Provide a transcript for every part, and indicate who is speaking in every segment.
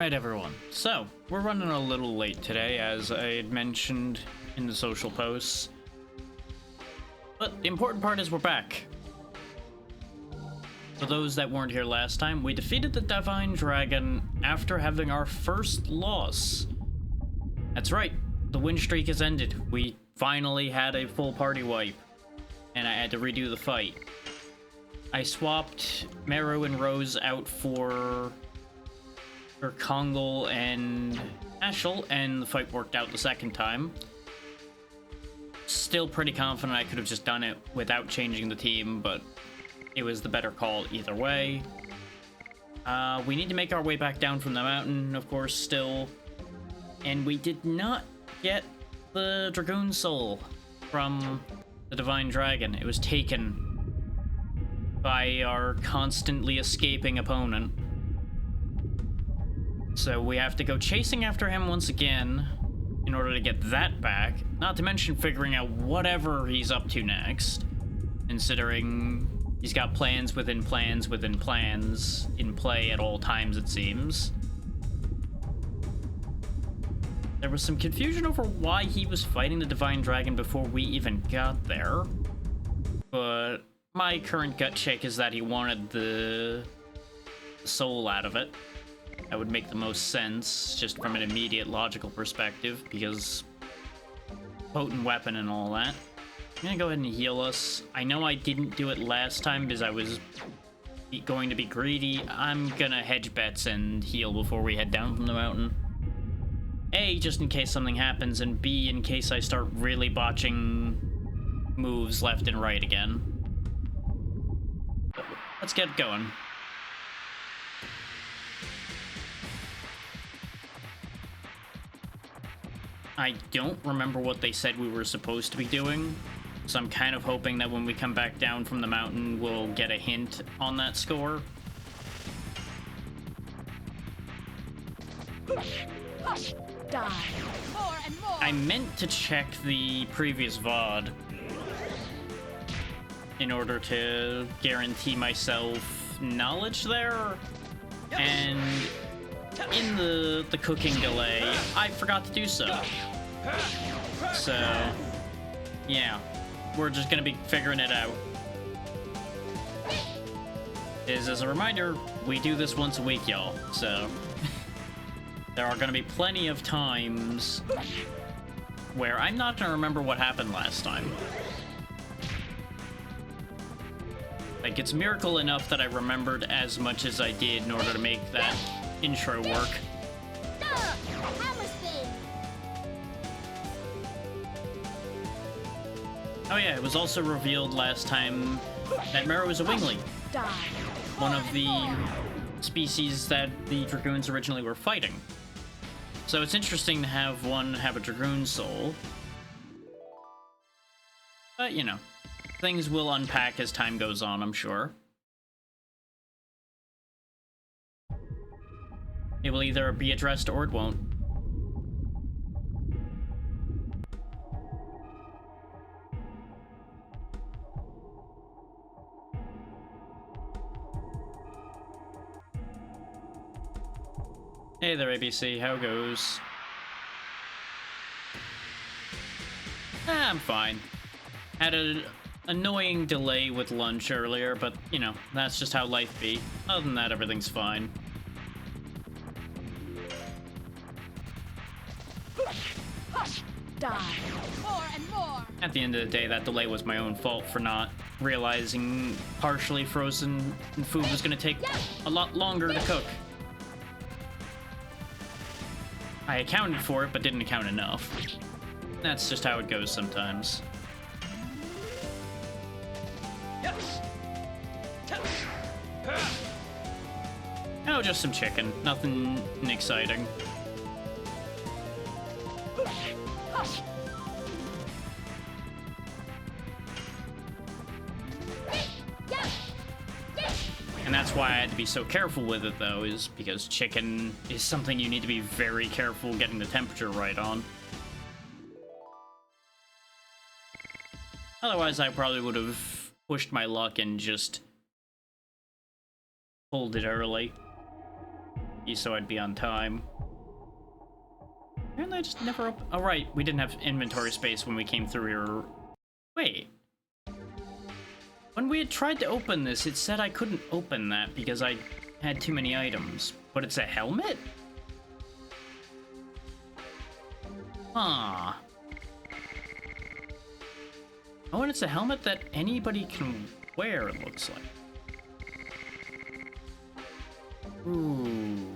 Speaker 1: Right, everyone. So, we're running a little late today, as I had mentioned in the social posts. But the important part is we're back. For those that weren't here last time, we defeated the Divine Dragon after having our first loss. That's right, the win streak has ended. We finally had a full party wipe, and I had to redo the fight. I swapped Meru and Rose out for Kongal and Ashel, and the fight worked out the second time. Still pretty confident I could have just done it without changing the team, but it was the better call either way. We need to make our way back down from the mountain, of course, still. And we did not get the Dragoon soul from the Divine Dragon. It was taken by our constantly escaping opponent. So we have to go chasing after him once again in order to get that back. Not to mention figuring out whatever he's up to next, considering he's got plans within plans within plans in play at all times, it seems. There was some confusion over why he was fighting the Divine Dragon before we even got there. But my current gut check is that he wanted the soul out of it. That would make the most sense, just from an immediate logical perspective, because potent weapon and all that. I'm gonna go ahead and heal us. I know I didn't do it last time because I was going to be greedy. I'm gonna hedge bets and heal before we head down from the mountain. A, just in case something happens, and B, in case I start really botching moves left and right again. Let's get going. I don't remember what they said we were supposed to be doing, so I'm kind of hoping that when we come back down from the mountain, we'll get a hint on that score.
Speaker 2: Hush! Die! More and more!
Speaker 1: I meant to check the previous VOD in order to guarantee myself knowledge there, and in the cooking delay, I forgot to do so. So, yeah, we're just gonna be figuring it out. As a reminder, we do this once a week, y'all, so there are gonna be plenty of times where I'm not gonna remember what happened last time. Like, it's miracle enough that I remembered as much as I did in order to make that intro work. Oh yeah, it was also revealed last time that Meru is a wingling. One of the species that the Dragoons originally were fighting. So it's interesting to have one have a Dragoon soul. But, you know, things will unpack as time goes on, I'm sure. It will either be addressed or it won't. Hey there, ABC, how goes? I'm fine. Had an annoying delay with lunch earlier, but, you know, that's just how life be. Other than that, everything's fine.
Speaker 2: Hush! Die! More and more!
Speaker 1: At the end of the day, that delay was my own fault for not realizing partially frozen food was going to take a lot longer to cook. I accounted for it, but didn't account enough. That's just how it goes sometimes. Oh, just some chicken. Nothing exciting. And that's why I had to be so careful with it, though, is because chicken is something you need to be very careful getting the temperature right on. Otherwise, I probably would have pushed my luck and just pulled it early. so I'd be on time. Apparently I just never opened... Oh, right, we didn't have inventory space when we came through here. Wait. When we had tried to open this, it said I couldn't open that because I had too many items. But it's a helmet? Huh. Oh, and it's a helmet that anybody can wear, it looks like. Ooh.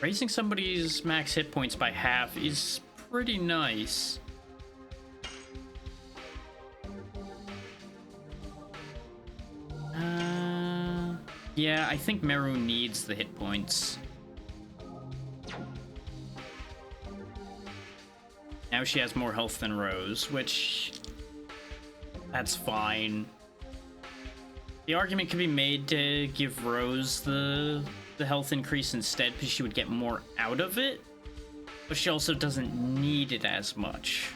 Speaker 1: Raising somebody's max hit points by half is pretty nice. Yeah, I think Meru needs the hit points. Now she has more health than Rose, which... that's fine. The argument could be made to give Rose the health increase instead, because she would get more out of it. But she also doesn't need it as much.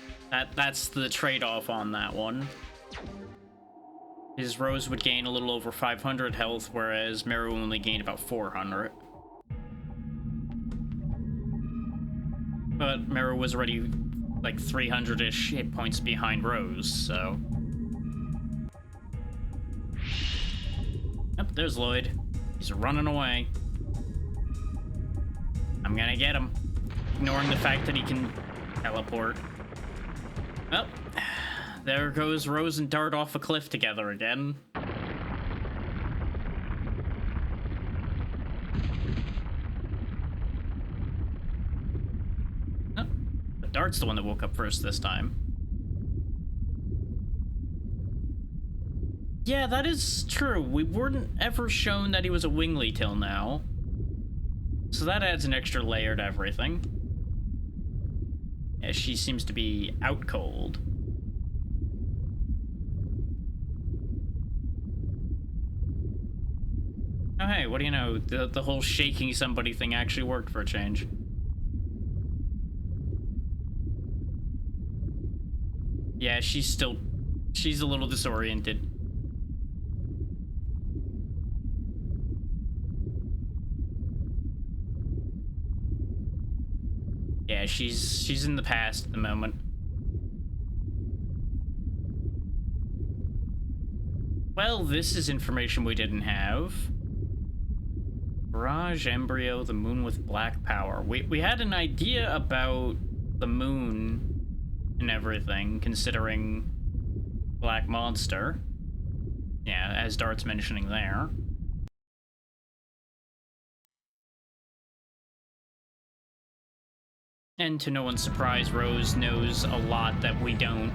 Speaker 1: That's the trade-off on that one. His Rose would gain a little over 500 health, whereas Meru only gained about 400. But Meru was already like 300-ish hit points behind Rose, so... Yep, there's Lloyd. He's running away. I'm gonna get him. Ignoring the fact that he can teleport. Oh, there goes Rose and Dart off a cliff together again. Oh, but Dart's the one that woke up first this time. Yeah, that is true. We weren't ever shown that he was a Wingly till now. So that adds an extra layer to everything. Yeah, she seems to be out cold. Oh hey, what do you know? The whole shaking somebody thing actually worked for a change. Yeah, she's a little disoriented. Yeah, she's in the past at the moment. Well, this is information we didn't have. Mirage Embryo, the moon with black power. We had an idea about the moon and everything, considering Black Monster. Yeah, as Dart's mentioning there. And to no one's surprise, Rose knows a lot that we don't,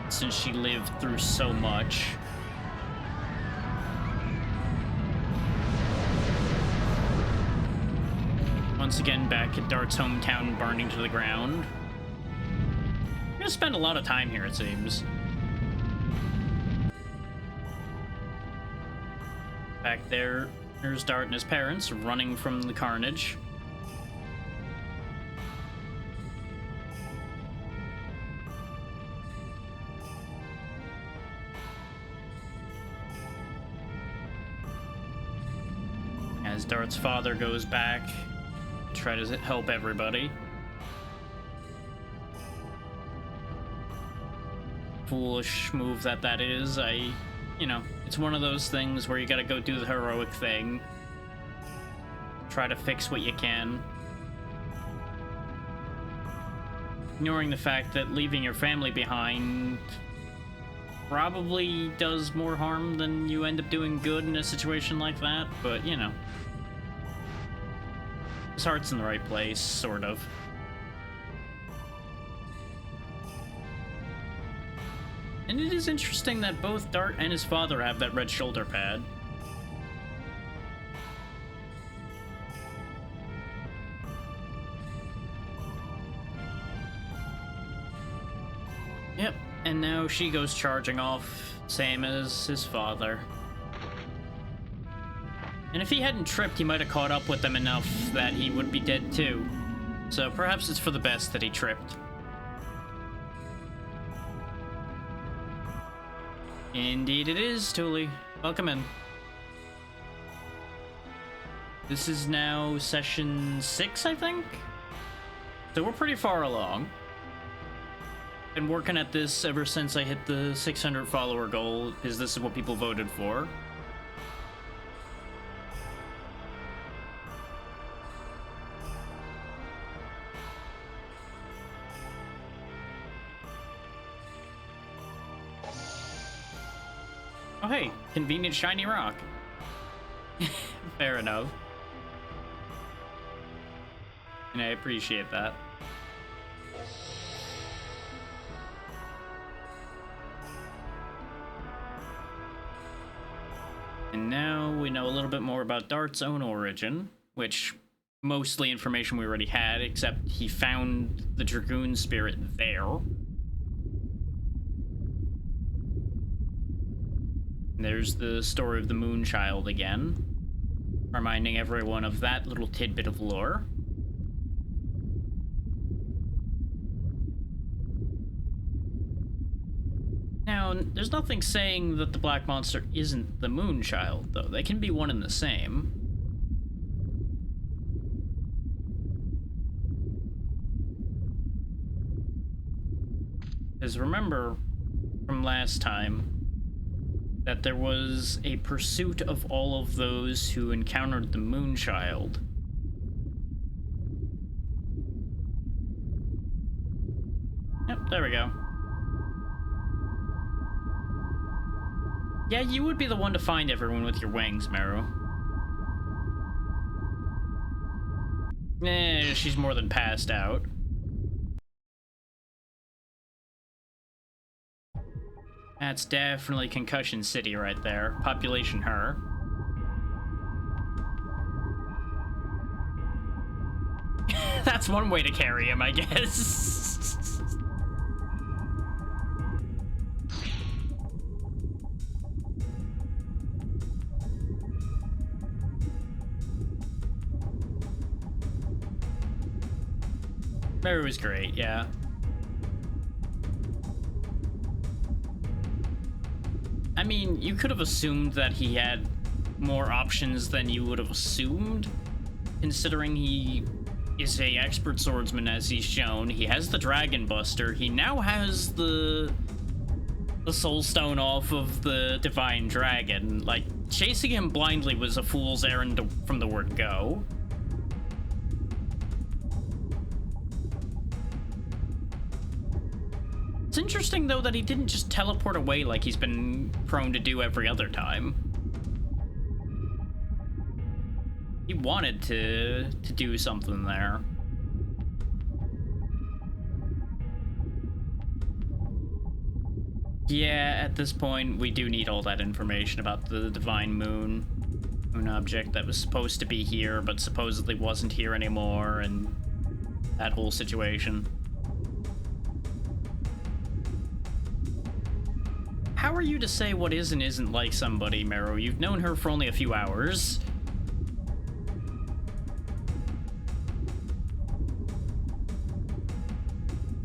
Speaker 1: since she lived through so much. Once again, back at Dart's hometown, burning to the ground. We're gonna spend a lot of time here, it seems. Back there's Dart and his parents running from the carnage. As Dart's father goes back to try to help everybody. Foolish move that is. You know, it's one of those things where you gotta go do the heroic thing. Try to fix what you can. Ignoring the fact that leaving your family behind probably does more harm than you end up doing good in a situation like that, but you know. His heart's in the right place, sort of. And it is interesting that both Dart and his father have that red shoulder pad. Yep, and now she goes charging off, same as his father. And if he hadn't tripped, he might have caught up with them enough that he would be dead too. So perhaps it's for the best that he tripped. Indeed it is, Thule. Welcome in. This is now session 6, I think? So we're pretty far along. Been working at this ever since I hit the 600 follower goal, because this is what people voted for. Oh hey, convenient shiny rock. Fair enough. And I appreciate that. And now we know a little bit more about Dart's own origin, which mostly information we already had, except he found the Dragoon spirit there. And there's the story of the Moonchild again, reminding everyone of that little tidbit of lore. Now, there's nothing saying that the Black Monster isn't the Moonchild, though. They can be one and the same. Because remember from last time that there was a pursuit of all of those who encountered the Moonchild. Yep, there we go. Yeah, you would be the one to find everyone with your wings, Meru. She's more than passed out. That's definitely Concussion City right there. Population her. That's one way to carry him, I guess. Meru was great, yeah. I mean, you could have assumed that he had more options than you would have assumed, considering he is a expert swordsman, as he's shown. He has the Dragon Buster. He now has the Soul Stone off of the Divine Dragon. Like, chasing him blindly was a fool's errand from the word go. It's interesting, though, that he didn't just teleport away like he's been prone to do every other time. He wanted to do something there. Yeah, at this point, we do need all that information about the Divine Moon object that was supposed to be here, but supposedly wasn't here anymore, and that whole situation. How are you to say what is and isn't like somebody, Meru? You've known her for only a few hours.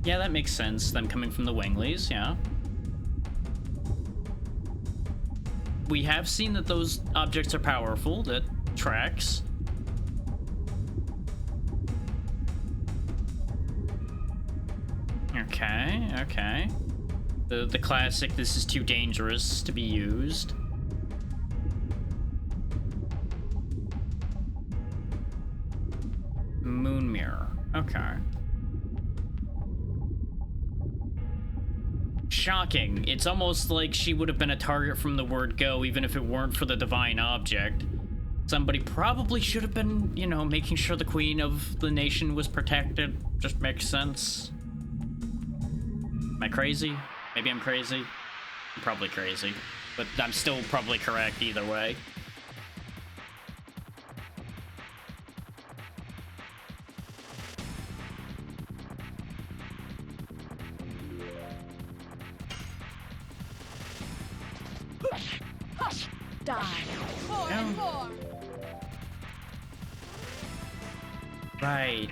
Speaker 1: Yeah, that makes sense, them coming from the Wengleys, yeah. We have seen that those objects are powerful, that tracks. Okay, okay. The classic, this is too dangerous to be used. Moon mirror, okay. Shocking. It's almost like she would have been a target from the word go, even if it weren't for the divine object. Somebody probably should have been, you know, making sure the queen of the nation was protected. Just makes sense. Am I crazy? Maybe I'm crazy. I'm probably crazy, but I'm still probably correct either way.
Speaker 2: Die. More and more.
Speaker 1: Right.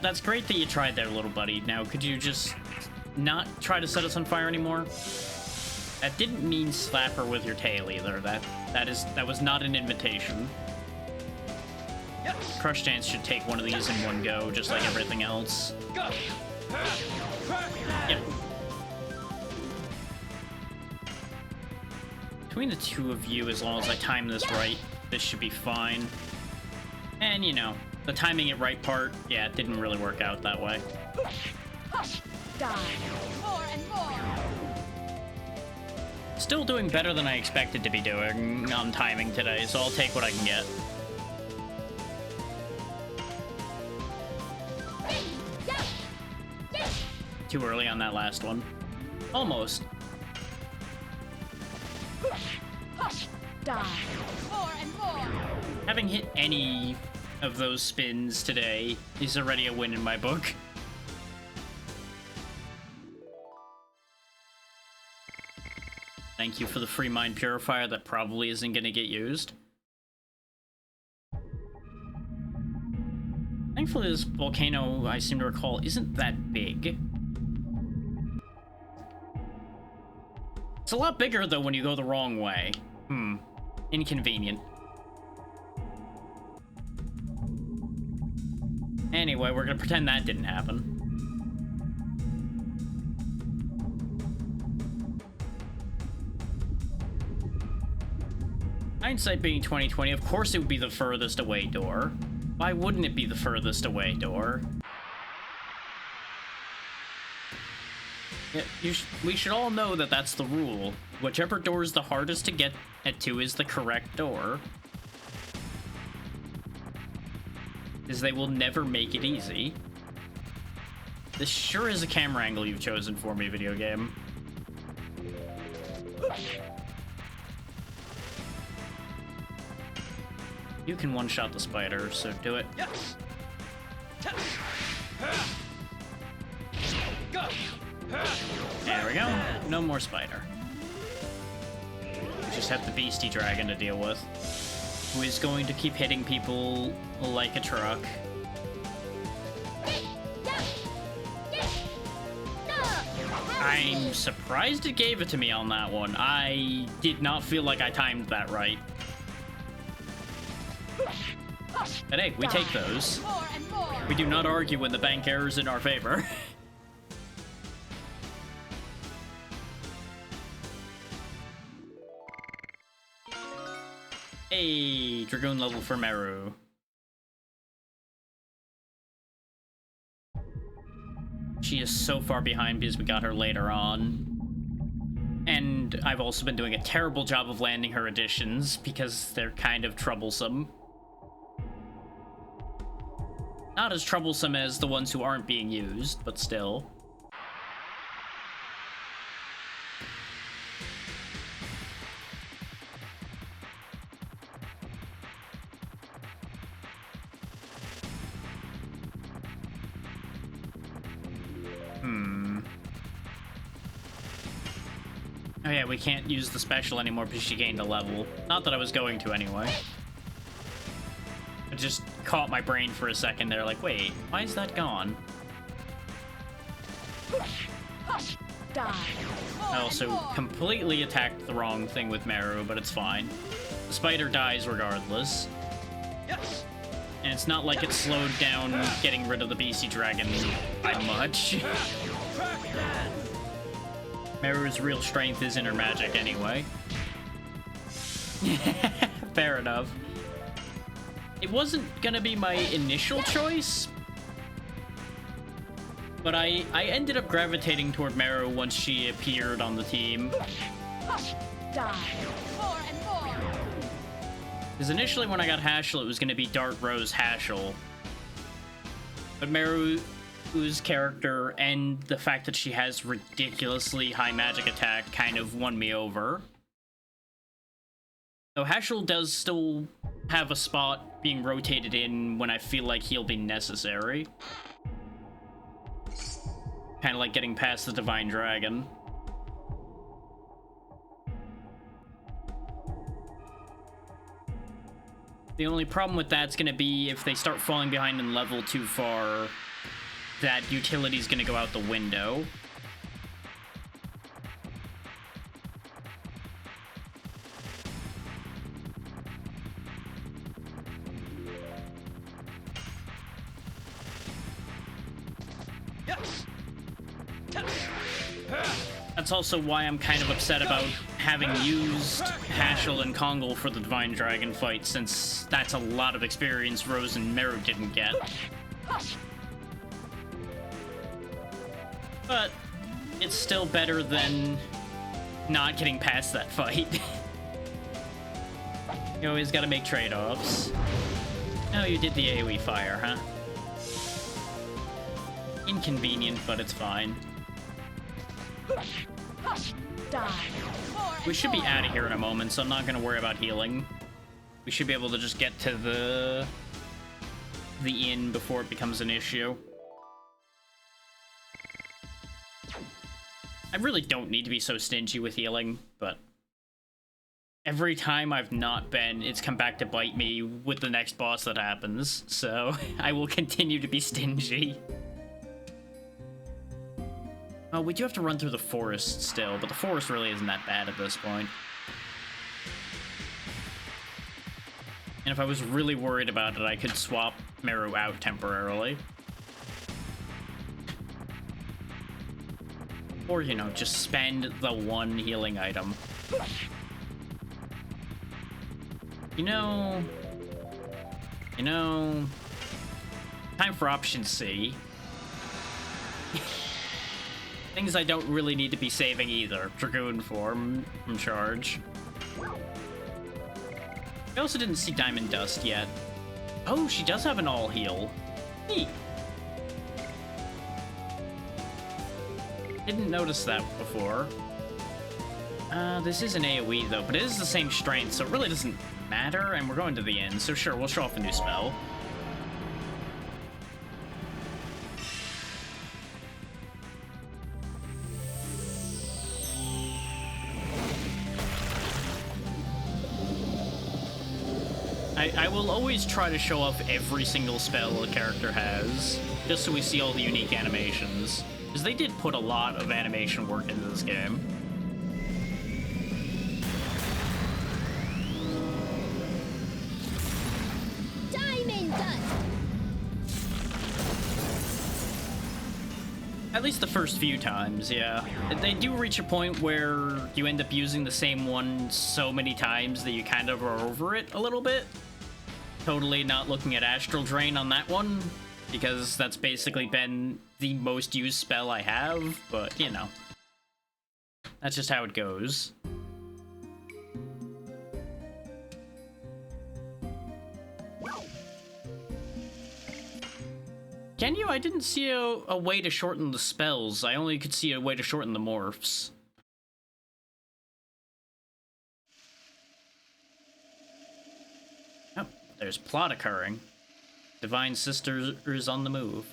Speaker 1: That's great that you tried there, little buddy. Now, could you just not try to set us on fire anymore? That didn't mean slap her with your tail either. That was not an invitation. Crush Dance should take one of these in one go, just like everything else. Yep. Between the two of you, as long as I time this right, this should be fine. And, you know, the timing it right part, yeah, it didn't really work out that way.
Speaker 2: Die. More and more.
Speaker 1: Still doing better than I expected to be doing on timing today, so I'll take what I can get. Too early on that last one. Almost.
Speaker 2: Die. More and more.
Speaker 1: Having hit any of those spins today is already a win in my book. Thank you for the free mind purifier that probably isn't going to get used. Thankfully, this volcano, I seem to recall, isn't that big. It's a lot bigger, though, when you go the wrong way. Inconvenient. Anyway, we're gonna pretend that didn't happen. Hindsight being 2020, of course it would be the furthest away door. Why wouldn't it be the furthest away door? Yeah, we should all know that that's the rule. Whichever door is the hardest to get to is the correct door. Because they will never make it easy. This sure is a camera angle you've chosen for me, video game. You can one-shot the spider, so do it. There we go. No more spider. We just have the beastie dragon to deal with, who is going to keep hitting people like a truck. I'm surprised it gave it to me on that one. I did not feel like I timed that right. But hey, we take those. We do not argue when the bank errors in our favor. Hey, Dragoon level for Meru. She is so far behind because we got her later on. And I've also been doing a terrible job of landing her additions because they're kind of troublesome. Not as troublesome as the ones who aren't being used, but still. Oh yeah, we can't use the special anymore because she gained a level. Not that I was going to anyway. It just caught my brain for a second there, like, wait, why is that gone? I also completely attacked the wrong thing with Meru, but it's fine. The spider dies regardless. And it's not like it slowed down getting rid of the beastie dragon by much. Meru's real strength is in her magic anyway. Fair enough. It wasn't gonna be my initial choice, but I ended up gravitating toward Meru once she appeared on the team. Because initially when I got Haschel, it was gonna be Dart Rose Haschel. But Meru's character and the fact that she has ridiculously high magic attack kind of won me over. Though Haschel does still have a spot being rotated in when I feel like he'll be necessary. Kind of like getting past the Divine Dragon. The only problem with that's going to be if they start falling behind in level too far, that utility's going to go out the window. That's also why I'm kind of upset about having used Hashel and Kongal for the Divine Dragon fight, since that's a lot of experience Rose and Meru didn't get. But it's still better than not getting past that fight. You always gotta make trade-offs. Oh, you did the AoE fire, huh? Inconvenient, but it's fine. We should be out of here in a moment, so I'm not gonna worry about healing. We should be able to just get to the inn before it becomes an issue. I really don't need to be so stingy with healing, but every time I've not been, it's come back to bite me with the next boss that happens, so I will continue to be stingy. Oh, we do have to run through the forest still, but the forest really isn't that bad at this point. And if I was really worried about it, I could swap Meru out temporarily. Or, you know, just spend the one healing item. You know, time for option C. Things I don't really need to be saving either. Dragoon form from charge. I also didn't see Diamond Dust yet. Oh, she does have an all heal. Neat. Didn't notice that before. This is an AoE though, but it is the same strength, so it really doesn't matter, and we're going to the end, so sure, we'll show off a new spell. I will always try to show off every single spell a character has, just so we see all the unique animations, because they did put a lot of animation work into this game. At least the first few times, yeah. They do reach a point where you end up using the same one so many times that you kind of are over it a little bit. Totally not looking at Astral Drain on that one, because that's basically been the most used spell I have, but, you know. That's just how it goes. Can you? I didn't see a way to shorten the spells. I only could see a way to shorten the morphs. Oh, there's plot occurring. Divine Sister is on the move.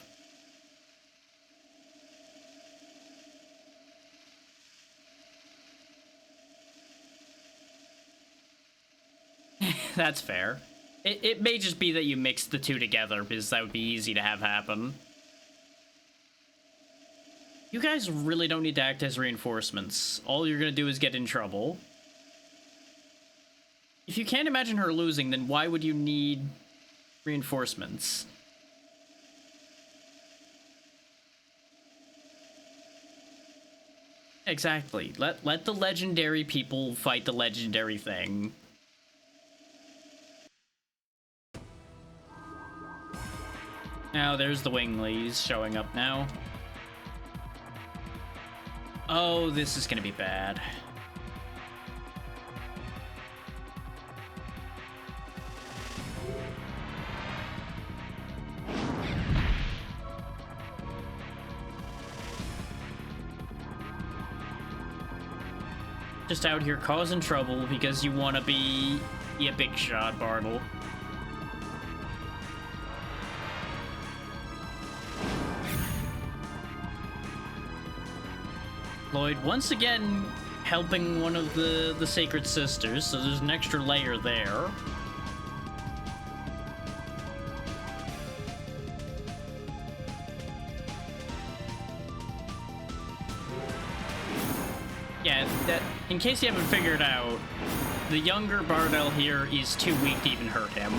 Speaker 1: That's fair. It may just be that you mix the two together, because that would be easy to have happen. You guys really don't need to act as reinforcements. All you're gonna do is get in trouble. If you can't imagine her losing, then why would you need reinforcements? Exactly. Let the legendary people fight the legendary thing. Now there's the Winglies showing up now. Oh, this is gonna be bad. Just out here causing trouble because you want to be a big shot, Bartle. Lloyd once again helping one of the Sacred Sisters, so there's an extra layer there. Yeah, that, in case you haven't figured out, the younger Bardell here is too weak to even hurt him.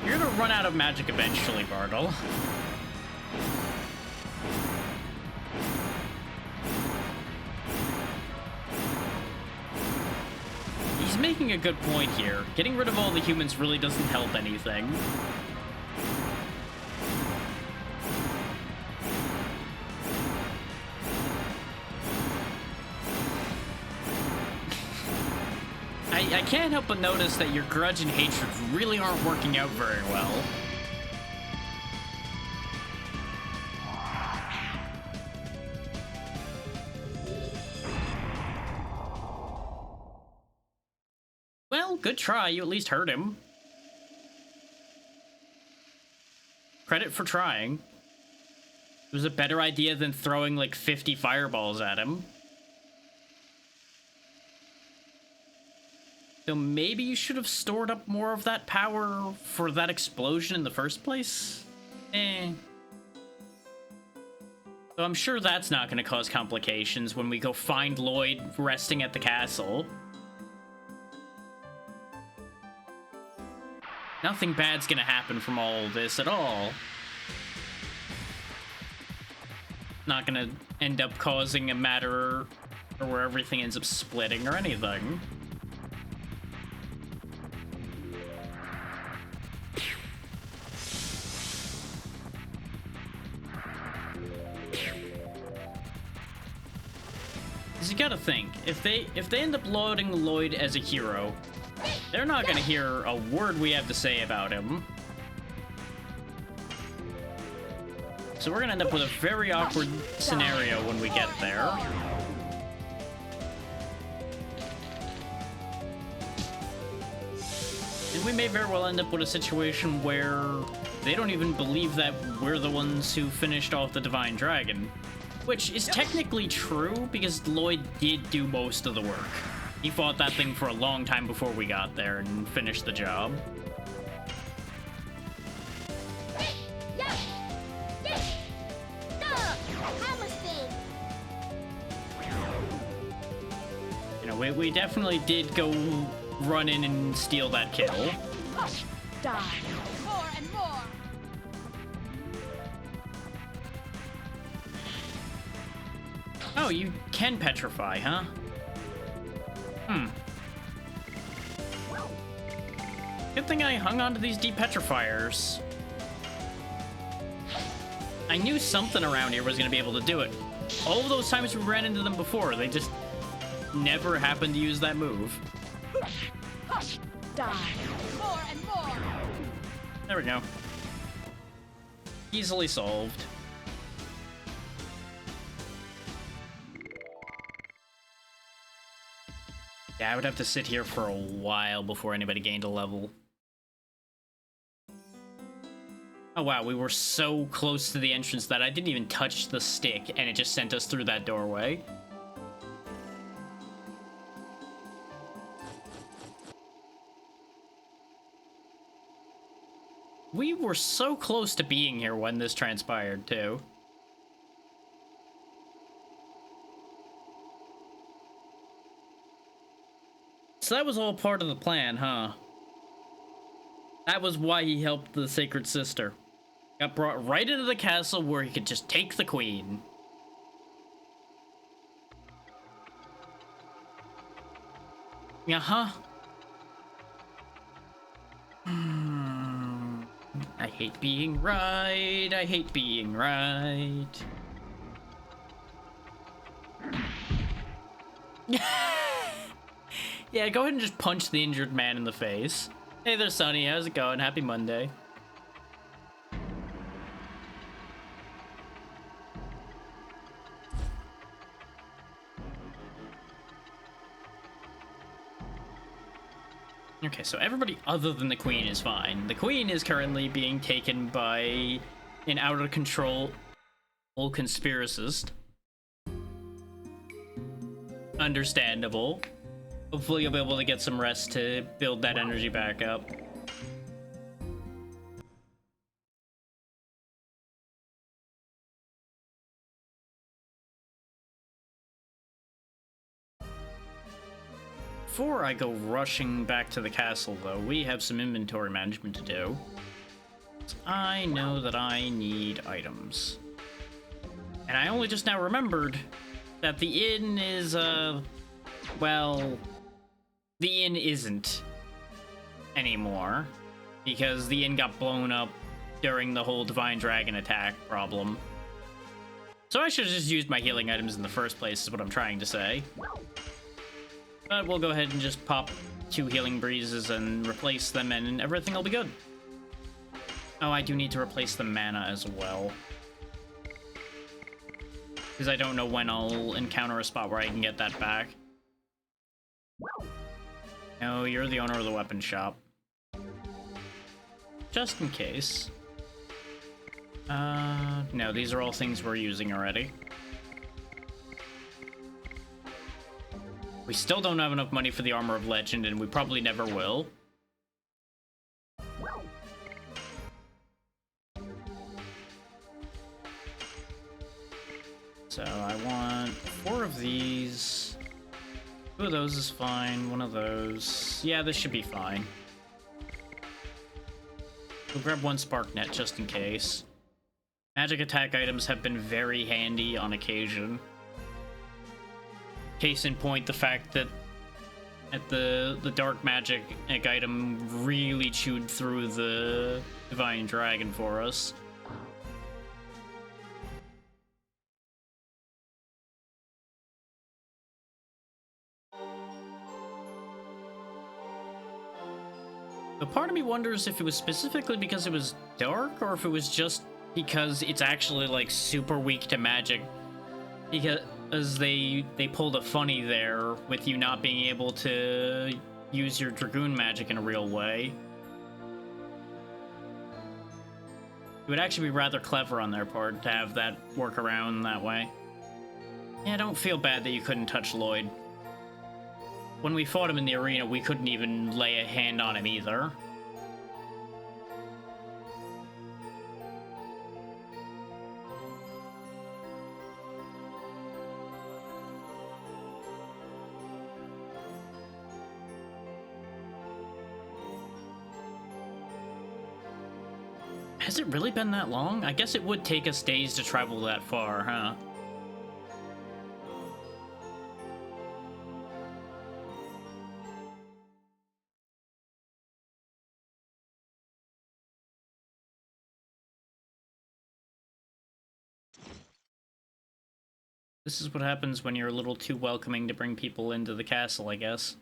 Speaker 1: You're gonna run out of magic eventually, Bardell. He's making a good point here. Getting rid of all the humans really doesn't help anything. I can't help but notice that your grudge and hatred really aren't working out very well. Well, good try. You at least hurt him. Credit for trying. It was a better idea than throwing like 50 fireballs at him. So maybe you should have stored up more of that power for that explosion in the first place? So I'm sure that's not going to cause complications when we go find Lloyd resting at the castle. Nothing bad's going to happen from all of this at all. Not going to end up causing a matter or where everything ends up splitting or anything. You gotta think, if they end up loading Lloyd as a hero, they're not gonna hear a word we have to say about him. So we're gonna end up with a very awkward scenario when we get there. And we may very well end up with a situation where they don't even believe that we're the ones who finished off the Divine Dragon. Which is technically true, because Lloyd did do most of the work. He fought that thing for a long time before we got there and finished the job. You know, we definitely did go run in and steal that kill.
Speaker 2: Die. More and more.
Speaker 1: Oh, you can petrify, huh? Good thing I hung on to these depetrifiers. I knew something around here was going to be able to do it. All of those times we ran into them before, they just never happened to use that move.
Speaker 2: Die. More and more.
Speaker 1: There we go. Easily solved. Yeah, I would have to sit here for a while before anybody gained a level. Oh wow, we were so close to the entrance that I didn't even touch the stick, and it just sent us through that doorway. We were so close to being here when this transpired, too. So that was all part of the plan, huh? That was why he helped the Sacred Sister. Got brought right into the castle where he could just take the queen. Uh-huh. I hate being right. I hate being right. Yeah, go ahead and just punch the injured man in the face. Hey there, Sonny. How's it going? Happy Monday. Okay, so everybody other than the queen is fine. The queen is currently being taken by an out-of-control conspiracist. Understandable. Hopefully you'll be able to get some rest to build that energy back up. Before I go rushing back to the castle, though, we have some inventory management to do. I know that I need items. And I only just now remembered that the inn is, well, the inn isn't anymore. Because the inn got blown up during the whole Divine Dragon attack problem. So I should have just used my healing items in the first place, is what I'm trying to say. But we'll go ahead and just pop 2 healing breezes and replace them, and everything will be good. Oh, I do need to replace the mana as well. Because I don't know when I'll encounter a spot where I can get that back. No, you're the owner of the weapon shop. Just in case. No, these are all things we're using already. We still don't have enough money for the Armor of Legend, and we probably never will. So I want 4 of these. 2 of those is fine. 1 of those. Yeah, this should be fine. We'll grab 1 spark net just in case. Magic attack items have been very handy on occasion. Case in point, the fact that the dark magic item really chewed through the Divine Dragon for us. But part of me wonders if it was specifically because it was dark, or if it was just because it's actually, like, super weak to magic. Because they pulled a funny there with you not being able to use your Dragoon magic in a real way. It would actually be rather clever on their part to have that work around that way. Yeah, don't feel bad that you couldn't touch Lloyd. When we fought him in the arena, we couldn't even lay a hand on him either. Has it really been that long? I guess it would take us days to travel that far, huh? This is what happens when you're a little too welcoming to bring people into the castle, I guess.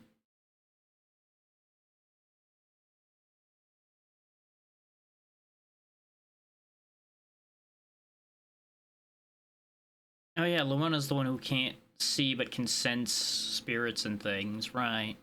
Speaker 1: Oh yeah, Luona's the one who can't see but can sense spirits and things, right.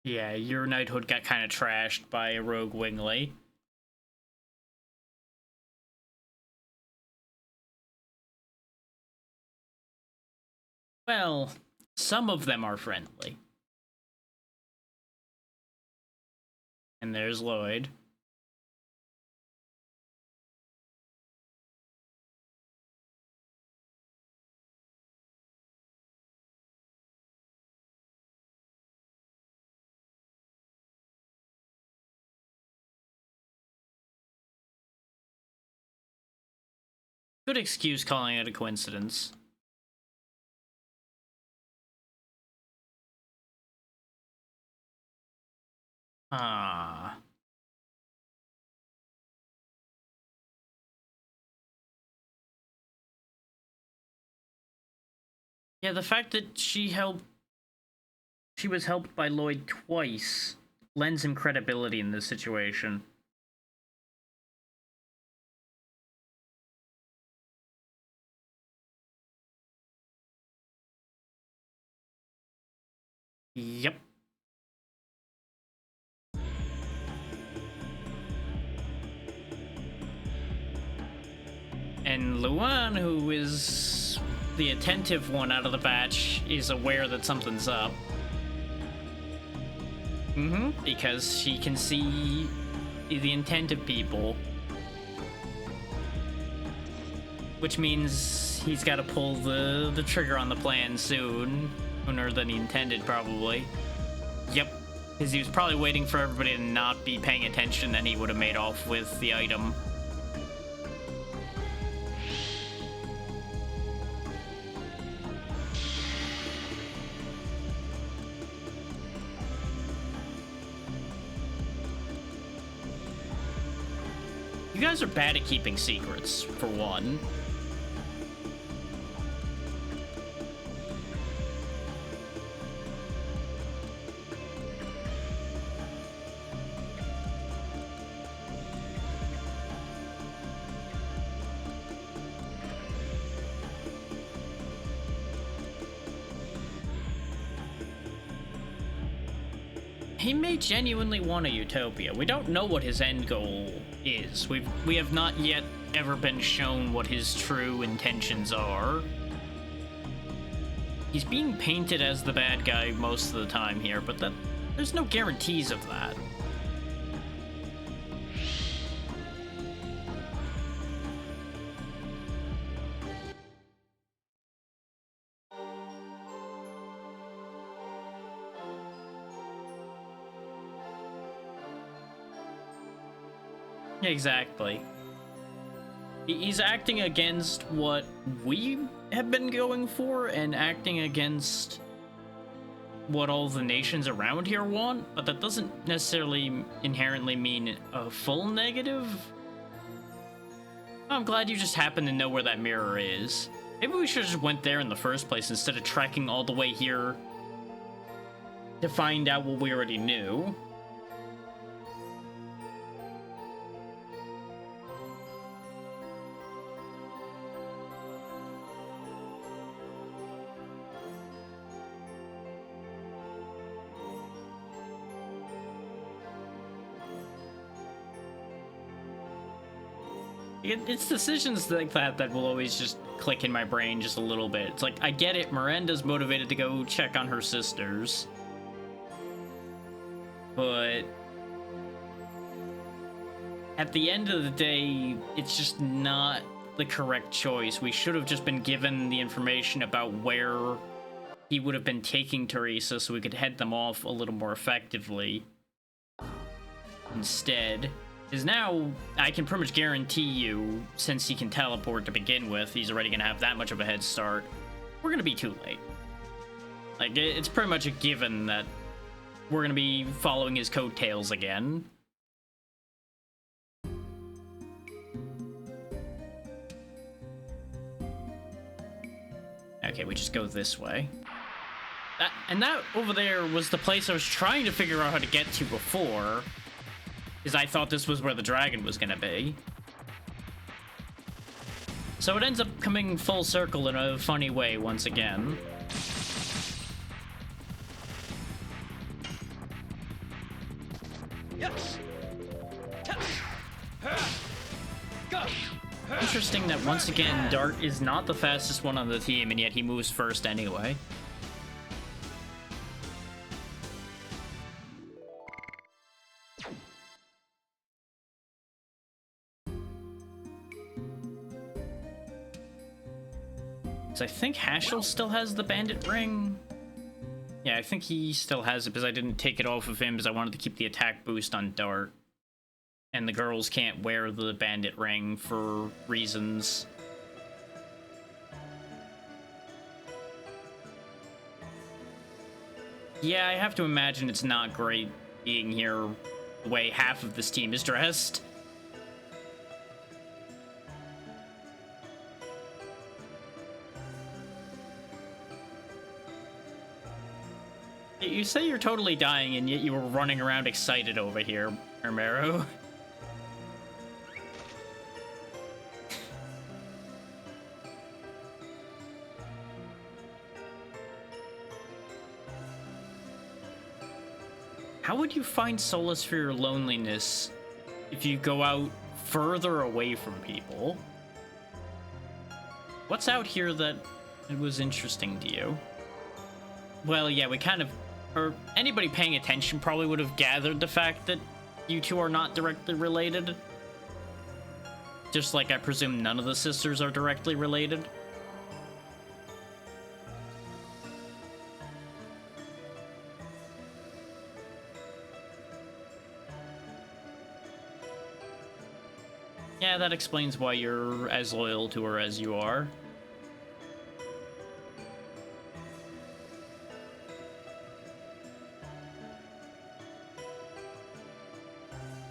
Speaker 1: Yeah, your knighthood got kind of trashed by a rogue Wingley. Well, some of them are friendly. And there's Lloyd. Good excuse calling it a coincidence. Ah. Yeah, the fact that she was helped by Lloyd twice lends him credibility in this situation. Yep. And Luan, who is the attentive one out of the batch, is aware that something's up. Because she can see the intent of people. Which means he's got to pull the trigger on the plan soon. Sooner than he intended, probably. Yep. Because he was probably waiting for everybody to not be paying attention, then he would have made off with the item. You guys are bad at keeping secrets, for one. He may genuinely want a utopia. We don't know what his end goal is. We have not yet ever been shown what his true intentions are. He's being painted as the bad guy most of the time here, but there's no guarantees of that. Exactly. He's acting against what we have been going for and acting against what all the nations around here want, but that doesn't necessarily inherently mean a full negative. I'm glad you just happen to know where that mirror is. Maybe we should have just went there in the first place instead of trekking all the way here to find out what we already knew. It's decisions like that will always just click in my brain just a little bit. It's like, I get it, Miranda's motivated to go check on her sisters. But at the end of the day, it's just not the correct choice. We should have just been given the information about where he would have been taking Teresa so we could head them off a little more effectively. Instead, is now I can pretty much guarantee you, since he can teleport to begin with, he's already gonna have that much of a head start. We're gonna be too late. Like, it's pretty much a given that we're gonna be following his coattails again. Okay, we just go this way. That over there was the place I was trying to figure out how to get to before, because I thought this was where the dragon was gonna be. So it ends up coming full circle in a funny way once again. Interesting that once again, Dart is not the fastest one on the team, and yet he moves first anyway. So I think Hashel still has the bandit ring. Yeah, I think he still has it because I didn't take it off of him because I wanted to keep the attack boost on Dart. And the girls can't wear the bandit ring for reasons. Yeah, I have to imagine it's not great being here the way half of this team is dressed. You say you're totally dying, and yet you were running around excited over here, Romero. How would you find solace for your loneliness if you go out further away from people? What's out here that it was interesting to you? Well, yeah, we kind of or anybody paying attention probably would have gathered the fact that you two are not directly related. Just like I presume none of the sisters are directly related. Yeah, that explains why you're as loyal to her as you are.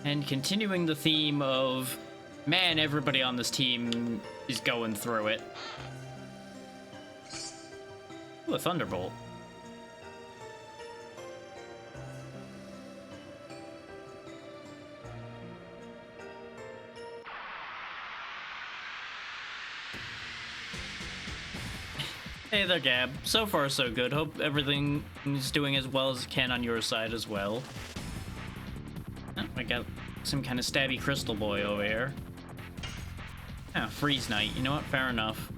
Speaker 1: And continuing the theme of, man, everybody on this team is going through it. Ooh, a Thunderbolt. Hey there, Gab. So far, so good. Hope everything is doing as well as it can on your side as well. Oh, I got some kind of stabby crystal boy over here. Ah, Freeze Knight. You know what? Fair enough.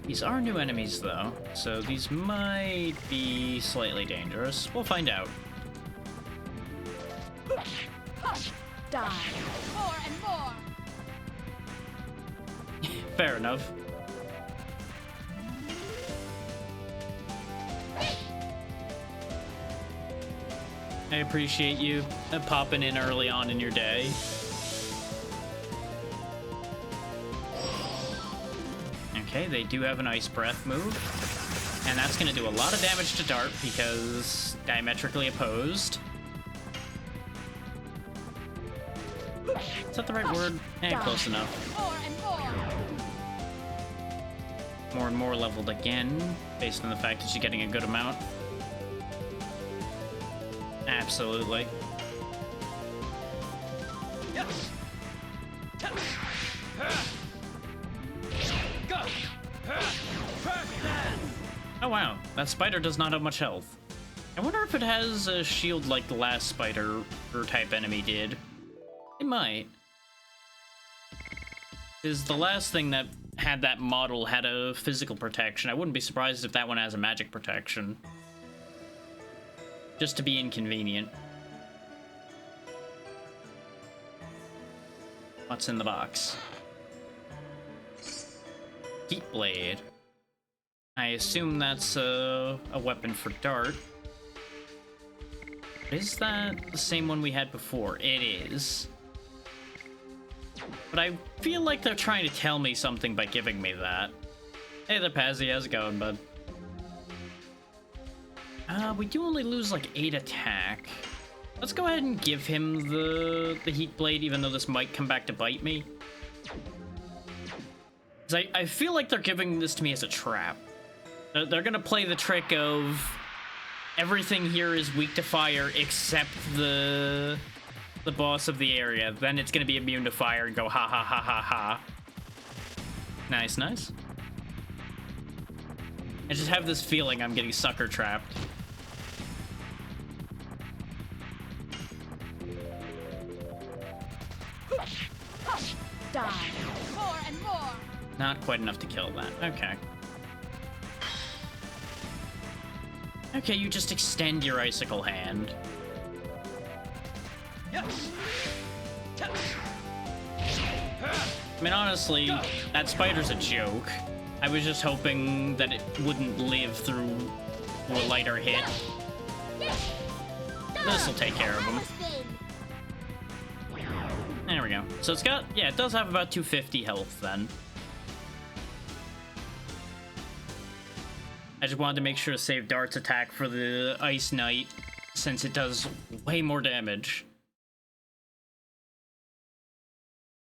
Speaker 1: These are new enemies, though, so these might be slightly dangerous. We'll find out.
Speaker 2: Die. More and more.
Speaker 1: Fair enough. I appreciate you popping in early on in your day. Okay, they do have an Ice Breath move. And that's going to do a lot of damage to Dart because diametrically opposed. Is that the right word? Eh, close enough.
Speaker 2: More and more.
Speaker 1: More and more leveled again, based on the fact that she's getting a good amount. Absolutely. Oh wow, that spider does not have much health. I wonder if it has a shield like the last spider or type enemy did. It might. Is the last thing that had that model had a physical protection. I wouldn't be surprised if that one has a magic protection. Just to be inconvenient. What's in the box? Heat Blade. I assume that's a weapon for Dart. Is that the same one we had before? It is. But I feel like they're trying to tell me something by giving me that. Hey there, Pazzy. How's it going, bud? We do only lose like 8 attack. Let's go ahead and give him the Heat Blade, even though this might come back to bite me. 'Cause I feel like they're giving this to me as a trap. They're gonna play the trick of everything here is weak to fire except the boss of the area. Then it's gonna be immune to fire and go ha ha ha ha ha. Nice, nice. I just have this feeling I'm getting sucker trapped.
Speaker 2: Die. More and more.
Speaker 1: Not quite enough to kill that. Okay. Okay, you just extend your icicle hand. I mean, honestly, that spider's a joke. I was just hoping that it wouldn't live through a lighter hit. This'll take care of him. There we go. So it's got, yeah, it does have about 250 health then. I just wanted to make sure to save Dart's attack for the Ice Knight, since it does way more damage.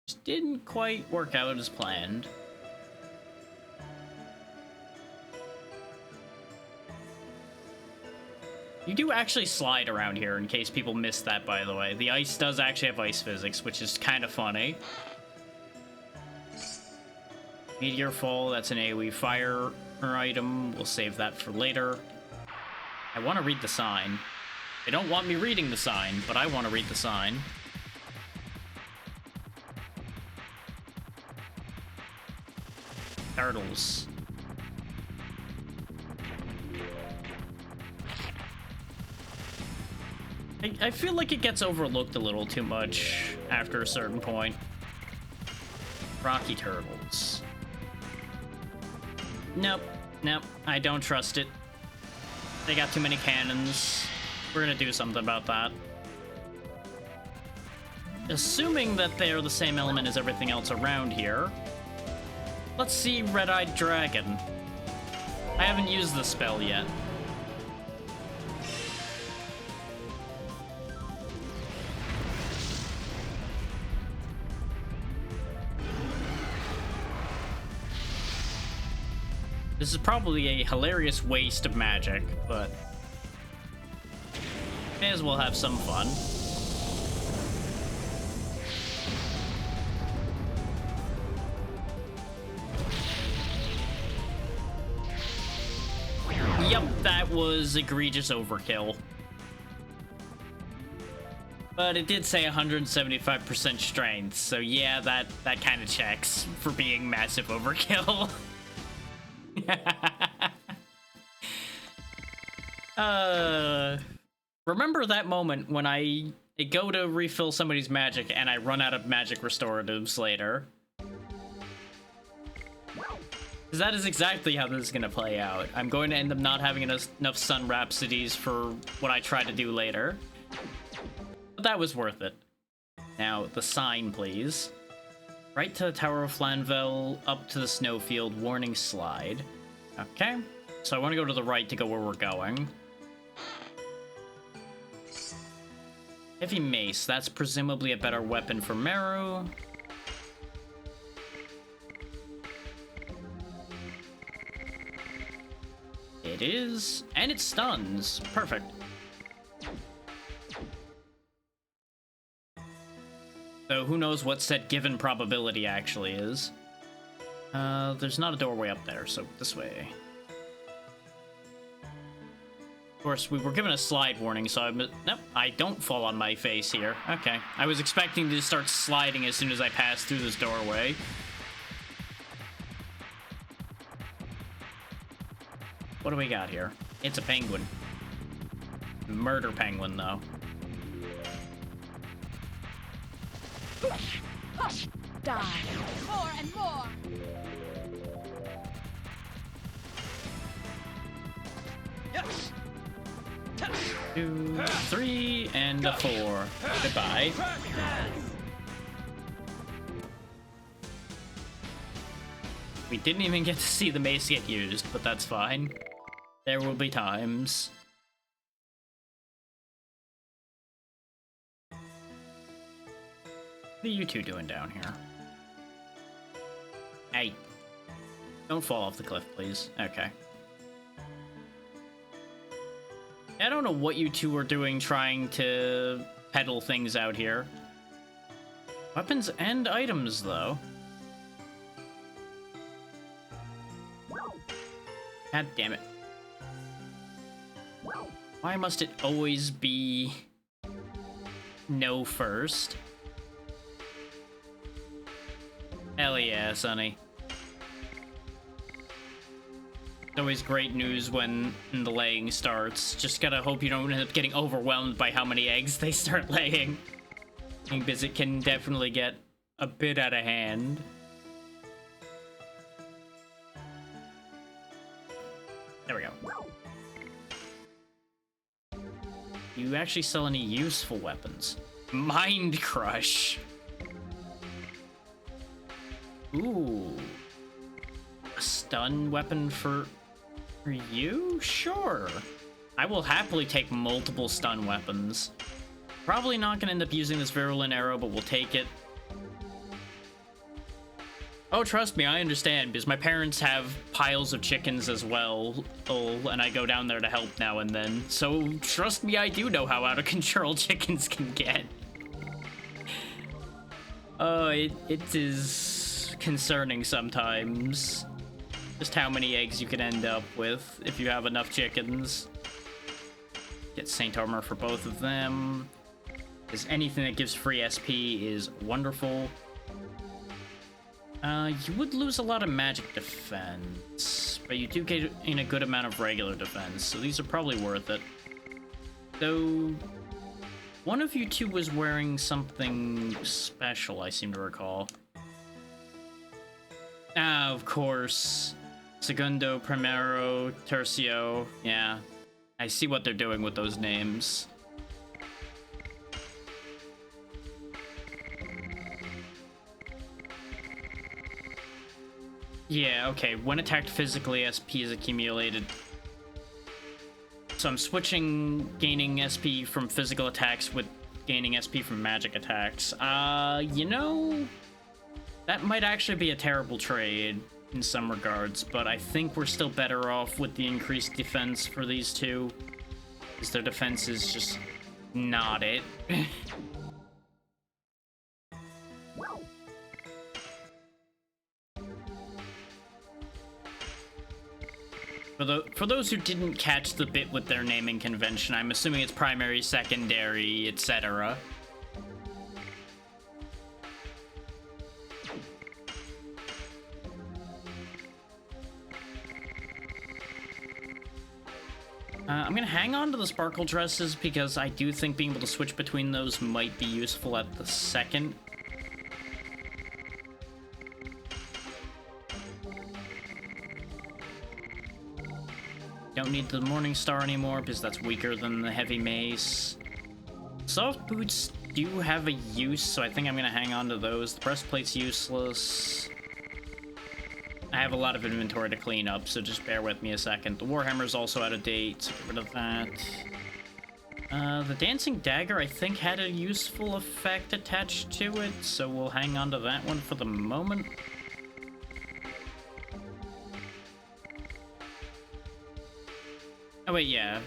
Speaker 1: Just didn't quite work out as planned. You do actually slide around here, in case people missed that, by the way. The ice does actually have ice physics, which is kind of funny. Meteor Fall, that's an AoE fire item. We'll save that for later. I want to read the sign. They don't want me reading the sign, but I want to read the sign. Turtles. I feel like it gets overlooked a little too much after a certain point. Rocky Turtles. Nope. Nope. I don't trust it. They got too many cannons. We're gonna do something about that. Assuming that they are the same element as everything else around here. Let's see Red-Eyed Dragon. I haven't used the spell yet. This is probably a hilarious waste of magic, but may as well have some fun. Yep, that was egregious overkill. But it did say 175% strength, so yeah, that kind of checks for being massive overkill. Remember that moment when I go to refill somebody's magic and I run out of magic restoratives later? Because that is exactly how this is going to play out. I'm going to end up not having enough Sun Rhapsodies for what I try to do later. But that was worth it. Now, the sign, please. Right to the Tower of Flanvel, up to the snowfield, warning slide. Okay, so I want to go to the right to go where we're going. Heavy mace, that's presumably a better weapon for Meru. It is, and it stuns. Perfect. So who knows what said given probability actually is. There's not a doorway up there, so this way. Of course, we were given a slide warning, so nope, I don't fall on my face here. Okay, I was expecting to start sliding as soon as I passed through this doorway. What do we got here? It's a penguin. Murder penguin, though.
Speaker 2: Push! Die! More and more!
Speaker 1: 2, 3, and a 4. Goodbye. We didn't even get to see the mace get used, but that's fine. There will be times. What are you two doing down here? Hey. Don't fall off the cliff, please. Okay. I don't know what you two are doing trying to peddle things out here. Weapons and items, though. God damn it. Why must it always be no first? Hell yeah, Sonny. It's always great news when the laying starts. Just gotta hope you don't end up getting overwhelmed by how many eggs they start laying. Because it can definitely get a bit out of hand. There we go. You actually sell any useful weapons? Mind Crush. Ooh. A stun weapon for you? Sure. I will happily take multiple stun weapons. Probably not gonna end up using this Virulent Arrow, but we'll take it. Oh, trust me, I understand, because my parents have piles of chickens as well, and I go down there to help now and then. So, trust me, I do know how out of control chickens can get. Oh, it is concerning sometimes. Just how many eggs you can end up with if you have enough chickens. Get Saint Armor for both of them. Because anything that gives free SP is wonderful. You would lose a lot of magic defense, but you do get in a good amount of regular defense, so these are probably worth it. Though, one of you two was wearing something special, I seem to recall. Ah, of course. Segundo, Primero, Tercio. Yeah. I see what they're doing with those names. Yeah, okay. When attacked physically, SP is accumulated. So I'm switching gaining SP from physical attacks with gaining SP from magic attacks. You know, that might actually be a terrible trade in some regards, but I think we're still better off with the increased defense for these two, because their defense is just not it. For those who didn't catch the bit with their naming convention, I'm assuming it's primary, secondary, etc. I'm gonna hang on to the sparkle dresses because I do think being able to switch between those might be useful at the second. Don't need the Morning Star anymore because that's weaker than the Heavy Mace. Soft boots do have a use, so I think I'm gonna hang on to those. The breastplate's useless. I have a lot of inventory to clean up, so just bear with me a second. The Warhammer's also out of date, so get rid of that. The Dancing Dagger, I think, had a useful effect attached to it, so we'll hang on to that one for the moment. Oh wait, yeah.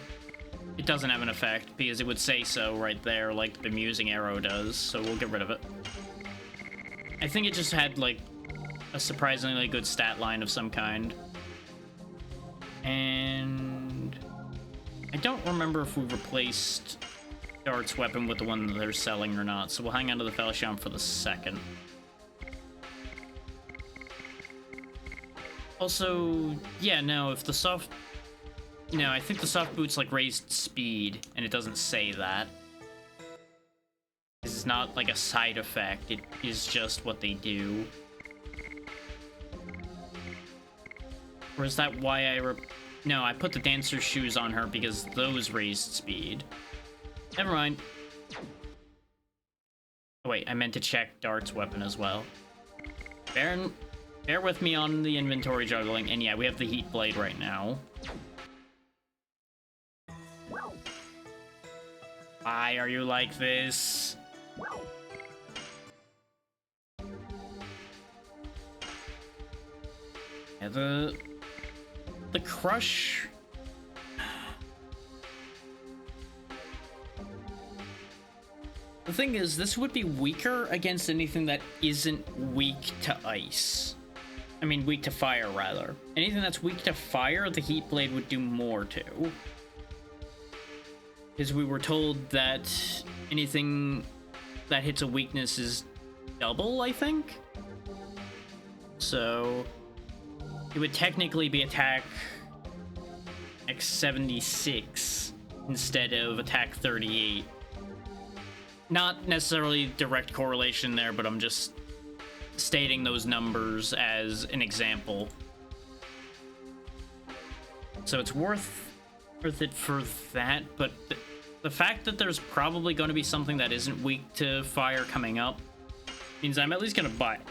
Speaker 1: It doesn't have an effect, because it would say so right there, like the Musing Arrow does, so we'll get rid of it. I think it just had, like, a surprisingly good stat line of some kind. And I don't remember if we replaced Dart's weapon with the one that they're selling or not, so we'll hang on to the Fellshamp for the second. Also, yeah, no, if the soft... No, I think the soft boots, like, raised speed, and it doesn't say that. This is not, like, a side effect, it is just what they do. Or is that why No, I put the dancer's shoes on her because those raised speed. Never mind. Oh wait, I meant to check Dart's weapon as well. Bear with me on the inventory juggling, and yeah, we have the Heat Blade right now. Why are you like this? Yeah, the crush... The thing is, this would be weaker against anything that isn't weak to ice. I mean, weak to fire, rather. Anything that's weak to fire, the Heat Blade would do more to. Because we were told that anything that hits a weakness is double, I think? So... it would technically be attack X76 instead of attack 38. Not necessarily direct correlation there, but I'm just stating those numbers as an example. So it's worth it for that, but the fact that there's probably going to be something that isn't weak to fire coming up means I'm at least going to buy it.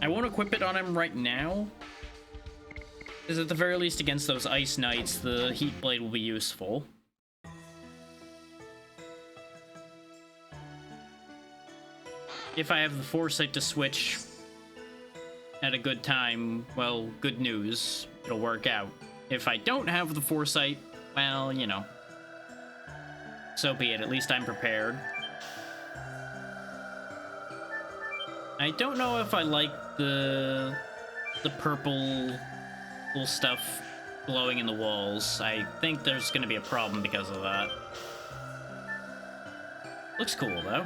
Speaker 1: I won't equip it on him right now, because at the very least against those Ice Knights, the Heat Blade will be useful. If I have the foresight to switch at a good time, well, good news, it'll work out. If I don't have the foresight, well, you know, so be it. At least I'm prepared. I don't know if I like the purple little stuff glowing in the walls. I think there's gonna be a problem because of that. Looks cool, though.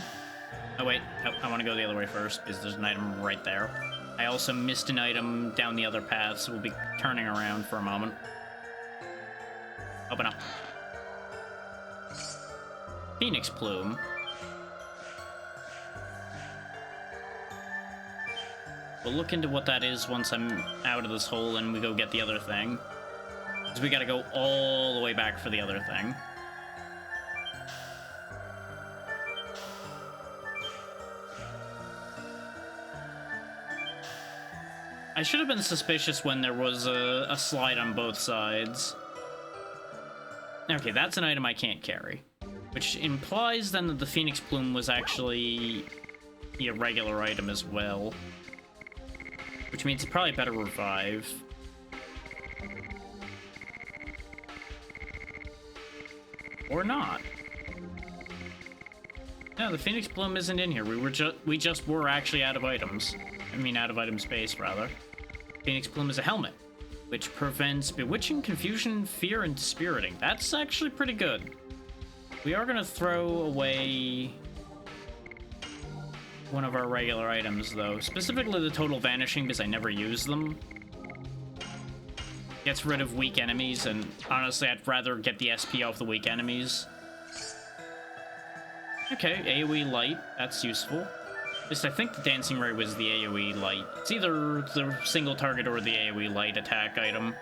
Speaker 1: Oh, wait. I want to go the other way first, because there's an item right there. I also missed an item down the other path, so we'll be turning around for a moment. Open up. Phoenix Plume. We'll look into what that is once I'm out of this hole and we go get the other thing. Because we gotta go all the way back for the other thing. I should have been suspicious when there was a slide on both sides. Okay, that's an item I can't carry. Which implies then that the Phoenix Plume was actually a regular item as well. Which means it's probably better revive. Or not. No, the Phoenix Plume isn't in here. We just were actually out of items. I mean, out of item space, rather. Phoenix Plume is a helmet, which prevents bewitching, confusion, fear, and dispiriting. That's actually pretty good. We are gonna throw away one of our regular items, though. Specifically the Total Vanishing, because I never use them. Gets rid of weak enemies, and honestly, I'd rather get the SP off the weak enemies. Okay, AoE Light. That's useful. At least I think the Dancing Ray was the AoE Light. It's either the single target or the AoE Light attack item.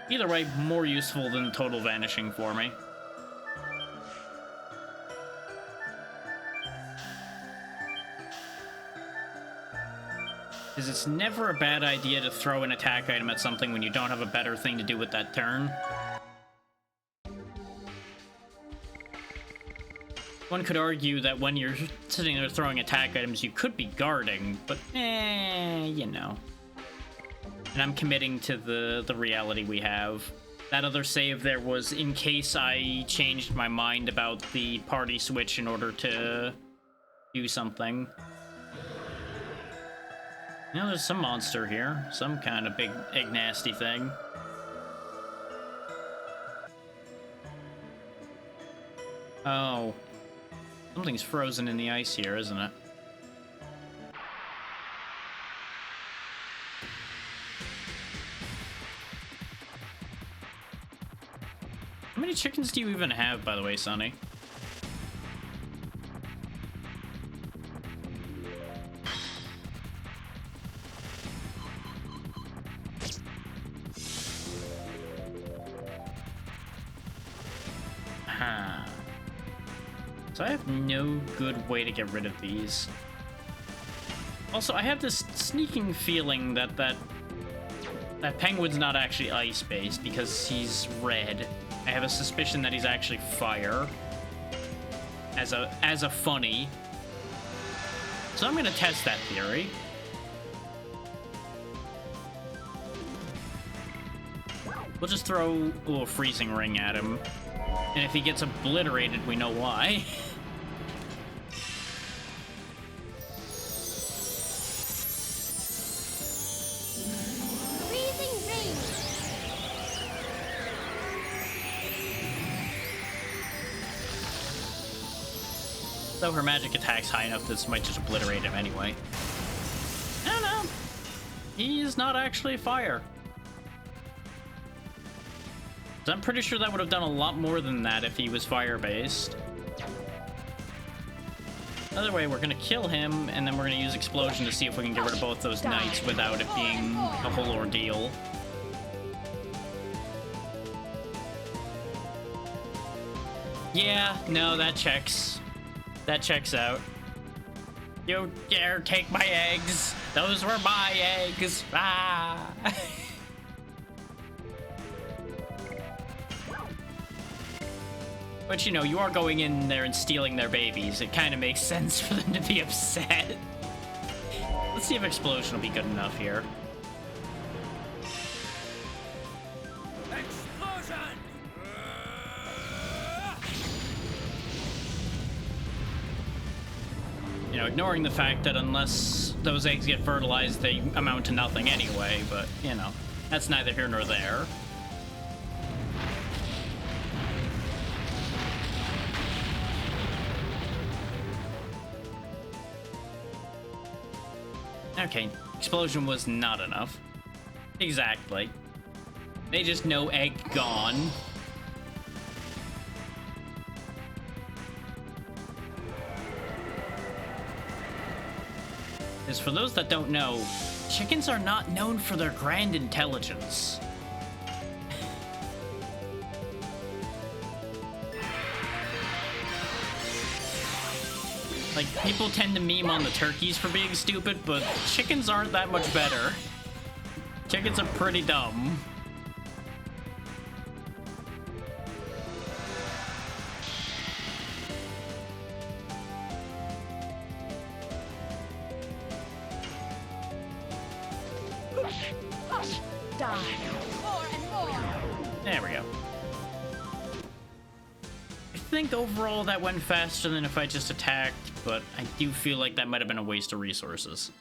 Speaker 1: Either way, more useful than Total Vanishing for me. Because it's never a bad idea to throw an attack item at something when you don't have a better thing to do with that turn. One could argue that when you're sitting there throwing attack items, you could be guarding, but you know. And I'm committing to the reality we have. That other save there was in case I changed my mind about the party switch in order to do something. Now there's some monster here. Some kind of big, egg nasty thing. Oh. Something's frozen in the ice here, isn't it? How many chickens do you even have, by the way, Sonny? So I have no good way to get rid of these. Also, I have this sneaking feeling that that penguin's not actually ice-based because he's red. I have a suspicion that he's actually fire. As a funny. So I'm gonna test that theory. We'll just throw a little freezing ring at him. And if he gets obliterated, we know why.
Speaker 2: Freezing ring.
Speaker 1: Though her magic attack's high enough, this might just obliterate him anyway. I don't know. He is not actually fire. So I'm pretty sure that would have done a lot more than that if he was fire-based. Either way, we're gonna kill him, and then we're gonna use Explosion to see if we can get rid of both those knights without it being a whole ordeal. Yeah, no, that checks. That checks out. You dare take my eggs! Those were my eggs! Ah! But, you know, you are going in there and stealing their babies. It kind of makes sense for them to be upset. Let's see if Explosion will be good enough here.
Speaker 3: Explosion!
Speaker 1: You know, ignoring the fact that unless those eggs get fertilized, they amount to nothing anyway, but, you know, that's neither here nor there. Okay, Explosion was not enough. Exactly. They just know egg gone. Because for those that don't know, chickens are not known for their grand intelligence. Like, people tend to meme on the turkeys for being stupid, but chickens aren't that much better. Chickens are pretty dumb.
Speaker 2: Die. More and more.
Speaker 1: There we go. I think overall that went faster than if I just attacked, but I do feel like that might have been a waste of resources.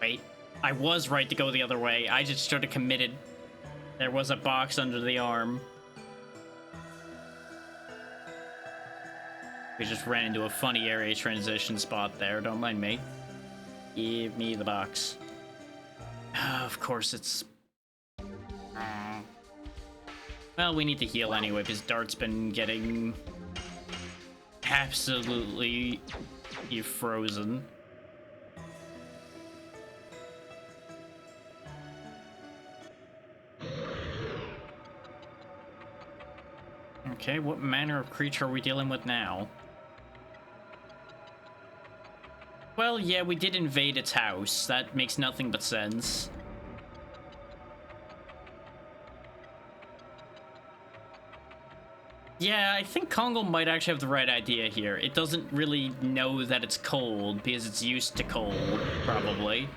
Speaker 1: Wait, I was right to go the other way. I just should have committed. There was a box under the arm. We just ran into a funny area transition spot there. Don't mind me. Give me the box. Of course it's... Well, we need to heal anyway, because Dart's been getting... absolutely... frozen. Okay, what manner of creature are we dealing with now? Well, yeah, we did invade its house. That makes nothing but sense. Yeah, I think Kongo might actually have the right idea here. It doesn't really know that it's cold because it's used to cold, probably.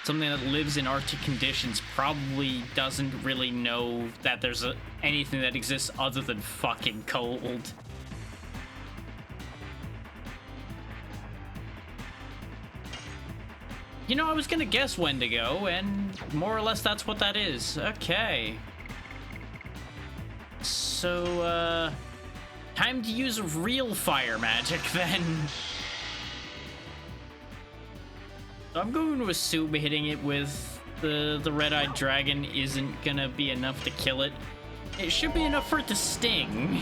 Speaker 1: Something that lives in Arctic conditions probably doesn't really know that there's anything that exists other than fucking cold. You know, I was gonna guess Wendigo, and more or less that's what that is. Okay. So, time to use real fire magic, then. I'm going to assume hitting it with the red-eyed dragon isn't gonna be enough to kill it. It should be enough for it to sting.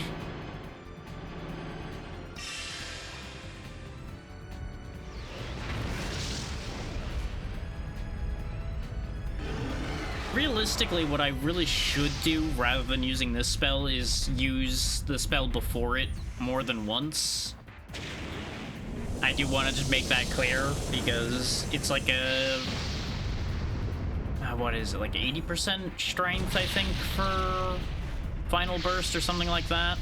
Speaker 1: Realistically, what I really should do, rather than using this spell, is use the spell before it more than once. I do want to just make that clear, because it's like a... what is it, like 80% strength, I think, for Final Burst or something like that?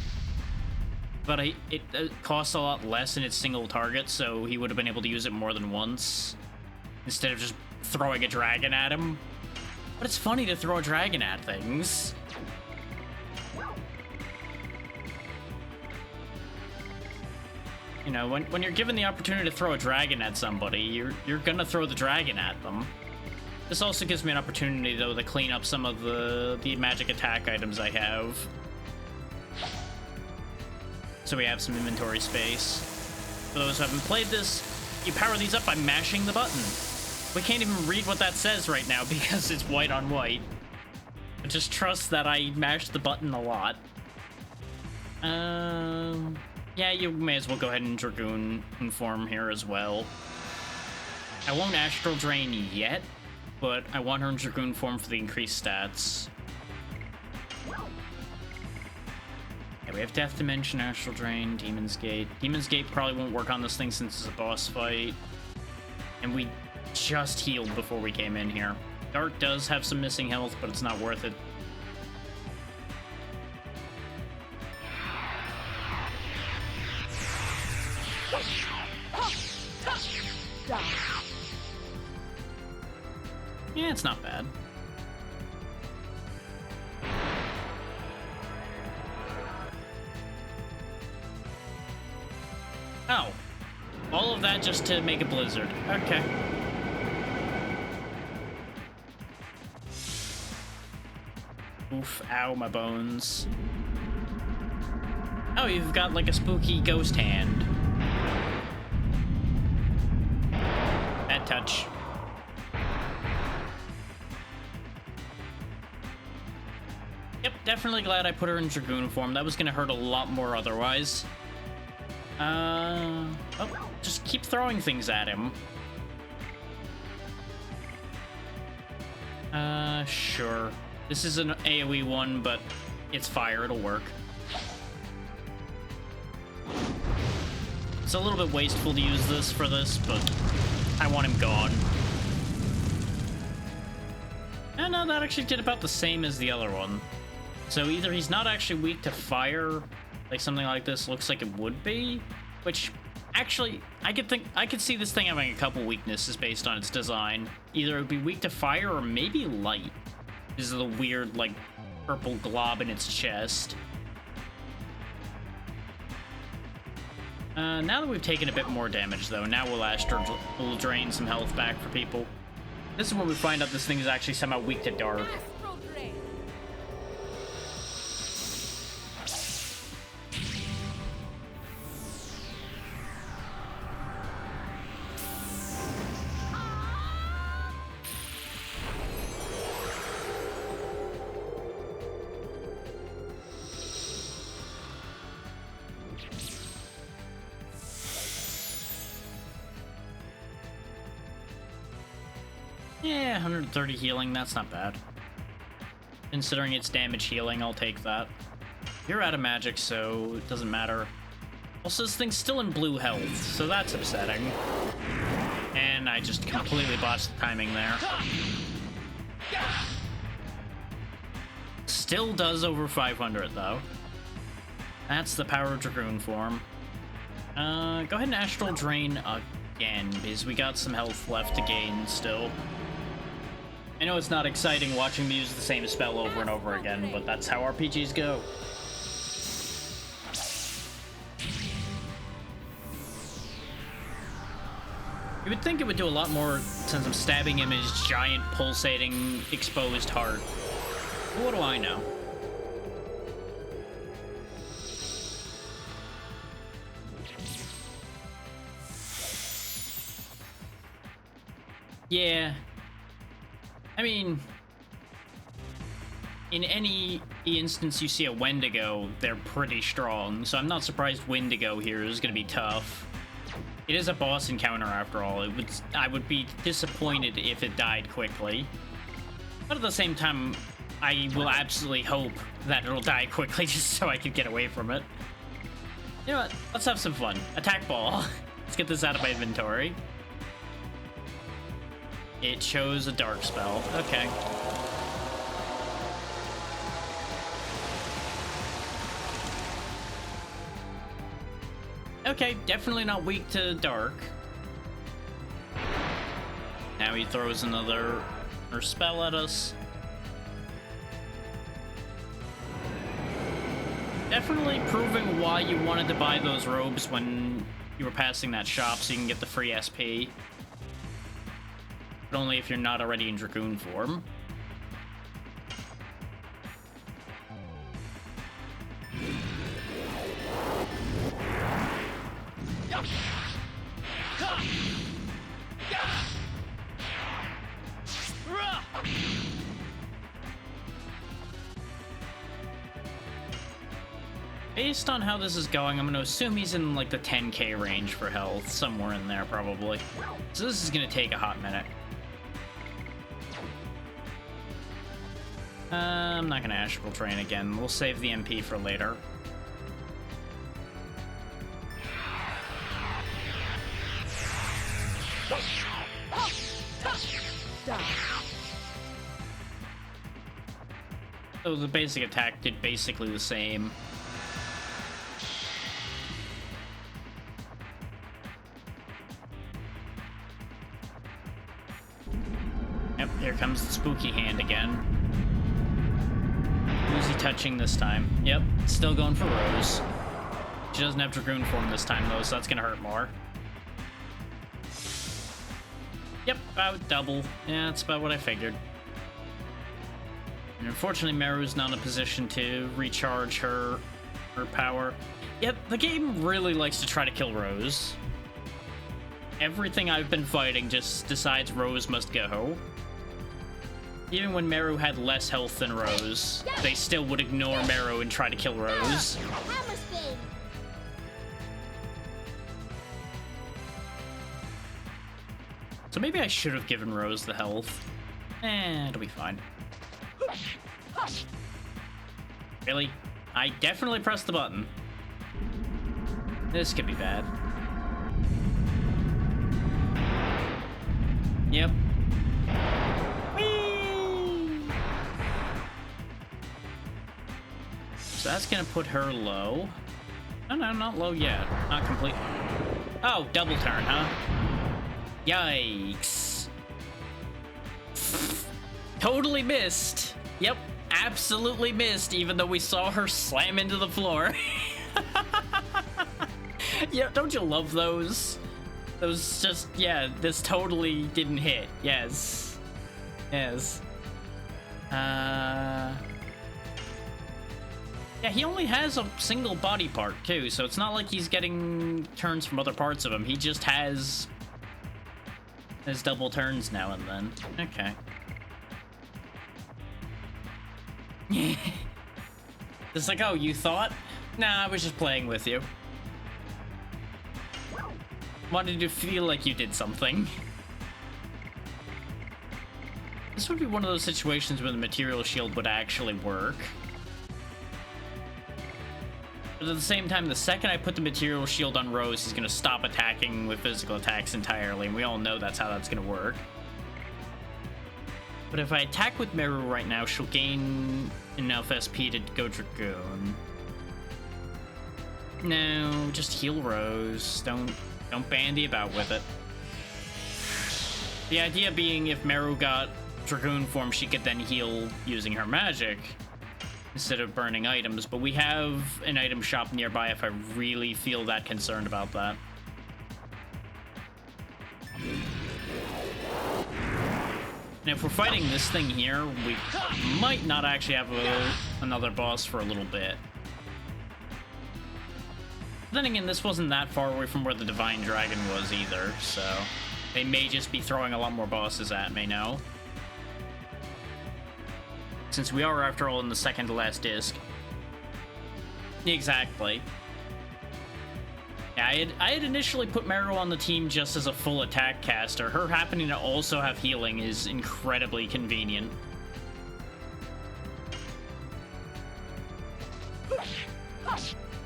Speaker 1: But it costs a lot less in its single target, so he would have been able to use it more than once, instead of just throwing a dragon at him. But it's funny to throw a dragon at things. You know, when you're given the opportunity to throw a dragon at somebody, you're gonna throw the dragon at them. This also gives me an opportunity, though, to clean up some of the magic attack items I have. So we have some inventory space. For those who haven't played this, you power these up by mashing the button. We can't even read what that says right now because it's white on white. But just trust that I mashed the button a lot. Yeah, you may as well go ahead and Dragoon form here as well. I won't Astral Drain yet, but I want her in Dragoon form for the increased stats. Yeah, we have Death Dimension, Astral Drain, Demon's Gate. Demon's Gate probably won't work on this thing since it's a boss fight. And we just healed before we came in here. Dark does have some missing health, but it's not worth it. Yeah, it's not bad. Oh. All of that just to make a blizzard. Okay. Oof, ow, my bones. Oh, you've got like a spooky ghost hand. Bad touch. definitely glad I put her in Dragoon form. That was gonna hurt a lot more otherwise. Oh, just keep throwing things at him. Sure. This is an AoE one, but it's fire, it'll work. It's a little bit wasteful to use this for this, but I want him gone. And no, that actually did about the same as the other one. So either he's not actually weak to fire, like something like this looks like it would be, which actually I could see this thing having a couple weaknesses based on its design. Either it would be weak to fire or maybe light. This is the weird like purple glob in its chest. Now that we've taken a bit more damage, though, now we'll drain some health back for people. This is when we find out this thing is actually somehow weak to dark.
Speaker 2: Astral Drain.
Speaker 1: Yeah, 130 healing, that's not bad. Considering it's damage healing, I'll take that. You're out of magic, so it doesn't matter. Also, this thing's still in blue health, so that's upsetting. And I just completely botched the timing there. Still does over 500, though. That's the power of Dragoon form. Go ahead and Astral Drain again, because we got some health left to gain still. I know it's not exciting watching me use the same spell over and over again, but that's how RPGs go. You would think it would do a lot more since I'm stabbing him in his giant, pulsating, exposed heart. But what do I know? Yeah. I mean, in any instance you see a Wendigo, they're pretty strong, so I'm not surprised Wendigo here is going to be tough. It is a boss encounter after all. I would be disappointed if it died quickly. But at the same time, I will absolutely hope that it'll die quickly just so I can get away from it. You know what? Let's have some fun. Attack ball. Let's get this out of my inventory. It chose a dark spell. Okay. Okay, definitely not weak to dark. Now he throws another spell at us. Definitely proving why you wanted to buy those robes when you were passing that shop so you can get the free SP. But only if you're not already in Dragoon form. Based on how this is going, I'm going to assume he's in like the 10k range for health, somewhere in there probably. So this is going to take a hot minute. I'm not going to Astral Train again. We'll save the MP for later. So the basic attack did basically the same. Yep, here comes the spooky hand again. Who's he touching this time? Yep, still going for Rose. She doesn't have Dragoon form this time though, so that's gonna hurt more. Yep, about double. Yeah, that's about what I figured. And unfortunately, Meru's not in a position to recharge her power. Yet, the game really likes to try to kill Rose. Everything I've been fighting just decides Rose must go. Even when Meru had less health than Rose, they still would ignore Meru and try to kill Rose.
Speaker 2: Hammer spin.
Speaker 1: So maybe I should have given Rose the health. It'll be fine. Really? I definitely pressed the button. This could be bad. Yep. Whee! So that's gonna put her low. No, not low yet. Not completely. Oh, double turn, huh? Yikes. Totally missed. Yep, absolutely missed, even though we saw her slam into the floor. Yeah, don't you love those? Those just, yeah, this totally didn't hit. Yes. Yes. Yeah, he only has a single body part, too, so it's not like he's getting turns from other parts of him. He just has his double turns now and then. Okay. It's like, oh, you thought? Nah, I was just playing with you. Wanted to feel like you did something. This would be one of those situations where the material shield would actually work. But at the same time, the second I put the material shield on Rose, he's gonna stop attacking with physical attacks entirely, and we all know that's how that's gonna work. But if I attack with Meru right now, she'll gain enough SP to go Dragoon. No, just heal Rose. Don't bandy about with it. The idea being if Meru got Dragoon form, she could then heal using her magic instead of burning items, but we have an item shop nearby if I really feel that concerned about that. And if we're fighting this thing here, we might not actually have another boss for a little bit. Then again, this wasn't that far away from where the Divine Dragon was either, so they may just be throwing a lot more bosses at me now. Since we are, after all, in the second to last disc. Exactly. Yeah, I had initially put Meru on the team just as a full attack caster. Her happening to also have healing is incredibly convenient.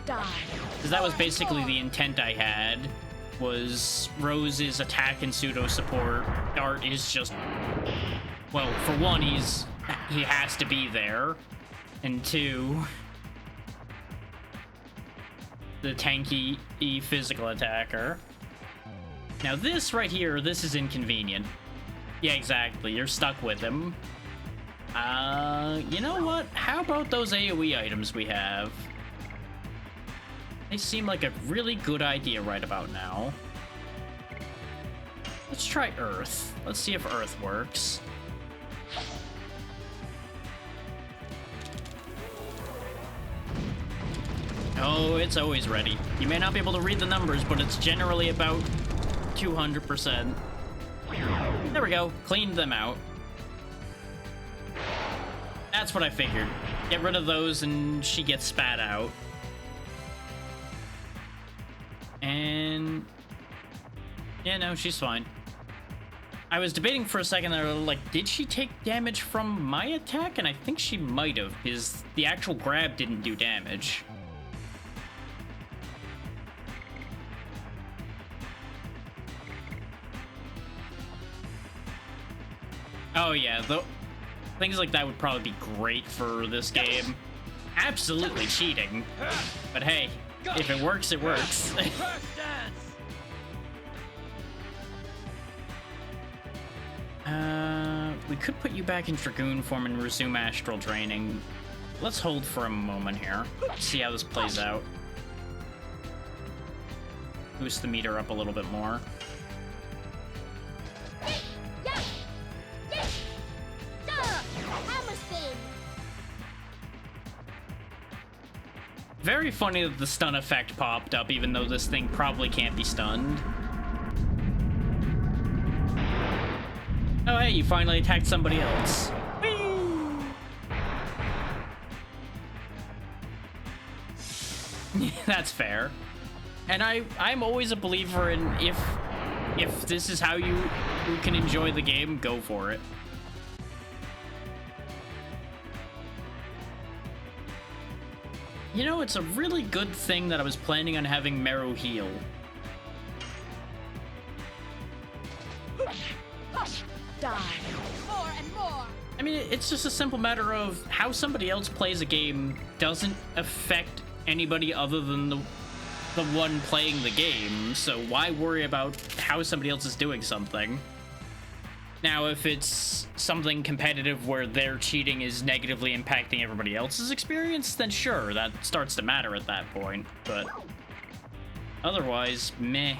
Speaker 1: Because that was basically the intent I had, was Rose's attack and pseudo support. Dart is just, well, for one, he has to be there, and two, the tanky physical attacker. Now this right here, this is inconvenient. Yeah, exactly, you're stuck with him. You know what? How about those AoE items we have? They seem like a really good idea right about now. Let's try Earth. Let's see if Earth works. Oh, it's always ready. You may not be able to read the numbers, but it's generally about 200%. There we go. Cleaned them out. That's what I figured. Get rid of those and she gets spat out. And yeah, no, she's fine. I was debating for a second there, like, did she take damage from my attack? And I think she might have, because the actual grab didn't do damage. Oh yeah, things like that would probably be great for this game. Absolutely cheating. But hey, if it works, it works. We could put you back in Dragoon form and resume astral draining. Let's hold for a moment here. See how this plays out. Boost the meter up a little bit more. Very funny that the stun effect popped up, even though this thing probably can't be stunned. Oh hey, you finally attacked somebody else. That's fair. And I'm always a believer in if this is how you can enjoy the game, go for it. You know, it's a really good thing that I was planning on having Meru heal.
Speaker 2: Die. More and more.
Speaker 1: I mean, it's just a simple matter of how somebody else plays a game doesn't affect anybody other than the one playing the game, so why worry about how somebody else is doing something? Now, if it's something competitive where their cheating is negatively impacting everybody else's experience, then sure, that starts to matter at that point, but otherwise, meh.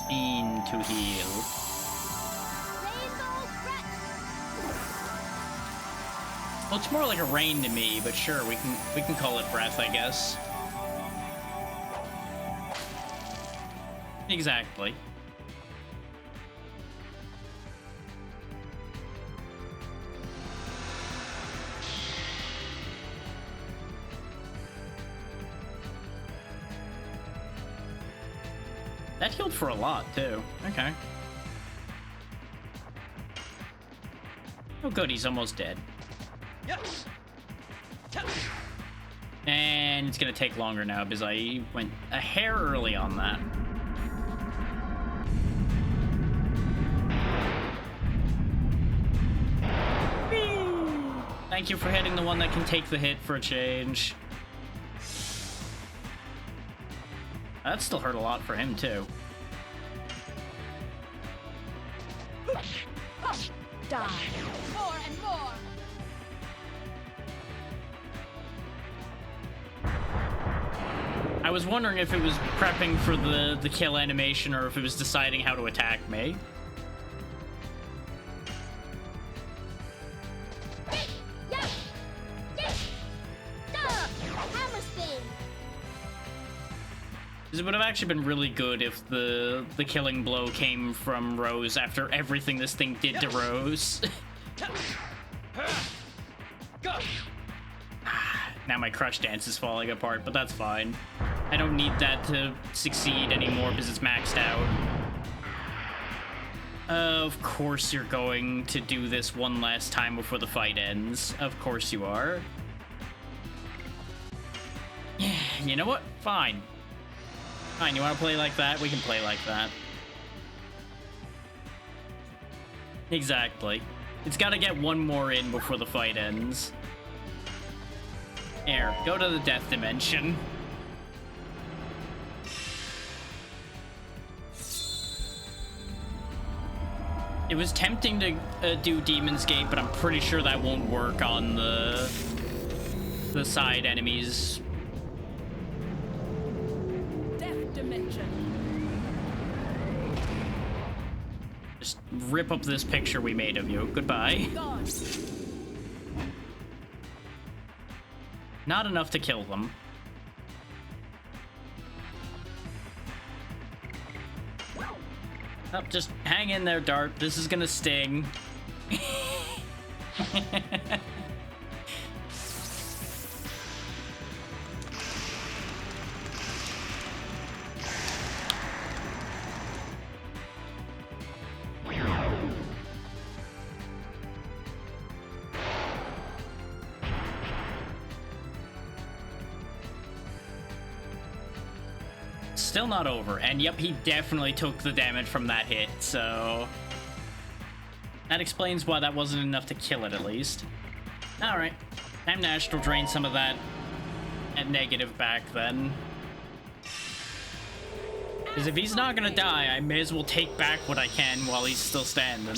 Speaker 1: Spin to heal. Well, it's more like a rain to me, but sure, we can call it breath, I guess. Exactly. That healed for a lot, too. Okay. Oh good, he's almost dead.
Speaker 3: Yes.
Speaker 1: And it's gonna take longer now because I went a hair early on that. Thank you for hitting the one that can take the hit for a change. That still hurt a lot for him, too.
Speaker 2: Die. More and more.
Speaker 1: I was wondering if it was prepping for the kill animation or if it was deciding how to attack me. It would have actually been really good if the killing blow came from Rose after everything this thing did to Rose. Now my crush dance is falling apart, but that's fine. I don't need that to succeed anymore because it's maxed out. Of course you're going to do this one last time before the fight ends. Of course you are. You know what? Fine. Fine, you want to play like that? We can play like that. Exactly. It's got to get one more in before the fight ends. Here, go to the death dimension. It was tempting to do Demon's Gate, but I'm pretty sure that won't work on the side enemies. Just rip up this picture we made of you. Goodbye. Not enough to kill them. Oh, just hang in there, Dart. This is gonna sting. Still not over, and yep, he definitely took the damage from that hit, so that explains why that wasn't enough to kill it, at least. Alright, time to astral drain some of that at negative back then. Because if he's not gonna die, I may as well take back what I can while he's still standing.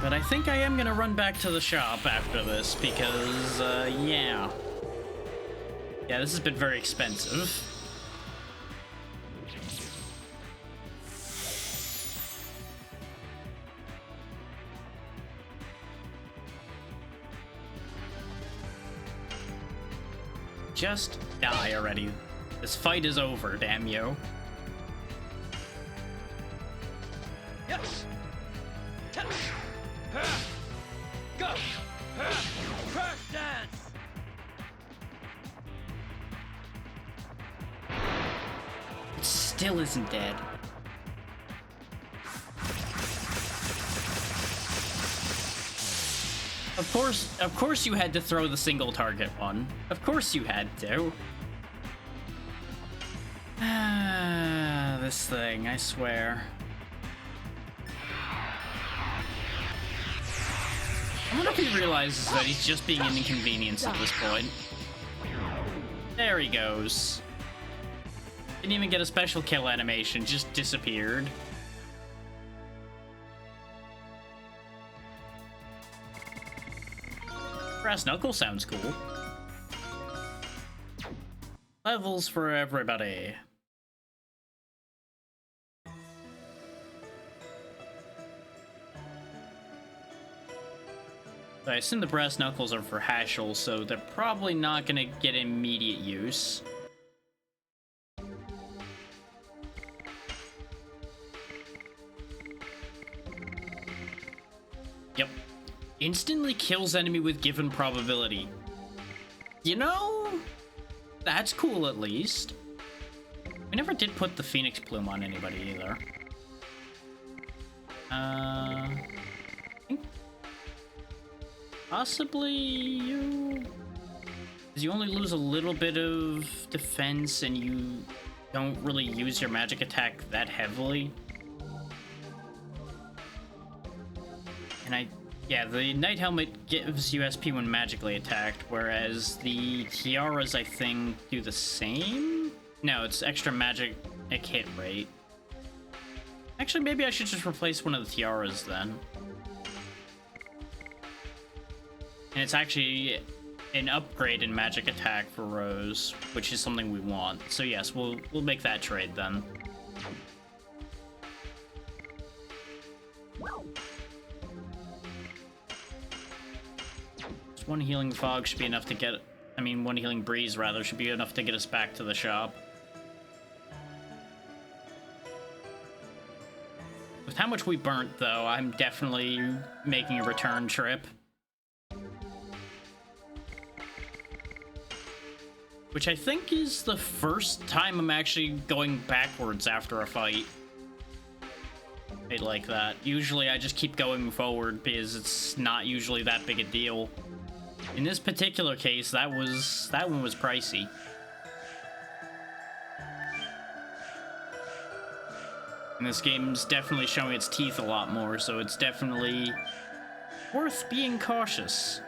Speaker 1: But I think I am gonna run back to the shop after this because, yeah. Yeah, this has been very expensive. Just die already. This fight is over, damn you.
Speaker 3: Go! Crash dance!
Speaker 1: It still isn't dead. Of course you had to throw the single target one. Of course you had to. Ah, this thing, I swear. I wonder if he realizes that he's just being an inconvenience at this point. There he goes. Didn't even get a special kill animation, just disappeared. Brass Knuckle sounds cool. Levels for everybody. I assume the brass knuckles are for Hashel, so they're probably not gonna get immediate use. Yep. Instantly kills enemy with given probability. You know, that's cool at least. We never did put the Phoenix Plume on anybody either. I think possibly you... Because you only lose a little bit of defense and you don't really use your magic attack that heavily. And yeah, the Knight Helmet gives you SP when magically attacked, whereas the Tiaras, I think, do the same? No, it's extra magic hit rate. Actually, maybe I should just replace one of the Tiaras then. And it's actually an upgrade in magic attack for Rose, which is something we want. So yes, we'll make that trade then. Just one healing fog should be enough to get... I mean, one healing breeze, rather, should be enough to get us back to the shop. With how much we burnt, though, I'm definitely making a return trip. Which I think is the first time I'm actually going backwards after a fight. Like that. Usually I just keep going forward because it's not usually that big a deal. In this particular case, that one was pricey. And this game's definitely showing its teeth a lot more, so it's definitely worth being cautious.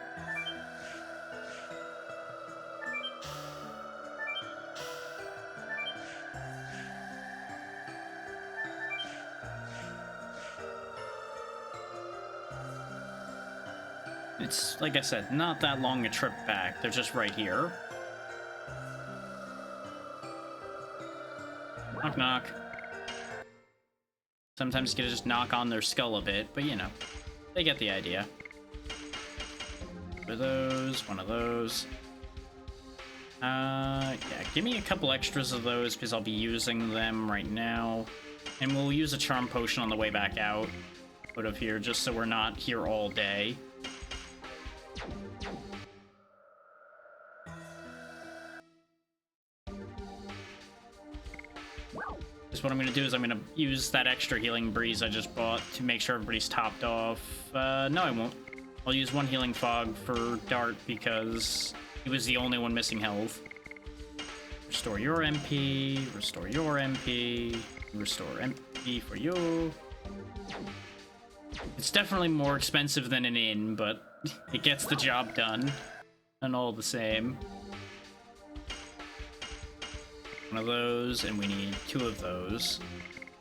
Speaker 1: It's, like I said, not that long a trip back. They're just right here. Knock, knock. Sometimes you gotta just knock on their skull a bit, but you know, they get the idea. One of those, one of those. Yeah, give me a couple extras of those because I'll be using them right now. And we'll use a charm potion on the way back out of here, just so we're not here all day. Just what I'm going to do is I'm going to use that extra healing breeze I just bought to make sure everybody's topped off. No, I won't. I'll use one healing fog for Dart because he was the only one missing health. Restore your MP, restore your MP, restore MP for you. It's definitely more expensive than an inn, but it gets the job done. And all the same. One of those, and we need 2 of those.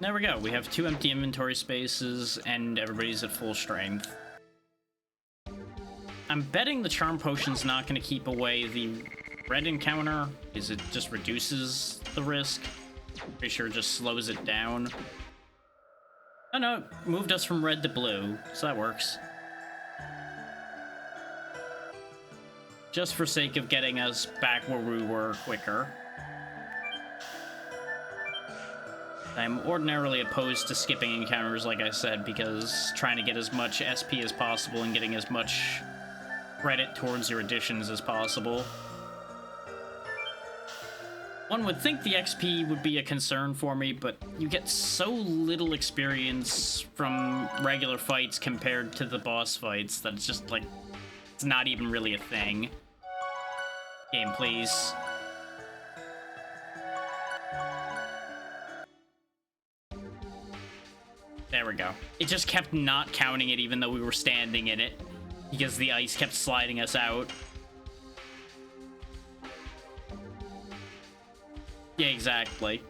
Speaker 1: There we go. We have 2 empty inventory spaces, and everybody's at full strength. I'm betting the charm potion's not going to keep away the red encounter, because it just reduces the risk. Pretty sure it just slows it down. Oh no, it moved us from red to blue, so that works. just for sake of getting us back where we were quicker. I'm ordinarily opposed to skipping encounters, like I said, because trying to get as much SP as possible and getting as much credit towards your additions as possible. One would think the XP would be a concern for me, but you get so little experience from regular fights compared to the boss fights that it's just like, it's not even really a thing. Game, please. There we go. It just kept not counting it even though we were standing in it, because the ice kept sliding us out. Yeah, exactly.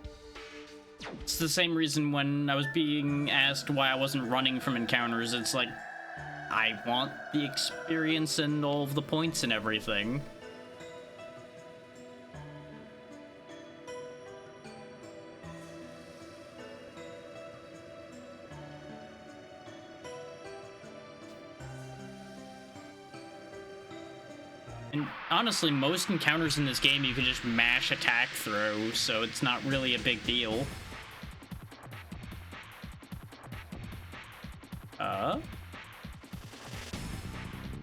Speaker 1: It's the same reason when I was being asked why I wasn't running from encounters. It's like, I want the experience and all of the points and everything. And honestly, most encounters in this game you can just mash attack through, so it's not really a big deal.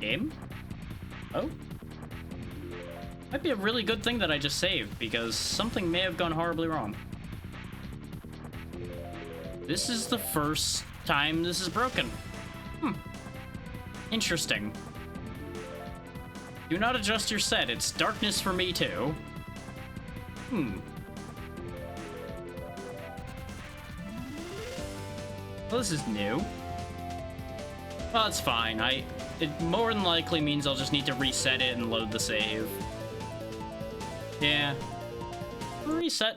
Speaker 1: Game? Oh? Might be a really good thing that I just saved, because something may have gone horribly wrong. This is the first time this is broken. Interesting. Do not adjust your set. It's darkness for me, too. Well, this is new. Well, it's fine. It more than likely means I'll just need to reset it and load the save. Yeah. Reset.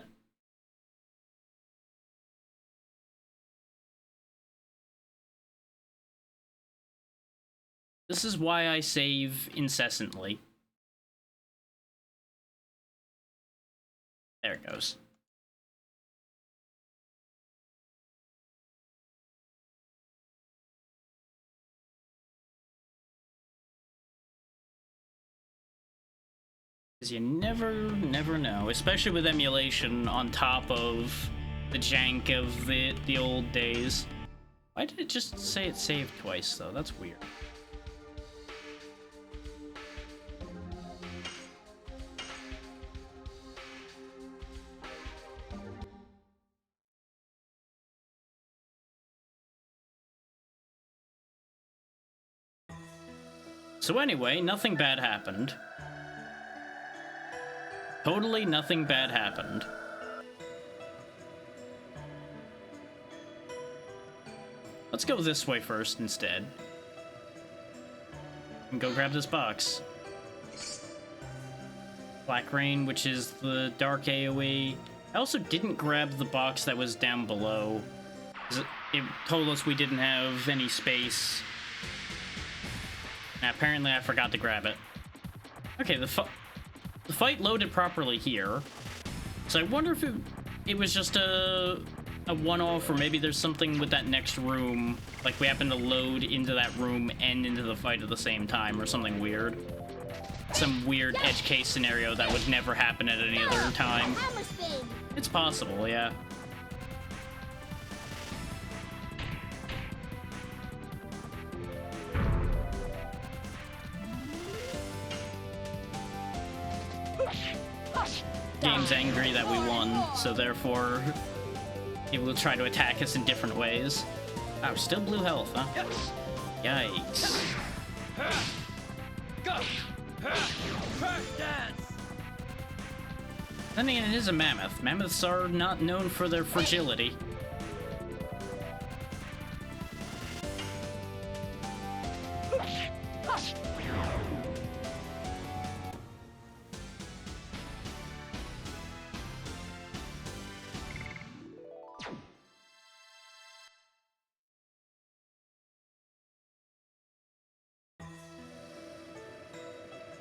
Speaker 1: This is why I save incessantly. There it goes. Because you never know, especially with emulation on top of the jank of the old days. Why did it just say it saved twice, though? That's weird. So anyway, nothing bad happened. Totally nothing bad happened. Let's go this way first instead. And go grab this box. Black Rain, which is the dark AoE. I also didn't grab the box that was down below. It told us we didn't have any space. And apparently I forgot to grab it. Okay, the fight loaded properly here. So I wonder if it was just a one-off, or maybe there's something with that next room. Like we happen to load into that room and into the fight at the same time, or something weird. Some weird edge case scenario that would never happen at any other time. It's possible, yeah. Game's angry that we won, so therefore it will try to attack us in different ways. Oh, still blue health, huh? Yikes. Then again, it is a mammoth. Mammoths are not known for their fragility.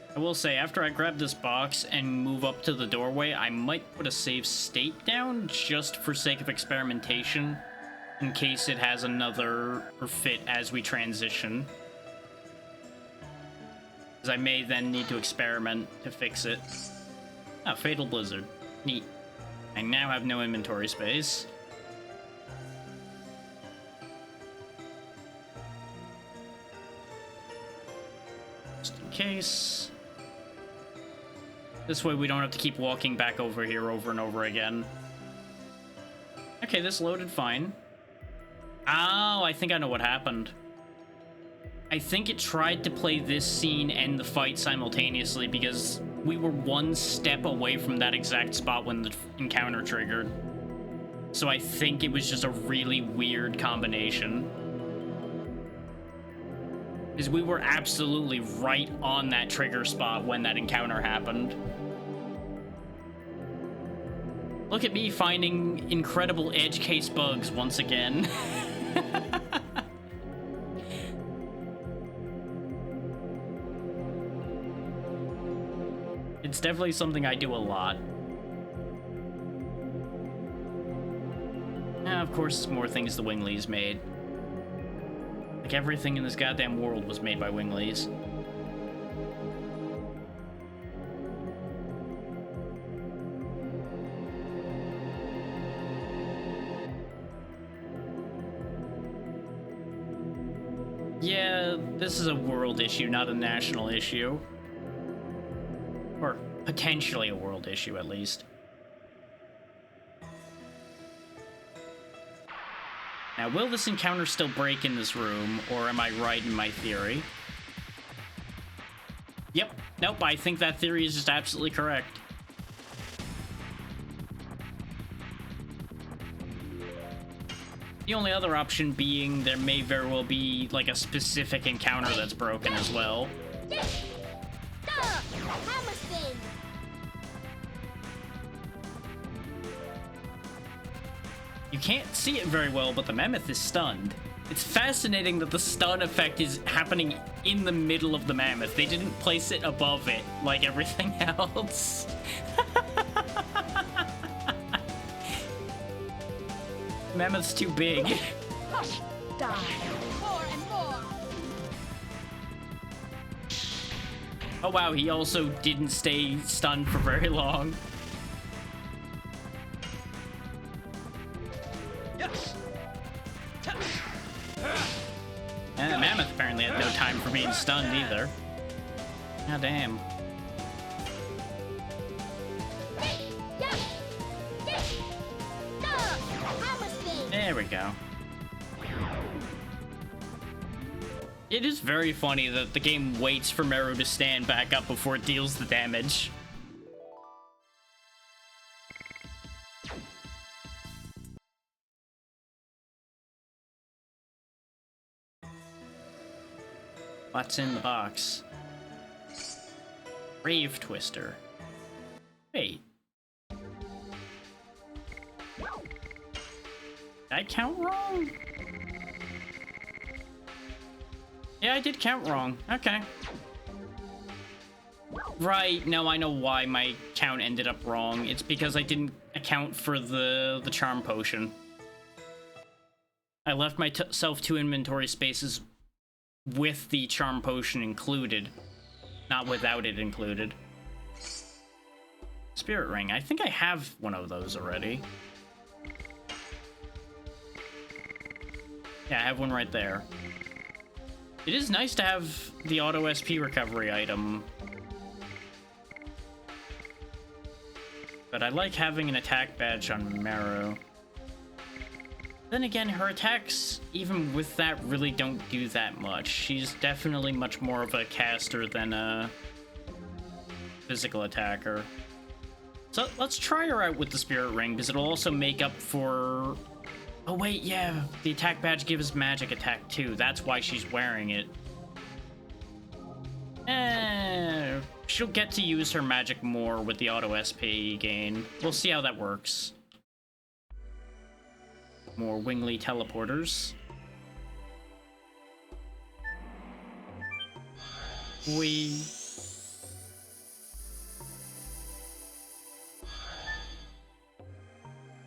Speaker 1: I will say, after I grab this box and move up to the doorway, I might put a save state down just for sake of experimentation, in case it has another fit as we transition. Because I may then need to experiment to fix it. Ah, Fatal Blizzard. Neat. I now have no inventory space. Just in case. This way we don't have to keep walking back over here over and over again. Okay, this loaded fine. Oh, I think I know what happened. I think it tried to play this scene and the fight simultaneously because we were one step away from that exact spot when the encounter triggered. So I think it was just a really weird combination. Because we were absolutely right on that trigger spot when that encounter happened. Look at me finding incredible edge case bugs once again. It's definitely something I do a lot. And of course, more things the Winglies made. Like everything in this goddamn world was made by Winglies. Yeah, this is a world issue, not a national issue. Or potentially a world issue, at least. Now, will this encounter still break in this room, or am I right in my theory? Yep. Nope, I think that theory is just absolutely correct. The only other option being there may very well be, like, a specific encounter that's broken as well. You can't see it very well, but the mammoth is stunned. It's fascinating that the stun effect is happening in the middle of the mammoth. They didn't place it above it like everything else. Mammoth's too big.
Speaker 2: Hush! Die! More and more!
Speaker 1: Oh wow, he also didn't stay stunned for very long. And the mammoth apparently had no time for being stunned either. God damn. There we go. It is very funny that the game waits for Meru to stand back up before it deals the damage. What's in the box? Rave Twister. Wait. Did I count wrong? Yeah, I did count wrong. Okay. Right, now I know why my count ended up wrong. It's because I didn't account for the charm potion. I left myself 2 inventory spaces with the charm potion included, not without it included. Spirit ring. I think I have one of those already. Yeah, I have one right there. It is nice to have the auto SP recovery item. But I like having an attack badge on Meru. Then again, her attacks, even with that, really don't do that much. She's definitely much more of a caster than a physical attacker. So let's try her out with the Spirit Ring, because it'll also make up for... Oh wait, yeah, the attack badge gives magic attack too. That's why she's wearing it. She'll get to use her magic more with the auto SP gain. We'll see how that works. More Wingly teleporters.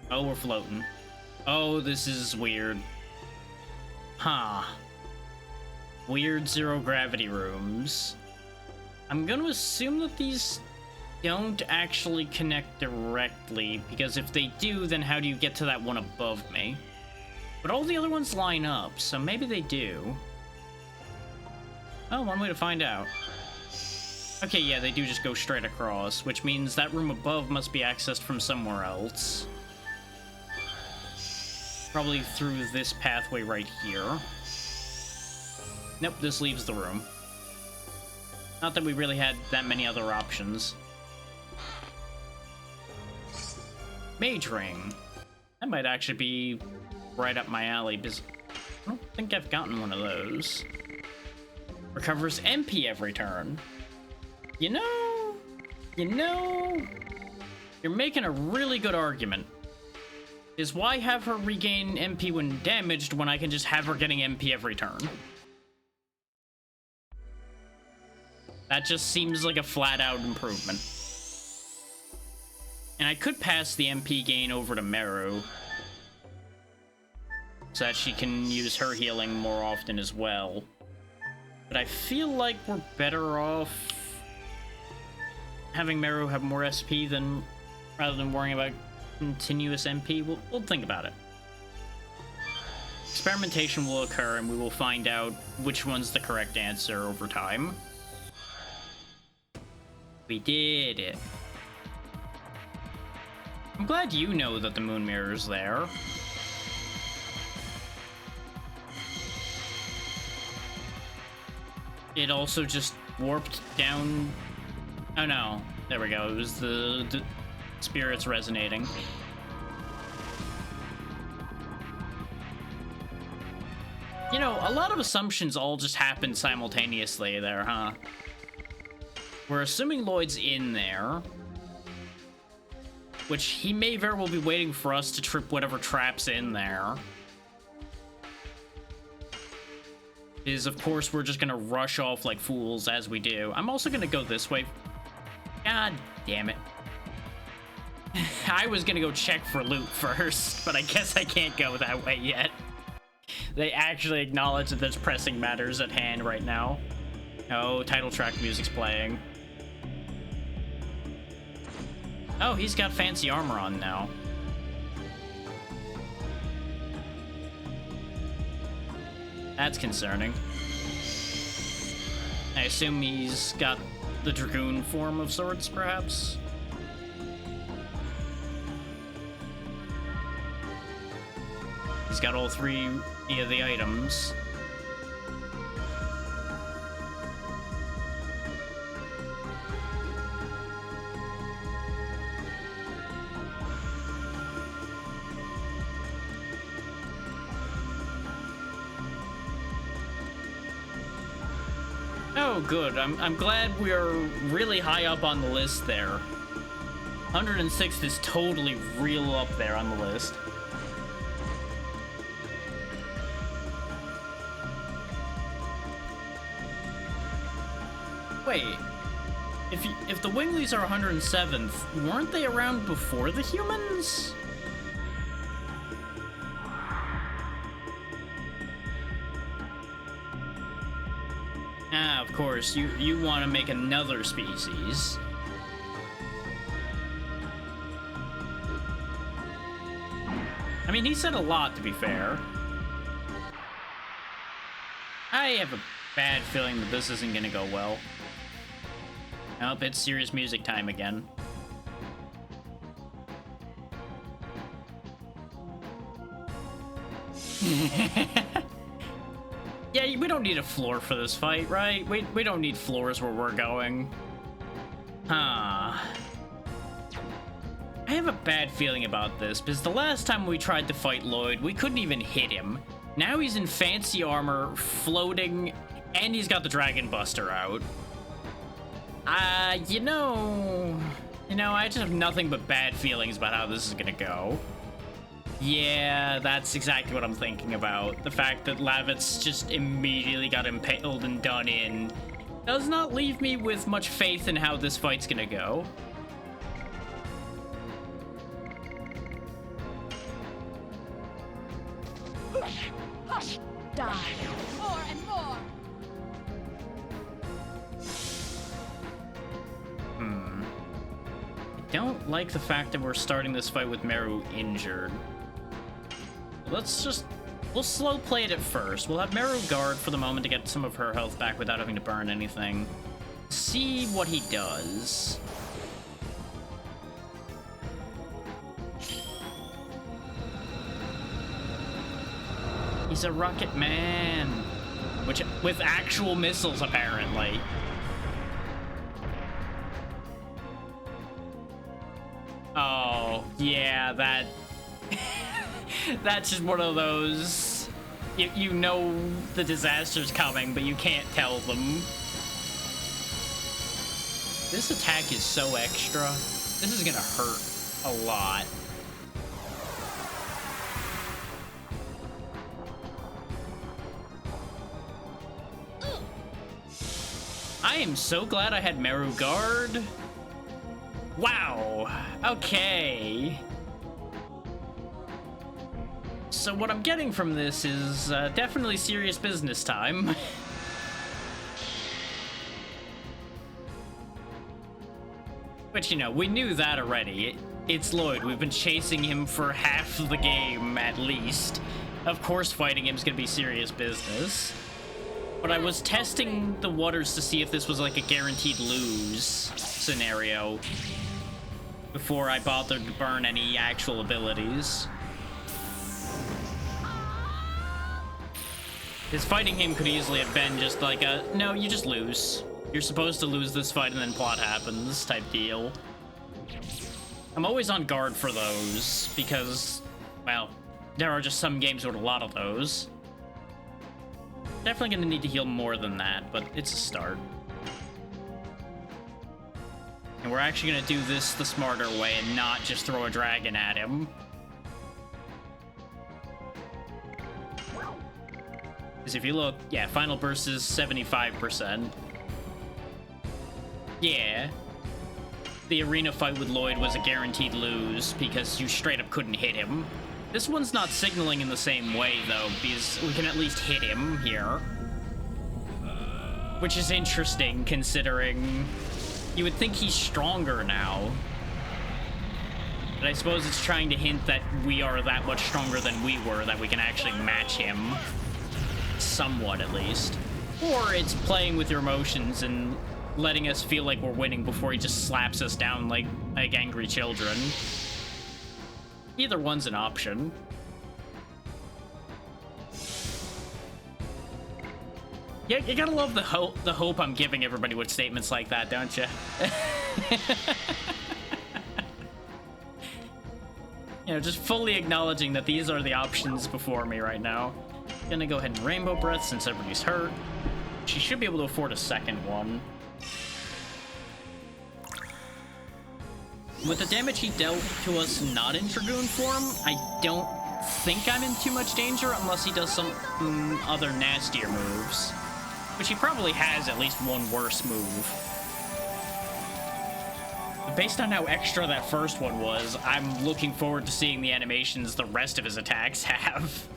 Speaker 1: Oh, we're floating. Oh, this is weird. Huh. Weird zero gravity rooms. I'm gonna assume that these don't actually connect directly, because if they do, then how do you get to that one above me? But all the other ones line up, so maybe they do. Oh, one way to find out. Okay, yeah, they do just go straight across, which means that room above must be accessed from somewhere else. Probably through this pathway right here. Nope, this leaves the room. Not that we really had that many other options. Mage Ring. That might actually be right up my alley, because I don't think I've gotten one of those. Recovers MP every turn. You know, you're making a really good argument. Is why have her regain MP when damaged when I can just have her getting MP every turn? That just seems like a flat-out improvement. And I could pass the MP gain over to Meru, so that she can use her healing more often as well. But I feel like we're better off having Meru have more SP rather than worrying about continuous MP. We'll think about it. Experimentation will occur, and we will find out which one's the correct answer over time. We did it. I'm glad you know that the moon mirror's there. It also just warped down. Oh no, there we go. It was the spirits resonating. You know, a lot of assumptions all just happened simultaneously there, huh? We're assuming Lloyd's in there, which he may very well be waiting for us to trip whatever trap's in there. Is, of course, we're just gonna rush off like fools as we do. I'm also gonna go this way. God damn it. I was gonna go check for loot first, but I guess I can't go that way yet. They actually acknowledge that there's pressing matters at hand right now. Oh, title track music's playing. Oh, he's got fancy armor on now. That's concerning. I assume he's got the Dragoon form of sorts, perhaps? He's got all three of the items. Oh, good. I'm glad we're really high up on the list there. 106 is totally real up there on the list. Wait, if the Winglies are 107th, weren't they around before the humans? Ah, of course, you want to make another species. I mean, he said a lot, to be fair. I have a bad feeling that this isn't gonna go well. Nope, it's serious music time again. Yeah, we don't need a floor for this fight, right? We don't need floors where we're going. Huh. I have a bad feeling about this, because the last time we tried to fight Lloyd, we couldn't even hit him. Now he's in fancy armor, floating, and he's got the Dragon Buster out. You know, I just have nothing but bad feelings about how this is gonna go. Yeah, that's exactly what I'm thinking about. The fact that Lavitz just immediately got impaled and done in does not leave me with much faith in how this fight's gonna go.
Speaker 2: Hush! Die! More and more!
Speaker 1: don't like the fact that we're starting this fight with Meru injured. We'll slow play it at first. We'll have Meru guard for the moment to get some of her health back without having to burn anything. See what he does. He's a rocket man, which with actual missiles apparently. Oh, yeah, that that's just one of those you know the disaster's coming, but you can't tell them. This attack is so extra. This is gonna hurt a lot. I am so glad I had Meru guard. Wow. Okay. So what I'm getting from this is definitely serious business time. But, you know, we knew that already. It's Lloyd. We've been chasing him for half of the game, at least. Of course, fighting him is going to be serious business. But I was testing the waters to see if this was like a guaranteed lose scenario before I bothered to burn any actual abilities. Because fighting him could easily have been just like a, no, you just lose. You're supposed to lose this fight and then plot happens type deal. I'm always on guard for those because, well, there are just some games with a lot of those. Definitely gonna need to heal more than that, but it's a start. And we're actually gonna do this the smarter way and not just throw a dragon at him. Because if you look, yeah, final burst is 75%. Yeah. The arena fight with Lloyd was a guaranteed lose because you straight up couldn't hit him. This one's not signaling in the same way, though, because we can at least hit him here. Which is interesting, considering you would think he's stronger now. But I suppose it's trying to hint that we are that much stronger than we were, that we can actually match him. Somewhat, at least. Or it's playing with your emotions and letting us feel like we're winning before he just slaps us down like angry children. Either one's an option. Yeah, you gotta love the hope I'm giving everybody with statements like that, don't you? You know, just fully acknowledging that these are the options before me right now. Gonna go ahead and Rainbow Breath since everybody's hurt. She should be able to afford a second one. With the damage he dealt to us not in Dragoon form, I don't think I'm in too much danger unless he does some other nastier moves. Which he probably has at least one worse move. But based on how extra that first one was, I'm looking forward to seeing the animations the rest of his attacks have.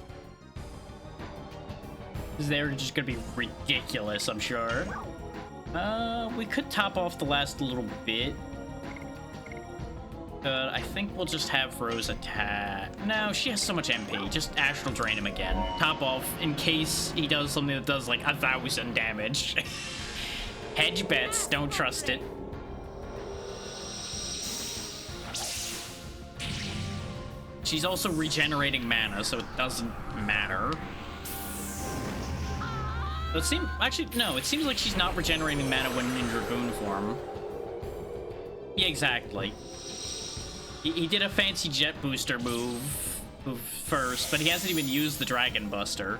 Speaker 1: Because they're just gonna be ridiculous, I'm sure. We could top off the last little bit. I think we'll just have Rose attack. No, she has so much MP. Just Astral Drain him again. Top off in case he does something that does like 1,000 damage. Hedge bets, don't trust it. She's also regenerating mana, so it doesn't matter. It seems, actually, no, it seems like she's not regenerating mana when in Dragoon form. Yeah, exactly. He did a fancy jet booster move first, but he hasn't even used the Dragon Buster.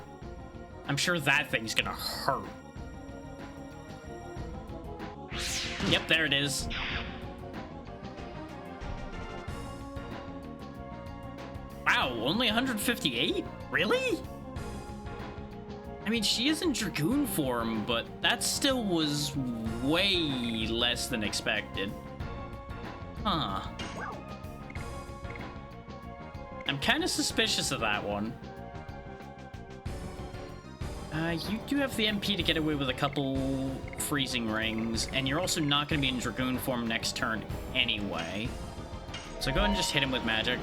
Speaker 1: I'm sure that thing's gonna hurt. Yep, there it is. Wow, only 158? Really? I mean, she is in Dragoon form, but that still was way less than expected. Huh. I'm kind of suspicious of that one. You do have the MP to get away with a couple freezing rings, and you're also not going to be in Dragoon form next turn anyway. So go ahead and just hit him with magic.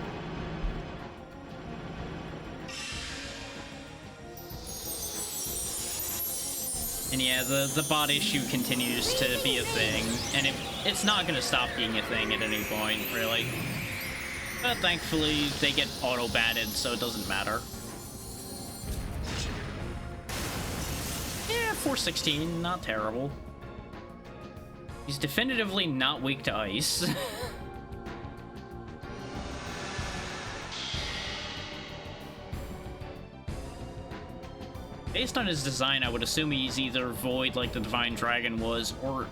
Speaker 1: And yeah, the bot issue continues to be a thing, and it's not going to stop being a thing at any point, really. But thankfully, they get auto-batted, so it doesn't matter. Yeah, 416, not terrible. He's definitively not weak to ice. Based on his design, I would assume he's either Void like the Divine Dragon was, or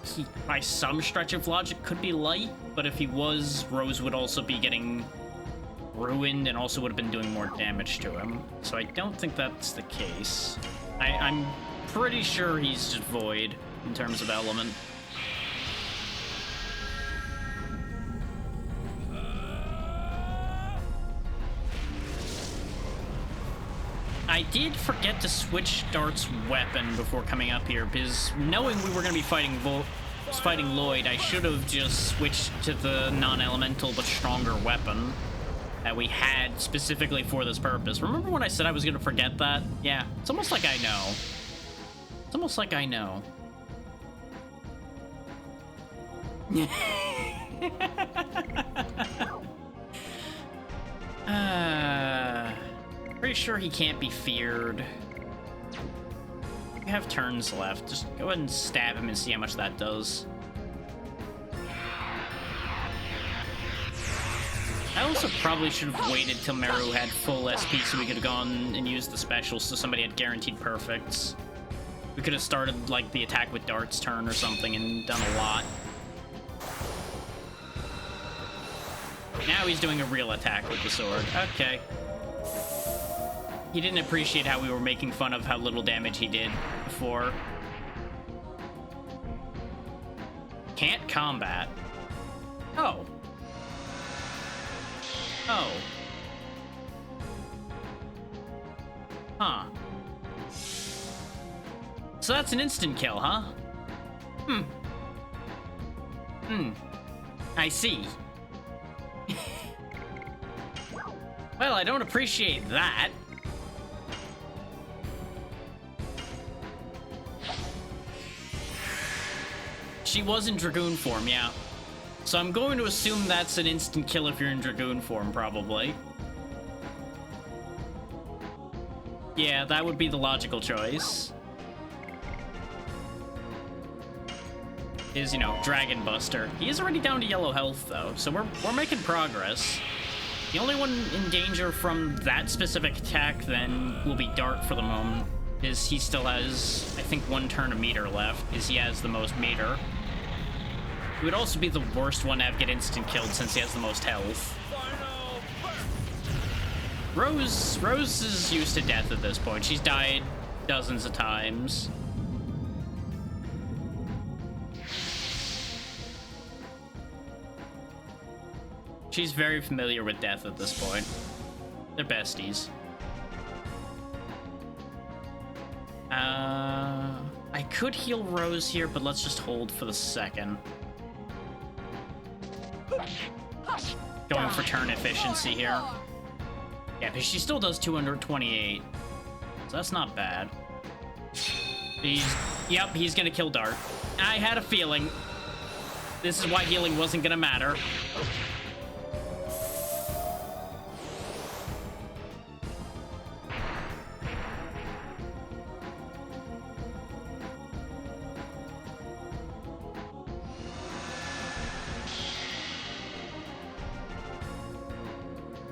Speaker 1: he, by some stretch of logic, could be Light, but if he was, Rose would also be getting ruined and also would have been doing more damage to him. So I don't think that's the case. I'm pretty sure he's just Void in terms of element. I did forget to switch Dart's weapon before coming up here, because knowing we were going to be fighting Lloyd, I should have just switched to the non-elemental but stronger weapon that we had specifically for this purpose. Remember when I said I was going to forget that? Yeah, it's almost like I know. It's almost like I know. Pretty sure he can't be feared. We have turns left. Just go ahead and stab him and see how much that does. I also probably should have waited till Meru had full SP so we could have gone and used the special so somebody had guaranteed perfects. We could have started, like, the attack with Dart's turn or something and done a lot. Now he's doing a real attack with the sword. Okay. He didn't appreciate how we were making fun of how little damage he did before. Can't combat. Oh. Oh. Huh. So that's an instant kill, huh? I see. Well, I don't appreciate that. She was in Dragoon form, yeah. So I'm going to assume that's an instant kill if you're in Dragoon form, probably. Yeah, that would be the logical choice. Is, you know, Dragon Buster. He is already down to yellow health, though, so we're making progress. The only one in danger from that specific attack, then, will be Dart for the moment, is he still has, I think, one turn of meter left, is he has the most meter. He would also be the worst one to have get instant killed since he has the most health. Rose is used to death at this point. She's died dozens of times. She's very familiar with death at this point. They're besties. I could heal Rose here, but let's just hold for the second. Going for turn efficiency here. Yeah, because she still does 228. So that's not bad. Yep, he's gonna kill Dart. I had a feeling. This is why healing wasn't gonna matter.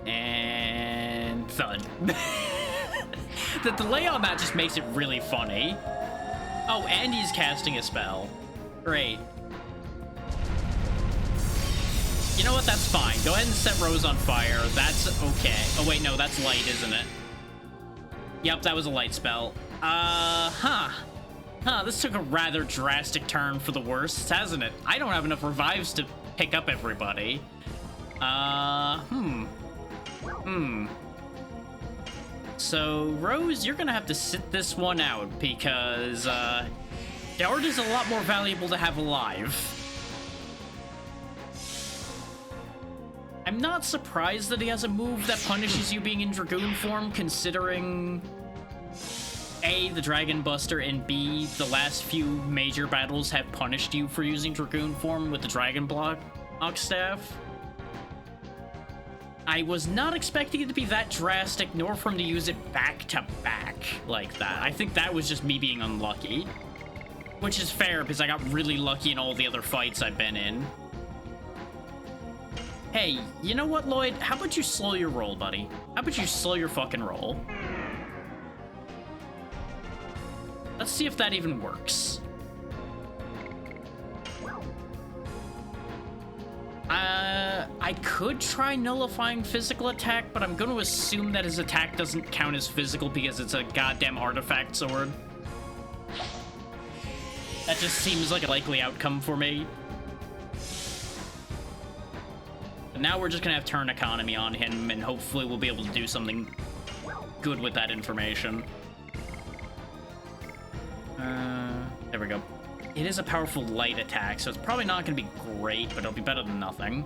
Speaker 1: And thud. The delay on that just makes it really funny. Oh, and he's casting a spell. Great. You know what? That's fine. Go ahead and set Rose on fire. That's okay. Oh, wait, no, that's light, isn't it? Yep, that was a light spell. Huh, this took a rather drastic turn for the worst, hasn't it? I don't have enough revives to pick up everybody. So, Rose, you're gonna have to sit this one out because, Dart is a lot more valuable to have alive. I'm not surprised that he has a move that punishes you being in Dragoon form, considering A, the Dragon Buster, and B, the last few major battles have punished you for using Dragoon form with the Dragon Block Staff. I was not expecting it to be that drastic, nor for him to use it back to back like that. I think that was just me being unlucky. Which is fair, because I got really lucky in all the other fights I've been in. Hey, you know what, Lloyd? How about you slow your roll, buddy? How about you slow your fucking roll? Let's see if that even works. I could try nullifying physical attack, but I'm going to assume that his attack doesn't count as physical because it's a goddamn artifact sword. That just seems like a likely outcome for me. But now we're just going to have turn economy on him, and hopefully we'll be able to do something good with that information. There we go. It is a powerful light attack, so it's probably not going to be great, but it'll be better than nothing.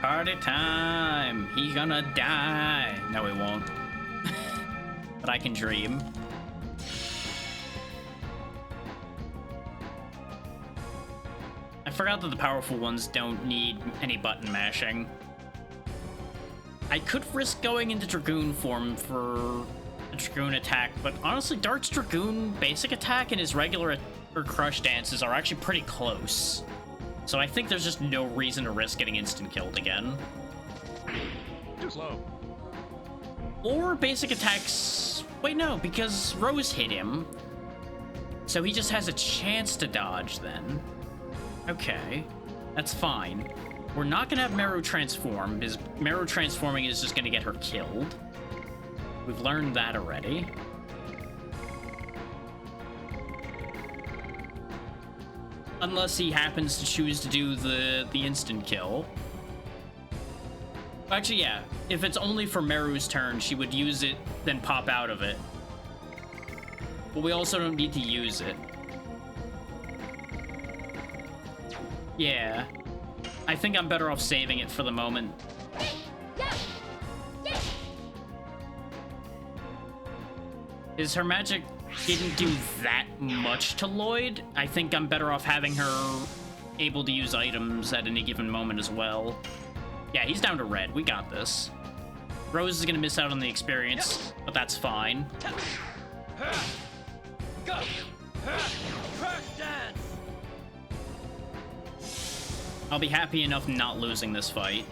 Speaker 1: Party time! He's gonna die! No, he won't. But I can dream. I forgot that the powerful ones don't need any button mashing. I could risk going into Dragoon form for a Dragoon attack, but honestly, Dart's Dragoon basic attack and his regular or crush dances are actually pretty close. So I think there's just no reason to risk getting instant killed again.
Speaker 2: Too slow.
Speaker 1: Or basic attacks... Wait, no, because Rose hit him. So he just has a chance to dodge then. Okay, that's fine. We're not gonna have Meru transform, because Meru transforming is just gonna get her killed. We've learned that already. Unless he happens to choose to do the instant kill. Actually, yeah. If it's only for Meru's turn, she would use it, then pop out of it. But we also don't need to use it. Yeah. I think I'm better off saving it for the moment. Is her magic didn't do that much to Lloyd? I think I'm better off having her able to use items at any given moment as well. Yeah, he's down to red. We got this. Rose is gonna miss out on the experience, but that's fine.
Speaker 3: Go! Crash dance!
Speaker 1: I'll be happy enough not losing this fight.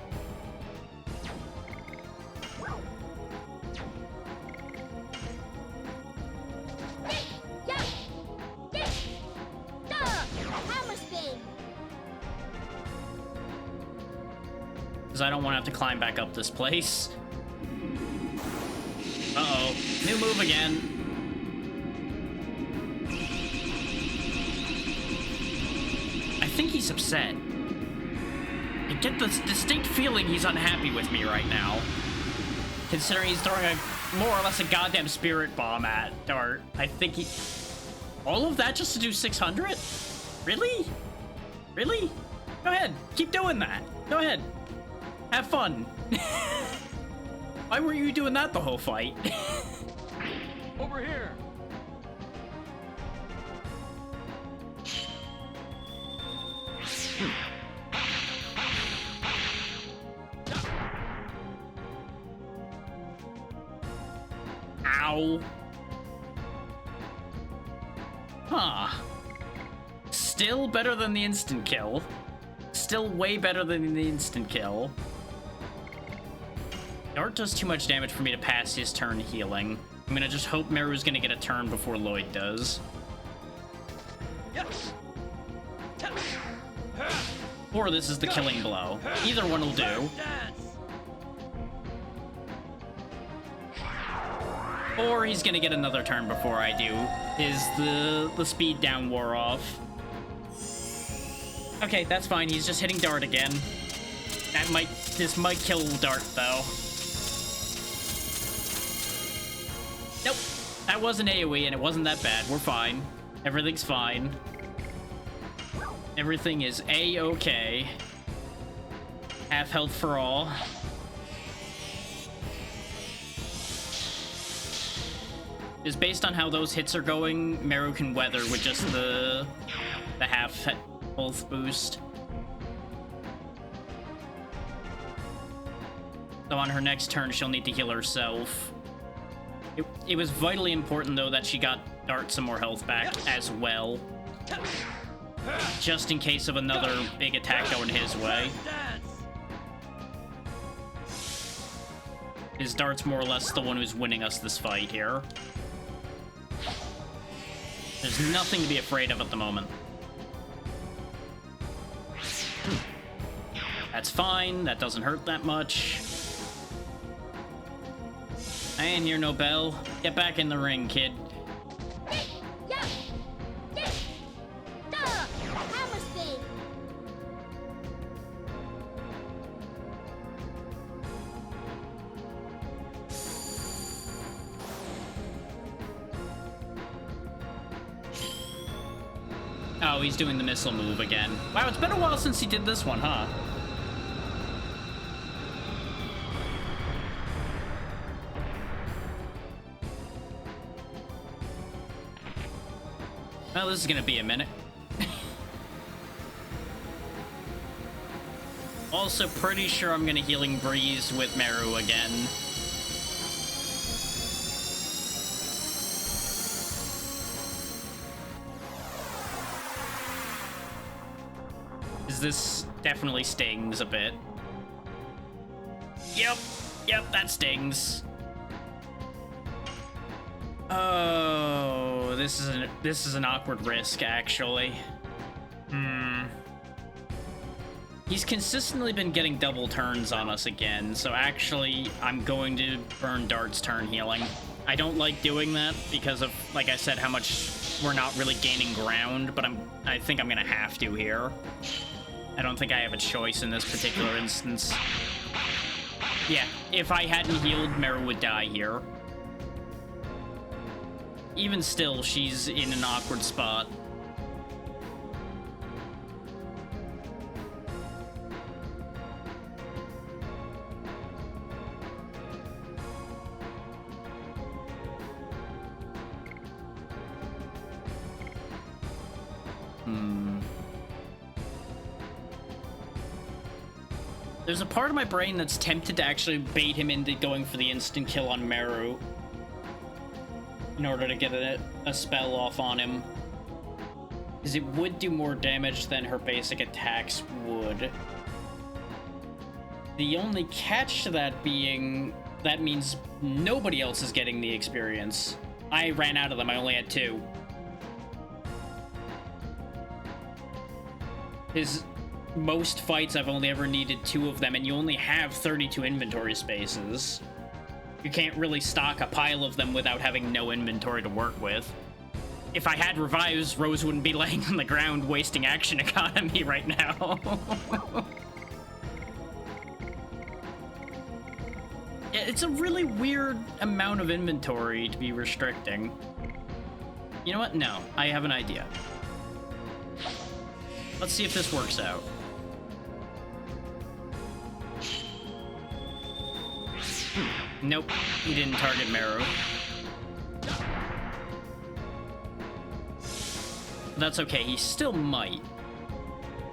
Speaker 1: Because I don't want to have to climb back up this place. Uh-oh. New move again. I think he's upset. I get this distinct feeling he's unhappy with me right now. Considering he's throwing a more or less a goddamn spirit bomb at Dart. I think he... All of that just to do 600? Really? Really? Go ahead. Keep doing that. Go ahead. Have fun. Why were you doing that the whole fight?
Speaker 2: Over here.
Speaker 1: Ow. Huh. Still better than the instant kill. Still way better than the instant kill. Dart does too much damage for me to pass his turn healing. I'm gonna just hope Meru's gonna get a turn before Lloyd does. Or this is the killing blow. Either one will do. Or he's gonna get another turn before I do. Is the speed down wore off. Okay, that's fine. He's just hitting Dart again. This might kill Dart, though. Nope. That was an AoE, and it wasn't that bad. We're fine. Everything's fine. Everything is A-okay. Half health for all. Is based on how those hits are going, Meru can weather with just the half health boost. So on her next turn, she'll need to heal herself. It was vitally important, though, that she got Dart some more health back as well. Just in case of another big attack going his way. His Dart's more or less the one who's winning us this fight here. There's nothing to be afraid of at the moment. That's fine. That doesn't hurt that much. I ain't hear no bell. Get back in the ring, kid. Oh, he's doing the missile move again. Wow, it's been a while since he did this one, huh? Well, this is gonna be a minute. Also, pretty sure I'm gonna Healing Breeze with Meru again. This definitely stings a bit. Yep, that stings. Oh, this is an awkward risk, actually. He's consistently been getting double turns on us again, so actually, I'm going to burn Dart's turn healing. I don't like doing that because of, like I said, how much we're not really gaining ground, but I think I'm gonna have to here. I don't think I have a choice in this particular instance. Yeah, if I hadn't healed, Meru would die here. Even still, she's in an awkward spot. There's a part of my brain that's tempted to actually bait him into going for the instant kill on Meru in order to get a spell off on him. Because it would do more damage than her basic attacks would. The only catch to that being, that means nobody else is getting the experience. I ran out of them, I only had 2. His most fights I've only ever needed 2 of them, and you only have 32 inventory spaces. You can't really stock a pile of them without having no inventory to work with. If I had revives, Rose wouldn't be laying on the ground wasting action economy right now. Yeah, it's a really weird amount of inventory to be restricting. You know what? No, I have an idea. Let's see if this works out. Nope, he didn't target Meru. That's okay, he still might.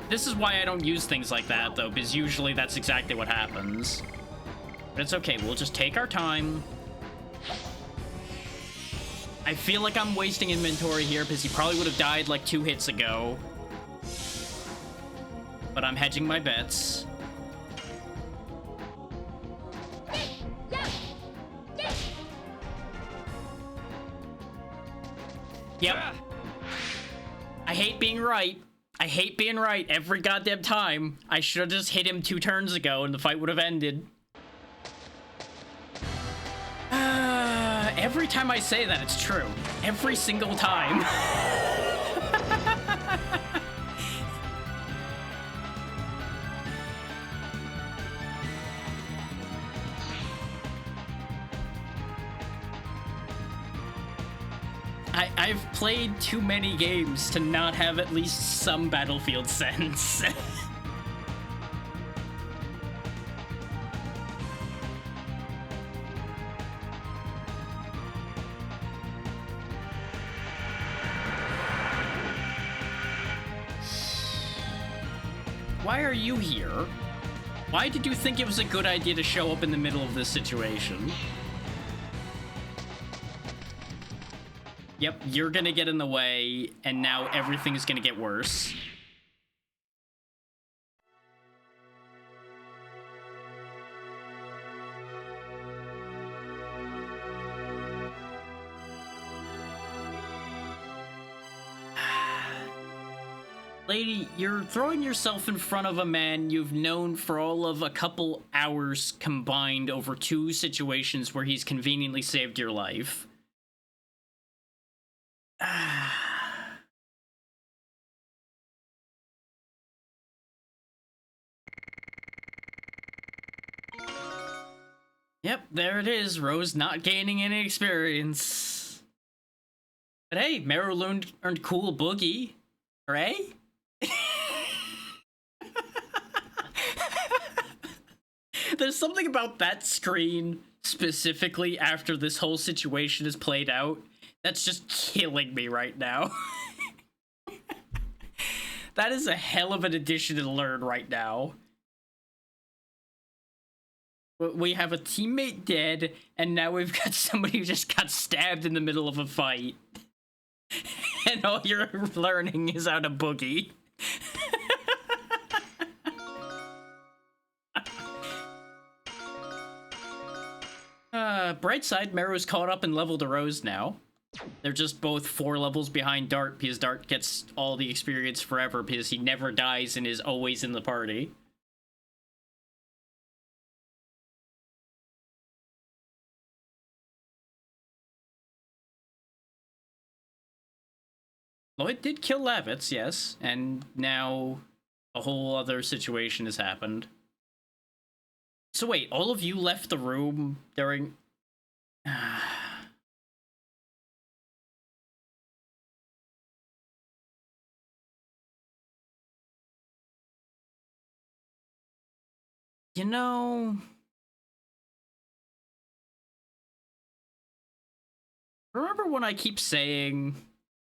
Speaker 1: This is why I don't use things like that, though, because usually that's exactly what happens. But it's okay, we'll just take our time. I feel like I'm wasting inventory here, because he probably would have died like 2 hits ago. But I'm hedging my bets. Yep. I hate being right. I hate being right every goddamn time. I should have just hit him 2 turns ago and the fight would have ended. Every time I say that, it's true. Every single time. I've played too many games to not have at least some Battlefield sense. Why are you here? Why did you think it was a good idea to show up in the middle of this situation? Yep, you're gonna get in the way, and now everything's gonna get worse. Lady, you're throwing yourself in front of a man you've known for all of a couple hours combined over two situations where he's conveniently saved your life. Yep, there it is. Rose not gaining any experience. But hey, Meryl earned cool boogie. Hooray? There's something about that screen, specifically after this whole situation is played out, that's just killing me right now. That is a hell of an addition to learn right now. We have a teammate dead, and now we've got somebody who just got stabbed in the middle of a fight. And all you're learning is how to boogie. Bright side, Meru's caught up and leveled to Rose now. They're just both 4 levels behind Dart, because Dart gets all the experience forever because he never dies and is always in the party. Lloyd did kill Lavitz, yes, and now a whole other situation has happened. So wait, all of you left the room during... You know... Remember when I keep saying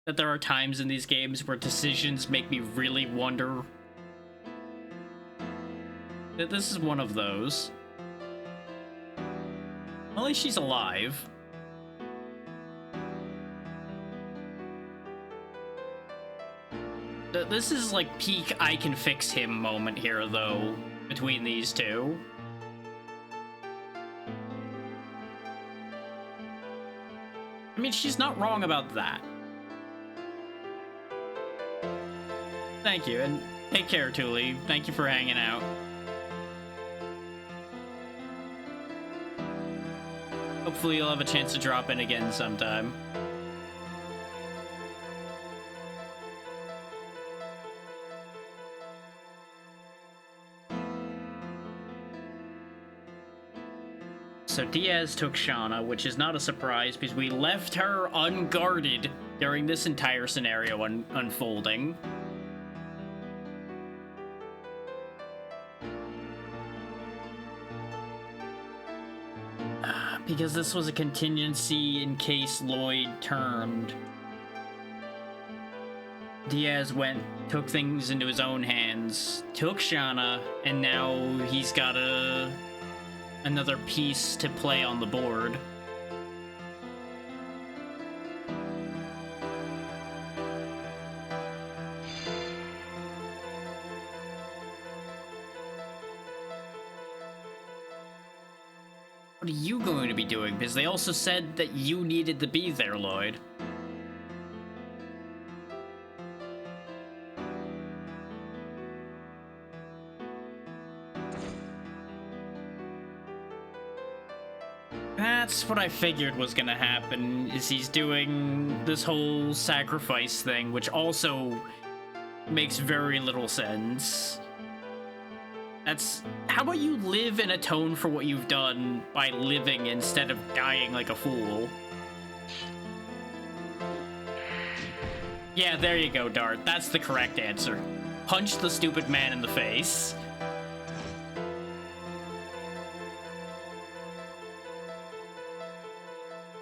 Speaker 1: that there are times in these games where decisions make me really wonder? That this is one of those. At least she's alive. This is like peak I can fix him moment here, though, between these two. I mean, she's not wrong about that. Thank you, and take care, Thule. Thank you for hanging out. Hopefully you'll have a chance to drop in again sometime. So Diaz took Shauna, which is not a surprise because we left her unguarded during this entire scenario unfolding. Because this was a contingency in case Lloyd turned. Diaz took things into his own hands, took Shauna, and now he's got another piece to play on the board. What are you going to be doing? Because they also said that you needed to be there, Lloyd. That's what I figured was gonna happen, is he's doing this whole sacrifice thing, which also makes very little sense. How about you live and atone for what you've done by living instead of dying like a fool? Yeah, there you go, Dart. That's the correct answer. Punch the stupid man in the face.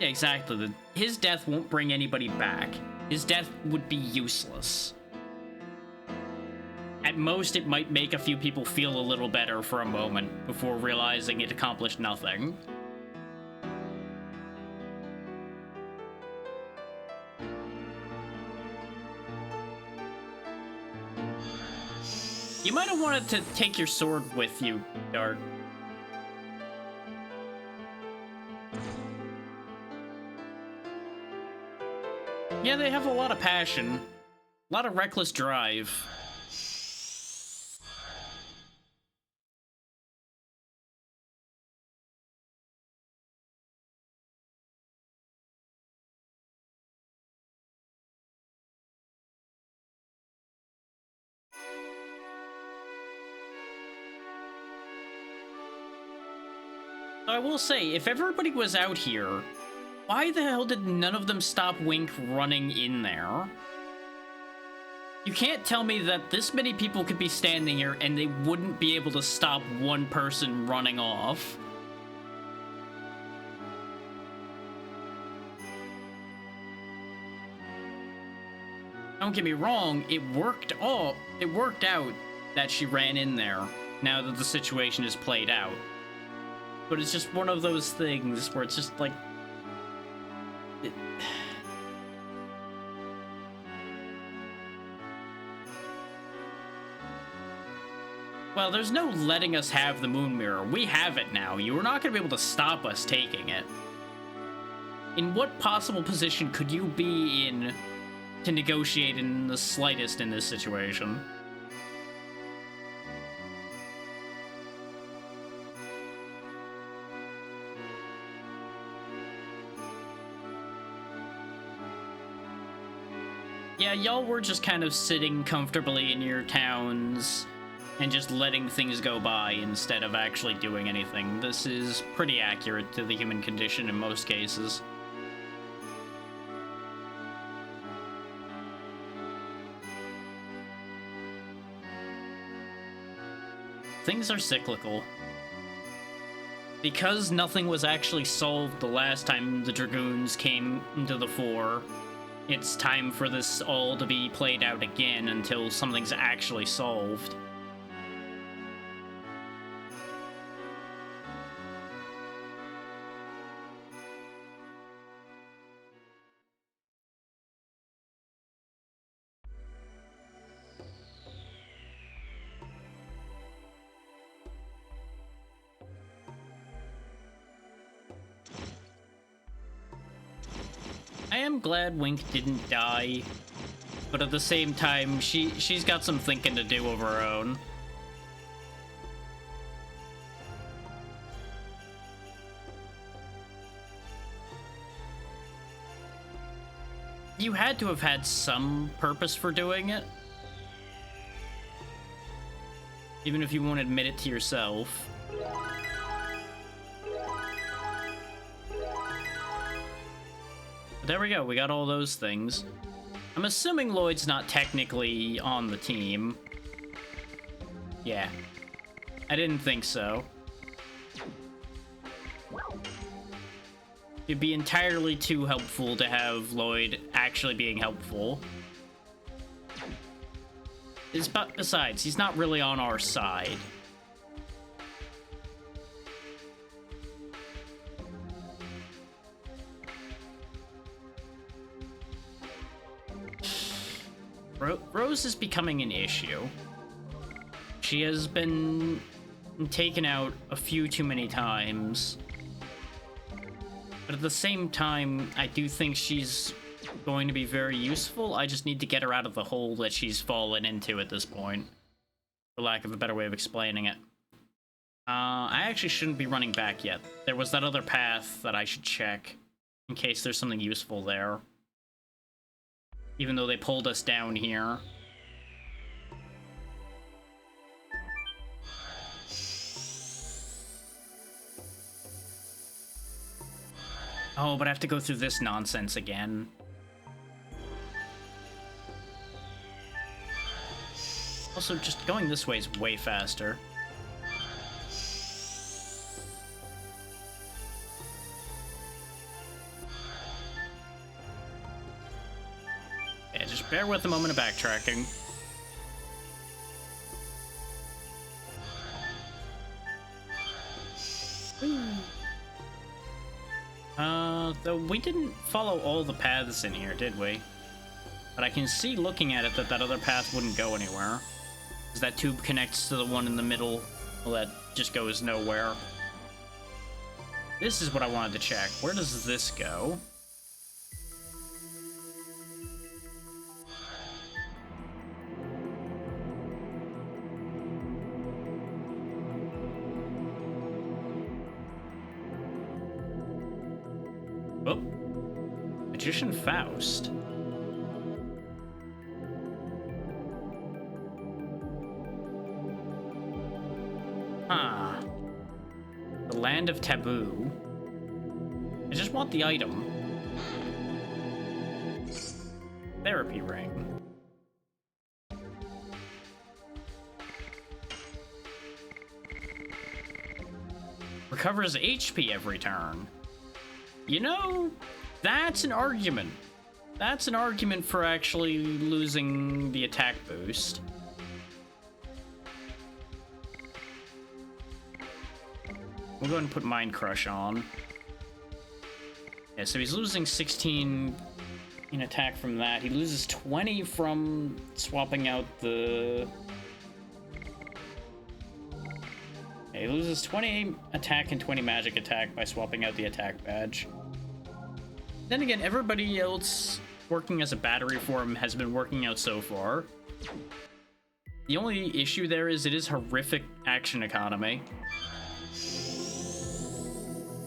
Speaker 1: Yeah, exactly. His death won't bring anybody back. His death would be useless. At most, it might make a few people feel a little better for a moment before realizing it accomplished nothing. You might have wanted to take your sword with you, Dart. Yeah, they have a lot of passion. A lot of reckless drive. I will say, if everybody was out here, why the hell did none of them stop Wink running in there? You can't tell me that this many people could be standing here and they wouldn't be able to stop one person running off. Don't get me wrong, it worked out that she ran in there, now that the situation is played out. But it's just one of those things where it's just like... Well, there's no letting us have the moon mirror. We have it now. You are not going to be able to stop us taking it. In what possible position could you be in to negotiate in the slightest in this situation? Yeah, y'all were just kind of sitting comfortably in your towns and just letting things go by instead of actually doing anything. This is pretty accurate to the human condition in most cases. Things are cyclical. Because nothing was actually solved the last time the Dragoons came into the fore, it's time for this all to be played out again until something's actually solved. I am glad Wink didn't die, but at the same time, she's got some thinking to do of her own. You had to have had some purpose for doing it, even if you won't admit it to yourself. But there we go, we got all those things. I'm assuming Lloyd's not technically on the team. Yeah. I didn't think so. It'd be entirely too helpful to have Lloyd actually being helpful. Besides, he's not really on our side. Rose is becoming an issue. She has been taken out a few too many times. But at the same time, I do think she's going to be very useful. I just need to get her out of the hole that she's fallen into at this point, for lack of a better way of explaining it. I actually shouldn't be running back yet. There was that other path that I should check, in case there's something useful there. Even though they pulled us down here. Oh, but I have to go through this nonsense again. Also, just going this way is way faster. Yeah, just bear with the moment of backtracking. Though we didn't follow all the paths in here, did we? But I can see looking at it that that other path wouldn't go anywhere. Because that tube connects to the one in the middle that just goes nowhere. This is what I wanted to check. Where does this go? Oh. Magician Faust. Huh. The Land of Taboo. I just want the item. Therapy ring. Recovers HP every turn. You know, that's an argument. That's an argument for actually losing the attack boost. We'll go ahead and put Mind Crush on. Yeah, so he's losing 16 in attack from that. He loses 20 from swapping out the... Yeah, he loses 20 attack and 20 magic attack by swapping out the attack badge. Then again, everybody else working as a battery for him has been working out so far. The only issue there is it is horrific action economy.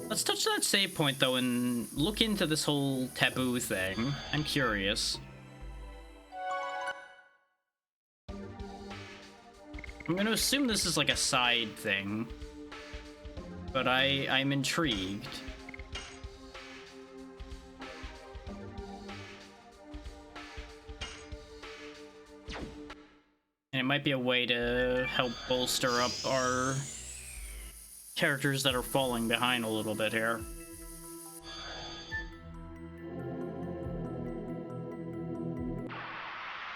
Speaker 1: Let's touch that save point, though, and look into this whole taboo thing. I'm curious. I'm gonna assume this is like a side thing, but I'm intrigued. And it might be a way to help bolster up our characters that are falling behind a little bit here.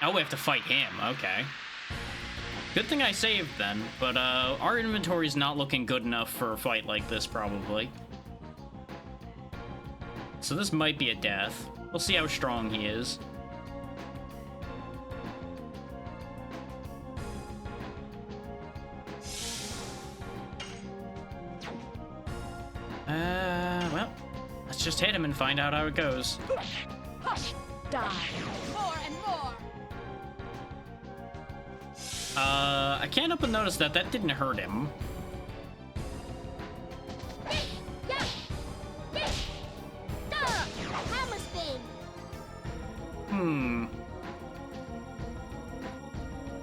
Speaker 1: Oh, we have to fight him. Okay. Good thing I saved then, but our inventory's not looking good enough for a fight like this, probably. So this might be a death. We'll see how strong he is. Well, let's just hit him and find out how it goes.
Speaker 4: Hush! Die! More and more!
Speaker 1: I can't help but notice that that didn't hurt him.
Speaker 4: Hammer spin!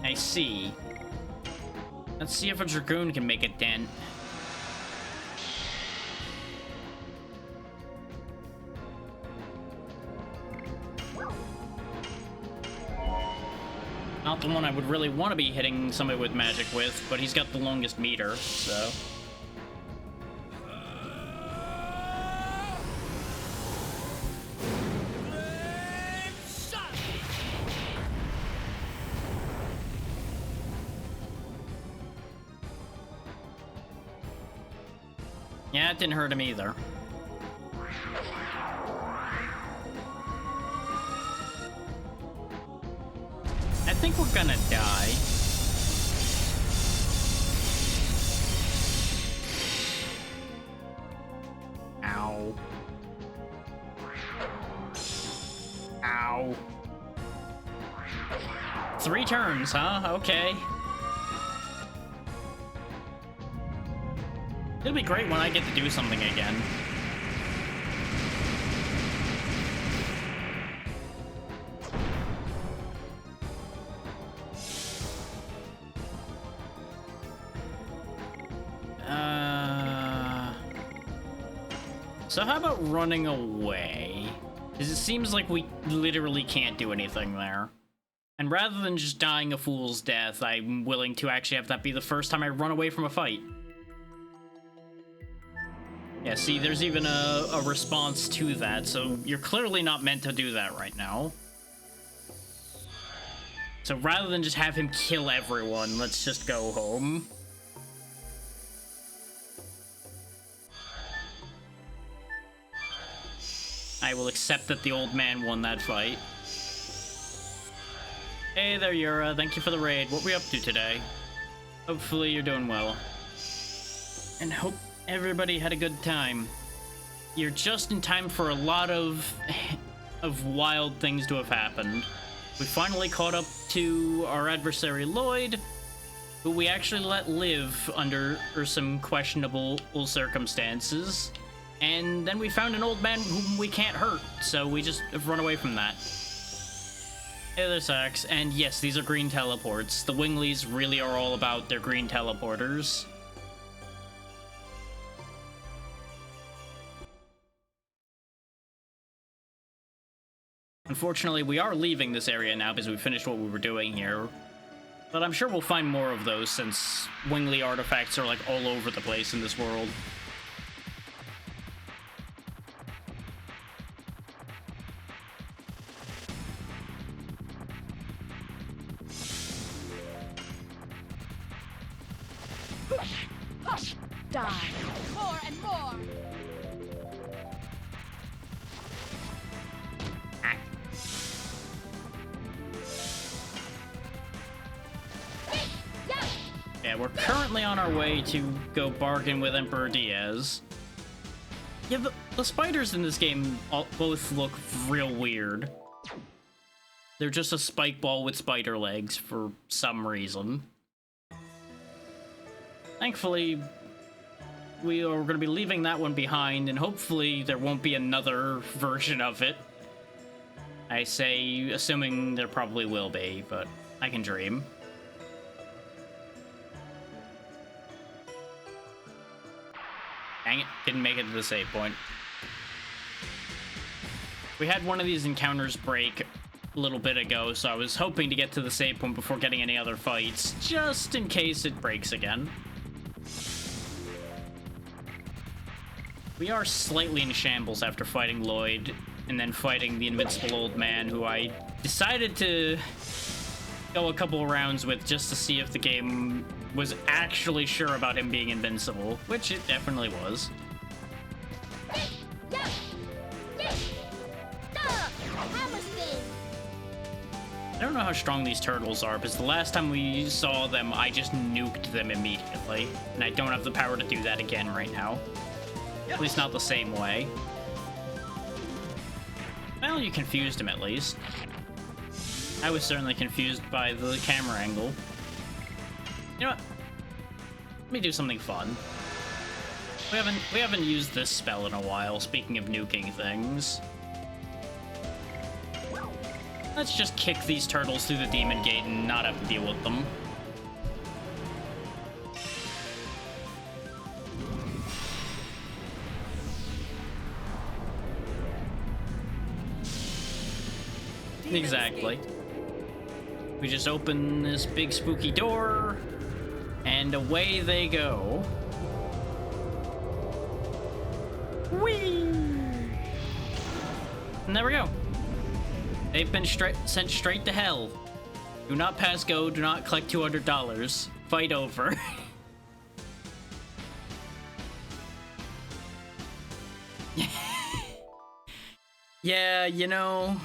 Speaker 1: I see. Let's see if a Dragoon can make a dent. Not the one I would really want to be hitting somebody with magic with, but he's got the longest meter, so... Yeah, it didn't hurt him either. I think we're gonna die. Ow. Ow. 3 turns, huh? Okay. It'll be great when I get to do something again. So how about running away? Because it seems like we literally can't do anything there. And rather than just dying a fool's death, I'm willing to actually have that be the first time I run away from a fight. Yeah, see, there's even a response to that, so you're clearly not meant to do that right now. So rather than just have him kill everyone, let's just go home. I will accept that the old man won that fight. Hey there, Yura. Thank you for the raid. What were we up to today? Hopefully you're doing well. And hope everybody had a good time. You're just in time for a lot of wild things to have happened. We finally caught up to our adversary Lloyd, who we actually let live under some questionable circumstances. And then we found an old man whom we can't hurt, so we just have run away from that. Hey there, Sax. And yes, these are green teleports. The Winglies really are all about their green teleporters. Unfortunately, we are leaving this area now because we finished what we were doing here. But I'm sure we'll find more of those since Wingly artifacts are like all over the place in this world.
Speaker 4: Die. More and more.
Speaker 1: Yeah, we're currently on our way to go bargain with Emperor Diaz. Yeah, the spiders in this game both look real weird. They're just a spike ball with spider legs for some reason. Thankfully, we are going to be leaving that one behind, and hopefully there won't be another version of it. I say, assuming there probably will be, but I can dream. Dang it, didn't make it to the save point. We had one of these encounters break a little bit ago, so I was hoping to get to the save point before getting any other fights, just in case it breaks again. We are slightly in shambles after fighting Lloyd, and then fighting the invincible old man, who I decided to go a couple rounds with just to see if the game was actually sure about him being invincible, which it definitely was. I don't know how strong these turtles are, because the last time we saw them, I just nuked them immediately, and I don't have the power to do that again right now. At least not the same way. Well, you confused him at least. I was certainly confused by the camera angle. You know what? Let me do something fun. We haven't used this spell in a while, speaking of nuking things. Let's just kick these turtles through the demon gate and not have to deal with them. Exactly. We just open this big spooky door, and away they go. Whee! And there we go. They've been sent straight to hell. Do not pass go, do not collect $200. Fight over. Yeah, you know...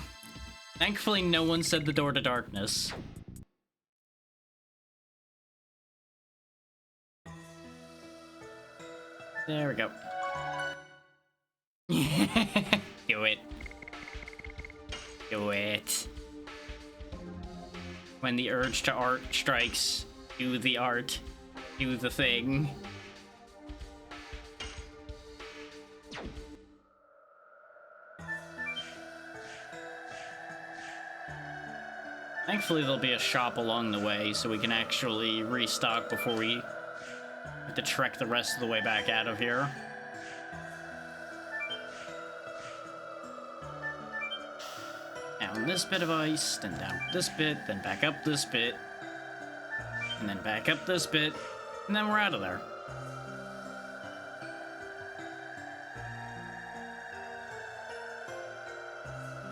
Speaker 1: Thankfully, no one said the door to darkness. There we go. Do it. Do it. When the urge to art strikes, do the art. Do the thing. Thankfully, there'll be a shop along the way, so we can actually restock before we have to trek the rest of the way back out of here. Down this bit of ice, then down this bit, then back up this bit, and then back up this bit, and then we're out of there.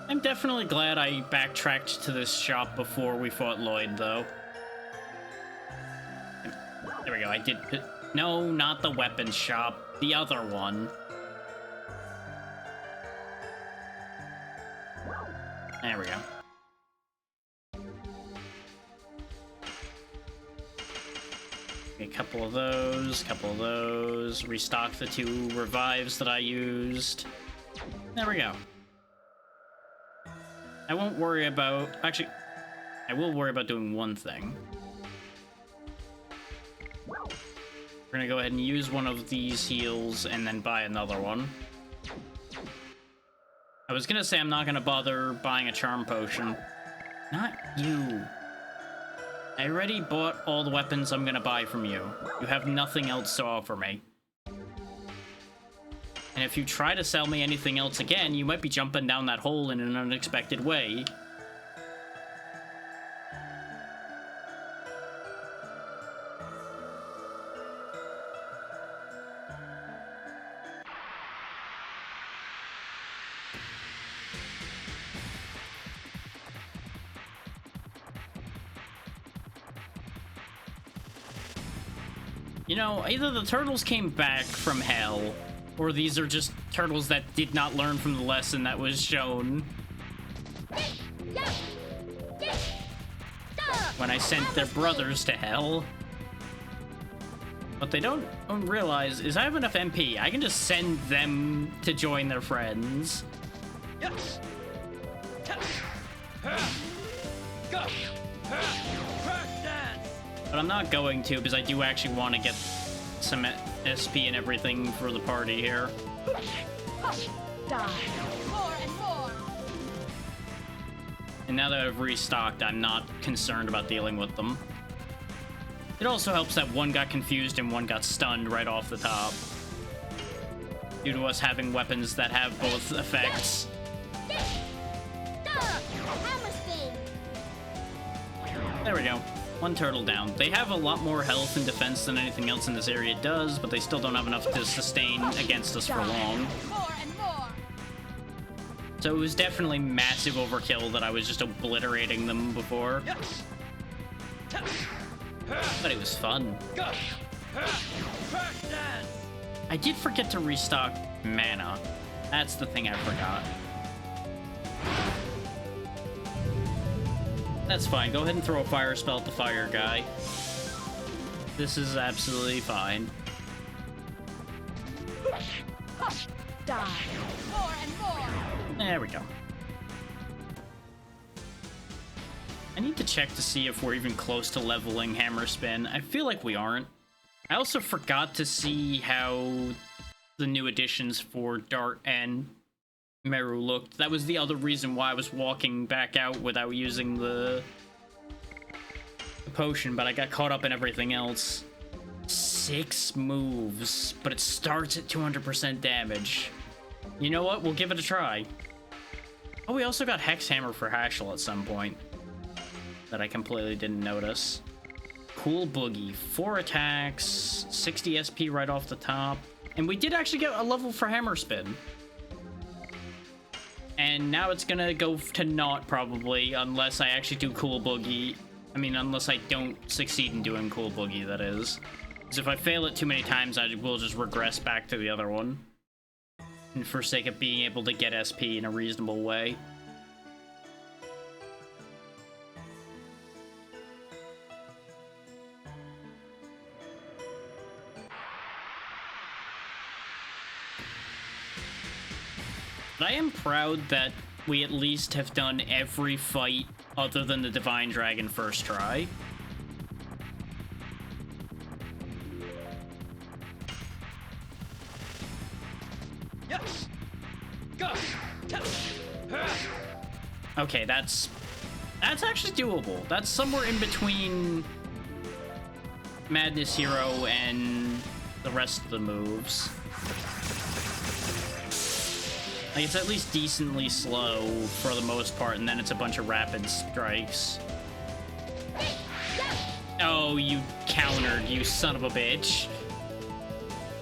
Speaker 1: I'm definitely glad I backtracked to this shop before we fought Lloyd, though. There we go, I did... No, not the weapons shop. The other one. There we go. A couple of those, restock the 2 revives that I used. There we go. I won't worry about... Actually, I will worry about doing one thing. We're gonna go ahead and use one of these heals and then buy another one. I was gonna say I'm not gonna bother buying a charm potion. Not you. I already bought all the weapons I'm gonna buy from you. You have nothing else to offer me. And if you try to sell me anything else again, you might be jumping down that hole in an unexpected way. You know, either the turtles came back from hell, or these are just turtles that did not learn from the lesson that was shown when I sent their brothers to hell. What they don't realize is I have enough MP. I can just send them to join their friends.
Speaker 3: Yes. Go. Crash dance.
Speaker 1: But I'm not going to, because I do actually want to get some SP and everything for the party here.
Speaker 4: Die. More and more.
Speaker 1: And now that I've restocked, I'm not concerned about dealing with them. It also helps that one got confused and one got stunned right off the top, due to us having weapons that have both effects. There we go. One turtle down. They have a lot more health and defense than anything else in this area does, but they still don't have enough to sustain against us for long.
Speaker 4: More and more.
Speaker 1: So it was definitely massive overkill that I was just obliterating them before.
Speaker 3: Yes.
Speaker 1: But it was fun.
Speaker 3: Go. Crash dance.
Speaker 1: I did forget to restock mana. That's the thing I forgot. That's fine. Go ahead and throw a fire spell at the fire guy. This is absolutely fine.
Speaker 4: Die. More and more.
Speaker 1: There we go. I need to check to see if we're even close to leveling Hammer Spin. I feel like we aren't. I also forgot to see how the new additions for Dart and Meru looked. That was the other reason why I was walking back out without using the potion, but I got caught up in everything else. 6 moves, but it starts at 200% damage. You know what? We'll give it a try. Oh, we also got Hex Hammer for Hashel at some point that I completely didn't notice. Cool Boogie. 4 attacks, 60 SP right off the top. And we did actually get a level for Hammer Spin. And now it's gonna go to naught, probably, unless I actually do Cool Boogie. I mean, unless I don't succeed in doing Cool Boogie, that is. Because if I fail it too many times, I will just regress back to the other one. And for sake of being able to get SP in a reasonable way. But I am proud that we at least have done every fight other than the Divine Dragon first try.
Speaker 3: Yes. Go.
Speaker 1: Okay, that's actually doable. That's somewhere in between Madness Hero and the rest of the moves. Like, it's at least decently slow for the most part, and then it's a bunch of rapid strikes. Oh, you countered, you son of a bitch.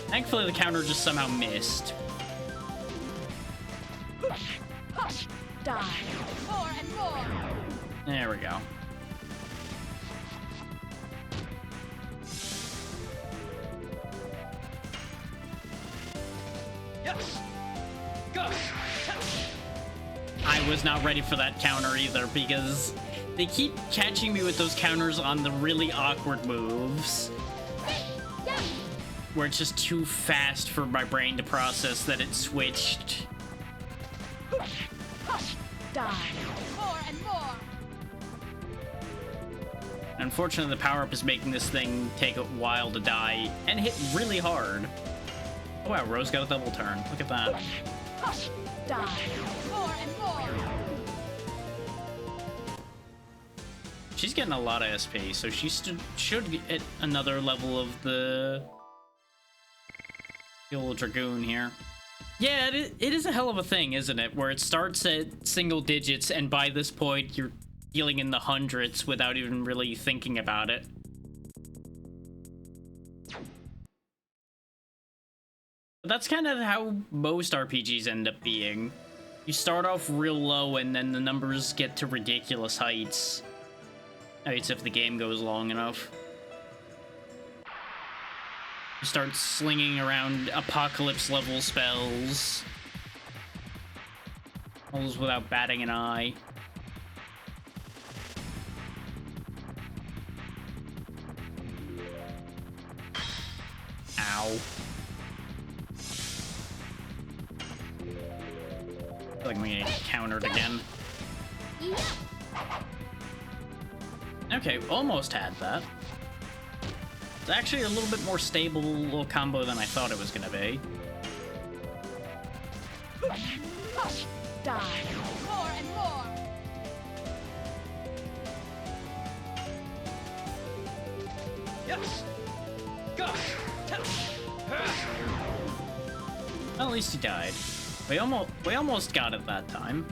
Speaker 1: Thankfully, the counter just somehow missed.
Speaker 4: Die. More and more.
Speaker 1: There we go.
Speaker 3: Yes. Go.
Speaker 1: I was not ready for that counter either, because they keep catching me with those counters on the really awkward moves, where it's just too fast for my brain to process that it switched.
Speaker 4: Die. More and more.
Speaker 1: Unfortunately, the power-up is making this thing take a while to die and hit really hard. Oh wow, Rose got a double turn. Look at that.
Speaker 4: Die. More and more.
Speaker 1: She's getting a lot of SP, so she should get another level of the old Dragoon here. Yeah, it is a hell of a thing, isn't it? Where it starts at single digits, and by this point, you're dealing in the hundreds without even really thinking about it. But that's kind of how most RPGs end up being. You start off real low, and then the numbers get to ridiculous heights. Heights if the game goes long enough. You start slinging around apocalypse-level spells. All those without batting an eye. Ow. I feel like I'm gonna get countered again. Okay, almost had that. It's actually a little bit more stable little combo than I thought it was gonna be.
Speaker 4: Die. More and more.
Speaker 3: Yes. Go.
Speaker 1: Well, at least he died. We almost got it that time.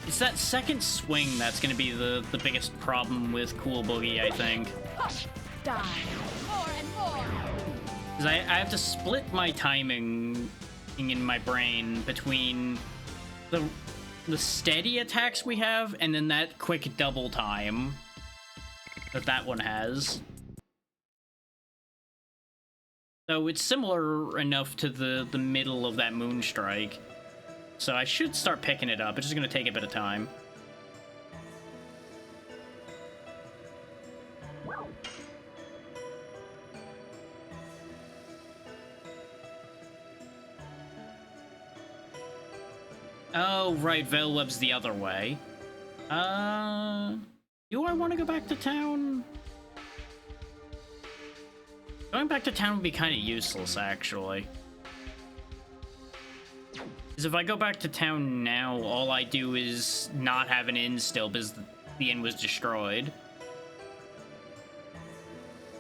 Speaker 1: It's that second swing that's going to be the biggest problem with Cool Boogie, I think.
Speaker 4: Die. More and more.
Speaker 1: Because I have to split my timing in my brain between the steady attacks we have and then that quick double time that one has. So it's similar enough to the middle of that Moonstrike. So I should start picking it up. It's just going to take a bit of time. Oh, right. Veilweb's the other way. Do I want to go back to town? Going back to town would be kind of useless, actually. Because if I go back to town now, all I do is not have an inn still because the inn was destroyed.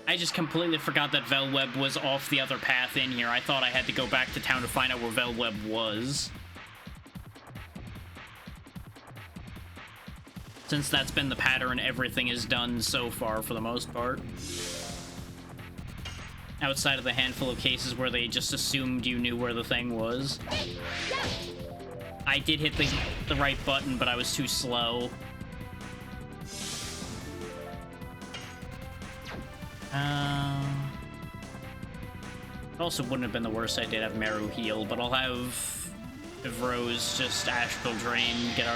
Speaker 1: I just completely forgot that Velweb was off the other path in here. I thought I had to go back to town to find out where Velweb was. Since that's been the pattern everything is done so far for the most part. Outside of the handful of cases where they just assumed you knew where the thing was. I did hit the right button, but I was too slow. It also wouldn't have been the worst I did have Meru heal, but I'll have Rose just Astral Drain, get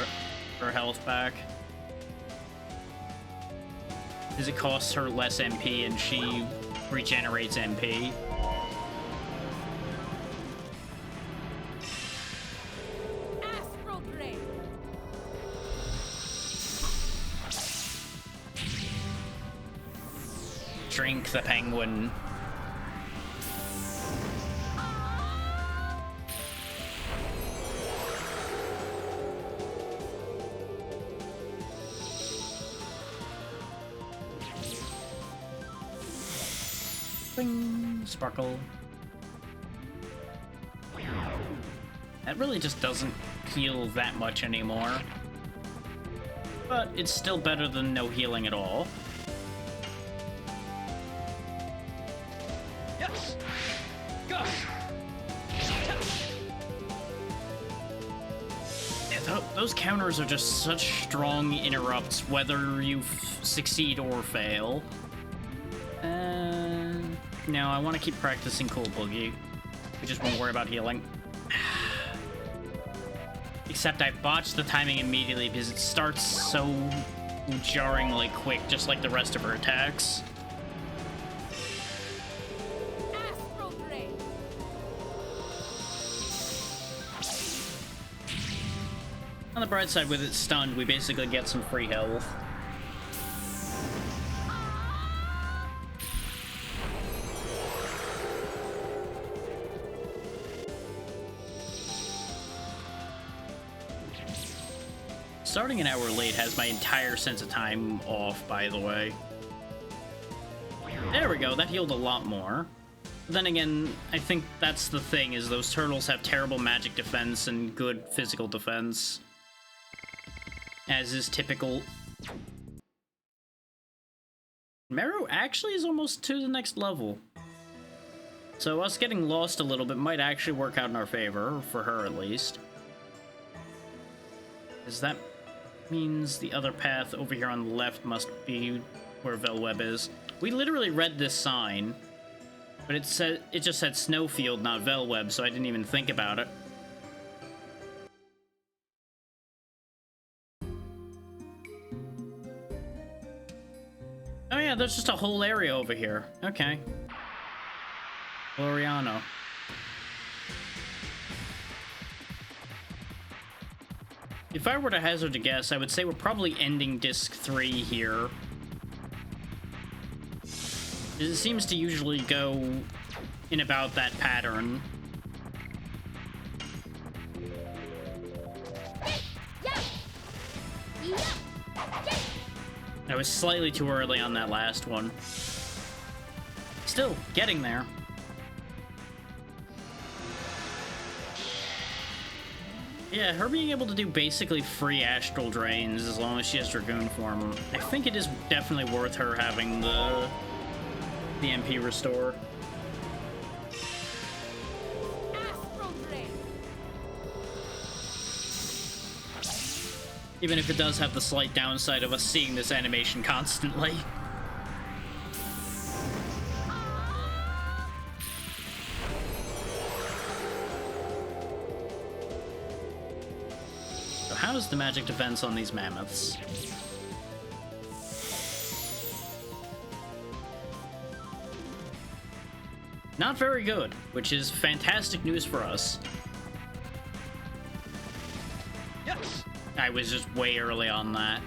Speaker 1: her health back. Because it costs her less MP and she regenerates MP.
Speaker 4: Astral Drain.
Speaker 1: Drink the penguin. Bing, sparkle. That really just doesn't heal that much anymore. But it's still better than no healing at all.
Speaker 3: Yes. Go.
Speaker 1: Yeah, those counters are just such strong interrupts, whether you succeed or fail. No, I want to keep practicing Cool Boogie. We just won't worry about healing. Except I botched the timing immediately because it starts so jarringly quick, just like the rest of her attacks.
Speaker 4: Astral Drain.
Speaker 1: On the bright side, with it stunned, we basically get some free health. Starting an hour late has my entire sense of time off, by the way. There we go, that healed a lot more. But then again, I think that's the thing, is those turtles have terrible magic defense and good physical defense. As is typical. Meru actually is almost to the next level. So us getting lost a little bit might actually work out in our favor, for her at least. Is that means the other path over here on the left must be where Velweb is. We literally read this sign, but it just said Snowfield, not Velweb, so I didn't even think about it. Oh yeah, there's just a whole area over here. Okay. Gloriano. If I were to hazard a guess, I would say we're probably ending Disc 3 here. It seems to usually go in about that pattern. I was slightly too early on that last one. Still, getting there. Yeah, her being able to do basically free astral drains as long as she has Dragoon form, I think it is definitely worth her having the MP restore.
Speaker 4: Astral Drain.
Speaker 1: Even if it does have the slight downside of us seeing this animation constantly. How's the magic defense on these mammoths? Not very good, which is fantastic news for us.
Speaker 3: Yes.
Speaker 1: I was just way early on that.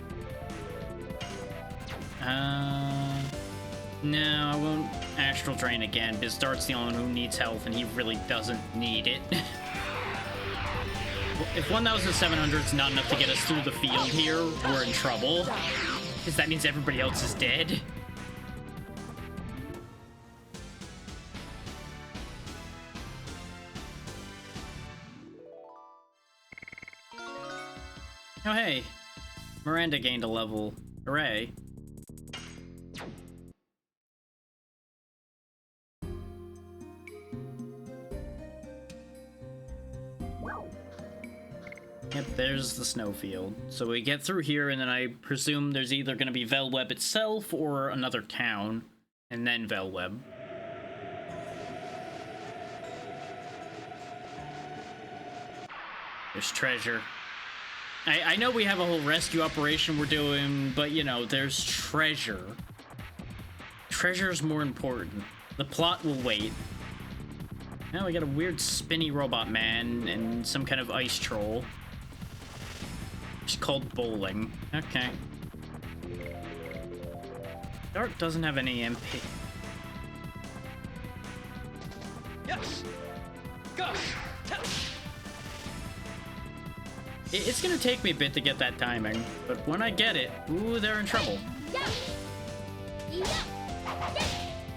Speaker 1: No, I won't Astral Drain again, because Dart's the only one who needs health, and he really doesn't need it. If 1,700 is not enough to get us through the field here, we're in trouble. Because that means everybody else is dead. Oh hey, Miranda gained a level. Hooray. Yep, there's the snowfield. So we get through here, and then I presume there's either going to be Velweb itself or another town, and then Velweb. There's treasure. I know we have a whole rescue operation we're doing, but, you know, there's treasure. Treasure's more important. The plot will wait. Now we got a weird spinny robot man and some kind of ice troll. It's called bowling. Okay. Dart doesn't have any MP.
Speaker 3: Yes. Go.
Speaker 1: It's gonna take me a bit to get that timing, but when I get it, ooh, they're in trouble.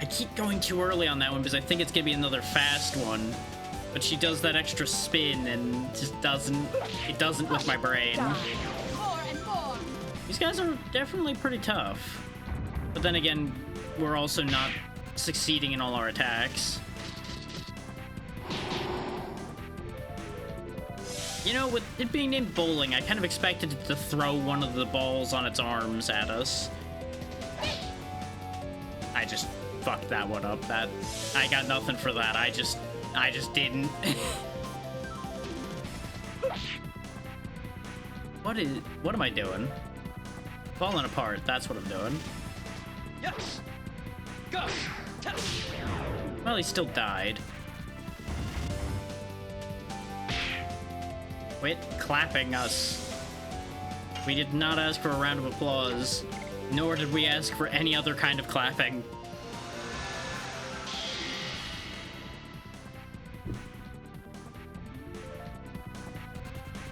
Speaker 1: I keep going too early on that one because I think it's gonna be another fast one. But she does that extra spin and just doesn't... It doesn't with my brain.
Speaker 4: Die. More and more.
Speaker 1: These guys are definitely pretty tough. But then again, we're also not succeeding in all our attacks. You know, with it being named bowling, I kind of expected it to throw one of the balls on its arms at us. I just fucked that one up. I got nothing for that. I just didn't. What am I doing? Falling apart, that's what I'm doing.
Speaker 3: Yes. Go. Yes.
Speaker 1: Well, he still died. Quit clapping us. We did not ask for a round of applause, nor did we ask for any other kind of clapping.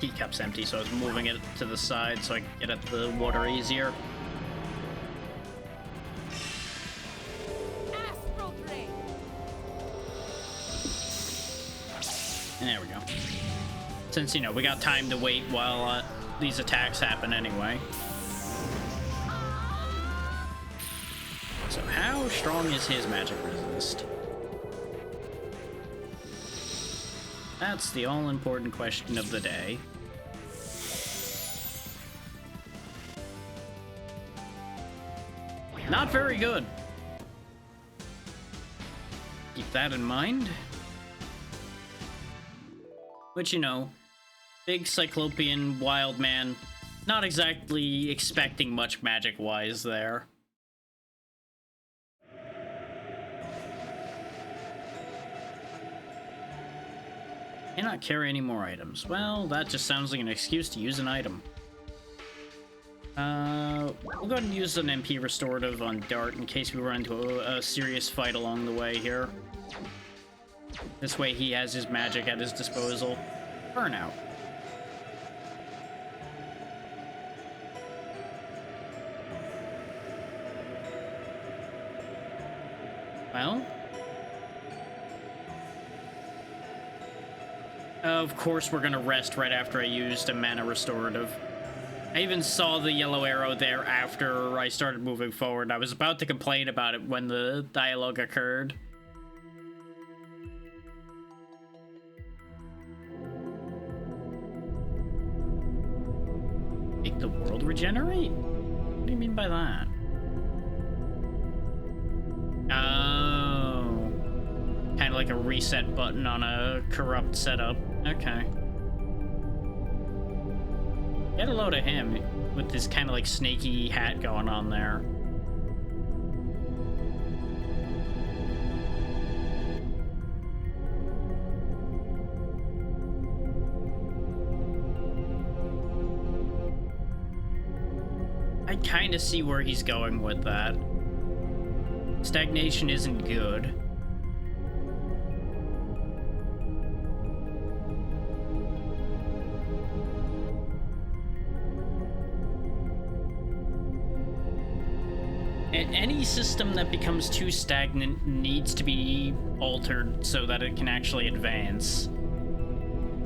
Speaker 1: Teacup's empty, so I was moving it to the side so I could get at the water easier.
Speaker 4: Astral Ray.
Speaker 1: There we go. Since, you know, we got time to wait while these attacks happen anyway. So how strong is his magic resist? That's the all-important question of the day. Not very good. Keep that in mind. Which, you know, big Cyclopean wild man, not exactly expecting much magic-wise there. Cannot carry any more items. Well, that just sounds like an excuse to use an item. We'll go ahead and use an MP restorative on Dart in case we run into a serious fight along the way here. This way he has his magic at his disposal. Burnout. Well... Of course we're gonna rest right after I used a mana restorative. I even saw the yellow arrow there after I started moving forward. I was about to complain about it when the dialogue occurred. Make the world regenerate? What do you mean by that? Oh. Kind of like a reset button on a corrupt setup. Okay. Get a load of him with this kind of like snaky hat going on there. I kind of see where he's going with that. Stagnation isn't good. Any system that becomes too stagnant needs to be altered so that it can actually advance.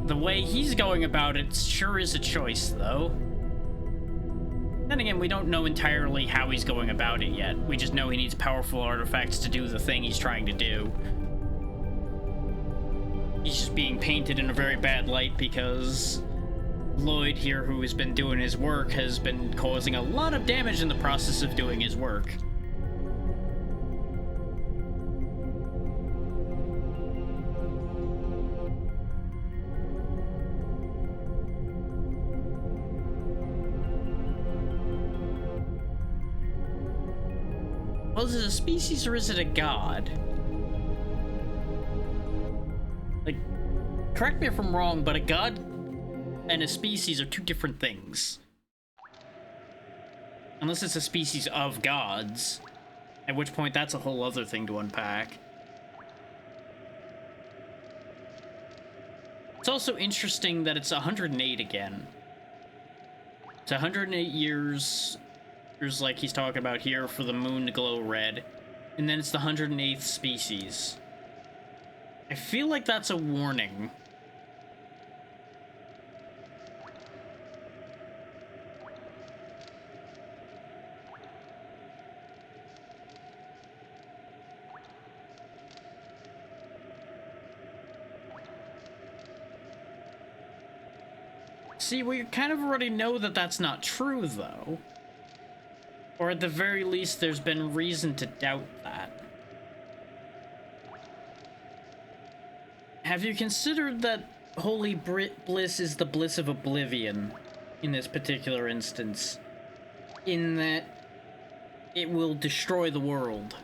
Speaker 1: The way he's going about it sure is a choice, though. Then again, we don't know entirely how he's going about it yet. We just know he needs powerful artifacts to do the thing he's trying to do. He's just being painted in a very bad light because Lloyd here, who has been doing his work, has been causing a lot of damage in the process of doing his work. Well, is it a species or is it a god? Like, correct me if I'm wrong, but a god and a species are two different things. Unless it's a species of gods, at which point that's a whole other thing to unpack. It's also interesting that it's 108 again. It's 108 years, like he's talking about here, for the moon to glow red. And then it's the 108th species. I feel like that's a warning. See, we kind of already know that that's not true, though. Or at the very least, there's been reason to doubt that. Have you considered that holy bliss is the bliss of oblivion in this particular instance? In that it will destroy the world.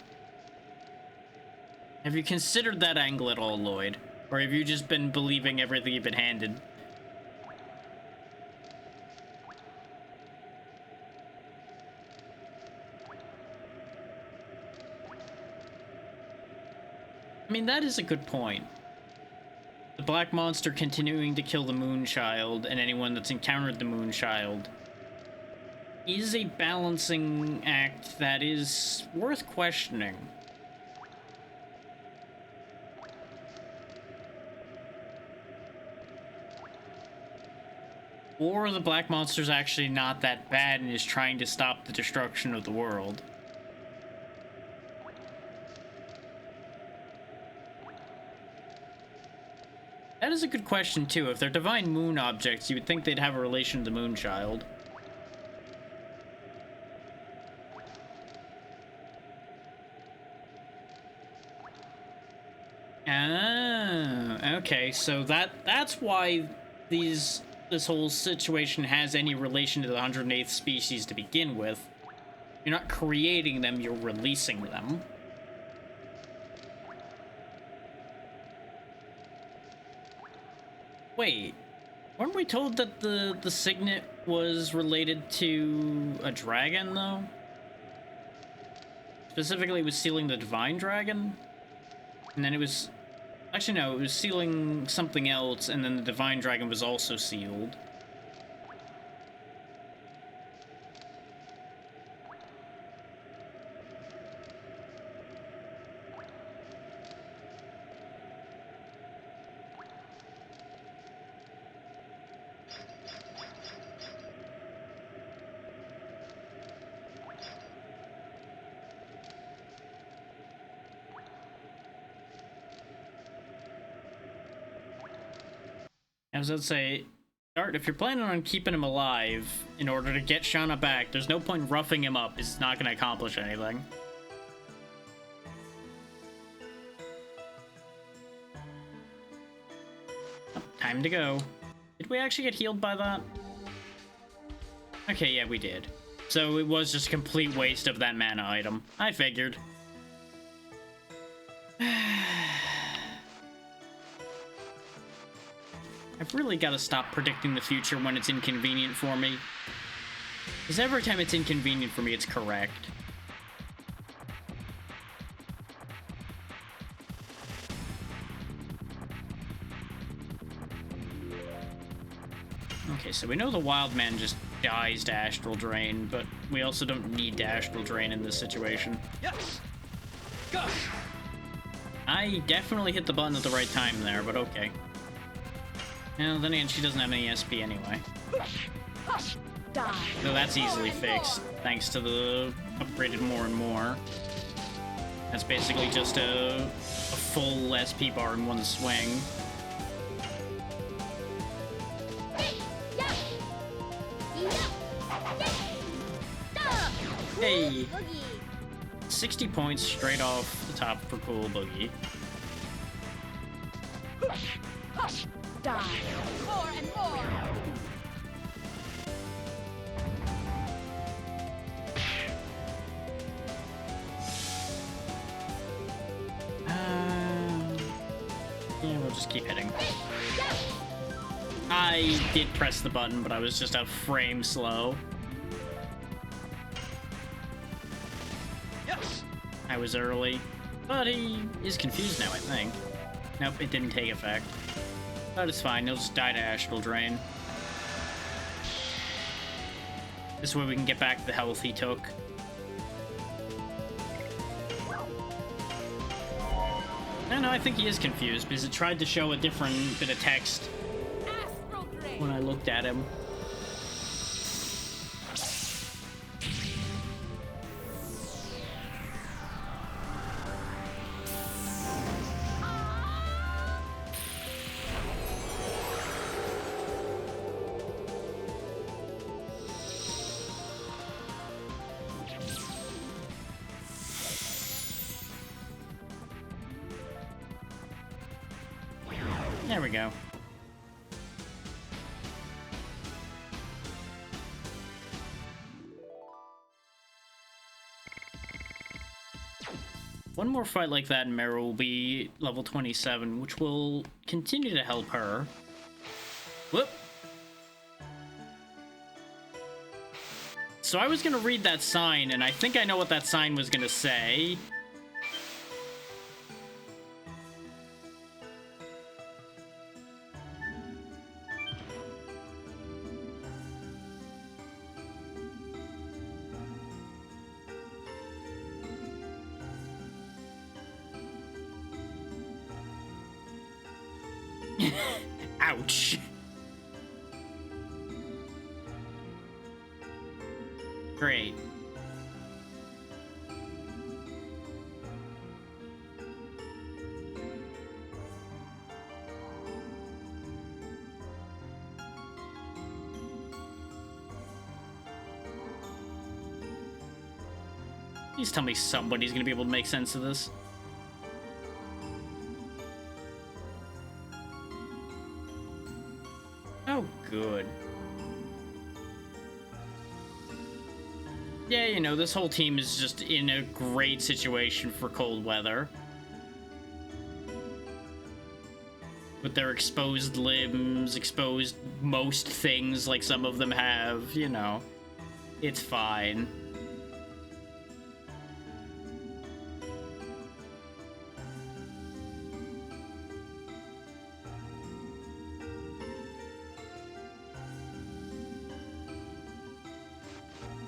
Speaker 1: Have you considered that angle at all, Lloyd? Or have you just been believing everything you've been handed? I mean, that is a good point. The Black Monster continuing to kill the Moonchild and anyone that's encountered the Moonchild is a balancing act that is worth questioning. Or the Black Monster's actually not that bad and is trying to stop the destruction of the world. That is a good question, too. If they're divine moon objects, you would think they'd have a relation to the Moonchild. Ah, okay, so that's why this whole situation has any relation to the 108th species to begin with. You're not creating them, you're releasing them. Wait, weren't we told that the signet was related to a dragon, though? Specifically, it was sealing the divine dragon? And then it was... Actually, no, it was sealing something else, and then the divine dragon was also sealed. I was going to say, Dart, if you're planning on keeping him alive in order to get Shauna back, there's no point roughing him up. It's not going to accomplish anything. Oh, time to go. Did we actually get healed by that? Okay, yeah, we did. So it was just a complete waste of that mana item. I figured. I've really got to stop predicting the future when it's inconvenient for me. Because every time it's inconvenient for me, it's correct. Okay, so we know the Wild Man just dies to Astral Drain, but we also don't need to Astral Drain in this situation.
Speaker 3: Yes. Go.
Speaker 1: I definitely hit the button at the right time there, but okay. Well, then again, she doesn't have any SP anyway.
Speaker 4: Die.
Speaker 1: So that's easily fixed, thanks to the upgraded more and more. That's basically just a full SP bar in one swing. Hey! 60 points straight off the top for Cool Boogie.
Speaker 4: Die. More and more.
Speaker 1: Yeah, we'll just keep hitting. I did press the button, but I was just a frame slow.
Speaker 3: Yes.
Speaker 1: I was early, but he is confused now, I think. Nope, it didn't take effect. But it's fine, he'll just die to Astral Drain. This way we can get back the health he took. Yeah, no, I think he is confused because it tried to show a different bit of text
Speaker 4: Astral Ray.
Speaker 1: when I looked at him. There we go. One more fight like that and Mara will be level 27, which will continue to help her. Whoop! So I was gonna read that sign, and I think I know what that sign was gonna say. Ouch. Great. Please tell me somebody's gonna be able to make sense of this. Oh, good. Yeah, you know, this whole team is just in a great situation for cold weather. With their exposed limbs, exposed most things like some of them have, you know. It's fine.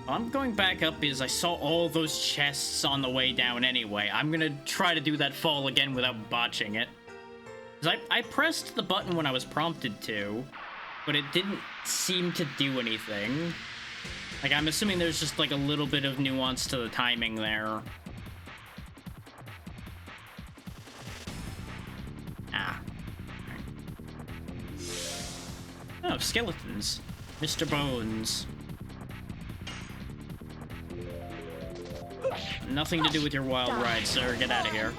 Speaker 1: I'm going back up because I saw all those chests on the way down anyway. I'm gonna try to do that fall again without botching it. 'Cause I pressed the button when I was prompted to, but it didn't seem to do anything. Like, I'm assuming there's just like a little bit of nuance to the timing there. Ah. Oh, skeletons. Mr. Bones. Nothing to do with your wild ride, sir. Get out of here.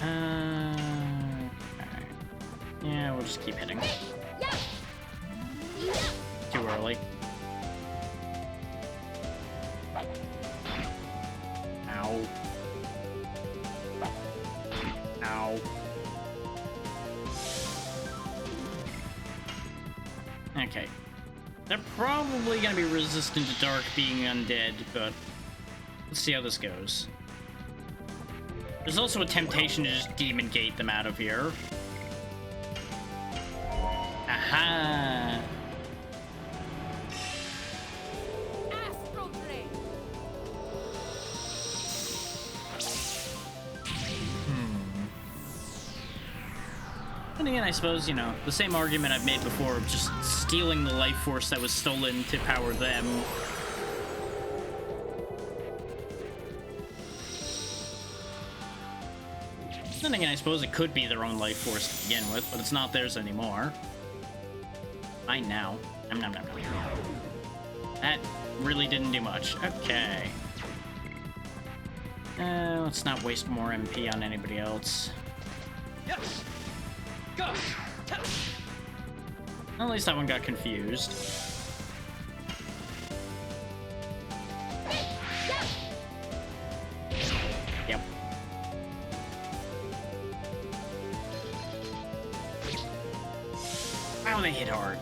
Speaker 1: Okay. Yeah, we'll just keep hitting. Too early. Ow. Ow. Okay. They're probably gonna be resistant to Dark being undead, but let's see how this goes. There's also a temptation to just Demon Gate them out of here. Aha!
Speaker 4: Astral Ray.
Speaker 1: And again, I suppose, you know, the same argument I've made before of just stealing the life force that was stolen to power them. Then again, I suppose it could be their own life force to begin with, but it's not theirs anymore. Fine now. Nom nom nom nom. That really didn't do much. Okay. Let's not waste more MP on anybody else.
Speaker 3: Yes. Go. Tell.
Speaker 1: Well, at least that one got confused. Yep. Wow, they hit hard.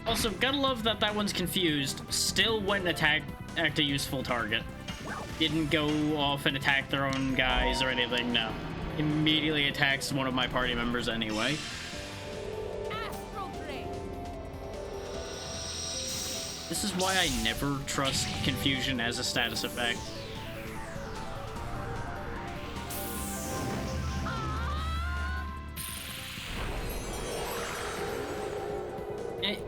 Speaker 1: Also, gotta love that that one's confused. Still went and attacked a useful target. Didn't go off and attack their own guys or anything, no. Immediately attacks one of my party members anyway.
Speaker 4: Astral Ray.
Speaker 1: This is why I never trust confusion as a status effect.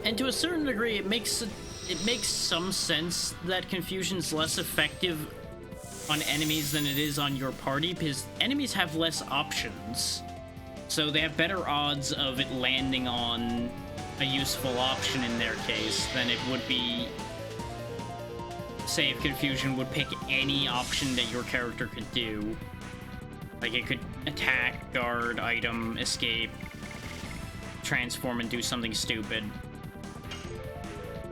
Speaker 1: And to a certain degree, it makes some sense that confusion's less effective on enemies than it is on your party, because enemies have less options. So they have better odds of it landing on a useful option in their case than it would be, say, if confusion would pick any option that your character could do. Like, it could attack, guard, item, escape, transform, and do something stupid.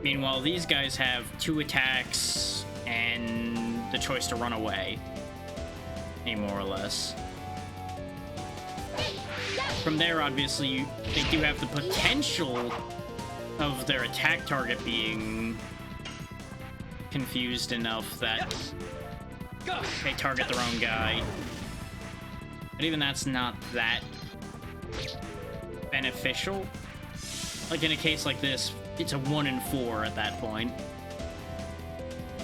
Speaker 1: Meanwhile, these guys have 2 attacks and the choice to run away. Any more or less. From there, obviously, they do have the potential of their attack target being confused enough that they target their own guy. But even that's not that beneficial. Like in a case like this, it's a 1 in 4 at that point.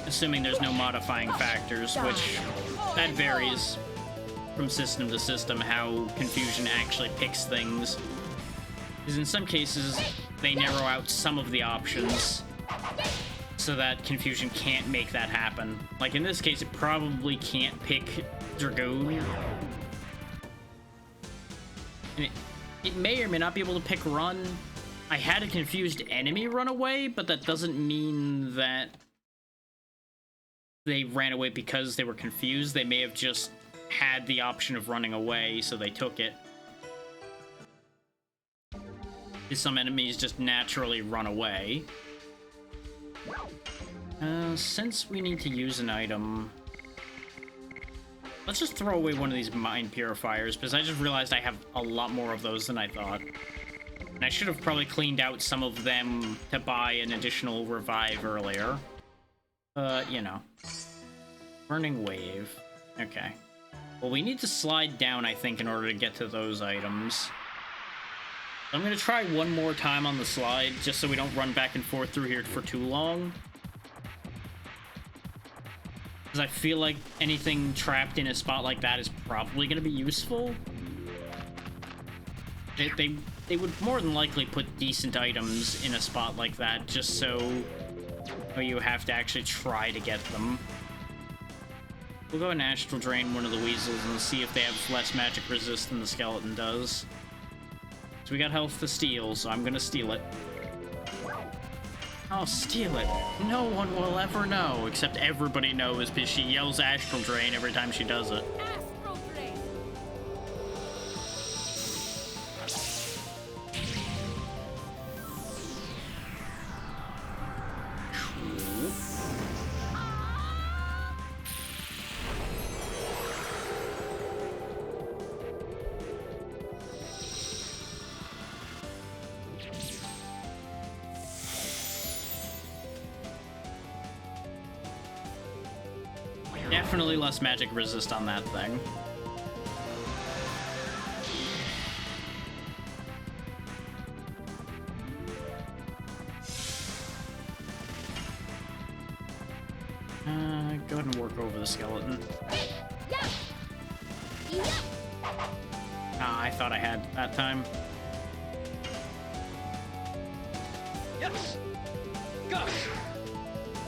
Speaker 1: Assuming there's no modifying factors, which that varies from system to system how confusion actually picks things. Because in some cases, they narrow out some of the options so that confusion can't make that happen. Like in this case, it probably can't pick Dragoon. And it may or may not be able to pick run. I had a confused enemy run away, but that doesn't mean that they ran away because they were confused. They may have just had the option of running away, so they took it. Some enemies just naturally run away. Since we need to use an item, let's just throw away one of these mind purifiers, because I just realized I have a lot more of those than I thought. And I should have probably cleaned out some of them to buy an additional revive earlier. You know. Burning Wave. Okay. Well, we need to slide down, I think, in order to get to those items. I'm gonna try one more time on the slide, just so we don't run back and forth through here for too long. Because I feel like anything trapped in a spot like that is probably gonna be useful. They would more than likely put decent items in a spot like that, just so you have to actually try to get them. We'll go and Astral Drain one of the weasels and see if they have less magic resist than the skeleton does. So we got health to steal, so I'm gonna steal it. I'll steal it. No one will ever know, except everybody knows because she yells Astral Drain every time she does it.
Speaker 4: Astral Drain.
Speaker 1: Definitely less magic resist on that thing. Go ahead and work over the skeleton. Ah, I thought I had that time.
Speaker 3: Yes. Go.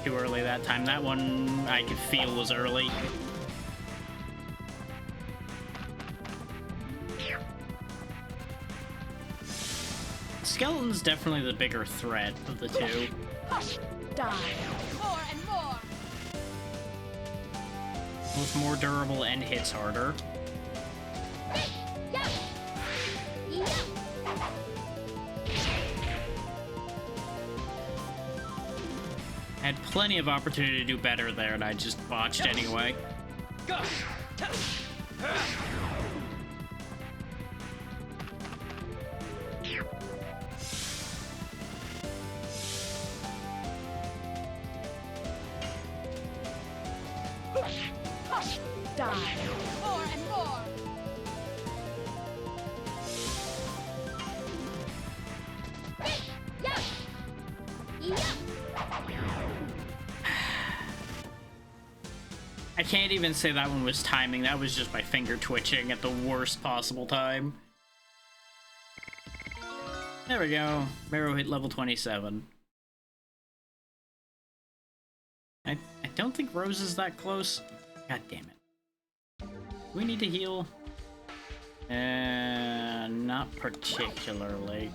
Speaker 1: Too early that time. That one I could feel was early. Skeleton's definitely the bigger threat of the two.
Speaker 4: Die. More and more.
Speaker 1: Both more durable and hits harder. Had plenty of opportunity to do better there, and I just botched anyway.
Speaker 3: Go.
Speaker 4: Die. More and more.
Speaker 1: I can't even say that one was timing. That was just my finger twitching at the worst possible time. There we go. Marrow hit level 27. I don't think Rose is that close. God damn it. Do we need to heal? Not particularly.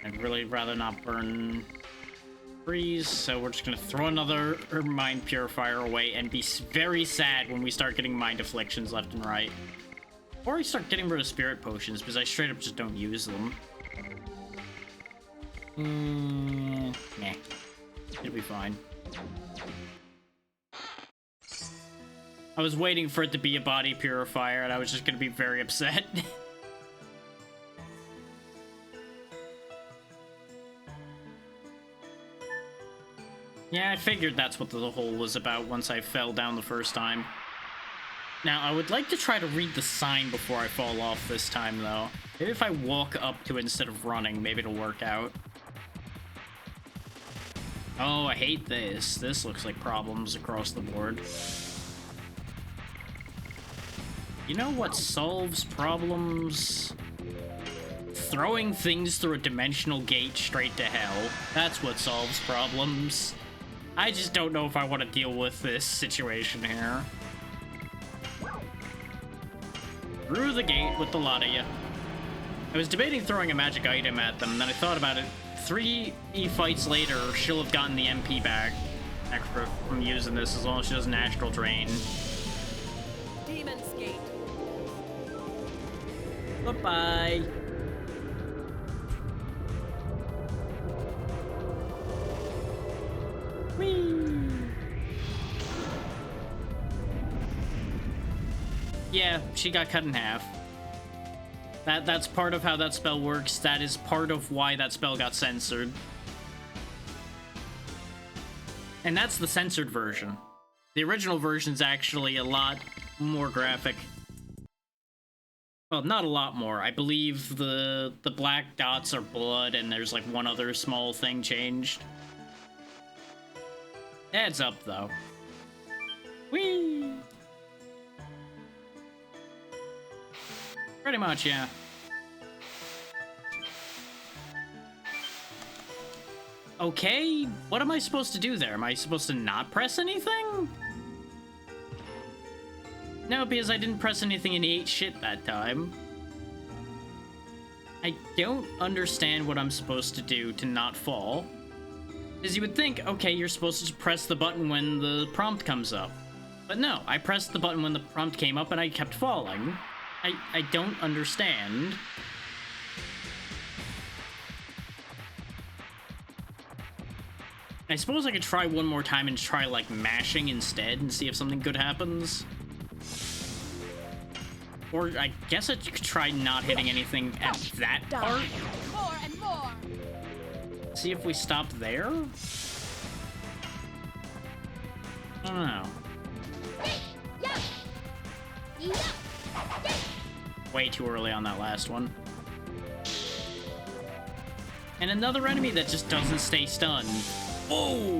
Speaker 1: I'd really rather not burn freeze, so we're just gonna throw another mind purifier away and be very sad when we start getting mind afflictions left and right. Or we start getting rid of spirit potions, because I straight up just don't use them. Nah. It'll be fine. I was waiting for it to be a body purifier, and I was just gonna be very upset. Yeah, I figured that's what the hole was about once I fell down the first time. Now, I would like to try to read the sign before I fall off this time, though. Maybe if I walk up to it instead of running, maybe it'll work out. Oh, I hate this. This looks like problems across the board. You know what solves problems? Throwing things through a dimensional gate straight to hell. That's what solves problems. I just don't know if I want to deal with this situation here. Through the gate with the lot of you. I was debating throwing a magic item at them, and then I thought about it. 3 fights later, she'll have gotten the MP back extra from using this, as long as she doesn't astral drain.
Speaker 5: Demon's Gate.
Speaker 1: Bye-bye. Whee! Yeah, she got cut in half. That's part of how that spell works. That is part of why that spell got censored. And that's the censored version. The original version's actually a lot more graphic. Well, not a lot more. I believe the black dots are blood, and there's like one other small thing changed. Adds up, though. Whee! Pretty much, yeah. Okay, what am I supposed to do there? Am I supposed to not press anything? No, because I didn't press anything and he ate shit that time. I don't understand what I'm supposed to do to not fall. Because you would think, okay, you're supposed to press the button when the prompt comes up. But no, I pressed the button when the prompt came up and I kept falling. I don't understand. I suppose I could try one more time and try, like, mashing instead and see if something good happens. Or I guess I could try not hitting anything at that part.
Speaker 4: More and more.
Speaker 1: See if we stop there? I don't know. Way too early on that last one. And another enemy that just doesn't stay stunned. Whoa!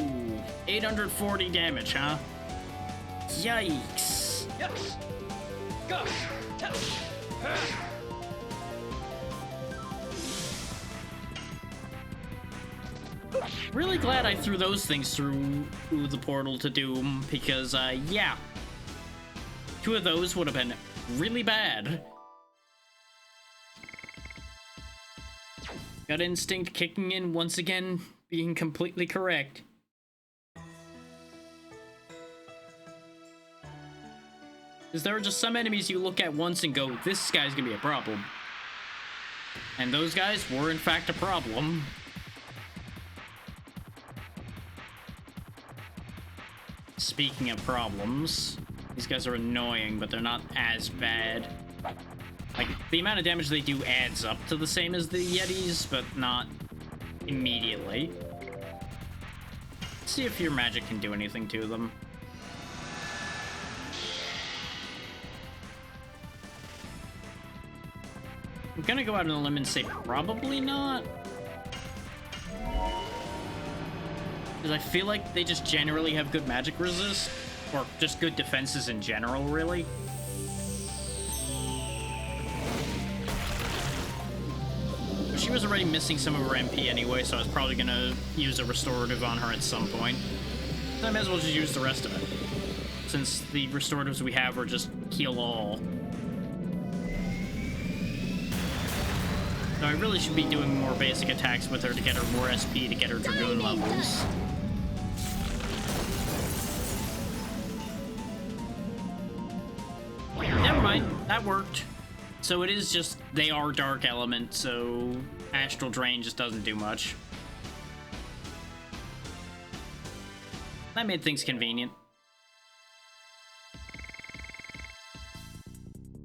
Speaker 1: 840 damage, huh? Yikes.
Speaker 3: Yes. Go.
Speaker 1: Really glad I threw those things through the portal to Doom, because, yeah. 2 of those would have been really bad. Gut instinct kicking in once again, being completely correct. Because there are just some enemies you look at once and go, this guy's gonna be a problem. And those guys were in fact a problem. Speaking of problems, these guys are annoying, but they're not as bad. Like, the amount of damage they do adds up to the same as the Yetis, but not immediately. Let's see if your magic can do anything to them. I'm gonna go out on a limb and say probably not. Because I feel like they just generally have good magic resist. Or just good defenses in general, really. She was already missing some of her MP anyway, so I was probably gonna use a restorative on her at some point. So I may as well just use the rest of it, since the restoratives we have are just heal all. So I really should be doing more basic attacks with her to get her more SP to get her Dragoon levels. Never mind, that worked. So it is just, they are dark element, so Astral Drain just doesn't do much. That made things convenient.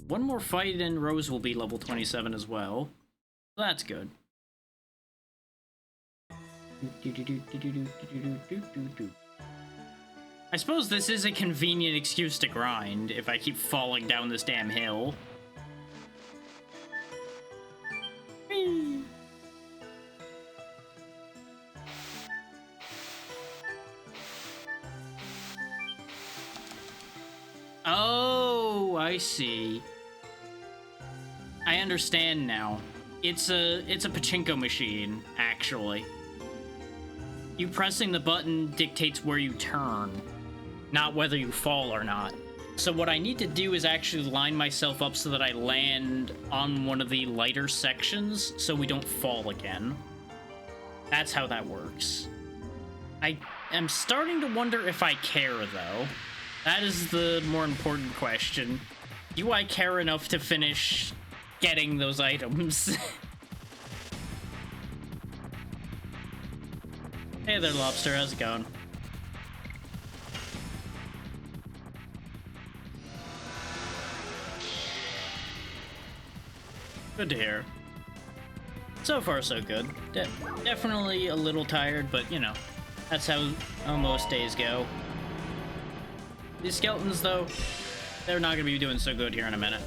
Speaker 1: One more fight and Rose will be level 27 as well. That's good. I suppose this is a convenient excuse to grind if I keep falling down this damn hill. Oh, I see. I understand now. It's a pachinko machine, actually. You pressing the button dictates where you turn, not whether you fall or not. So what I need to do is actually line myself up so that I land on one of the lighter sections so we don't fall again. That's how that works. I am starting to wonder if I care, though. That is the more important question. Do I care enough to finish getting those items? Hey there, Lobster. How's it going? Good to hear. So far, so good. Definitely a little tired, but, you know, that's how most days go. These skeletons, though, they're not going to be doing so good here in a minute.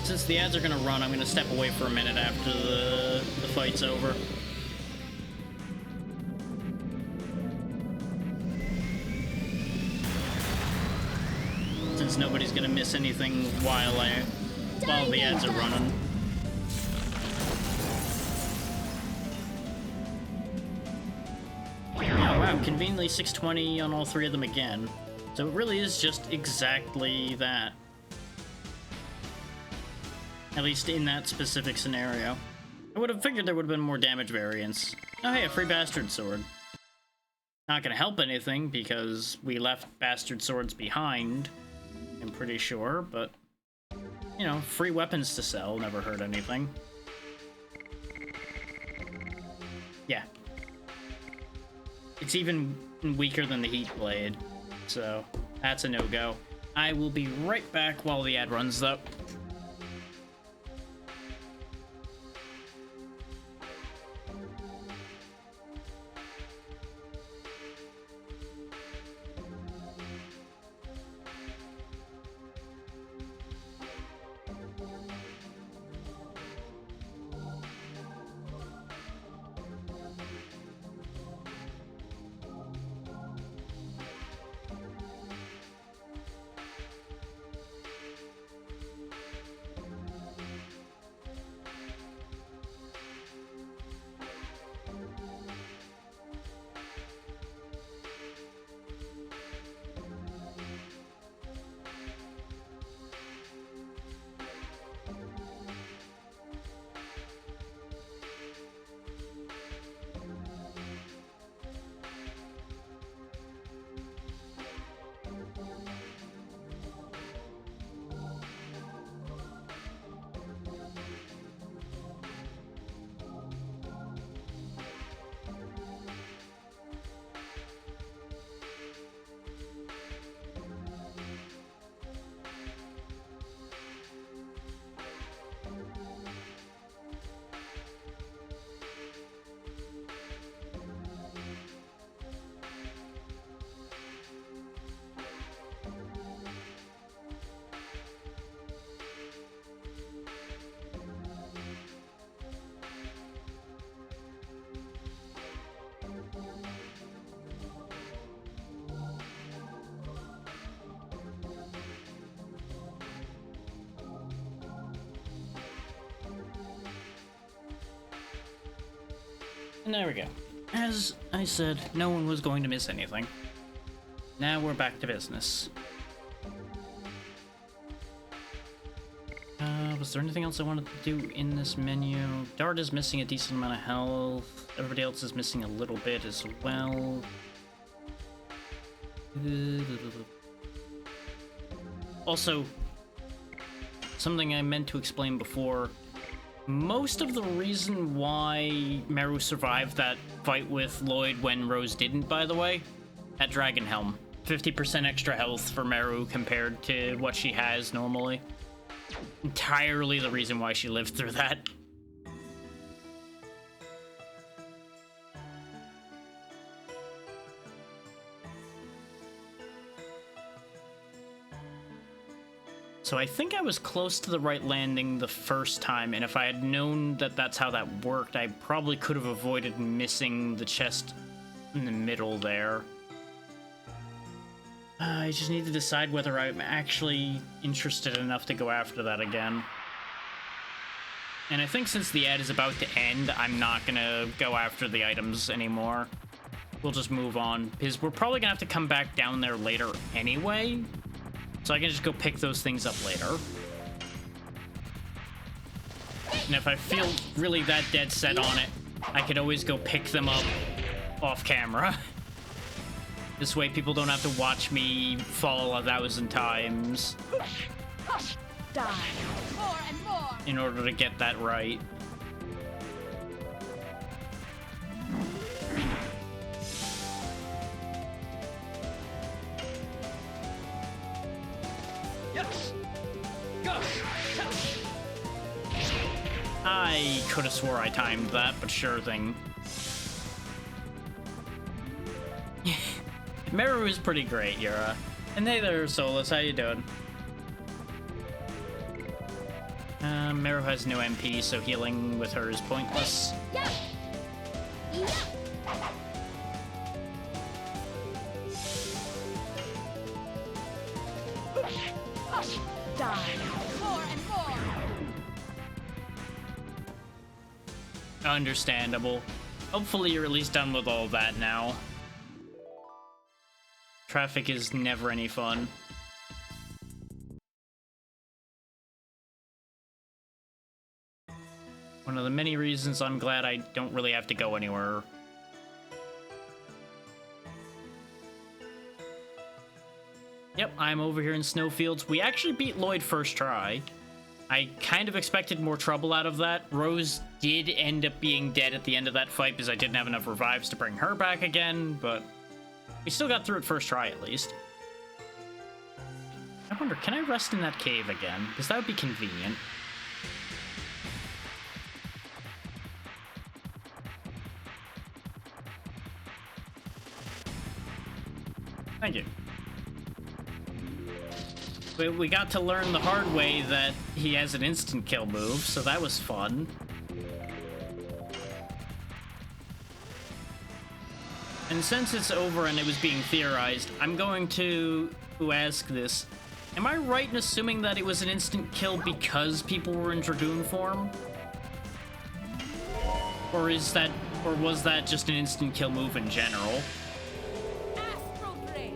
Speaker 1: Since the ads are going to run, I'm going to step away for a minute after the fight's over. Since nobody's going to miss anything while the ads are running. Oh, wow, conveniently 620 on all three of them again. So it really is just exactly that. At least in that specific scenario. I would have figured there would have been more damage variance. Oh hey, a free bastard sword. Not gonna help anything because we left bastard swords behind, I'm pretty sure, but you know, free weapons to sell never hurt anything. Yeah. It's even weaker than the Heat Blade, so that's a no-go. I will be right back while the ad runs, though. And there we go. As I said, no one was going to miss anything. Now we're back to business. Was there anything else I wanted to do in this menu? Dart is missing a decent amount of health. Everybody else is missing a little bit as well. Also, something I meant to explain before. Most of the reason why Meru survived that fight with Lloyd when Rose didn't, by the way, that Dragon Helm. 50% extra health for Meru compared to what she has normally. Entirely the reason why she lived through that. So I think I was close to the right landing the first time, and if I had known that that's how that worked, I probably could have avoided missing the chest in the middle there. I just need to decide whether I'm actually interested enough to go after that again. And I think since the ad is about to end, I'm not gonna go after the items anymore. We'll just move on, because we're probably gonna have to come back down there later anyway. So I can just go pick those things up later. And if I feel really that dead set on it, I could always go pick them up off camera. This way people don't have to watch me fall 1,000 times.
Speaker 4: Die. More and more.
Speaker 1: In order to get that right.
Speaker 3: Yes. Go.
Speaker 1: I could have swore I timed that, but sure thing. Meru is pretty great, Yura. And hey there, Solus, how you doing? Meru has no MP, so healing with her is pointless.
Speaker 4: Yeah. Yeah. Die. More and more.
Speaker 1: Understandable. Hopefully you're at least done with all that now. Traffic is never any fun. One of the many reasons I'm glad I don't really have to go anywhere. Yep, I'm over here in Snowfields. We actually beat Lloyd first try. I kind of expected more trouble out of that. Rose did end up being dead at the end of that fight because I didn't have enough revives to bring her back again, but we still got through it first try at least. I wonder, can I rest in that cave again? Because that would be convenient. Thank you. We got to learn the hard way that he has an instant kill move, so that was fun. And since it's over and it was being theorized, I'm going to ask this. Am I right in assuming that it was an instant kill because people were in Dragoon form? Or was that just an instant kill move in general?
Speaker 5: Astral Ray.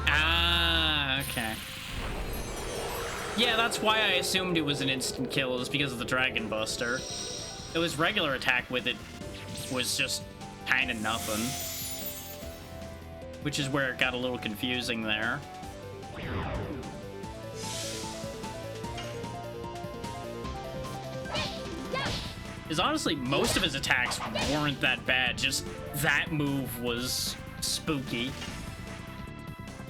Speaker 1: Ah, okay. Yeah, that's why I assumed it was an instant kill, is because of the Dragon Buster. It was regular attack with it was just kind of nothing. Which is where it got a little confusing there. Because honestly, most of his attacks weren't that bad, just that move was spooky.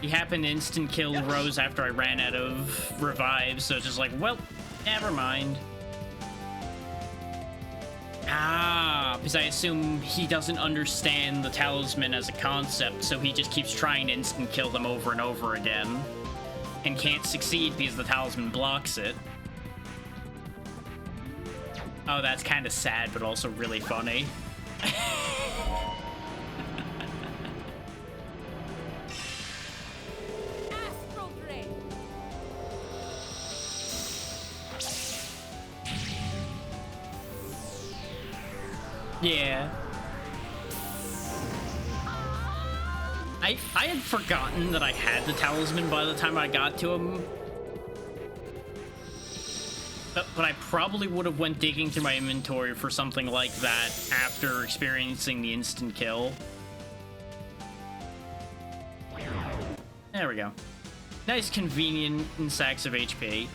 Speaker 1: He happened to instant kill Rose after I ran out of revives, so it's just like, well, never mind. Ah, because I assume he doesn't understand the talisman as a concept, so he just keeps trying to instant kill them over and over again. And can't succeed because the talisman blocks it. Oh, that's kind of sad, but also really funny. Yeah. I had forgotten that I had the talisman by the time I got to him. But I probably would have went digging through my inventory for something like that after experiencing the instant kill. There we go. Nice convenient sacks of HP.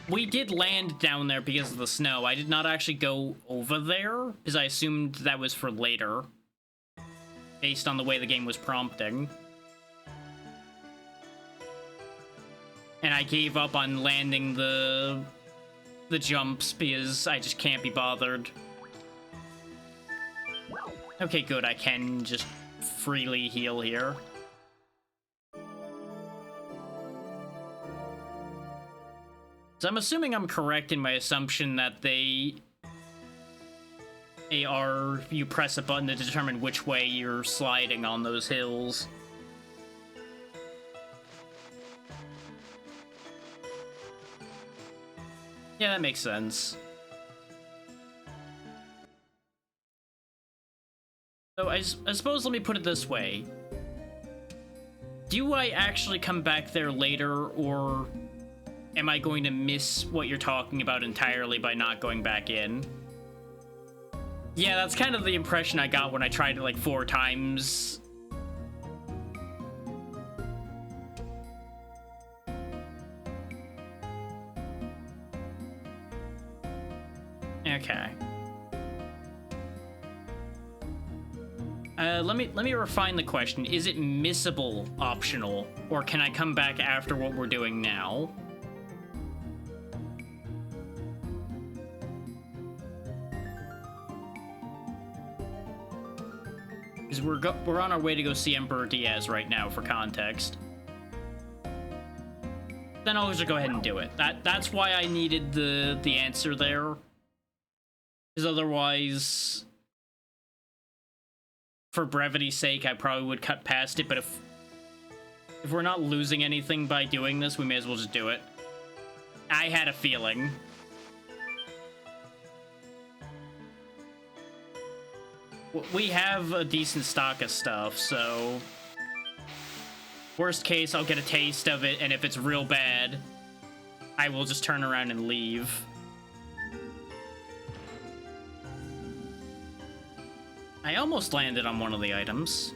Speaker 1: We did land down there because of the snow. I did not actually go over there because I assumed that was for later, based on the way the game was prompting. And I gave up on landing the jumps because I just can't be bothered. Okay, good. I can just freely heal here. So I'm assuming I'm correct in my assumption that they are, you press a button to determine which way you're sliding on those hills. Yeah, that makes sense. So I suppose, let me put it this way. Do I actually come back there later, or am I going to miss what you're talking about entirely by not going back in? Yeah, that's kind of the impression I got when I tried it like 4 times. Okay. Let me refine the question. Is it missable optional, or can I come back after what we're doing now? Because we're on our way to go see Emperor Diaz right now, for context. Then I'll just go ahead and do it. That's why I needed the answer there. Because otherwise, for brevity's sake, I probably would cut past it. But if we're not losing anything by doing this, we may as well just do it. I had a feeling. We have a decent stock of stuff, so worst case, I'll get a taste of it, and if it's real bad, I will just turn around and leave. I almost landed on one of the items.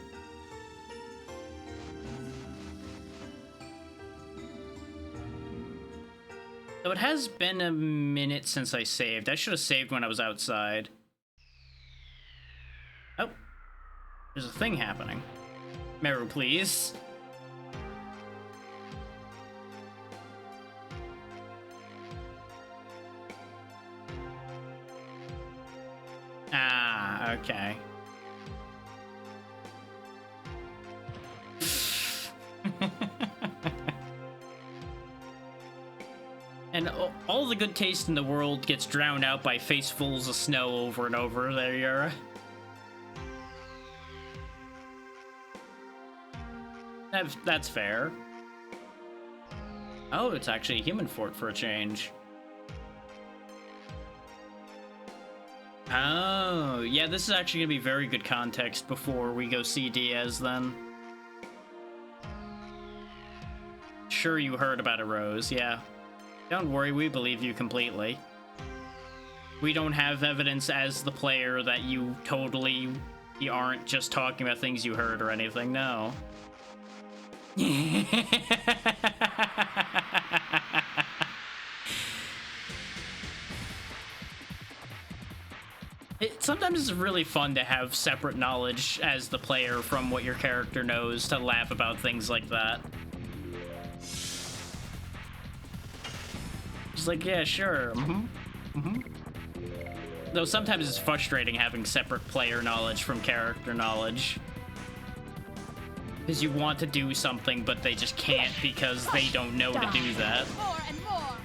Speaker 1: So it has been a minute since I saved. I should have saved when I was outside. Oh, there's a thing happening. Meru, please. Ah, okay. And all the good taste in the world gets drowned out by facefuls of snow over and over. There you are. That's fair. Oh, it's actually a human fort for a change. Oh, yeah, this is actually gonna be very good context before we go see Diaz, then. Sure, you heard about a rose, yeah. Don't worry, we believe you completely. We don't have evidence as the player that you aren't just talking about things you heard or anything, no. Sometimes it's really fun to have separate knowledge as the player from what your character knows, to laugh about things like that. Just like, yeah, sure. Though sometimes it's frustrating having separate player knowledge from character knowledge. Because you want to do something, but they just can't because they don't know to do that.
Speaker 5: More and more.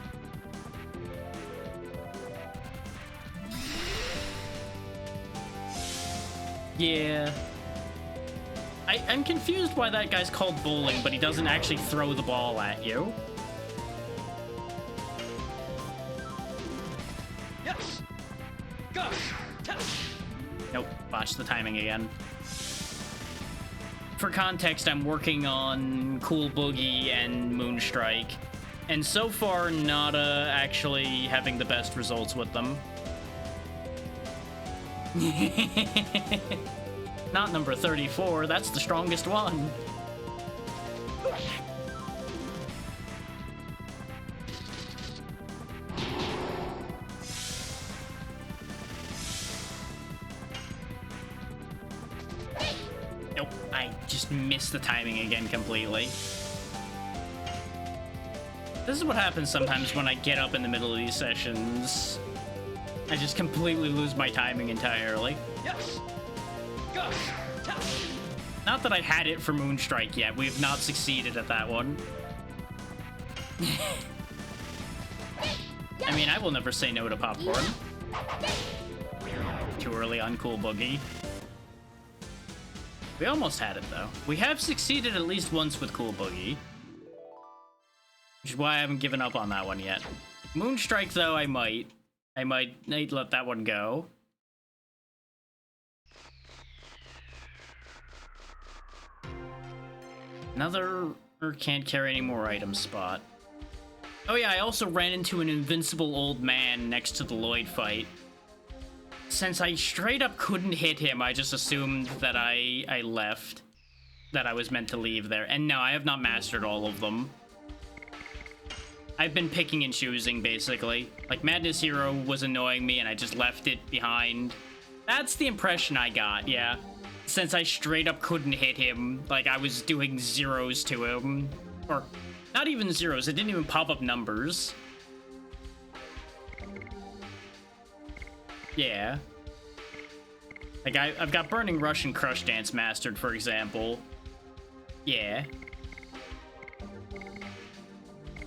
Speaker 1: Yeah. I'm confused why that guy's called bowling, but he doesn't actually throw the ball at you.
Speaker 3: Yes. Go.
Speaker 1: Nope, botched the timing again. For context, I'm working on Cool Boogie and Moonstrike, and so far not actually having the best results with them. Not number 34, that's the strongest one. Nope, I just missed the timing again completely. This is what happens sometimes when I get up in the middle of these sessions. I just completely lose my timing entirely.
Speaker 3: Yes. Go.
Speaker 1: Not that I had it for Moonstrike yet. We have not succeeded at that one. I mean, I will never say no to popcorn. Too early on Cool Boogie. We almost had it, though. We have succeeded at least once with Cool Boogie. Which is why I haven't given up on that one yet. Moonstrike, though, I might let that one go. Another can't carry any more items spot. Oh yeah, I also ran into an invincible old man next to the Lloyd fight. Since I straight up couldn't hit him, I just assumed that I left. That I was meant to leave there. And no, I have not mastered all of them. I've been picking and choosing, basically. Like, Madness Hero was annoying me, and I just left it behind. That's the impression I got, yeah. Since I straight up couldn't hit him, like, I was doing zeros to him. Or, not even zeros, it didn't even pop up numbers. Yeah. Like, I've got Burning Rush and Crush Dance mastered, for example. Yeah.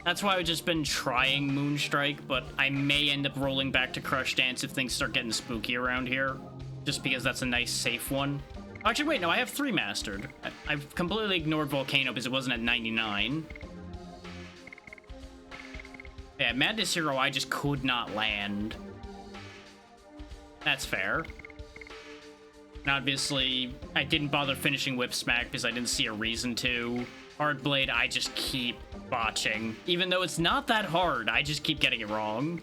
Speaker 1: That's why I've just been trying Moonstrike, but I may end up rolling back to Crush Dance if things start getting spooky around here. Just because that's a nice, safe one. Actually, wait, no, I have 3 mastered. I've completely ignored Volcano because it wasn't at 99. Yeah, Madness Hero I just could not land. That's fair. And obviously, I didn't bother finishing Whip Smack because I didn't see a reason to. Hard Blade, I just keep botching. Even though it's not that hard, I just keep getting it wrong.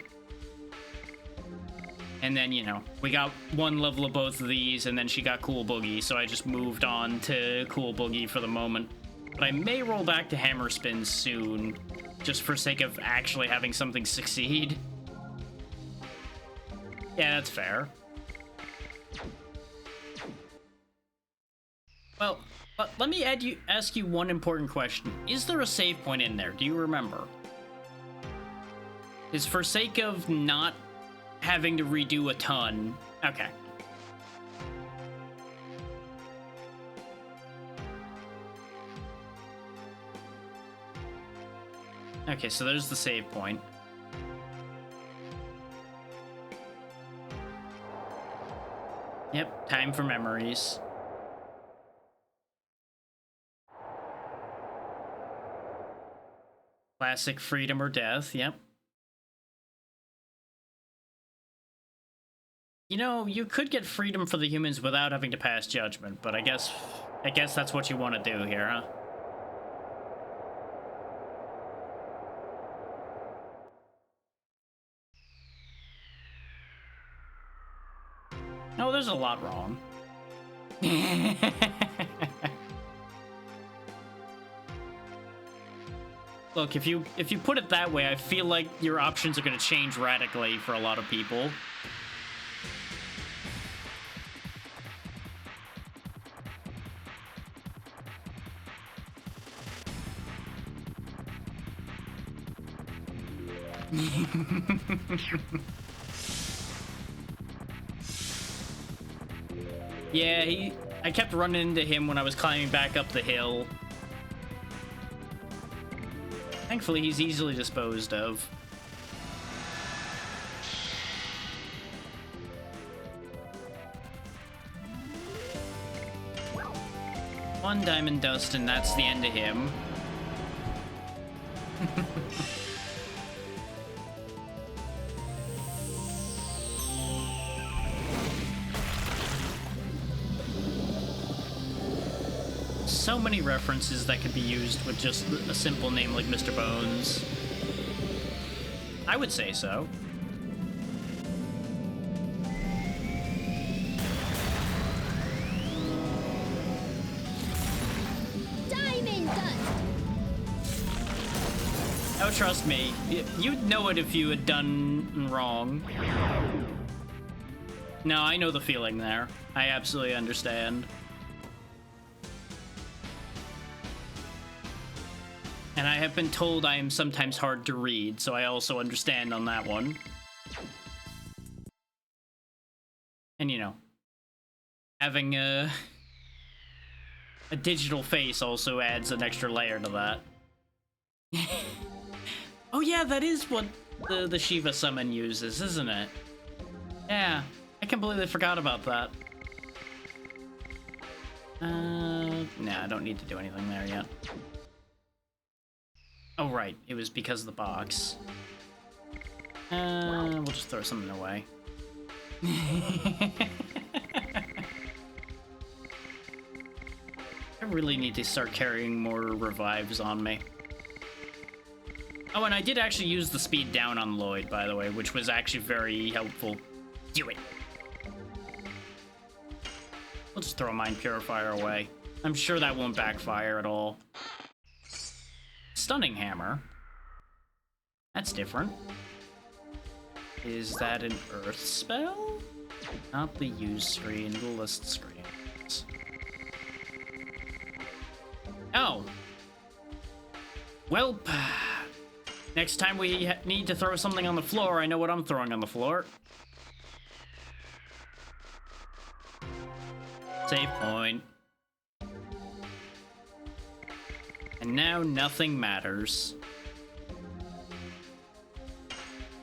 Speaker 1: And then, you know, we got 1 level of both of these, and then she got Cool Boogie, so I just moved on to Cool Boogie for the moment. But I may roll back to Hammer Spin soon, just for sake of actually having something succeed. Yeah, that's fair. Well, let me ask you one important question. Is there a save point in there? Do you remember? Is for sake of not having to redo a ton. Okay. Okay, so there's the save point. Yep, time for memories. Classic freedom or death, yep. You know, you could get freedom for the humans without having to pass judgment, but I guess that's what you want to do here, huh? No, there's a lot wrong. Look, if you put it that way, I feel like your options are going to change radically for a lot of people. Yeah, I kept running into him when I was climbing back up the hill. Thankfully, he's easily disposed of. One Diamond Dust, and that's the end of him. so many references that could be used with just a simple name like Mr. Bones. I would say so.
Speaker 4: Diamond dust.
Speaker 1: Oh, trust me, you'd know it if you had done wrong. No, I know the feeling there. I absolutely understand. And I have been told I am sometimes hard to read, so I also understand on that one. And you know, having a digital face also adds an extra layer to that. Oh yeah, that is what the Shiva summon uses, isn't it? Yeah, I completely forgot about that. Nah, I don't need to do anything there yet. Oh right, it was because of the box. We'll just throw something away. I really need to start carrying more revives on me. Oh, and I did actually use the speed down on Lloyd, by the way, which was actually very helpful. Do it. We'll just throw a Mind Purifier away. I'm sure that won't backfire at all. Stunning Hammer. That's different. Is that an Earth spell? Not the use screen, the list screens. Oh. Well, next time we need to throw something on the floor, I know what I'm throwing on the floor. Save point. And now nothing matters.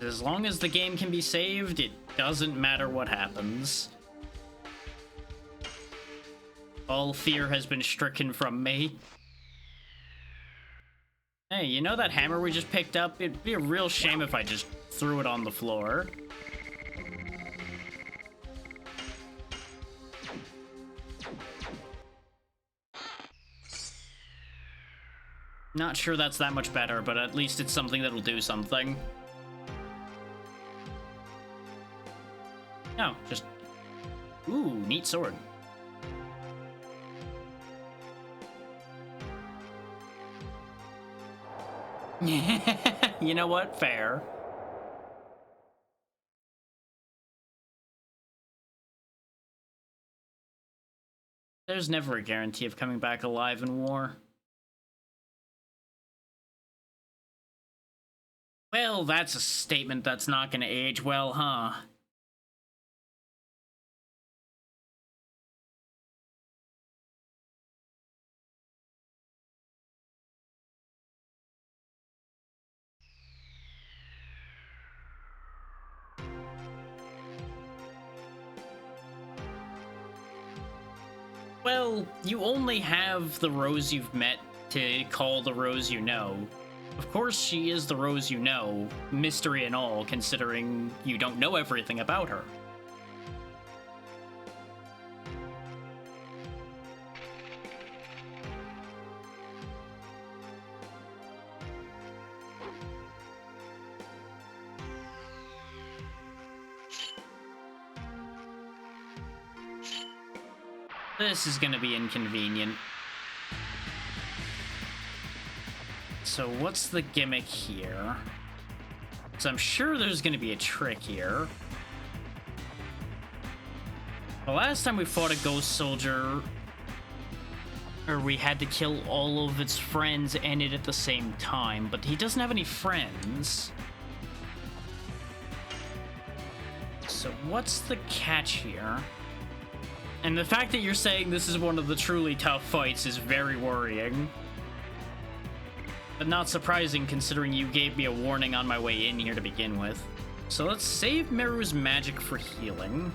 Speaker 1: As long as the game can be saved, it doesn't matter what happens. All fear has been stricken from me. Hey, you know that hammer we just picked up? It'd be a real shame if I just threw it on the floor. Not sure that's that much better, but at least it's something that'll do something. No, just... Ooh, neat sword. You know what? Fair. There's never a guarantee of coming back alive in war. Well, that's a statement that's not gonna age well, huh? Well, you only have the Rose you've met to call the Rose you know. Of course she is the Rose you know, mystery and all, considering you don't know everything about her. This is gonna be inconvenient. So what's the gimmick here? So I'm sure there's gonna be a trick here. The last time we fought a ghost soldier, or we had to kill all of its friends and it at the same time, but he doesn't have any friends. So what's the catch here? And the fact that you're saying this is one of the truly tough fights is very worrying. But not surprising considering you gave me a warning on my way in here to begin with. So let's save Meru's magic for healing.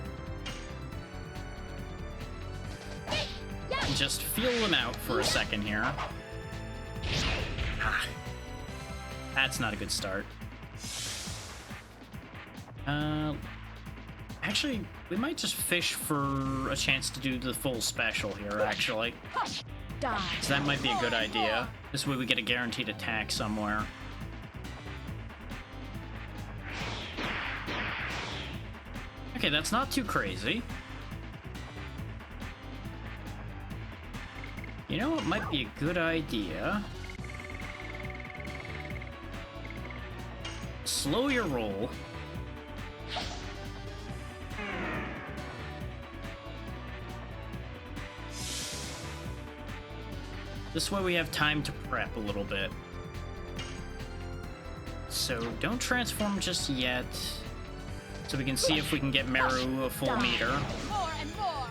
Speaker 1: And just feel them out for a second here. Ah, that's not a good start. Actually, we might just fish for a chance to do the full special here, actually.
Speaker 4: Die.
Speaker 1: So that might be a good idea. This way we get a guaranteed attack somewhere. Okay, that's not too crazy. You know what might be a good idea? Slow your roll. This way we have time to prep a little bit. So don't transform just yet. So we can see if we can get Meru a full meter.
Speaker 5: More and more.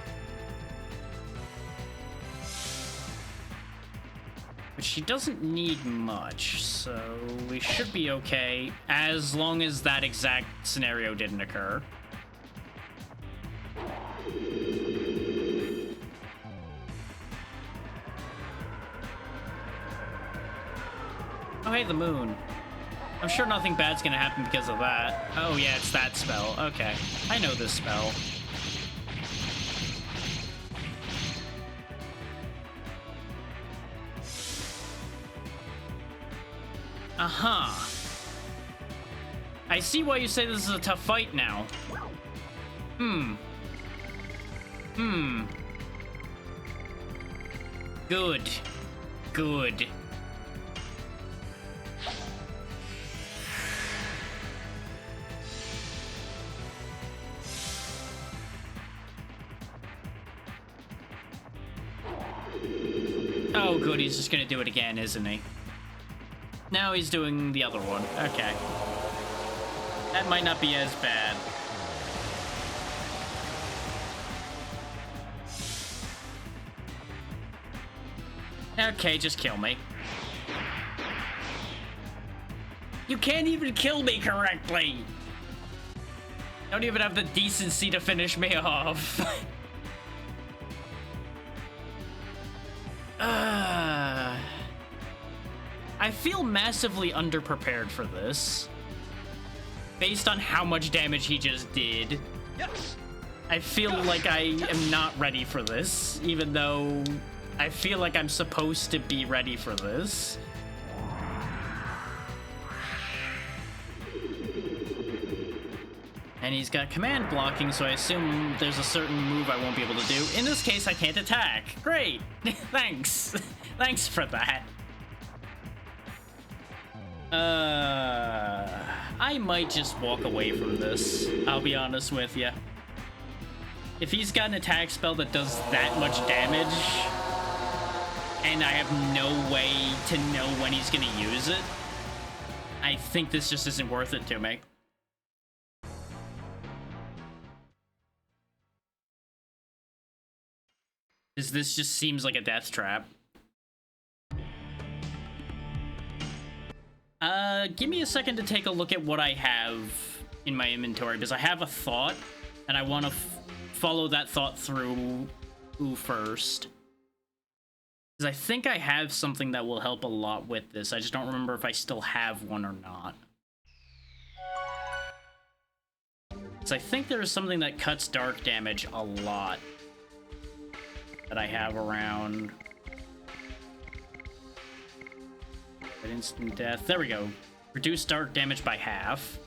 Speaker 1: But she doesn't need much, so we should be okay as long as that exact scenario didn't occur. Oh, hey, the moon. I'm sure nothing bad's gonna happen because of that. Oh, yeah, it's that spell. Okay. I know this spell. Uh-huh. I see why you say this is a tough fight now. Good. Good. Oh, good, he's just gonna do it again, isn't he? Now he's doing the other one. Okay. That might not be as bad. Okay, just kill me. You can't even kill me correctly! Don't even have the decency to finish me off. I feel massively underprepared for this. Based on how much damage he just did.
Speaker 2: Yes.
Speaker 1: I feel like I am not ready for this, even though I feel like I'm supposed to be ready for this. And he's got command blocking, so I assume there's a certain move I won't be able to do. In this case, I can't attack. Great. Thanks. Thanks for that. I might just walk away from this. I'll be honest with you. If he's got an attack spell that does that much damage, and I have no way to know when he's gonna use it, I think this just isn't worth it to me. This just seems like a death trap. Give me a second to take a look at what I have in my inventory, because I have a thought, and I want to follow that thought through first. Because I think I have something that will help a lot with this. I just don't remember if I still have one or not. So I think there is something that cuts dark damage a lot that I have around. At instant death. There we go. Reduce dark damage by half.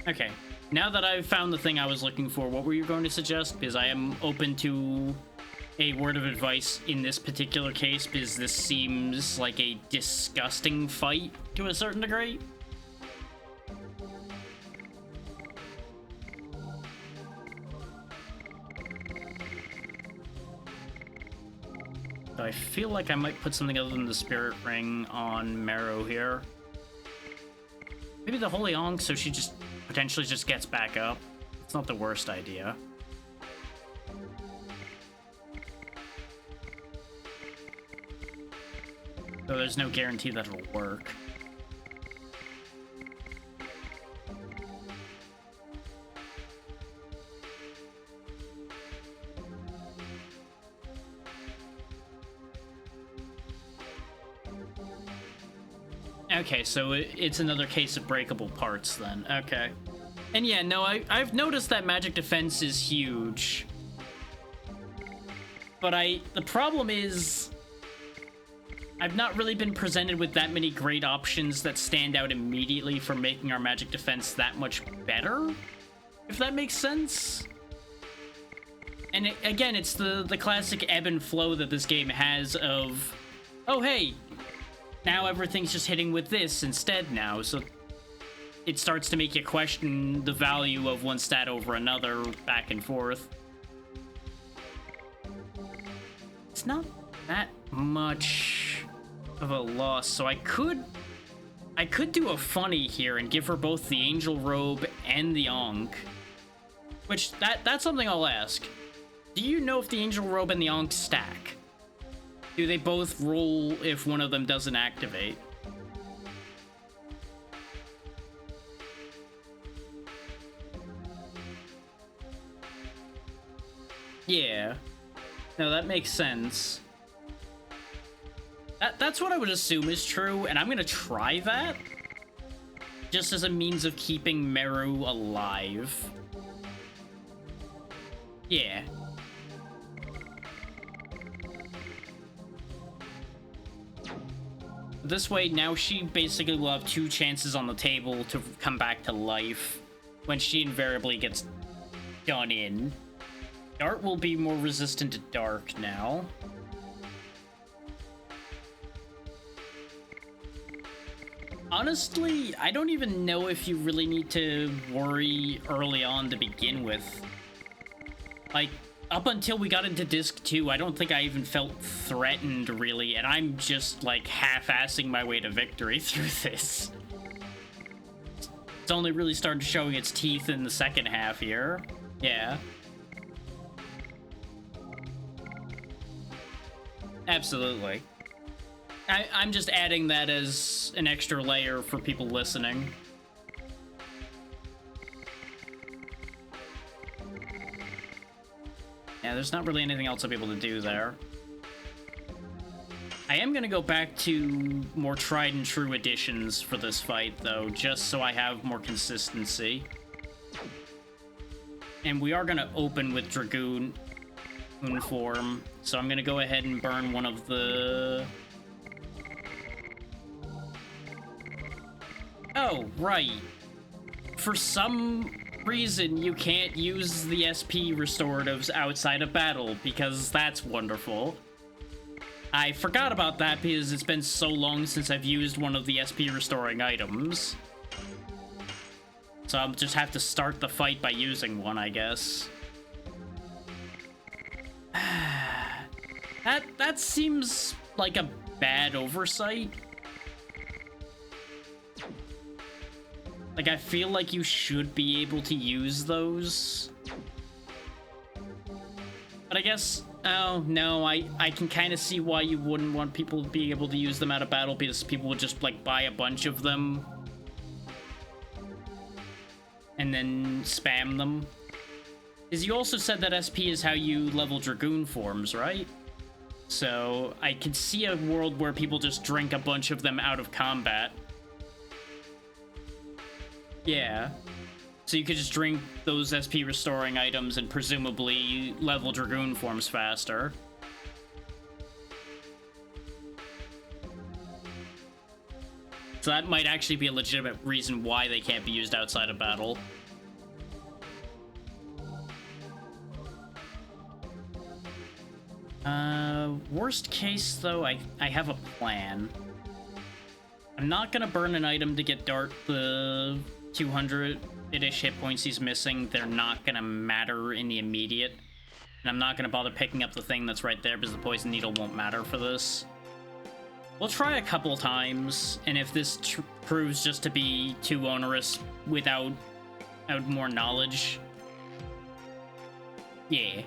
Speaker 1: Okay. Now that I've found the thing I was looking for, what were you going to suggest? Because I am open to a word of advice in this particular case, because this seems like a disgusting fight to a certain degree. So I feel like I might put something other than the Spirit Ring on Meru here. Maybe the Holy Ankh, so she just potentially just gets back up. It's not the worst idea. Though there's no guarantee that it'll work. Okay, so it's another case of breakable parts then. Okay. And yeah, no, I've noticed that magic defense is huge. But the problem is, I've not really been presented with that many great options that stand out immediately for making our magic defense that much better, if that makes sense. And again, it's the classic ebb and flow that this game has of, oh hey, now everything's just hitting with this instead now, so it starts to make you question the value of one stat over another back and forth. It's not that much of a loss, so I could do a funny here and give her both the Angel Robe and the Ankh, which that's something I'll ask. Do you know if the Angel Robe and the Ankh stack? Do they both roll if one of them doesn't activate? Yeah. No, that makes sense. That's what I would assume is true, and I'm gonna try that. Just as a means of keeping Meru alive. Yeah. This way, now she basically will have 2 chances on the table to come back to life when she invariably gets done in. Dart will be more resistant to dark now. Honestly, I don't even know if you really need to worry early on to begin with. Like, up until we got into Disc 2, I don't think I even felt threatened, really, and I'm just, like, half-assing my way to victory through this. It's only really started showing its teeth in the second half here. Yeah. Absolutely. I'm just adding that as an extra layer for people listening. Yeah, there's not really anything else I'll be able to do there. I am going to go back to more tried and true additions for this fight, though, just so I have more consistency. And we are going to open with Dragoon form, so I'm going to go ahead and burn one of the... Oh, right. For some reason, you can't use the SP restoratives outside of battle, because that's wonderful. I forgot about that because it's been so long since I've used one of the SP restoring items. So I'll just have to start the fight by using one, I guess. That seems like a bad oversight. Like, I feel like you should be able to use those. But I guess, oh, no, I can kind of see why you wouldn't want people to be able to use them out of battle, because people would just, like, buy a bunch of them and then spam them. Because you also said that SP is how you level Dragoon forms, right? So I could see a world where people just drink a bunch of them out of combat. Yeah. So you could just drink those SP restoring items and presumably level Dragoon forms faster. So that might actually be a legitimate reason why they can't be used outside of battle. Worst case, though, I have a plan. I'm not gonna burn an item to get Dart the 200-ish hit points he's missing. They're not gonna matter in the immediate. And I'm not gonna bother picking up the thing that's right there because the poison needle won't matter for this. We'll try a couple times, and if this proves just to be too onerous without more knowledge, yeah.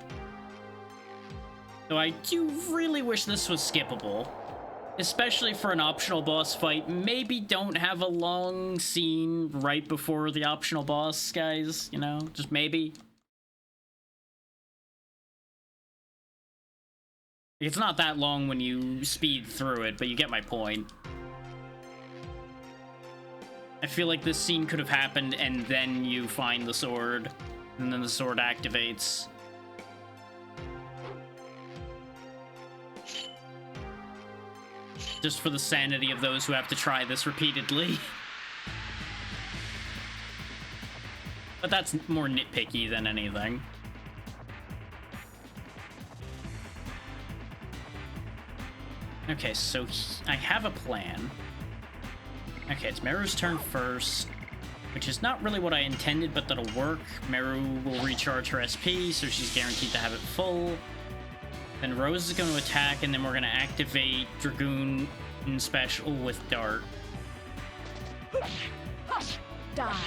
Speaker 1: Though I do really wish this was skippable. Especially for an optional boss fight. Maybe don't have a long scene right before the optional boss, guys. You know, just maybe. It's not that long when you speed through it, but you get my point. I feel like this scene could have happened and then you find the sword, and then the sword activates. just for the sanity of those who have to try this repeatedly. But that's more nitpicky than anything. Okay, so I have a plan. Okay, it's Meru's turn first, which is not really what I intended, but that'll work. Meru will recharge her SP, so she's guaranteed to have it full. Then Rose is going to attack, and then we're going to activate Dragoon in special with Dart.
Speaker 4: Die.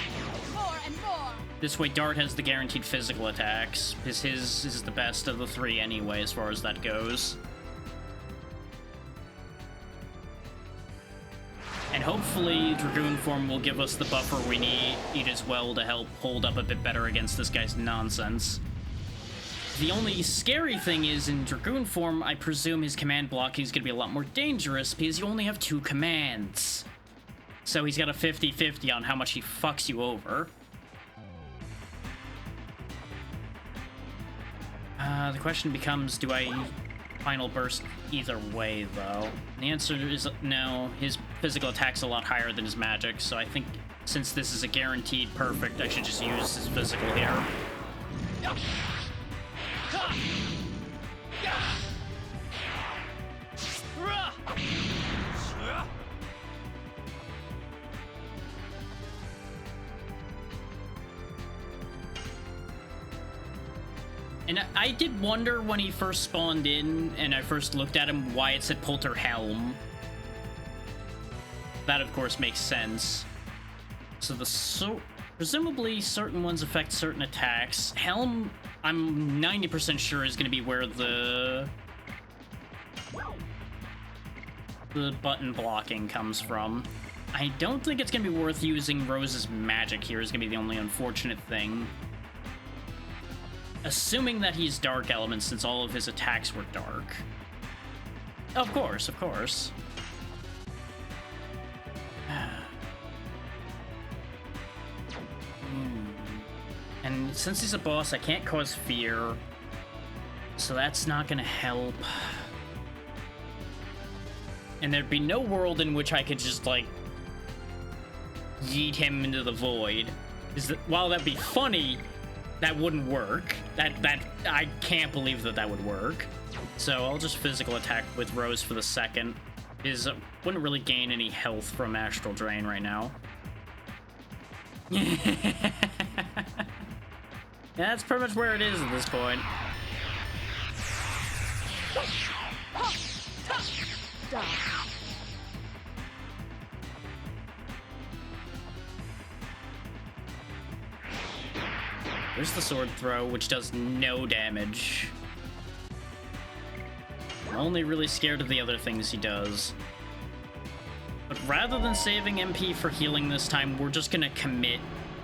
Speaker 5: More and more.
Speaker 1: This way, Dart has the guaranteed physical attacks, because his is the best of the three anyway, as far as that goes. And hopefully, Dragoon form will give us the buffer we need as well to help hold up a bit better against this guy's nonsense. The only scary thing is, in Dragoon form, I presume his command blocking is going to be a lot more dangerous because you only have 2 commands. So he's got a 50-50 on how much he fucks you over. The question becomes, do I final burst either way, though? And the answer is no. His physical attack's a lot higher than his magic, so I think since this is a guaranteed perfect, I should just use his physical here. And I did wonder when he first spawned in and I first looked at him why it said Polter Helm. That, of course, makes sense. So presumably certain ones affect certain attacks. Helm, I'm 90% sure is going to be where the button blocking comes from. I don't think it's going to be worth using Rose's magic here is going to be the only unfortunate thing. Assuming that he's dark element since all of his attacks were dark. Of course, of course. And since he's a boss, I can't cause fear. So that's not gonna help. And there'd be no world in which I could just, like, yeet him into the void. While that'd be funny, that wouldn't work. I can't believe that would work. So I'll just physical attack with Rose for the second. Wouldn't really gain any health from Astral Drain right now. That's pretty much where it is at this point.
Speaker 4: Die.
Speaker 1: There's the sword throw, which does no damage. I'm only really scared of the other things he does. But rather than saving MP for healing this time, we're just gonna commit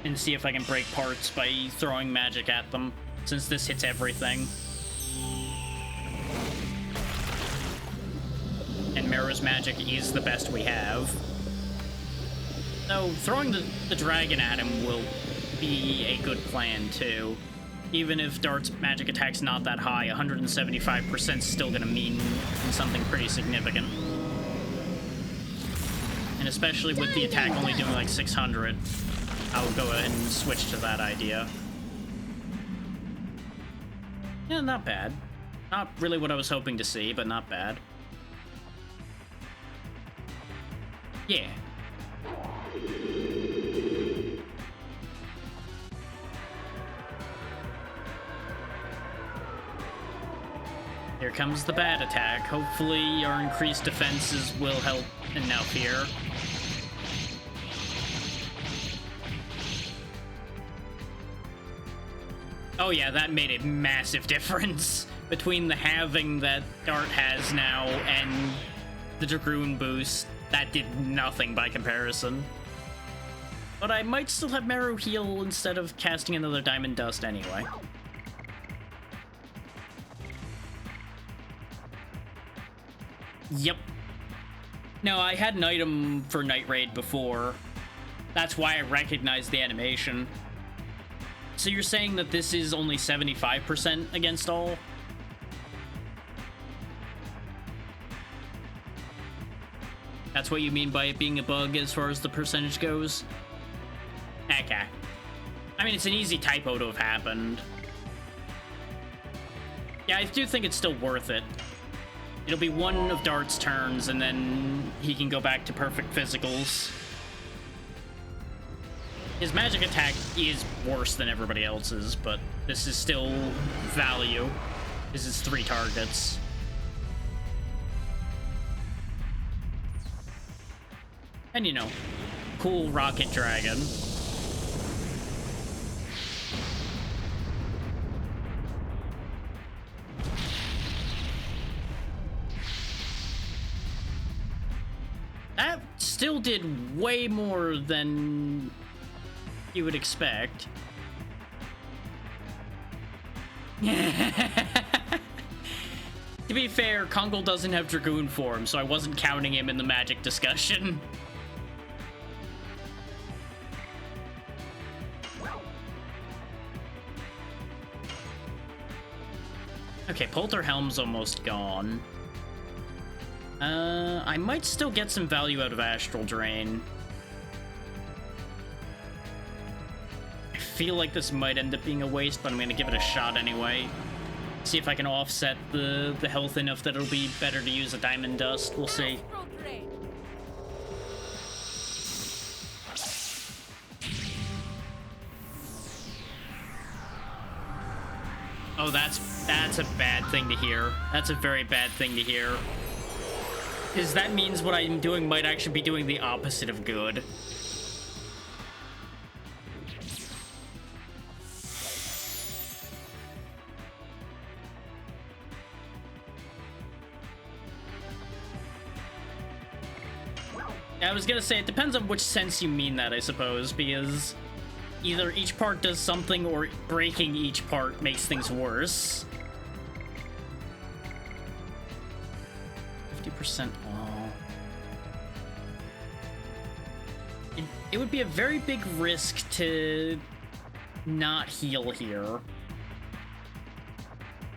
Speaker 1: and see if I can break parts by throwing magic at them, since this hits everything. And Meru's magic is the best we have. So throwing the dragon at him will be a good plan too. Even if Dart's magic attack's not that high, 175% is still gonna mean something pretty significant. And especially with the attack only doing like 600, I'll go ahead and switch to that idea. Yeah, not bad. Not really what I was hoping to see, but not bad. Yeah. Here comes the bad attack. Hopefully our increased defenses will help enough here. Oh yeah, that made a massive difference between the halving that Dart has now and the Dragoon boost. That did nothing by comparison. But I might still have Meru heal instead of casting another Diamond Dust anyway. Yep. No, I had an item for Night Raid before. That's why I recognized the animation. So you're saying that this is only 75% against all? That's what you mean by it being a bug as far as the percentage goes? Okay. I mean, it's an easy typo to have happened. Yeah, I do think it's still worth it. It'll be one of Dart's turns, and then he can go back to perfect physicals. His magic attack is worse than everybody else's, but this is still value. This is 3 targets. And, you know, cool rocket dragon. That still did way more than you would expect. To be fair, Kongol doesn't have Dragoon form, so I wasn't counting him in the magic discussion. Okay, Polterhelm's almost gone. I might still get some value out of Astral Drain. I feel like this might end up being a waste, but I'm gonna give it a shot anyway. See if I can offset the health enough that it'll be better to use a Diamond Dust. We'll see.
Speaker 5: Astral Drain.
Speaker 1: Oh, that's a bad thing to hear. That's a very bad thing to hear. Because that means what I'm doing might actually be doing the opposite of good. I was gonna say, it depends on which sense you mean that, I suppose, because either each part does something or breaking each part makes things worse. 50% all. It would be a very big risk to not heal here.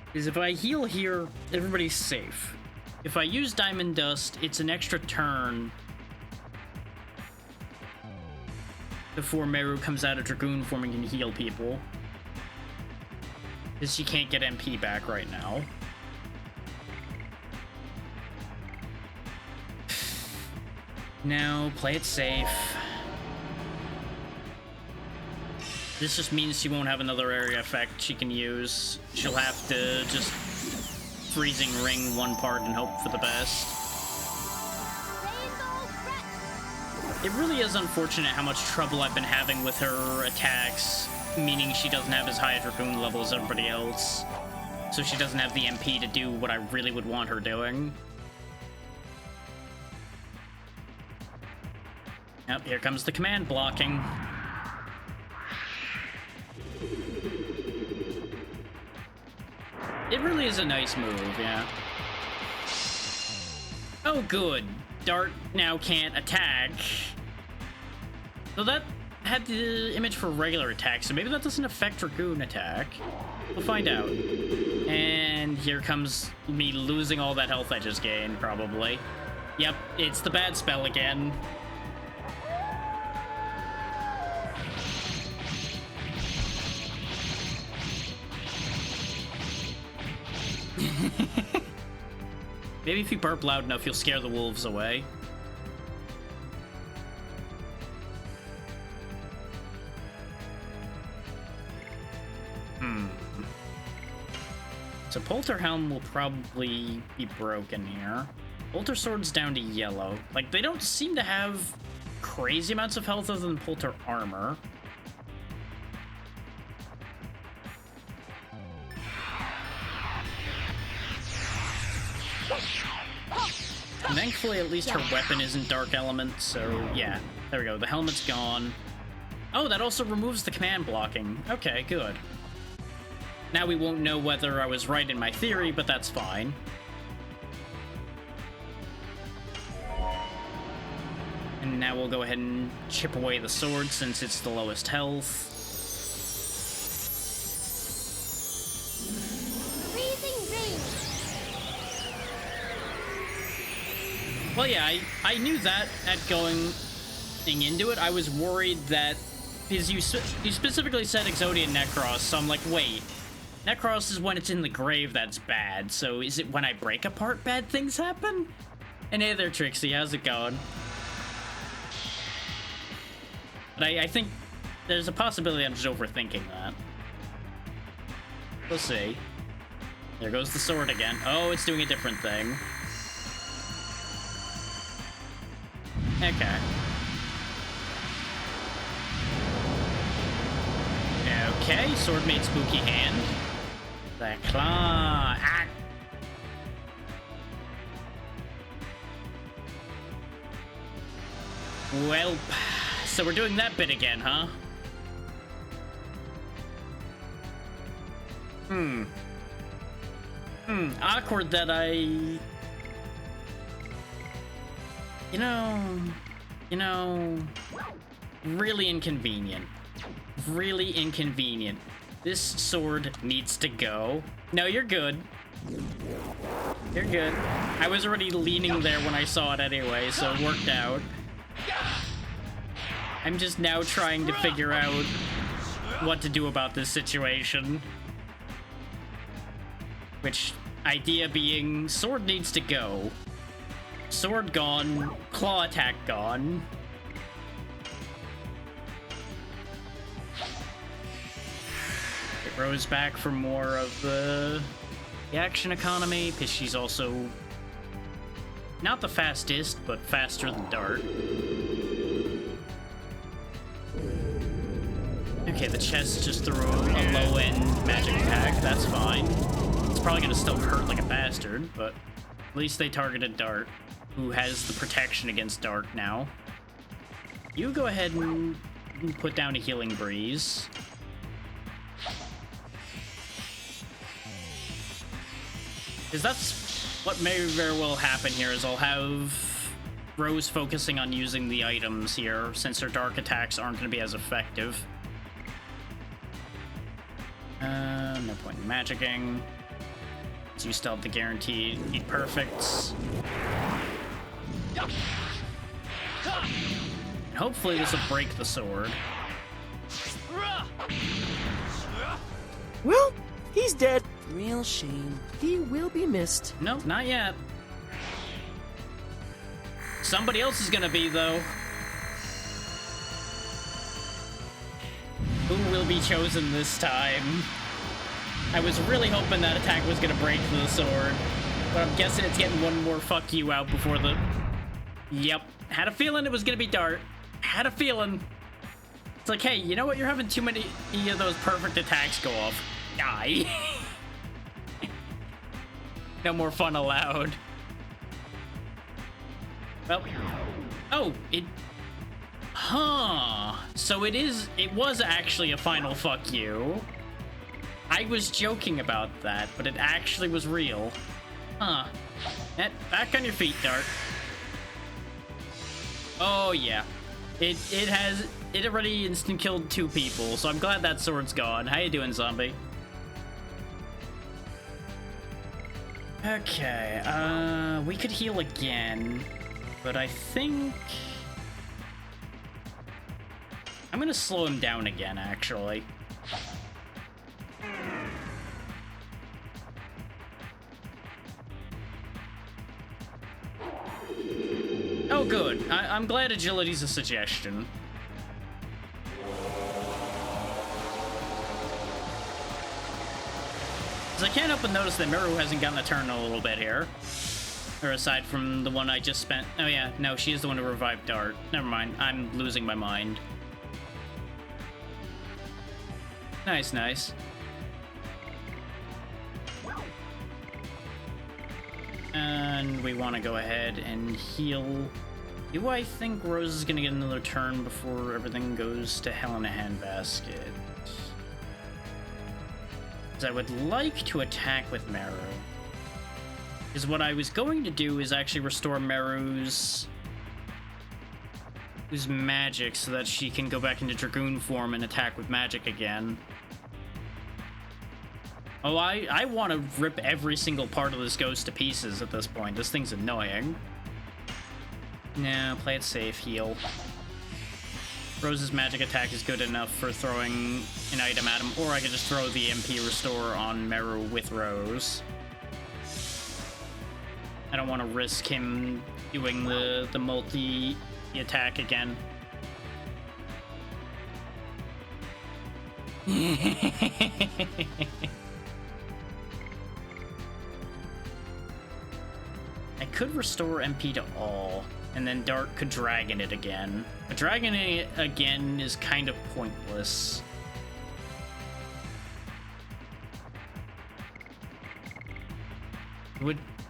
Speaker 1: Because if I heal here, everybody's safe. If I use Diamond Dust, it's an extra turn before Meru comes out of Dragoon form and can heal people. Because she can't get MP back right now. No, play it safe. This just means she won't have another area effect she can use. She'll have to just freezing ring one part and hope for the best. It really is unfortunate how much trouble I've been having with her attacks, meaning she doesn't have as high a Dragoon level as everybody else. So she doesn't have the MP to do what I really would want her doing. Yep, here comes the command blocking. It really is a nice move, yeah. Oh, good. Dart now can't attack. So that had the image for regular attack, so maybe that doesn't affect Dragoon attack. We'll find out. And here comes me losing all that health I just gained, probably. Yep, it's the bad spell again. Maybe if you burp loud enough, you'll scare the wolves away. So Polterhelm will probably be broken here. Polter Sword's down to yellow. Like, they don't seem to have crazy amounts of health other than Polter Armor. And thankfully, at least her weapon isn't Dark Element, so yeah. There we go, the helmet's gone. Oh, that also removes the command blocking. Okay, good. Now we won't know whether I was right in my theory, but that's fine. And now we'll go ahead and chip away the sword since it's the lowest health.
Speaker 4: Freezing rain.
Speaker 1: Well, yeah, I knew that at going into it. I was worried that, because you specifically said Exodia Necros, so I'm like, wait, Necros is when it's in the grave that's bad, so is it when I break apart bad things happen? And hey there, Trixie, how's it going? But I think there's a possibility I'm just overthinking that. We'll see. There goes the sword again. Oh, it's doing a different thing. Okay. Okay, sword made spooky hand. The claw. Ah. Well, so we're doing that bit again, huh? Awkward that you know, really inconvenient. Really inconvenient. This sword needs to go. No, you're good. You're good. I was already leaning there when I saw it anyway, so it worked out. I'm just now trying to figure out what to do about this situation. Which, idea being, sword needs to go. Sword gone, claw attack gone. It rose back for more of the action economy, because she's also not the fastest, but faster than Dart. Okay, the chest just threw a low-end magic attack, that's fine. It's probably gonna still hurt like a bastard, but at least they targeted Dart, who has the protection against Dart now. You go ahead and put down a healing breeze. Because that's what may very well happen here, is I'll have Rose focusing on using the items here, since her dark attacks aren't going to be as effective. No point in magicking. So you still have the guaranteed perfects. And hopefully this will break the sword.
Speaker 6: Well, he's dead. Real shame. He will be missed.
Speaker 1: Nope, not yet. Somebody else is gonna be, though. Who will be chosen this time? I was really hoping that attack was gonna break the sword, but I'm guessing it's getting one more fuck you out before the... Yep. Had a feeling it was gonna be Dart. Had a feeling. It's like, hey, you know what? You're having too many of those perfect attacks go off. Die. No more fun allowed. Well, oh, it, huh. So it was actually a final fuck you. I was joking about that, but it actually was real. Huh. Back on your feet, Dart. Oh, yeah. It already instant killed 2 people, so I'm glad that sword's gone. How you doing, zombie? Okay, we could heal again, but I think I'm gonna slow him down again, actually. Oh, good. I'm glad agility's a suggestion. Because I can't help but notice that Miru hasn't gotten a turn in a little bit here. Or aside from the one I just spent. Oh yeah, no, she is the one who revived Dart. Never mind, I'm losing my mind. Nice, nice. And we want to go ahead and heal. Do I think Rose is going to get another turn before everything goes to hell in a handbasket? Because I would like to attack with Meru. Because what I was going to do is actually restore Meru's magic so that she can go back into Dragoon form and attack with magic again. Oh, I want to rip every single part of this ghost to pieces at this point. This thing's annoying. No, play it safe, heal. Rose's magic attack is good enough for throwing an item at him, or I could just throw the MP Restore on Meru with Rose. I don't want to risk him doing the multi-attack again. I could restore MP to all, and then Dart could Dragon it again. But Dragon it again is kind of pointless.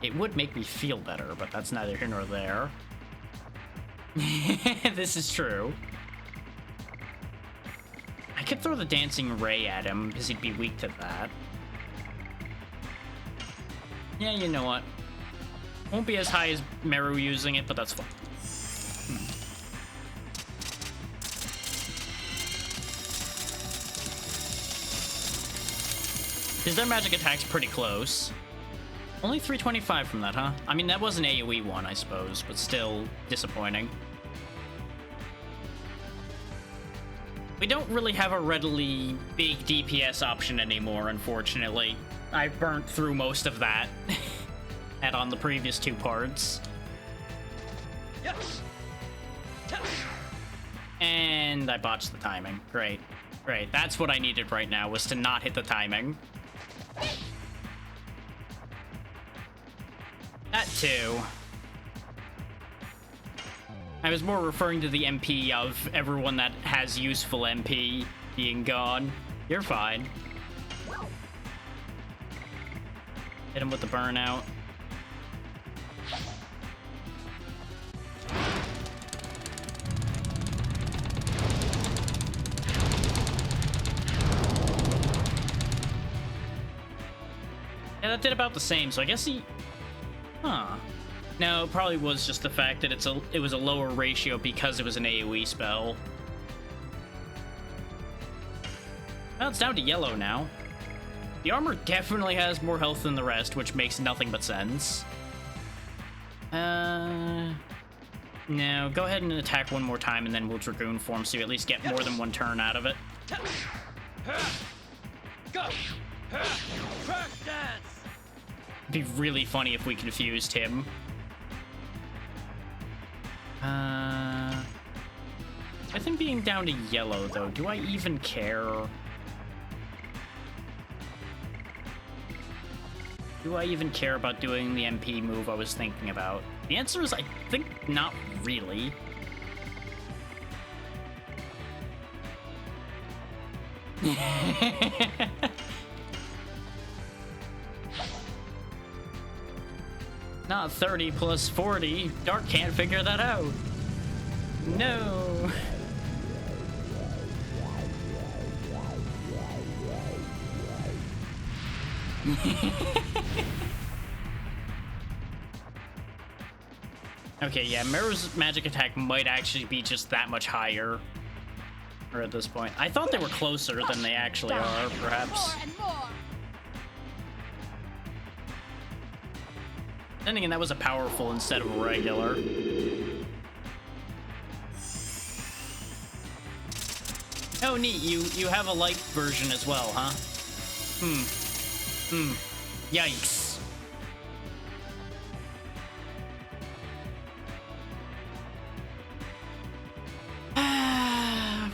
Speaker 1: It would make me feel better, but that's neither here nor there. This is true. I could throw the Dancing Ray at him, because he'd be weak to that. Yeah, you know what? Won't be as high as Meru using it, but that's fine. Because their magic attack's pretty close. Only 325 from that, huh? I mean, that was an AoE one, I suppose, but still disappointing. We don't really have a readily big DPS option anymore, unfortunately. I burnt through most of that on the previous two parts.
Speaker 3: Yes.
Speaker 1: And I botched the timing. Great. Great. That's what I needed right now, was to not hit the timing. That too. I was more referring to the MP of everyone that has useful MP being gone. You're fine. Hit him with the burnout. Yeah, that did about the same, so I guess he... Huh. No, it probably was just the fact that it was a lower ratio because it was an AoE spell. Well, it's down to yellow now. The armor definitely has more health than the rest, which makes nothing but sense. No, go ahead and attack one more time and then we'll Dragoon form so you at least get more than one turn out of it.
Speaker 3: Go. Crash dance.
Speaker 1: It'd be really funny if we confused him. I think being down to yellow, though, do I even care? Do I even care about doing the MP move I was thinking about? The answer is, I think, not really. Not 30 plus 40. Dark can't figure that out. No. Okay, yeah, Meru's magic attack might actually be just that much higher. Or at this point. I thought they were closer than they actually are, perhaps.
Speaker 5: More and more.
Speaker 1: Then again, that was a powerful instead of a regular. Oh, neat. You have a light version as well, huh? Yikes.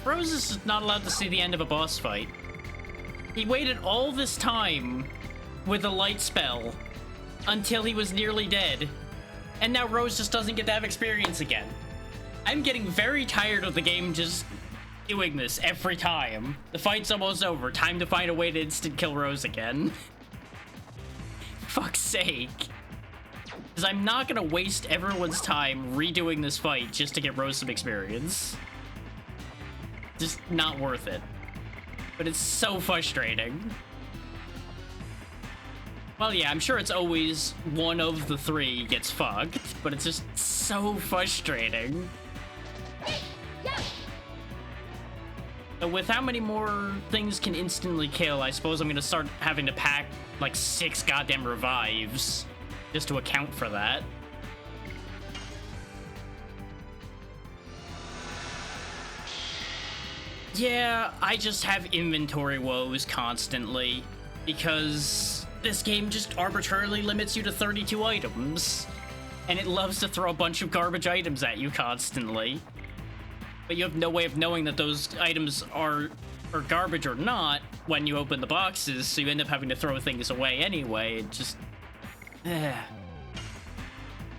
Speaker 1: Rose is not allowed to see the end of a boss fight. He waited all this time with a light spell until he was nearly dead. And now Rose just doesn't get to have experience again. I'm getting very tired of the game just doing this every time. The fight's almost over. Time to find a way to instant kill Rose again. Fuck's sake. Because I'm not gonna waste everyone's time redoing this fight just to get Rose some experience. Just not worth it. But it's so frustrating. Well, yeah, I'm sure it's always one of the three gets fucked, but it's just so frustrating. So with how many more things can instantly kill, I suppose I'm gonna start having to pack like 6 goddamn revives just to account for that. Yeah, I just have inventory woes constantly because this game just arbitrarily limits you to 32 items, and it loves to throw a bunch of garbage items at you constantly. But you have no way of knowing that those items are garbage or not when you open the boxes, so you end up having to throw things away anyway. It just...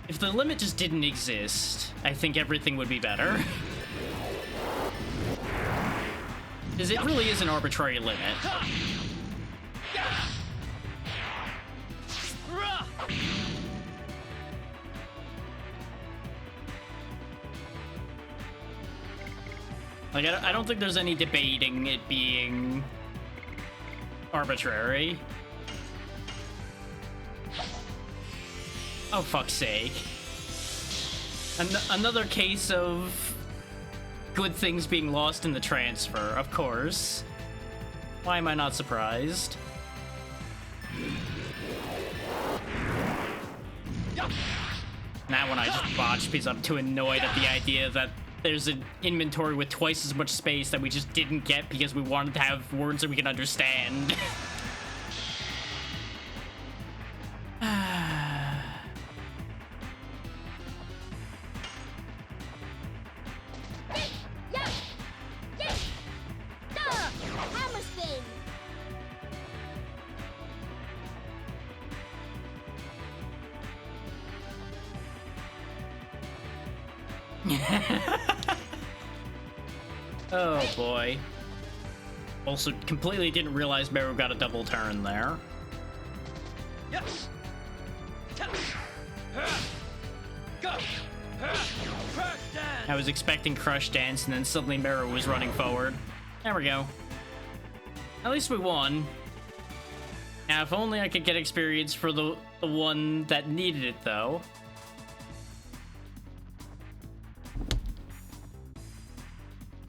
Speaker 1: If the limit just didn't exist, I think everything would be better. Because it really is an arbitrary limit. Like, I don't think there's any debating it being arbitrary. Oh, fuck's sake. Another case of good things being lost in the transfer, of course. Why am I not surprised? That one I just botched because I'm too annoyed at the idea that there's an inventory with twice as much space that we just didn't get because we wanted to have words that we can understand. Oh boy. Also, completely didn't realize Meru got a double turn there.
Speaker 3: Yes.
Speaker 1: I was expecting Crush Dance, and then suddenly Meru was running forward. There we go. At least we won. Now, if only I could get experience for the one that needed it, though.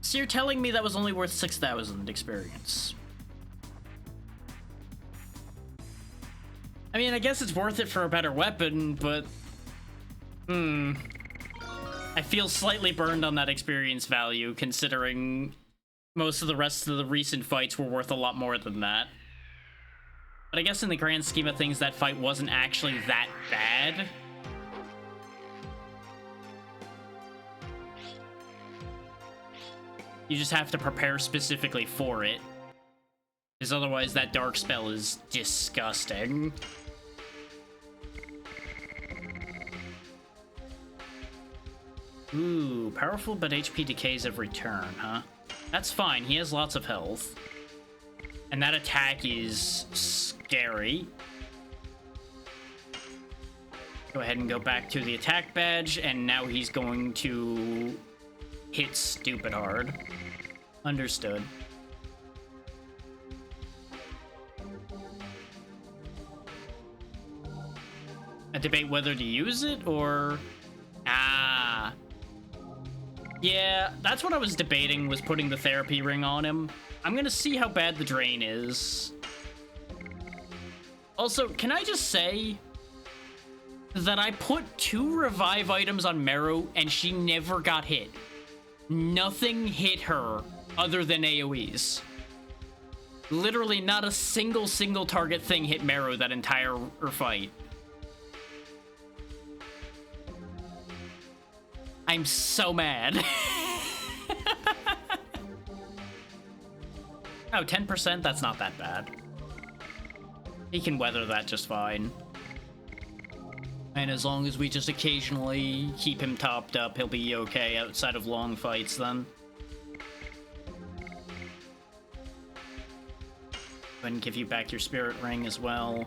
Speaker 1: So you're telling me that was only worth 6,000 experience? I mean, I guess it's worth it for a better weapon, but... I feel slightly burned on that experience value, considering most of the rest of the recent fights were worth a lot more than that. But I guess in the grand scheme of things, that fight wasn't actually that bad. You just have to prepare specifically for it. Because otherwise that dark spell is disgusting. Ooh, powerful but HP decays every turn, huh? That's fine, he has lots of health. And that attack is scary. Go ahead and go back to the attack badge, and now he's going to hit stupid hard. Understood. I debate whether to use it, or... Ah. Yeah, that's what I was debating, was putting the therapy ring on him. I'm gonna see how bad the drain is. Also, can I just say that I put 2 revive items on Meru and she never got hit. Nothing hit her other than AoEs. Literally not a single target thing hit Meru that entire fight. I'm so mad. Oh, 10%? That's not that bad. He can weather that just fine. And as long as we just occasionally keep him topped up, he'll be okay outside of long fights then. Go ahead and give you back your spirit ring as well.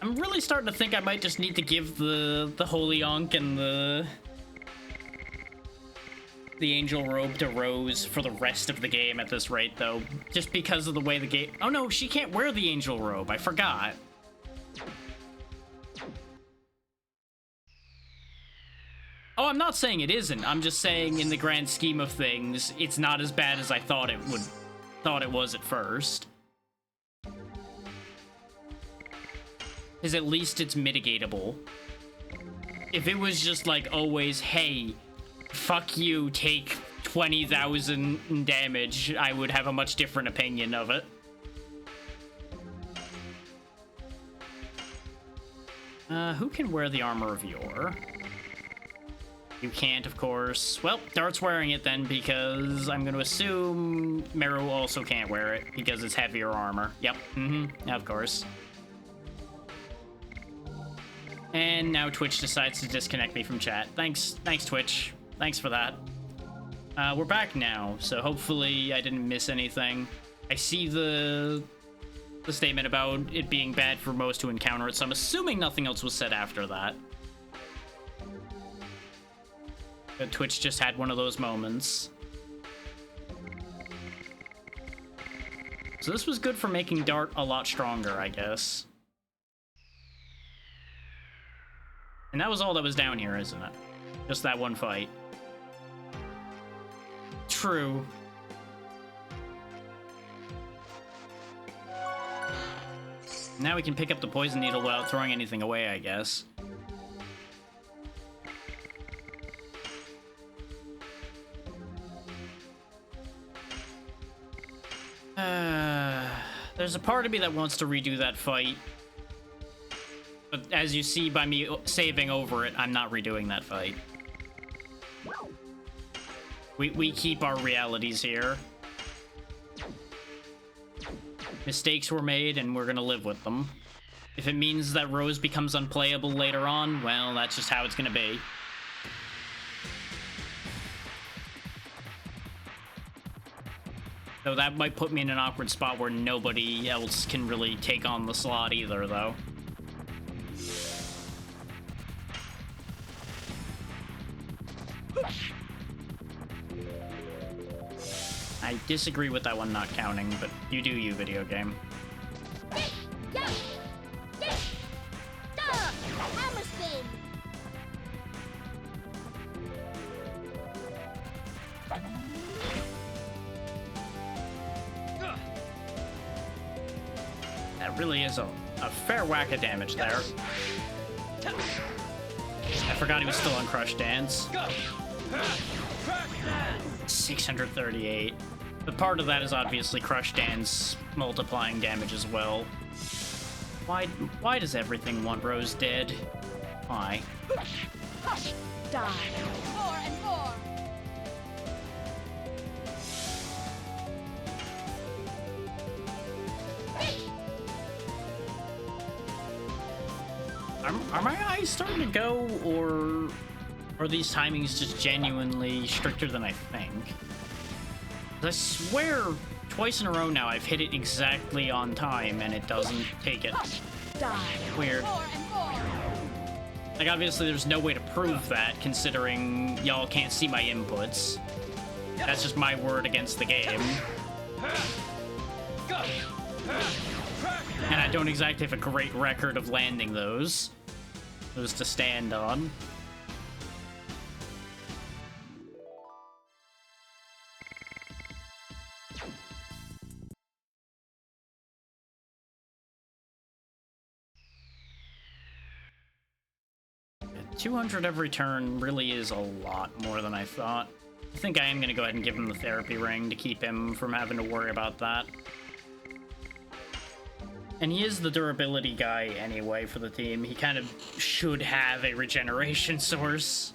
Speaker 1: I'm really starting to think I might just need to give the Holy Ankh and the Angel Robe to Rose for the rest of the game at this rate, though. Just because of the way the game... Oh no, she can't wear the Angel Robe. I forgot. Oh, I'm not saying it isn't. I'm just saying in the grand scheme of things, it's not as bad as I thought it was at first. Because at least it's mitigatable. If it was just like always, hey, fuck you, take 20,000 in damage, I would have a much different opinion of it. Who can wear the armor of Yor? You can't, of course. Well, Dart's wearing it then, because I'm going to assume Meru also can't wear it, because it's heavier armor. Yep, of course. And now Twitch decides to disconnect me from chat. Thanks, Twitch. Thanks for that. We're back now, so hopefully I didn't miss anything. I see the statement about it being bad for most to encounter it, so I'm assuming nothing else was said after that. But Twitch just had one of those moments. So this was good for making Dart a lot stronger, I guess. And that was all that was down here, isn't it? Just that one fight. True. Now we can pick up the poison needle without throwing anything away, I guess. There's a part of me that wants to redo that fight. But as you see by me saving over it, I'm not redoing that fight. We keep our realities here. Mistakes were made, and we're gonna live with them. If it means that Rose becomes unplayable later on, well, that's just how it's gonna be. So that might put me in an awkward spot where nobody else can really take on the slot either, though. I disagree with that one not counting, but you do, you video game.
Speaker 4: Hammer spin.
Speaker 1: That really is a fair whack of damage there. I forgot he was still on Crush Dance. 638. But part of that is obviously Crush Dance multiplying damage as well. Why does everything want Rose dead? Why?
Speaker 4: Die.
Speaker 5: More and more.
Speaker 1: Are my eyes starting to go, or are these timings just genuinely stricter than I think? I swear twice in a row now I've hit it exactly on time and it doesn't take it.
Speaker 4: Die.
Speaker 1: Weird.
Speaker 5: More and more.
Speaker 1: Like, obviously there's no way to prove that, considering y'all can't see my inputs. That's just my word against the game. And I don't exactly have a great record of landing those to stand on. Yeah, 200 every turn really is a lot more than I thought. I think I am going to go ahead and give him the therapy ring to keep him from having to worry about that. And he is the durability guy anyway for the team. He kind of should have a regeneration source.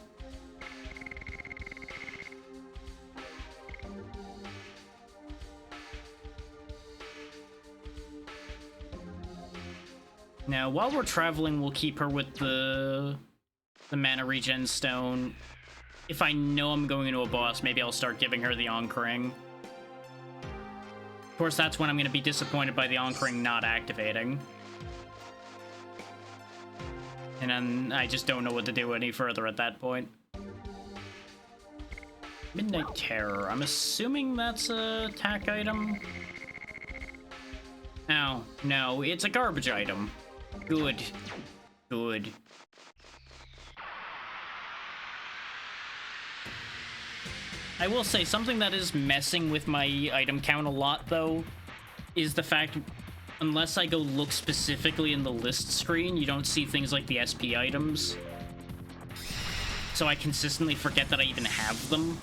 Speaker 1: Now, while we're traveling, we'll keep her with the mana regen stone. If I know I'm going into a boss, maybe I'll start giving her the Ankh ring. Of course, that's when I'm going to be disappointed by the Ankh ring not activating. And then I just don't know what to do any further at that point. Midnight Terror. I'm assuming that's a attack item. Oh, no, it's a garbage item. Good. Good. I will say, something that is messing with my item count a lot, though, is the fact, unless I go look specifically in the list screen, you don't see things like the SP items. So I consistently forget that I even have them.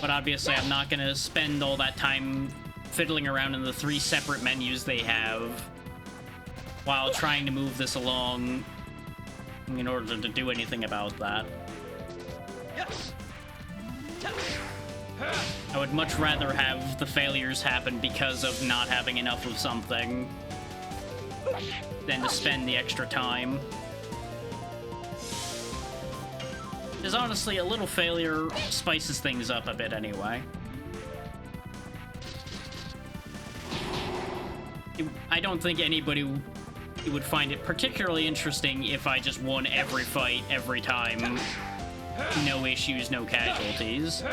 Speaker 1: But obviously, I'm not gonna spend all that time fiddling around in the 3 separate menus they have while trying to move this along in order to do anything about that.
Speaker 3: Yes.
Speaker 1: I would much rather have the failures happen because of not having enough of something than to spend the extra time. Because honestly, a little failure spices things up a bit anyway. I don't think anybody would find it particularly interesting if I just won every fight every time. No issues, no casualties.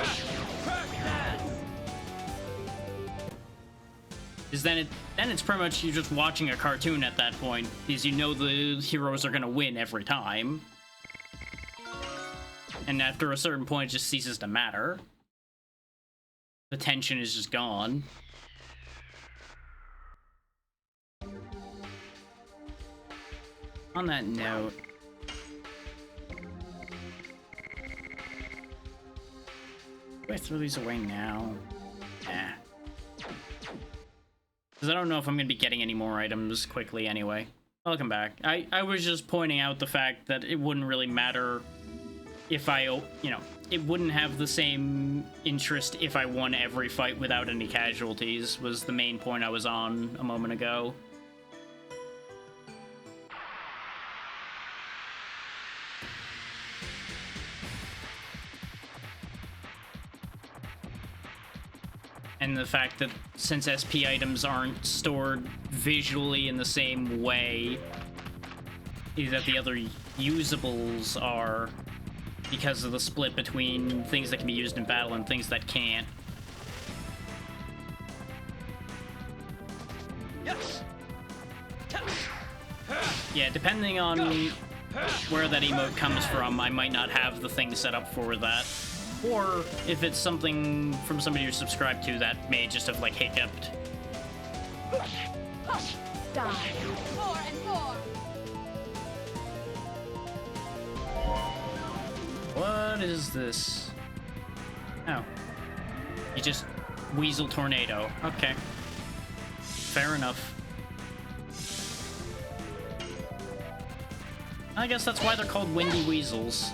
Speaker 1: Because then it's pretty much you just watching a cartoon at that point, because you know the heroes are gonna win every time. And after a certain point, it just ceases to matter. The tension is just gone. On that note, do I throw these away now? Nah. Because I don't know if I'm going to be getting any more items quickly anyway. Welcome back. I was just pointing out the fact that it wouldn't really matter if I, you know, it wouldn't have the same interest if I won every fight without any casualties, was the main point I was on a moment ago. And the fact that since SP items aren't stored visually in the same way that the other usables are, because of the split between things that can be used in battle and things that can't.
Speaker 3: Yes.
Speaker 1: Yeah, depending on where that emote comes from, I might not have the thing set up for that. Or if it's something from somebody you're subscribed to, that may just have, like, hiccuped.
Speaker 4: Die.
Speaker 5: More and more.
Speaker 1: What is this? Oh. You just weasel tornado. Okay. Fair enough. I guess that's why they're called windy weasels.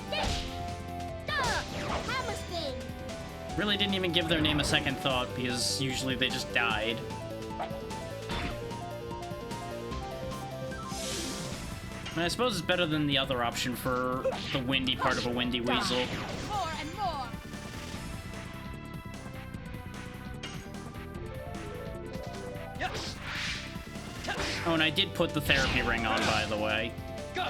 Speaker 1: Really didn't even give their name a second thought, because usually they just died. And I suppose it's better than the other option for the windy part of a windy weasel.
Speaker 5: More and more.
Speaker 3: Yes.
Speaker 1: Oh, and I did put the therapy ring on, by the way.
Speaker 3: Go.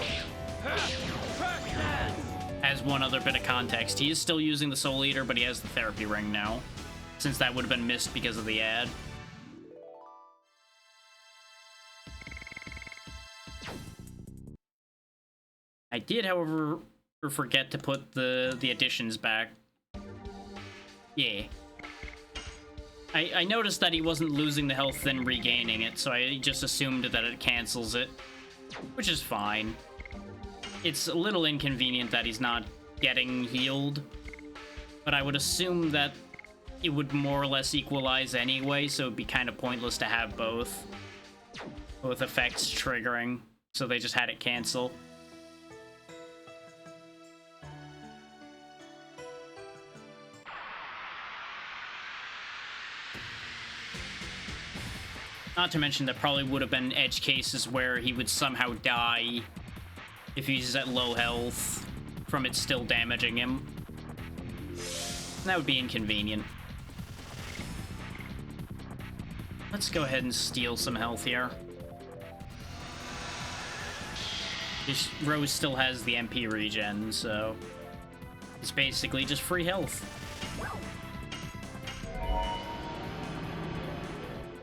Speaker 1: As one other bit of context, he is still using the Soul Eater, but he has the therapy ring now, since that would have been missed because of the ad. I did, however, forget to put the additions back. Yeah. I noticed that he wasn't losing the health then regaining it, so I just assumed that it cancels it, which is fine. It's a little inconvenient that he's not getting healed, but I would assume that it would more or less equalize anyway, so it'd be kind of pointless to have both effects triggering, so they just had it cancel. Not to mention there probably would have been edge cases where he would somehow die if he's at low health from it still damaging him. That would be inconvenient. Let's go ahead and steal some health here. This Rose still has the MP regen, so it's basically just free health.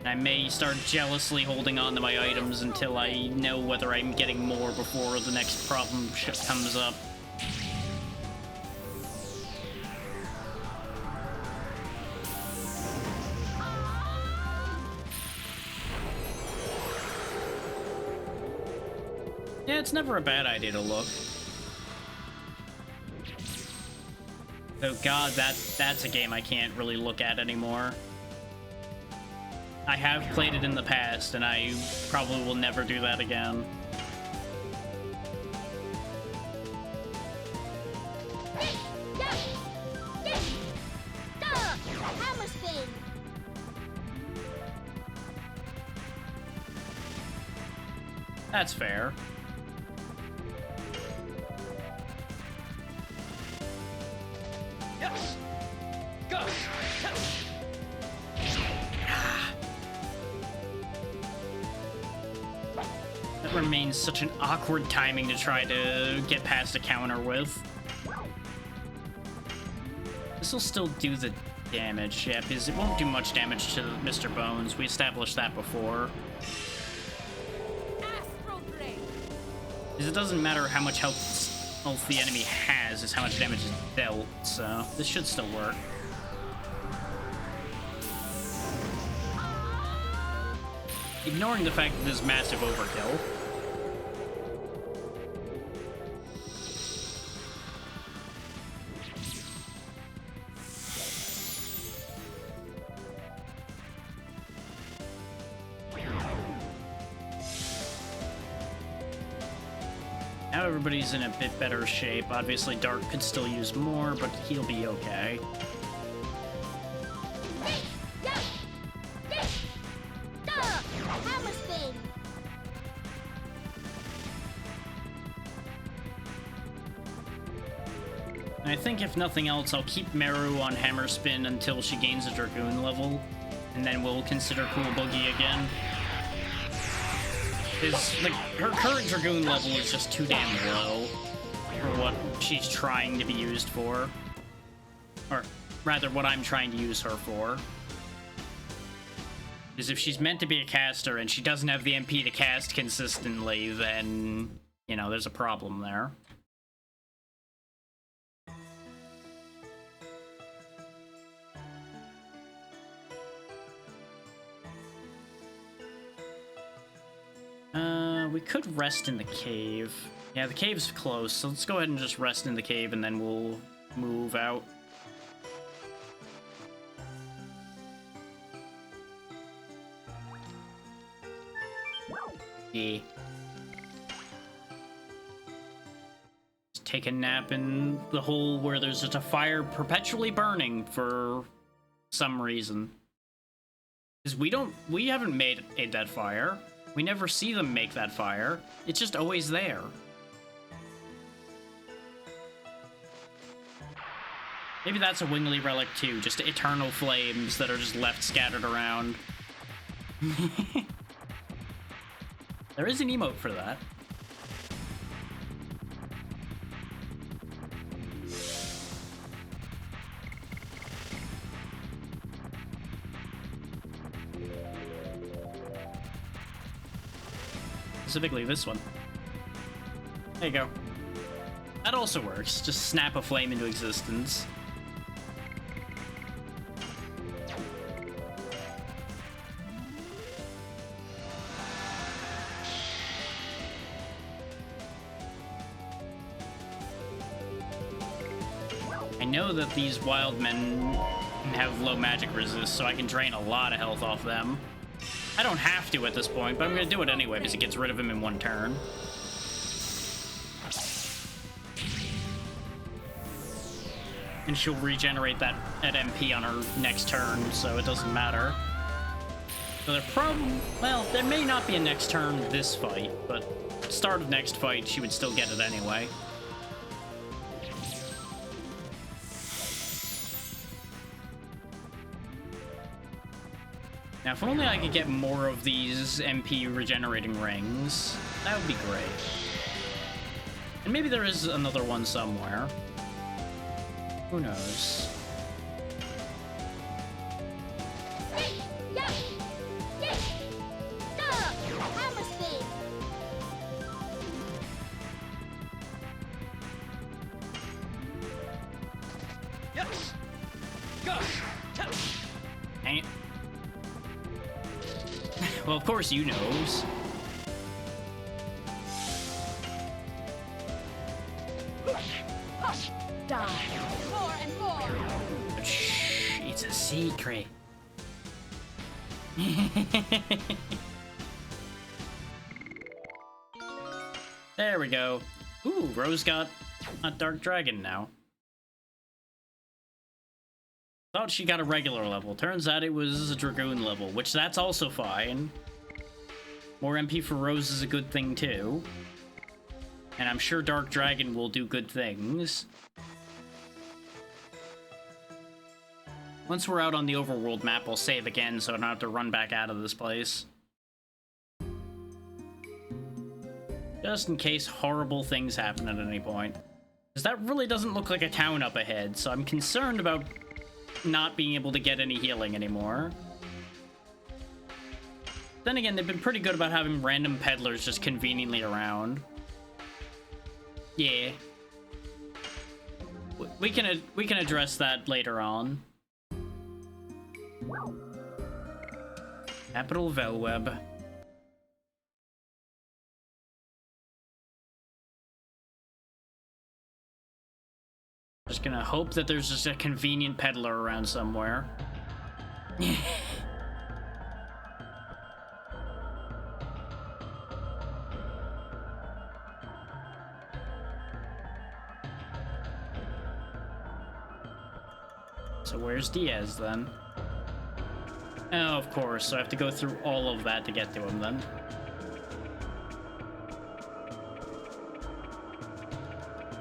Speaker 1: I may start jealously holding on to my items until I know whether I'm getting more before the next problem comes up. Yeah, it's never a bad idea to look. Oh god, that's a game I can't really look at anymore. I have played it in the past, and I probably will never do that again.
Speaker 4: Hammer spin.
Speaker 1: That's fair.
Speaker 3: Yes. Go.
Speaker 1: That remains such an awkward timing to try to get past a counter with. This will still do the damage, yeah, because it won't do much damage to Mr. Bones. We established that before.
Speaker 5: Astral Blade.
Speaker 1: Because it doesn't matter how much health the enemy has, it's how much damage is dealt, so this should still work. Ignoring the fact that this is massive overkill. Now everybody's in a bit better shape. Obviously, Dark could still use more, but he'll be okay.
Speaker 4: Hammer spin.
Speaker 1: And I think if nothing else, I'll keep Meru on Hammer Spin until she gains a Dragoon level, and then we'll consider Cool Boogie again. Because, like, her current Dragoon level is just too damn low for what she's trying to be used for. Or, rather, what I'm trying to use her for. Because if she's meant to be a caster and she doesn't have the MP to cast consistently, then, you know, there's a problem there. We could rest in the cave. Yeah, the cave's close, so let's go ahead and just rest in the cave and then we'll move out. Yeah. Just take a nap in the hole where there's just a fire perpetually burning for some reason. Because we haven't made that fire. We never see them make that fire. It's just always there. Maybe that's a Wingley relic too, just eternal flames that are just left scattered around. There is an emote for that. Specifically this one. There you go. That also works. Just snap a flame into existence. I know that these wild men have low magic resist, so I can drain a lot of health off them. I don't have to at this point, but I'm gonna do it anyway because it gets rid of him in one turn. And she'll regenerate that at MP on her next turn, so it doesn't matter. So there may not be a next turn this fight, but start of next fight, she would still get it anyway. Now, if only I could get more of these MP regenerating rings, that would be great. And maybe there is another one somewhere. Who knows?
Speaker 4: Hammer spin.
Speaker 3: Yes. Go.
Speaker 1: Dang it. Well, of course you knows.
Speaker 4: Die.
Speaker 5: More and more.
Speaker 1: secret. There we go. Ooh, Rose got a Dark Dragon now. Thought she got a regular level. Turns out it was a Dragoon level, which that's also fine. More MP for Rose is a good thing too. And I'm sure Dark Dragon will do good things. Once we're out on the overworld map, I'll save again so I don't have to run back out of this place. Just in case horrible things happen at any point. Because that really doesn't look like a town up ahead, so I'm concerned about not being able to get any healing anymore. Then again, they've been pretty good about having random peddlers just conveniently around. Yeah. We can address that later on. Capital Velweb. Just gonna hope that there's just a convenient peddler around somewhere. So where's Diaz then? Oh, of course, so I have to go through all of that to get to him then.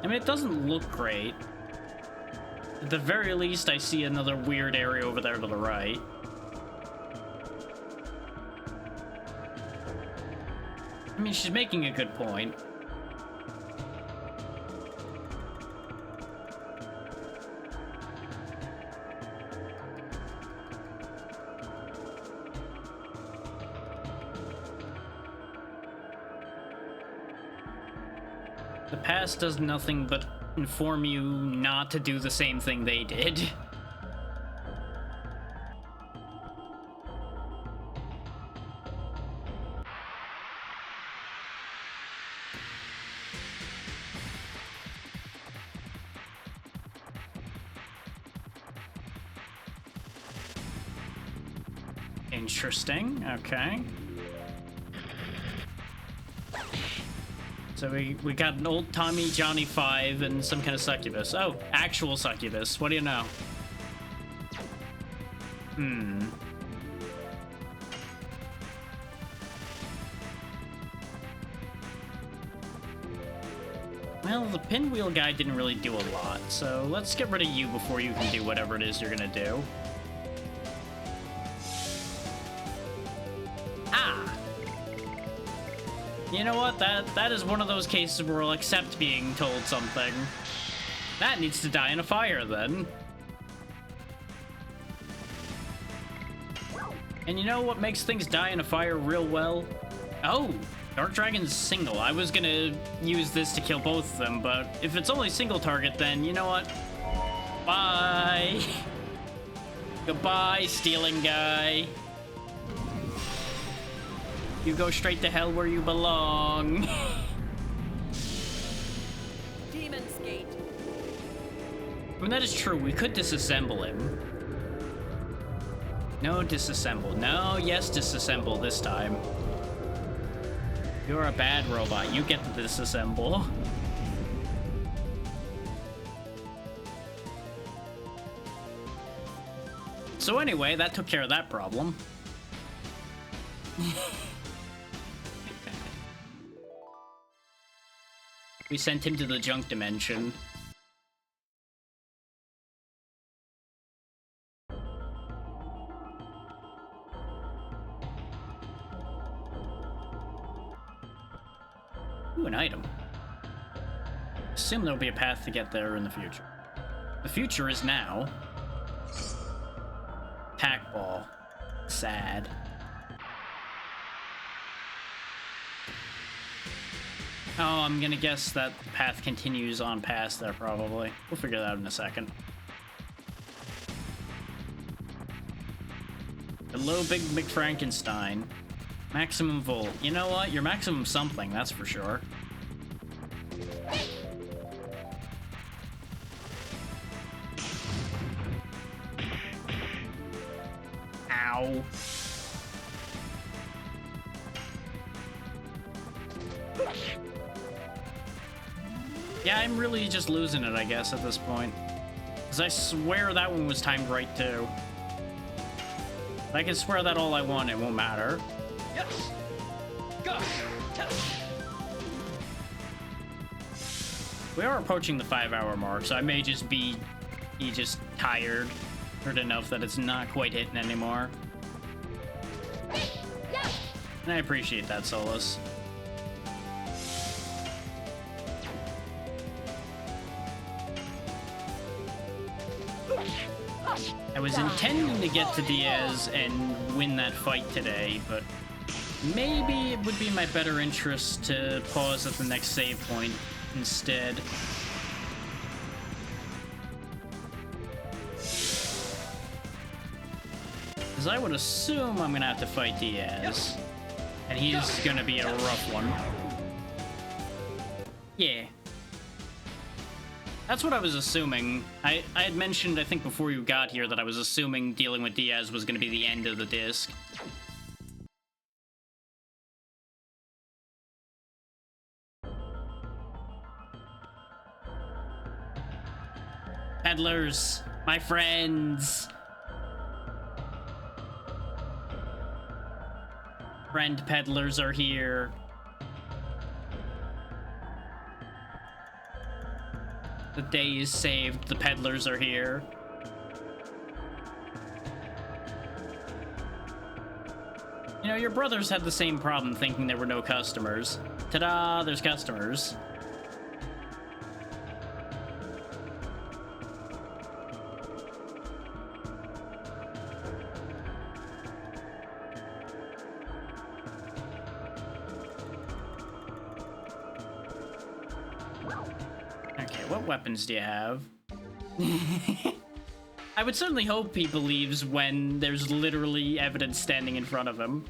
Speaker 1: I mean, it doesn't look great. At the very least, I see another weird area over there to the right. I mean, she's making a good point. The past does nothing but inform you not to do the same thing they did. Interesting, okay. So we got an old Tommy Johnny 5 and some kind of succubus. Oh, actual succubus. What do you know? Well, the pinwheel guy didn't really do a lot, so let's get rid of you before you can do whatever it is you're gonna do. You know what? That is one of those cases where we'll accept being told something. That needs to die in a fire, then. And you know what makes things die in a fire real well? Oh, Dark Dragon's single. I was gonna use this to kill both of them, but if it's only single target, then you know what? Bye! Goodbye, stealing guy. You go straight to hell where you belong.
Speaker 6: Demon's Gate.
Speaker 1: I mean, that is true. We could disassemble him. No, disassemble. No, yes, disassemble this time. You're a bad robot. You get to disassemble. So anyway, that took care of that problem. We sent him to the junk dimension. Ooh, an item. Assume there'll be a path to get there in the future. The future is now. Pack ball. Sad. Oh, I'm gonna guess that path continues on past there, probably. We'll figure that out in a second. Hello, Big McFrankenstein. Maximum Volt. You know what? You're maximum something, that's for sure. Ow. Yeah, I'm really just losing it, I guess, at this point. Because I swear that one was timed right, too. I can swear that all I want, it won't matter.
Speaker 3: Yes. Go. Test.
Speaker 1: We are approaching the 5-hour mark, so I may just be just tired enough that it's not quite hitting anymore. And I appreciate that, Solus. I was intending to get to Diaz and win that fight today, but maybe it would be in my better interest to pause at the next save point instead. Because I would assume I'm gonna have to fight Diaz. And he's gonna be a rough one. Yeah. That's what I was assuming. I had mentioned, I think before you got here, that I was assuming dealing with Diaz was gonna be the end of the disc. Peddlers, my friends. Friend peddlers are here. The day is saved. The peddlers are here. You know, your brothers had the same problem thinking there were no customers. Ta-da, there's customers. What weapons do you have? I would certainly hope he believes when there's literally evidence standing in front of him.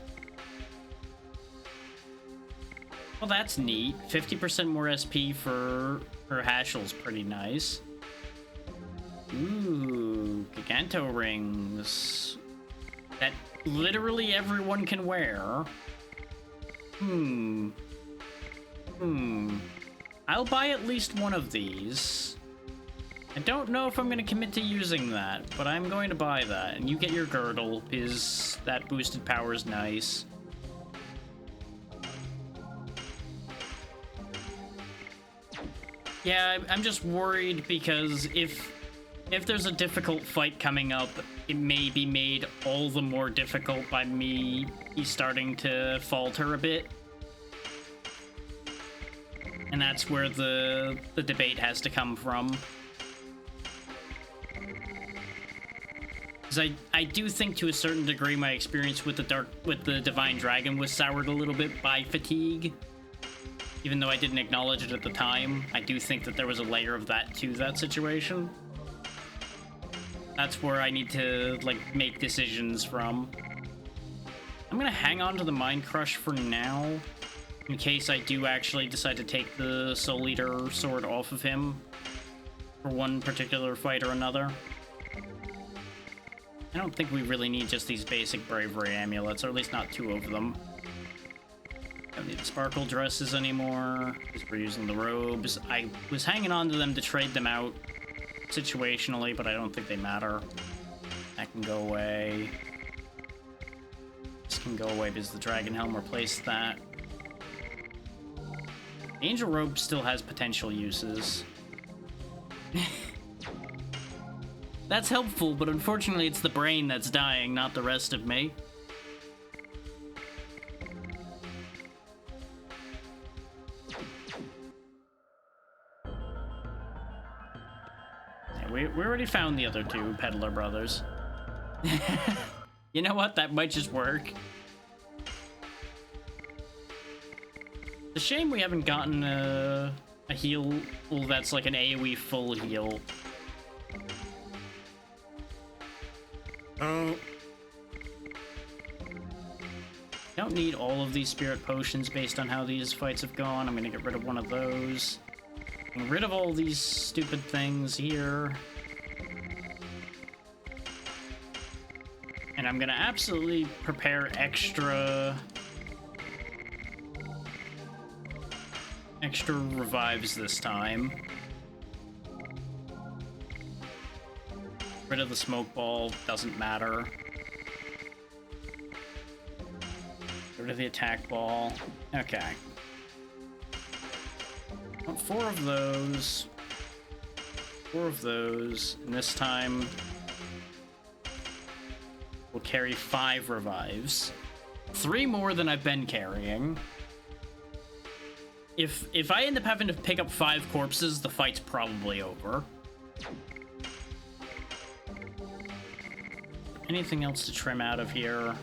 Speaker 1: Well, that's neat. 50% more SP for Hashel's pretty nice. Ooh, Giganto rings. That literally everyone can wear. I'll buy at least one of these. I don't know if I'm going to commit to using that, but I'm going to buy that. And you get your girdle, because that boosted power is nice. Yeah, I'm just worried because if there's a difficult fight coming up, it may be made all the more difficult by me starting to falter a bit. And that's where the debate has to come from. Because I do think to a certain degree my experience with the Divine Dragon was soured a little bit by fatigue. Even though I didn't acknowledge it at the time, I do think that there was a layer of that to that situation. That's where I need to, like, make decisions from. I'm gonna hang on to the Mind Crush for now, in case I do actually decide to take the Soul Eater sword off of him for one particular fight or another. I don't think we really need just these basic bravery amulets, or at least not two of them. Don't need the sparkle dresses anymore, because we're using the robes. I was hanging on to them to trade them out situationally, but I don't think they matter. That can go away. This can go away because the Dragon Helm replaced that. Angel Robe still has potential uses. That's helpful, but unfortunately it's the brain that's dying, not the rest of me. Yeah, we already found the other two Peddler brothers. You know what? That might just work. It's a shame we haven't gotten a heal that's like an AoE full heal. Oh. Don't need all of these spirit potions based on how these fights have gone. I'm gonna get rid of one of those. Get rid of all these stupid things here. And And I'm gonna absolutely prepare extra revives this time. Rid of the smoke ball, doesn't matter. Get rid of the attack ball. Okay. Want 4 of those. 4 of those. And this time we'll carry 5 revives. 3 more than I've been carrying. If I end up having to pick up 5 corpses, the fight's probably over. Anything else to trim out of here?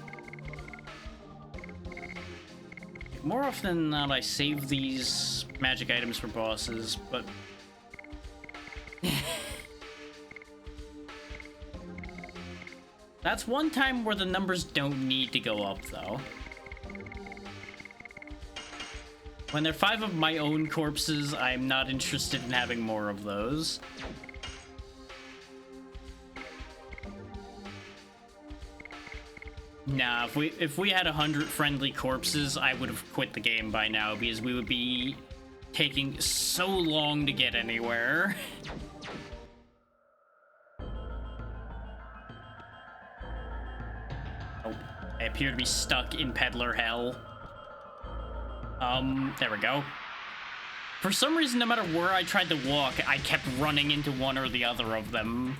Speaker 1: More often than not, I save these magic items for bosses, but... That's one time where the numbers don't need to go up, though. When they're 5 of my own corpses, I'm not interested in having more of those. Nah, if we had 100 friendly corpses, I would have quit the game by now, because we would be taking so long to get anywhere. Oh, I appear to be stuck in Peddler Hell. There we go. For some reason, no matter where I tried to walk, I kept running into one or the other of them.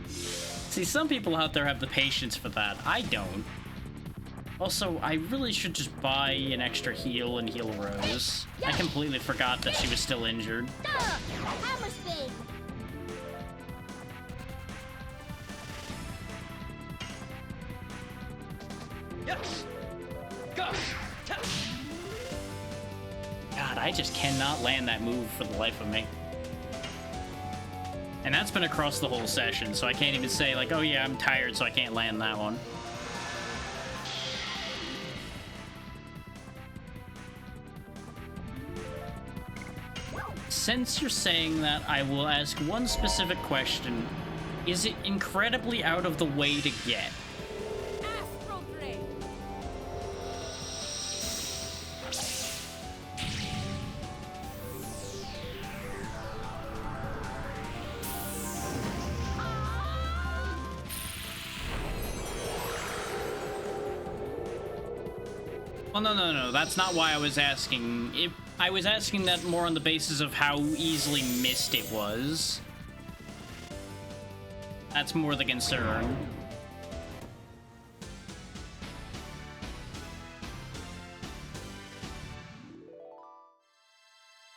Speaker 1: See, some people out there have the patience for that. I don't. Also, I really should just buy an extra heal and heal Rose. I completely forgot that she was still injured.
Speaker 4: Hammer spin.
Speaker 3: Yes. Go. Test.
Speaker 1: God, I just cannot land that move for the life of me. And that's been across the whole session, so I can't even say, like, oh yeah, I'm tired, so I can't land that one. Since you're saying that, I will ask one specific question. Is it incredibly out of the way to get?
Speaker 4: Astral Ray.
Speaker 1: Well, no, that's not why I was asking. I was asking that more on the basis of how easily missed it was. That's more the concern.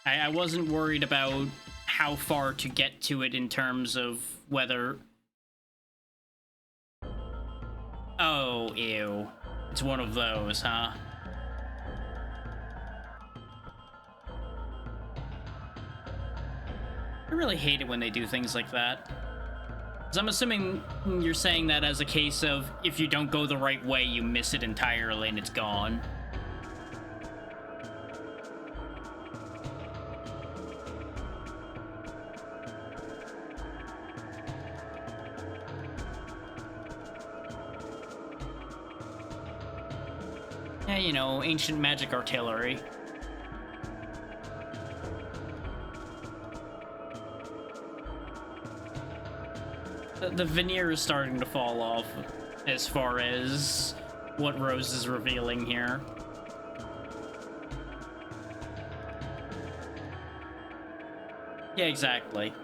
Speaker 1: I wasn't worried about how far to get to it in terms of whether... Oh, ew. It's one of those, huh? I really hate it when they do things like that. 'Cause I'm assuming you're saying that as a case of, if you don't go the right way, you miss it entirely and it's gone. Yeah, you know, ancient magic artillery. The veneer is starting to fall off as far as what Rose is revealing here. Yeah, exactly.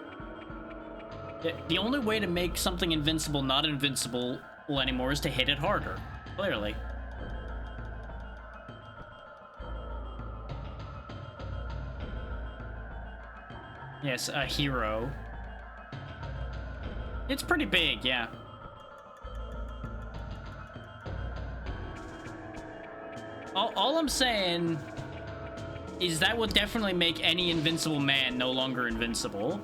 Speaker 1: The only way to make something invincible not invincible anymore is to hit it harder, clearly. Yes, a hero. It's pretty big, yeah. All I'm saying is that would definitely make any invincible man no longer invincible.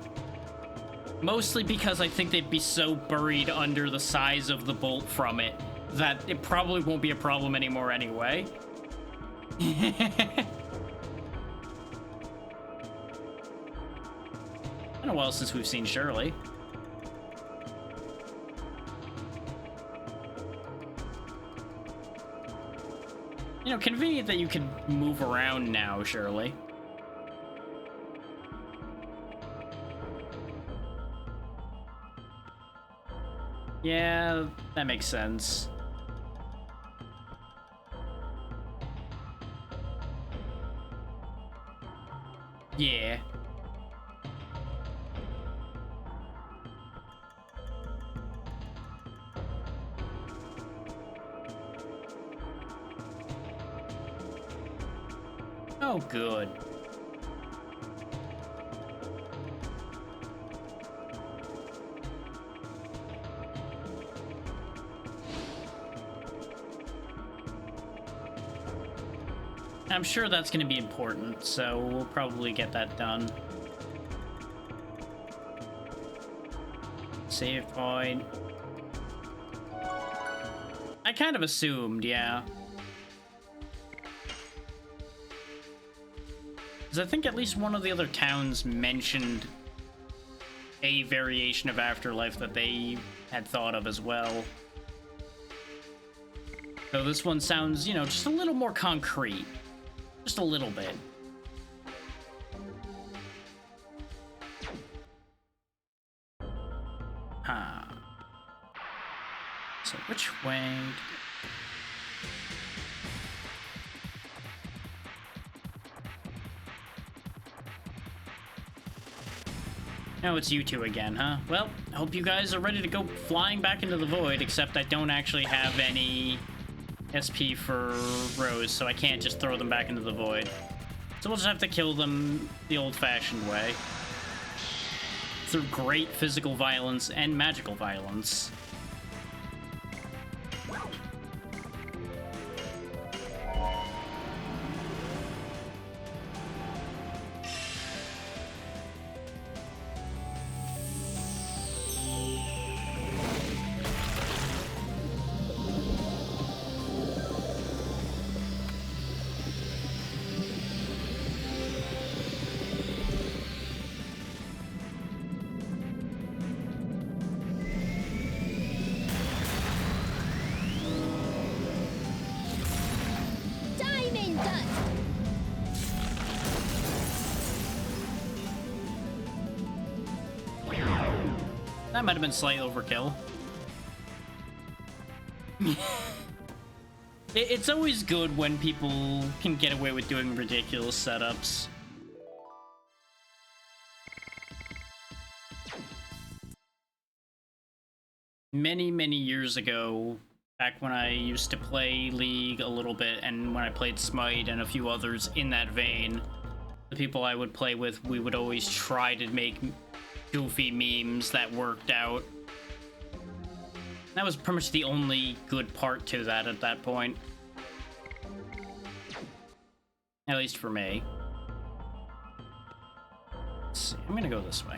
Speaker 1: Mostly because I think they'd be so buried under the size of the bolt from it that it probably won't be a problem anymore anyway. Been a while since we've seen Shirley. You know, convenient that you can move around now, Shirley. Yeah, that makes sense. Yeah. Oh, good. I'm sure that's going to be important, so we'll probably get that done. Save point. I kind of assumed, yeah. Because I think at least one of the other towns mentioned a variation of Afterlife that they had thought of as well. So this one sounds, you know, just a little more concrete. Just a little bit. Huh. So which way? Oh, it's you two again, huh? Well, I hope you guys are ready to go flying back into the void, except I don't actually have any SP for Rose, so I can't just throw them back into the void. So we'll just have to kill them the old-fashioned way. Through great physical violence and magical violence. That might have been slight overkill. It's always good when people can get away with doing ridiculous setups. Many, many years ago, back when I used to play League a little bit, and when I played Smite and a few others in that vein, the people I would play with, we would always try to make goofy memes that worked out. That was pretty much the only good part to that at that point. At least for me. Let's see, I'm gonna go this way.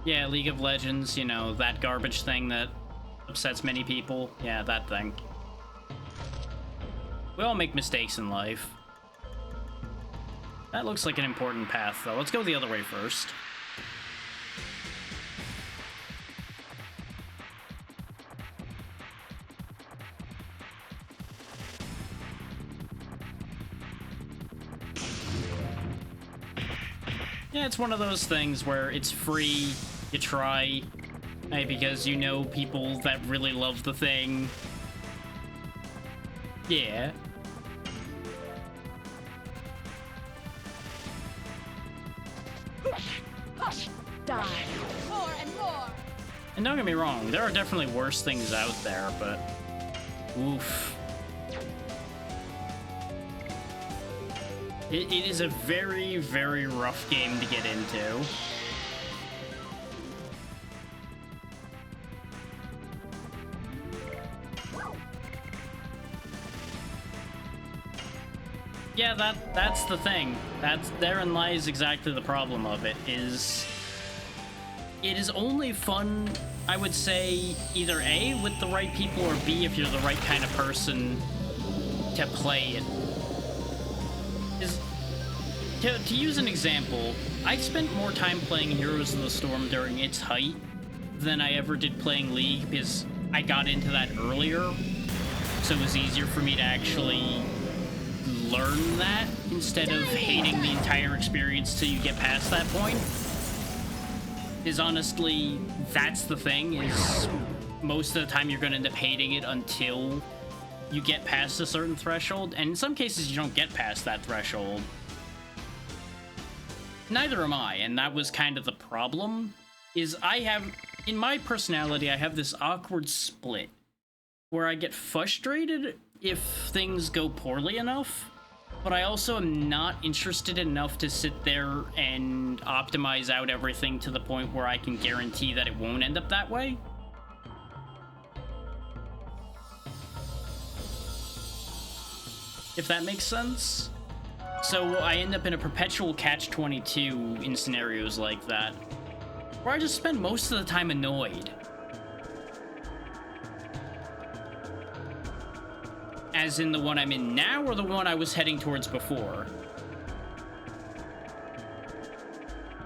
Speaker 1: Yeah, League of Legends, you know, that garbage thing that upsets many people. Yeah, that thing. We all make mistakes in life. That looks like an important path, though. Let's go the other way first. Yeah, it's one of those things where it's free, you try, because you know people that really love the thing. Yeah.
Speaker 4: Die.
Speaker 5: More and more.
Speaker 1: And don't get me wrong, there are definitely worse things out there, but oof. It is a very, very rough game to get into. Yeah, that's the thing. Therein lies exactly the problem of it, is it is only fun, I would say, either A, with the right people, or B, if you're the right kind of person to play it. to use an example, I spent more time playing Heroes of the Storm during its height than I ever did playing League, because I got into that earlier, so it was easier for me to actually learn that instead of hating the entire experience till you get past that point. Is honestly, that's the thing, is most of the time you're going to end up hating it until you get past a certain threshold, and in some cases you don't get past that threshold. Neither am I, and that was kind of the problem, is I have, in my personality, I have this awkward split where I get frustrated if things go poorly enough, but I also am not interested enough to sit there and optimize out everything to the point where I can guarantee that it won't end up that way. If that makes sense. So I end up in a perpetual catch-22 in scenarios like that, where I just spend most of the time annoyed. As in the one I'm in now, or the one I was heading towards before?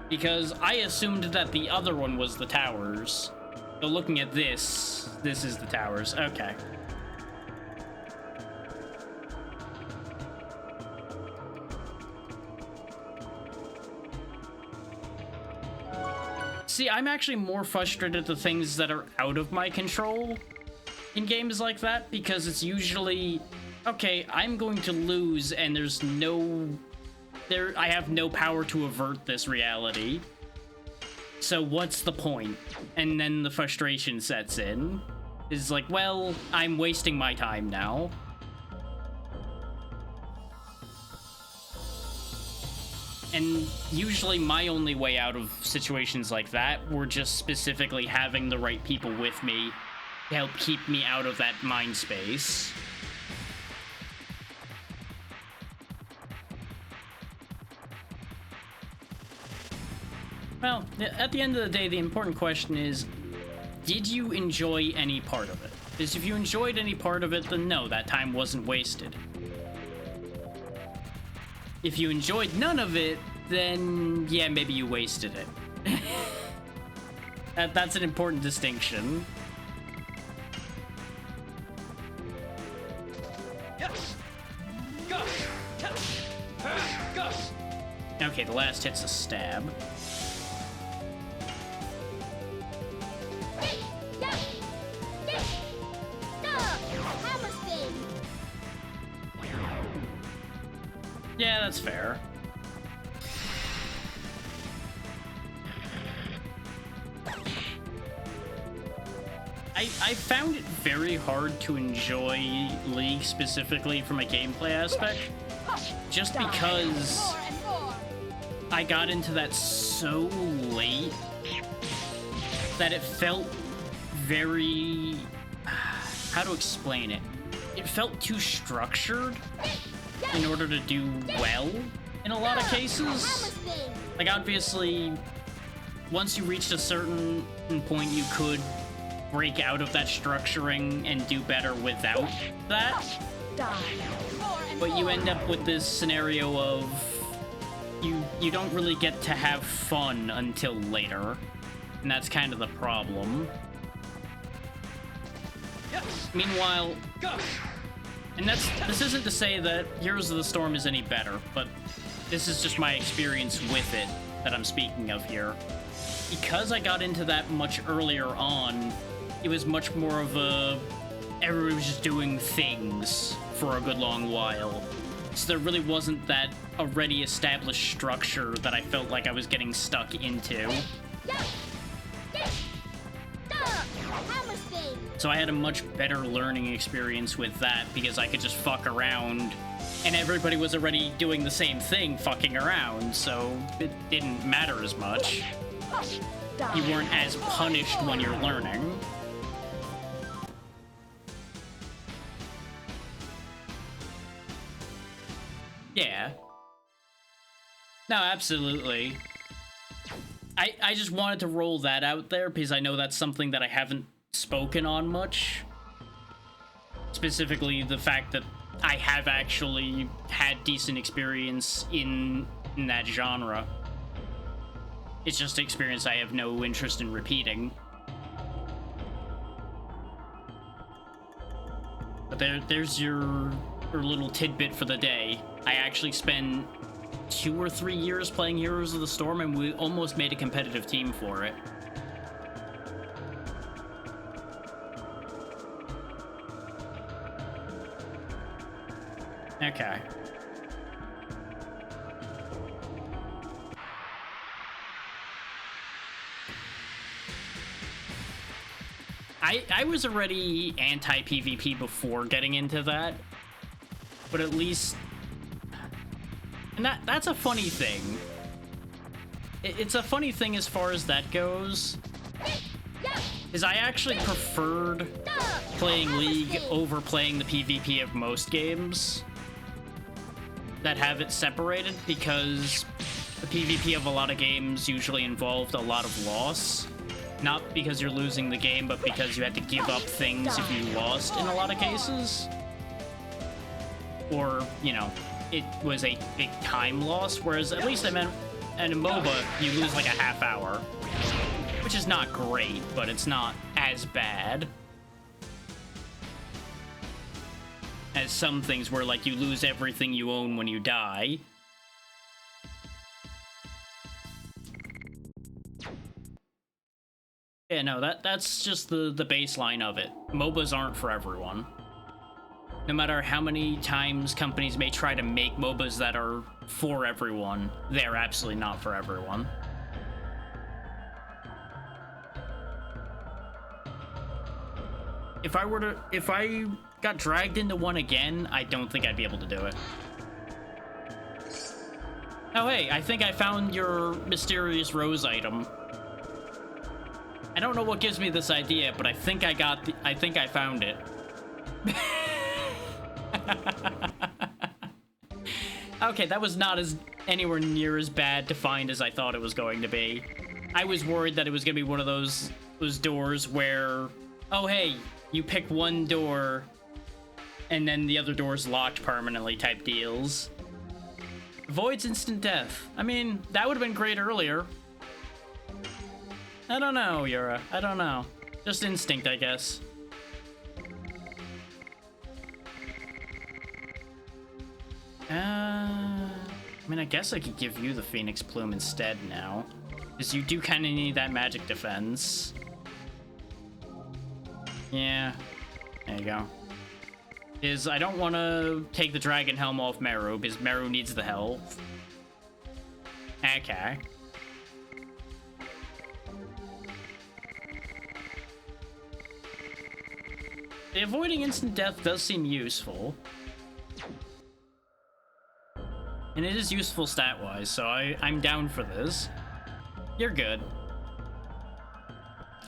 Speaker 1: Because I assumed that the other one was the towers. So looking at this is the towers. Okay. See, I'm actually more frustrated at the things that are out of my control in games like that, because it's usually, okay, I'm going to lose and I have no power to avert this reality. So what's the point? And then the frustration sets in. It's like, well, I'm wasting my time now. And usually my only way out of situations like that were just specifically having the right people with me to help keep me out of that mind space. Well, at the end of the day, the important question is, did you enjoy any part of it? Because if you enjoyed any part of it, then no, that time wasn't wasted. If you enjoyed none of it, then yeah, maybe you wasted it. That's an important distinction.
Speaker 3: Yes. Go. Go.
Speaker 1: Okay, the last hit's a stab. Yeah, that's fair. I found it very hard to enjoy League specifically from a gameplay aspect, just because I got into that so late that it felt very... how to explain it? It felt too structured in order to do well in a lot of cases. Like, obviously, once you reached a certain point, you could break out of that structuring and do better without that. But you end up with this scenario of you don't really get to have fun until later, and that's kind of the problem. Meanwhile, and this isn't to say that Heroes of the Storm is any better, but this is just my experience with it that I'm speaking of here. Because I got into that much earlier on, it was much more of a... everybody was just doing things for a good long while. So there really wasn't that already established structure that I felt like I was getting stuck into. So I had a much better learning experience with that because I could just fuck around and everybody was already doing the same thing, fucking around, so it didn't matter as much. You weren't as punished when you're learning. Yeah. No, absolutely. I just wanted to roll that out there because I know that's something that I haven't spoken on much. Specifically, the fact that I have actually had decent experience in in that genre. It's just an experience I have no interest in repeating. But there's your little tidbit for the day. I actually spent 2 or 3 years playing Heroes of the Storm, and we almost made a competitive team for it. Okay. I was already anti-PvP before getting into that, but at least... And that's a funny thing. It's a funny thing as far as that goes, is I actually preferred playing League over playing the PvP of most games that have it separated, because the PvP of a lot of games usually involved a lot of loss. Not because you're losing the game, but because you had to give up things if you lost in a lot of cases. Or, you know, it was a big time loss, whereas at least in MOBA, you lose like a half hour. Which is not great, but it's not as bad as some things where, like, you lose everything you own when you die. Yeah, no, that's just the baseline of it. MOBAs aren't for everyone. No matter how many times companies may try to make MOBAs that are for everyone, they're absolutely not for everyone. If I got dragged into one again, I don't think I'd be able to do it. Oh hey, I think I found your mysterious rose item. I don't know what gives me this idea, but I think I found it. Okay, that was not anywhere near as bad to find as I thought it was going to be. I was worried that it was gonna be one of those doors where, oh hey, you pick one door and then the other door's locked permanently type deals. Avoids instant death. I mean, that would have been great earlier. I don't know, Yura. I don't know. Just instinct, I guess. I mean, I guess I could give you the Phoenix Plume instead now. Because you do kind of need that magic defense. Yeah. There you go. Is I don't want to take the Dragon Helm off Meru, because Meru needs the health. Okay. The avoiding instant death does seem useful. And it is useful stat-wise, so I'm down for this. You're good.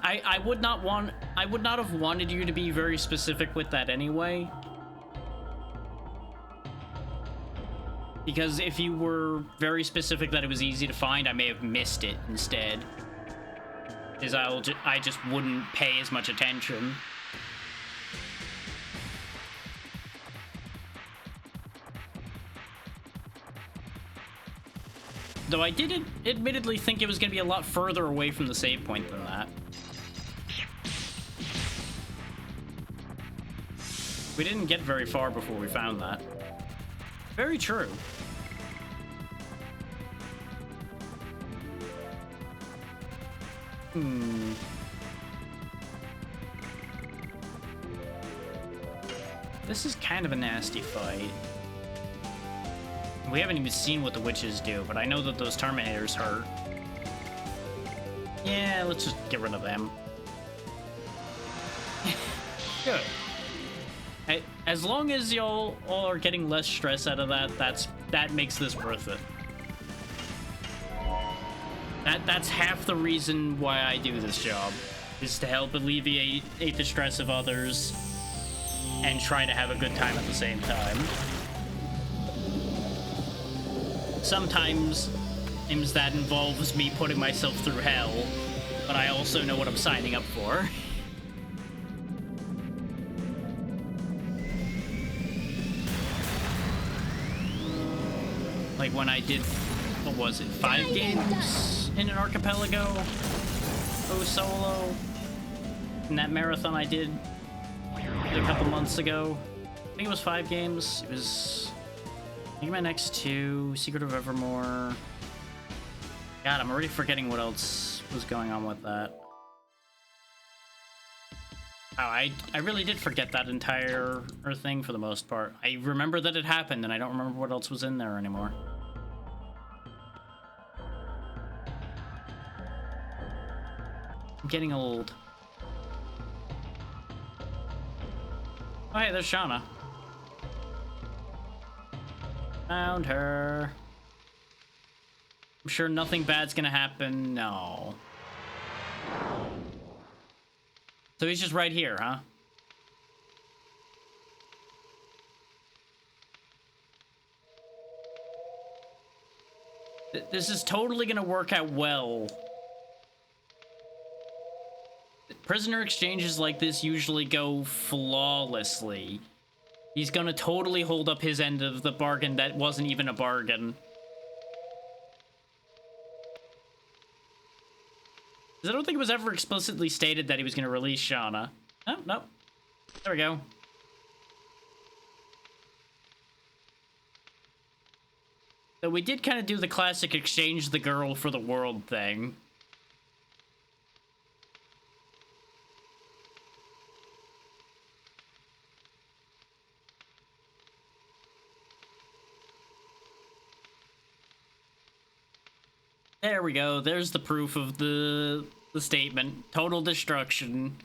Speaker 1: I would not have wanted you to be very specific with that anyway. Because if you were very specific that it was easy to find, I may have missed it instead. Because I just wouldn't pay as much attention. Though I did admittedly think it was going to be a lot further away from the save point than that. We didn't get very far before we found that. Very true. This is kind of a nasty fight. We haven't even seen what the witches do, but I know that those Terminators hurt. Yeah, let's just get rid of them. Good. As long as y'all all are getting less stress out of that makes this worth it. That's half the reason why I do this job, is to help alleviate the stress of others and try to have a good time at the same time. Sometimes that involves me putting myself through hell, but I also know what I'm signing up for. Like when I did what was it, 5 games in an archipelago? Oh, solo. In that marathon I did a couple months ago. I think it was 5 games. It was, I think, my next 2, Secret of Evermore. God, I'm already forgetting what else was going on with that. Oh, I really did forget that entire thing for the most part. I remember that it happened, and I don't remember what else was in there anymore. I'm getting old. Oh, hey, there's Shauna. Found her. I'm sure nothing bad's gonna happen. No. So he's just right here, huh? This is totally gonna work out well. Prisoner exchanges like this usually go flawlessly. He's gonna totally hold up his end of the bargain that wasn't even a bargain. 'Cause I don't think it was ever explicitly stated that he was gonna release Shauna. Oh, no. There we go. So we did kind of do the classic exchange the girl for the world thing. There we go. There's the proof of the statement. Total destruction.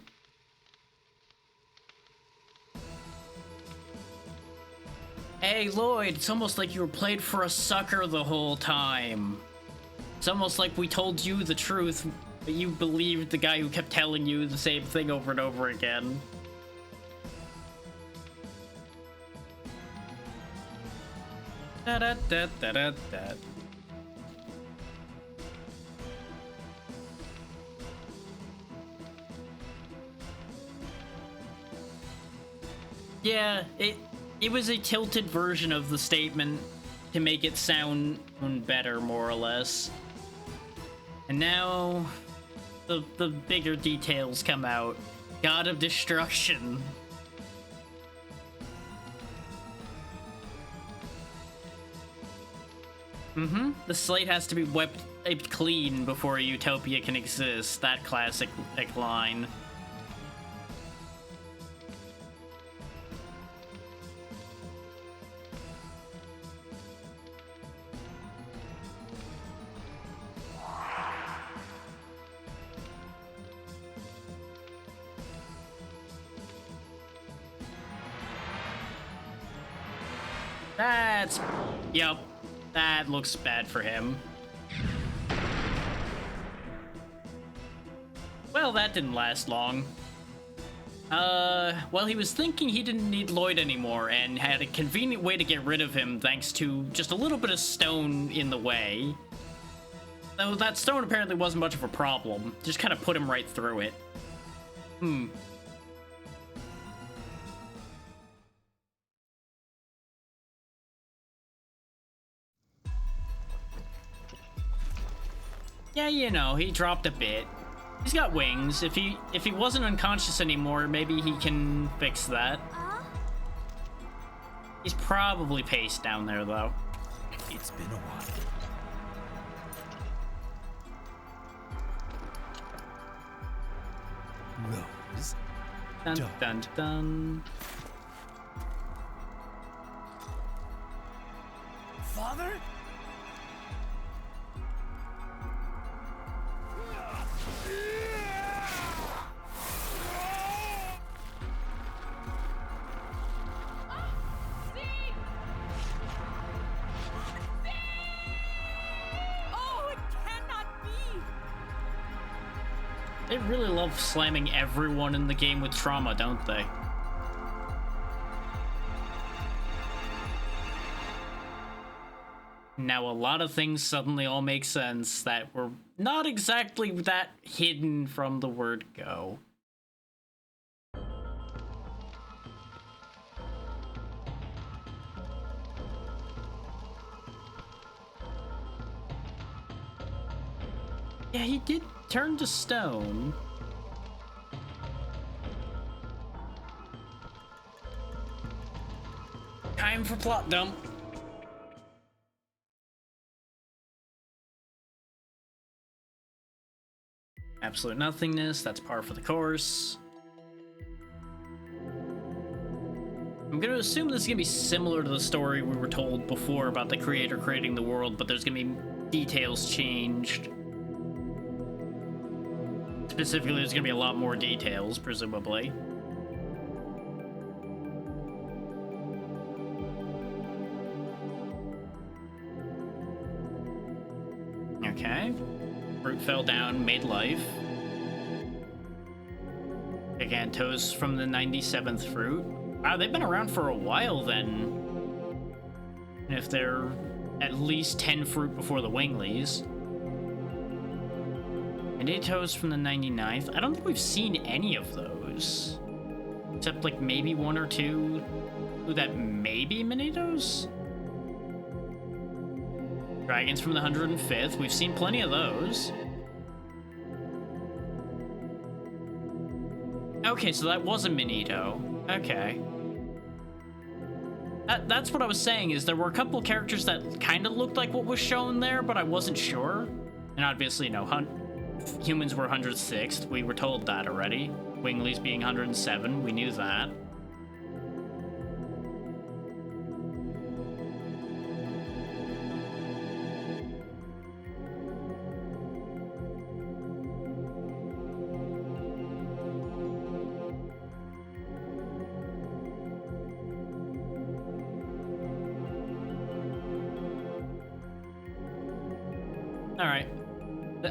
Speaker 1: Hey, Lloyd, it's almost like you were played for a sucker the whole time. It's almost like we told you the truth, but you believed the guy who kept telling you the same thing over and over again. Da-da-da-da-da-da. Yeah, it was a tilted version of the statement to make it sound better, more or less. And now the bigger details come out. God of Destruction. The slate has to be wiped clean before a utopia can exist. That classic line. Yep, that looks bad for him. Well, that didn't last long. Well, he was thinking he didn't need Lloyd anymore and had a convenient way to get rid of him thanks to just a little bit of stone in the way. Though that stone apparently wasn't much of a problem. Just kind of put him right through it. Yeah, you know, he dropped a bit. He's got wings. If he wasn't unconscious anymore, maybe he can fix that. He's probably paced down there, though.
Speaker 6: It's been a while. Rose.
Speaker 1: Dun dun dun.
Speaker 6: Father?
Speaker 1: They really love slamming everyone in the game with trauma, don't they? Now a lot of things suddenly all make sense that were not exactly that hidden from the word go. Yeah, he did turn to stone. Time for plot dump. Absolute nothingness, that's par for the course. I'm gonna assume this is gonna be similar to the story we were told before about the creator creating the world, but there's gonna be details changed. Specifically, there's gonna be a lot more details, presumably. Okay. Fruit fell down, made life. Gigantos from the 97th fruit. Wow, they've been around for a while then. And if they're at least 10 fruit before the Winglies. Minitos from the 99th. I don't think we've seen any of those. Except like maybe one or two that may be Minitos? Dragons from the 105th. We've seen plenty of those. Okay, so that was a Minito. Okay. That's what I was saying, is there were a couple characters that kind of looked like what was shown there, but I wasn't sure. And obviously, you know, humans were 106th. We were told that already. Winglies being 107. We knew that. Alright.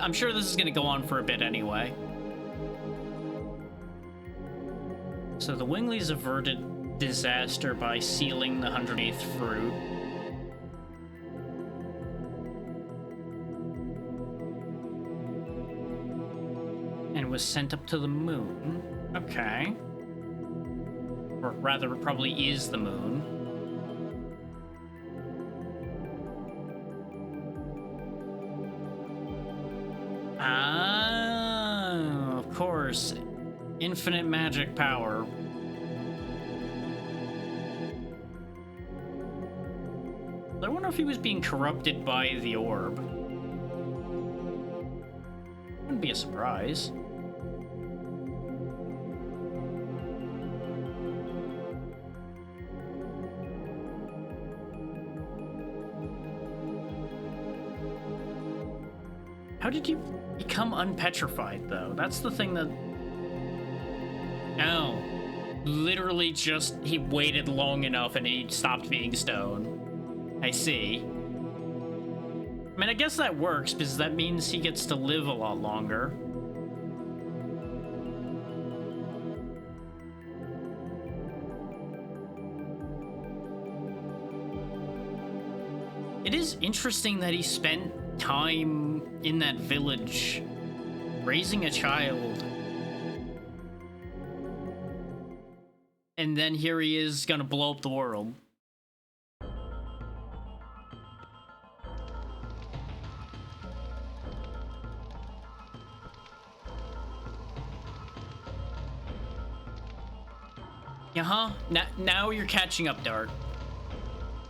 Speaker 1: I'm sure this is going to go on for a bit anyway. So the Winglies averted disaster by sealing the 108th fruit. And was sent up to the moon. Okay. Or rather, it probably is the moon. Ah, of course. Infinite magic power. I wonder if he was being corrupted by the orb. Wouldn't be a surprise. How did you become unpetrified, though? That's the thing that... Oh. Literally just, he waited long enough and he stopped being stone. I see. I mean, I guess that works, because that means he gets to live a lot longer. It is interesting that he spent time in that village raising a child, and then here he is gonna blow up the world. Now you're catching up, Dart.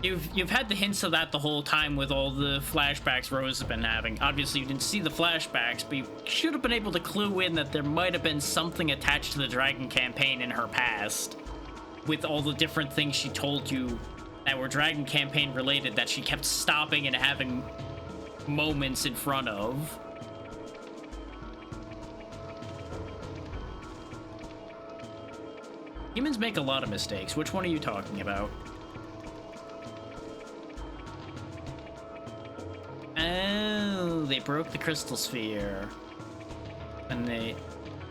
Speaker 1: You've had the hints of that the whole time with all the flashbacks Rose has been having. Obviously, you didn't see the flashbacks, but you should have been able to clue in that there might have been something attached to the Dragon campaign in her past, with all the different things she told you that were Dragon campaign related that she kept stopping and having moments in front of. Humans make a lot of mistakes. Which one are you talking about? Oh, they broke the crystal sphere. And they...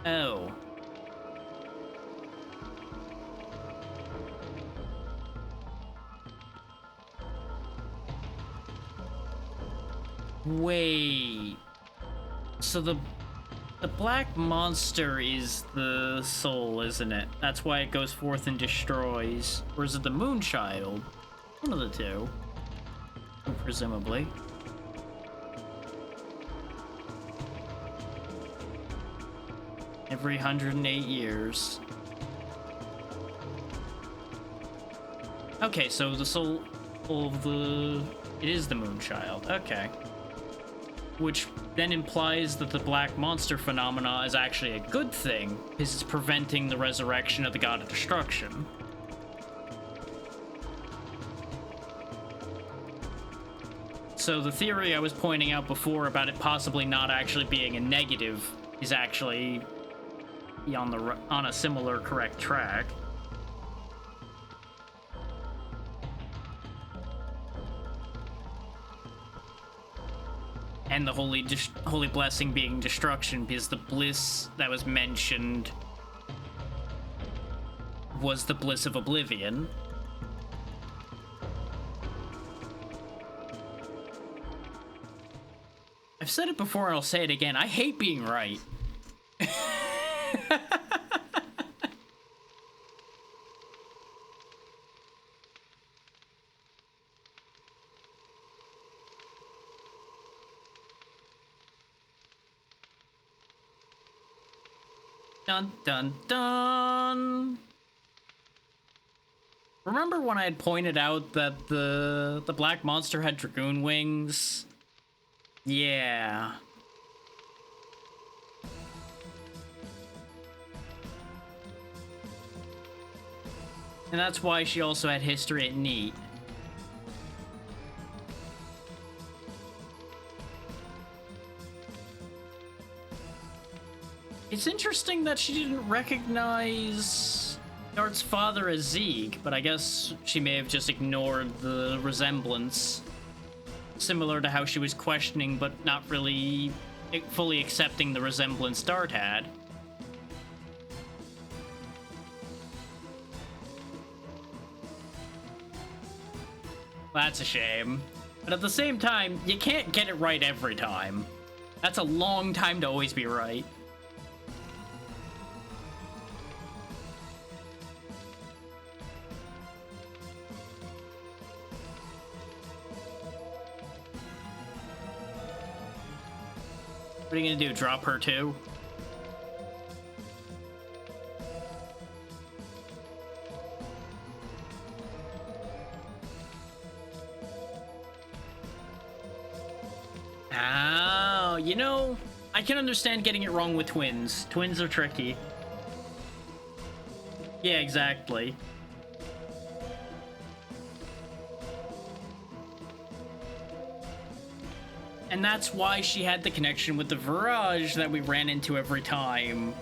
Speaker 1: Oh. Wait. So the black monster is the soul, isn't it? That's why it goes forth and destroys. Or is it the Moonchild? One of the two. Presumably. Every 108 years. Okay, so the soul of the... It is the Moonchild. Okay. Which then implies that the Black Monster phenomena is actually a good thing, because it's preventing the resurrection of the God of Destruction. So the theory I was pointing out before about it possibly not actually being a negative is actually on a similar correct track. And the holy blessing being destruction, because the bliss that was mentioned was the bliss of oblivion. I've said it before and I'll say it again. I hate being right. Dun dun dun. Remember when I had pointed out that the black monster had Dragoon wings? Yeah. And that's why she also had history at NEAT. It's interesting that she didn't recognize Dart's father as Zeke, but I guess she may have just ignored the resemblance. Similar to how she was questioning but not really fully accepting the resemblance Dart had. That's a shame. But at the same time, you can't get it right every time. That's a long time to always be right. What are you gonna do, drop her too? Oh, you know, I can understand getting it wrong with twins. Twins are tricky. Yeah, exactly. And that's why she had the connection with the Virage that we ran into every time.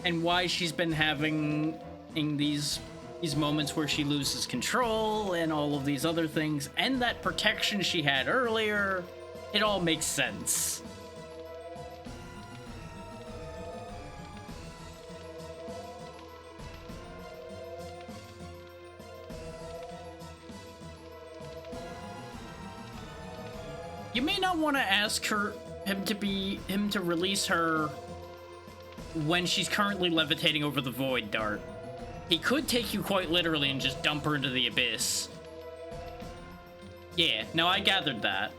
Speaker 1: And why she's been having these moments where she loses control and all of these other things. And that protection she had earlier. It all makes sense. You may not want to ask him to release her when she's currently levitating over the void, Dart. He could take you quite literally and just dump her into the abyss. Yeah, no, I gathered that.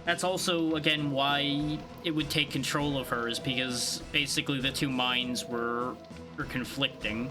Speaker 1: That's also, again, why it would take control of her, is because basically the two minds were conflicting.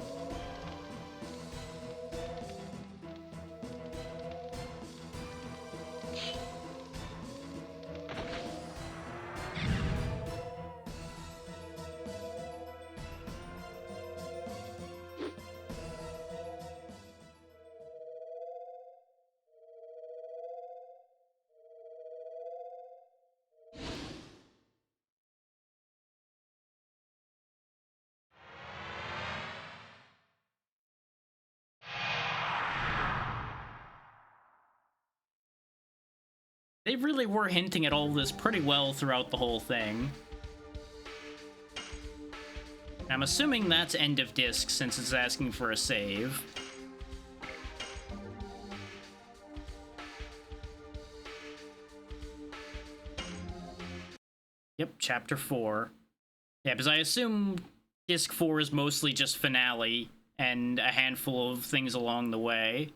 Speaker 1: They really were hinting at all this pretty well throughout the whole thing. I'm assuming that's end of disc since it's asking for a save. Yep, chapter 4. Yeah, because I assume disc 4 is mostly just finale and a handful of things along the way.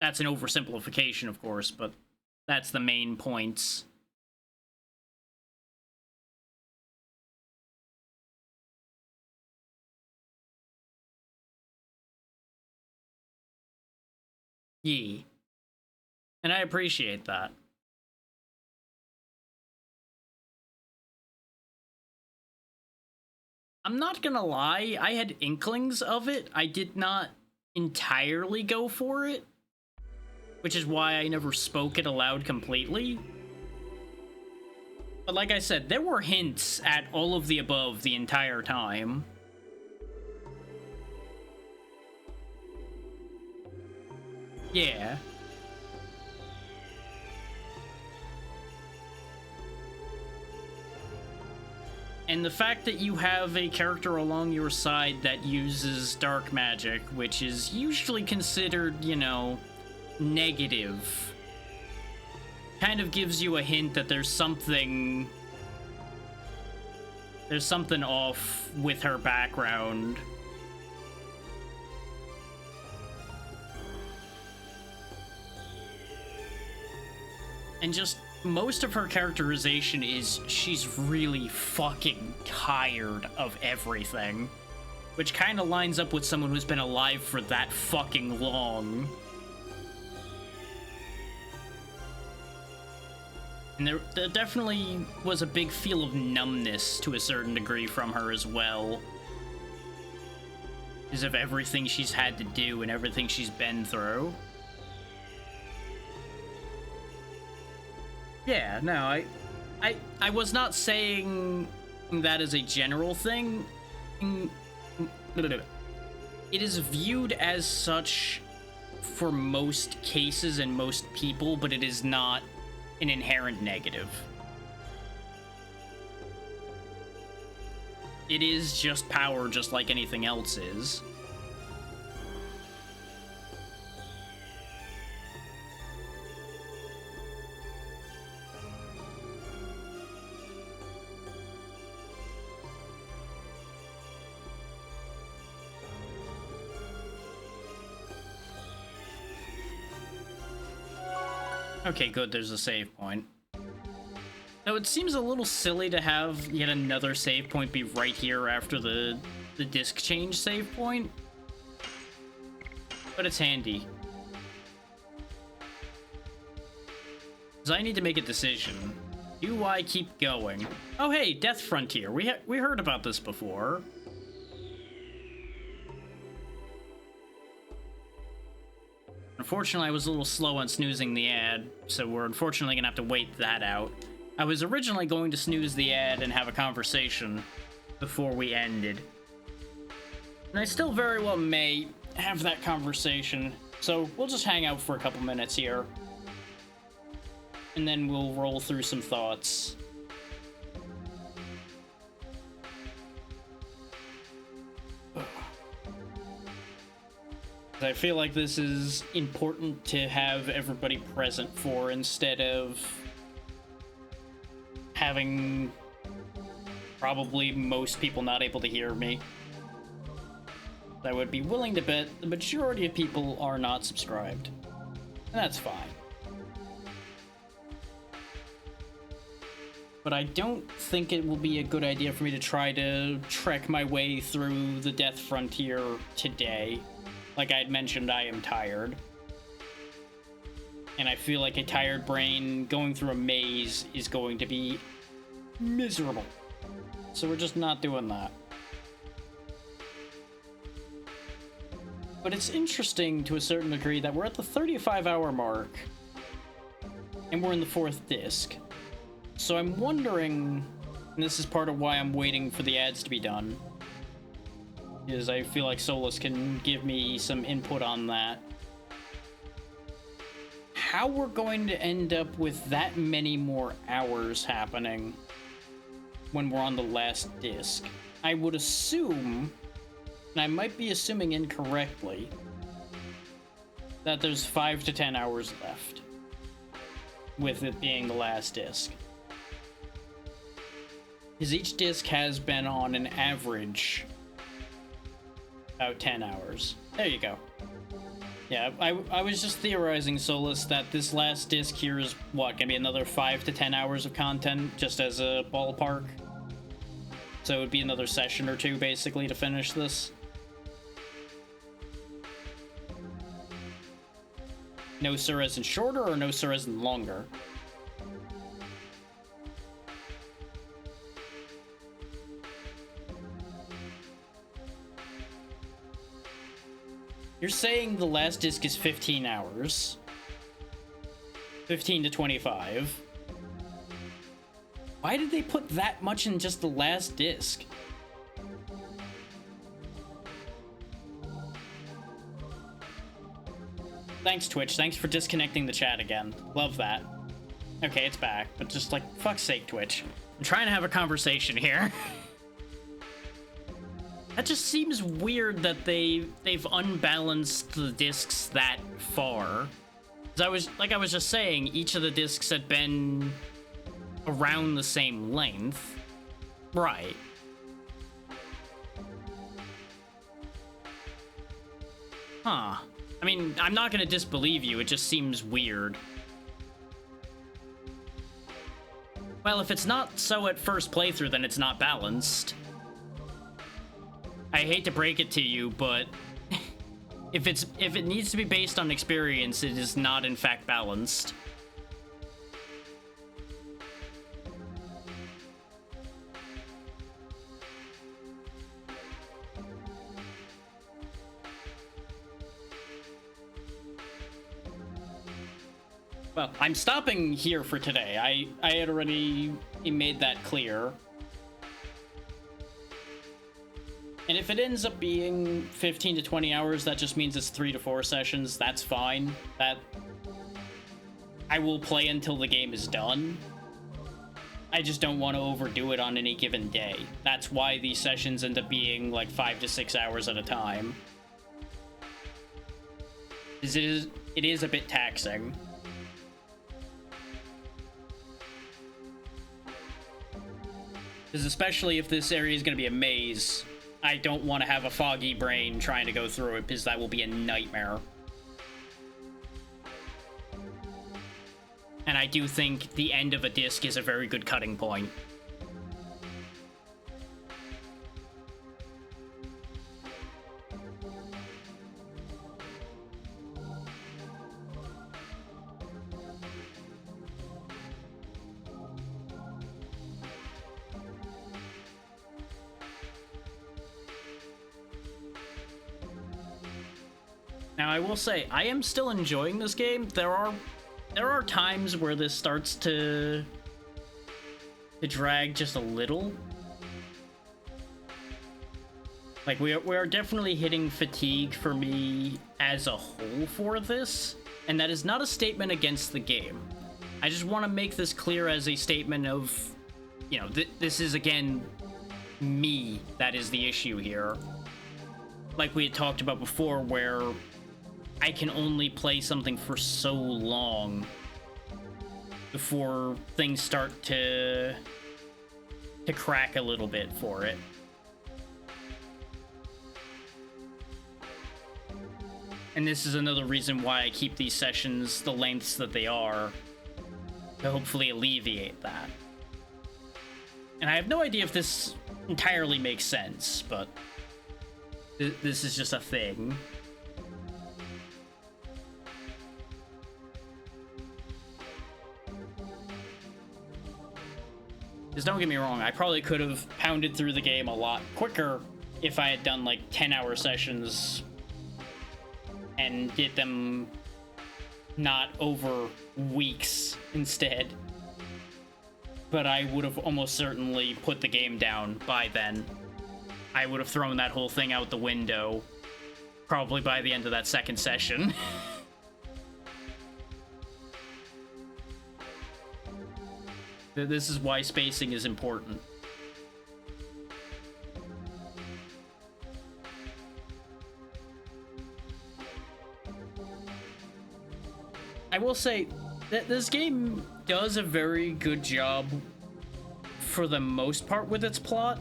Speaker 1: That's an oversimplification, of course, but that's the main points. Yeah. And I appreciate that. I'm not gonna lie, I had inklings of it. I did not entirely go for it, which is why I never spoke it aloud completely. But like I said, there were hints at all of the above the entire time. Yeah. And the fact that you have a character along your side that uses dark magic, which is usually considered, you know, negative, kind of gives you a hint that there's something off with her background. And just most of her characterization is she's really fucking tired of everything, which kind of lines up with someone who's been alive for that fucking long. And there definitely was a big feel of numbness to a certain degree from her as well, because of everything she's had to do and everything she's been through. Yeah, no, I was not saying that as a general thing. It is viewed as such for most cases and most people, but it is not an inherent negative. It is just power, just like anything else is. Okay, good, there's a save point. Now, it seems a little silly to have yet another save point be right here after the disc change save point, but it's handy. Because I need to make a decision. Do I keep going? Oh hey, Death Frontier, we heard about this before. Unfortunately, I was a little slow on snoozing the ad, so we're unfortunately gonna have to wait that out. I was originally going to snooze the ad and have a conversation before we ended. And I still very well may have that conversation, so we'll just hang out for a couple minutes here. And then we'll roll through some thoughts. I feel like this is important to have everybody present for, instead of having probably most people not able to hear me. I would be willing to bet the majority of people are not subscribed. And that's fine. But I don't think it will be a good idea for me to try to trek my way through the Death Frontier today. Like I had mentioned, I am tired. And I feel like a tired brain going through a maze is going to be miserable. So we're just not doing that. But it's interesting to a certain degree that we're at the 35-hour mark. And we're in the 4th disc. So I'm wondering, and this is part of why I'm waiting for the ads to be done, is I feel like Solus can give me some input on that. How we're going to end up with that many more hours happening when we're on the last disc. I would assume, and I might be assuming incorrectly, that there's 5 to 10 hours left, with it being the last disc. Because each disc has been on an average about 10 hours. There you go. Yeah, I was just theorizing, Solus, that this last disc here is, what, gonna be another 5 to 10 hours of content, just as a ballpark? So it would be another session or two, basically, to finish this. No sir as in shorter, or no sir as in longer? You're saying the last disc is 15 hours. 15 to 25. Why did they put that much in just the last disc? Thanks, Twitch. Thanks for disconnecting the chat again. Love that. Okay, it's back, but just like, fuck's sake, Twitch. I'm trying to have a conversation here. That just seems weird that they've unbalanced the discs that far. I was just saying, each of the discs had been around the same length. Right. Huh. I mean, I'm not gonna disbelieve you, it just seems weird. Well, if it's not so at first playthrough, then it's not balanced. I hate to break it to you, but if it needs to be based on experience, it is not in fact balanced. Well, I'm stopping here for today. I had already made that clear. And if it ends up being 15 to 20 hours, that just means it's 3 to 4 sessions. That's fine. That I will play until the game is done. I just don't want to overdo it on any given day. That's why these sessions end up being like 5 to 6 hours at a time. It is a bit taxing. Because especially if this area is going to be a maze, I don't want to have a foggy brain trying to go through it, because that will be a nightmare. And I do think the end of a disc is a very good cutting point. Now, I will say, I am still enjoying this game. There are times where this starts to drag just a little. Like, we are definitely hitting fatigue for me as a whole for this, and that is not a statement against the game. I just want to make this clear as a statement of, you know, this is, again, me that is the issue here. Like we had talked about before, where I can only play something for so long before things start to crack a little bit for it. And this is another reason why I keep these sessions the lengths that they are, to hopefully alleviate that. And I have no idea if this entirely makes sense, but this is just a thing. Because don't get me wrong, I probably could have pounded through the game a lot quicker if I had done like 10-hour sessions and did them not over weeks instead. But I would have almost certainly put the game down by then. I would have thrown that whole thing out the window probably by the end of that second session. This is why spacing is important. I will say that this game does a very good job for the most part with its plot.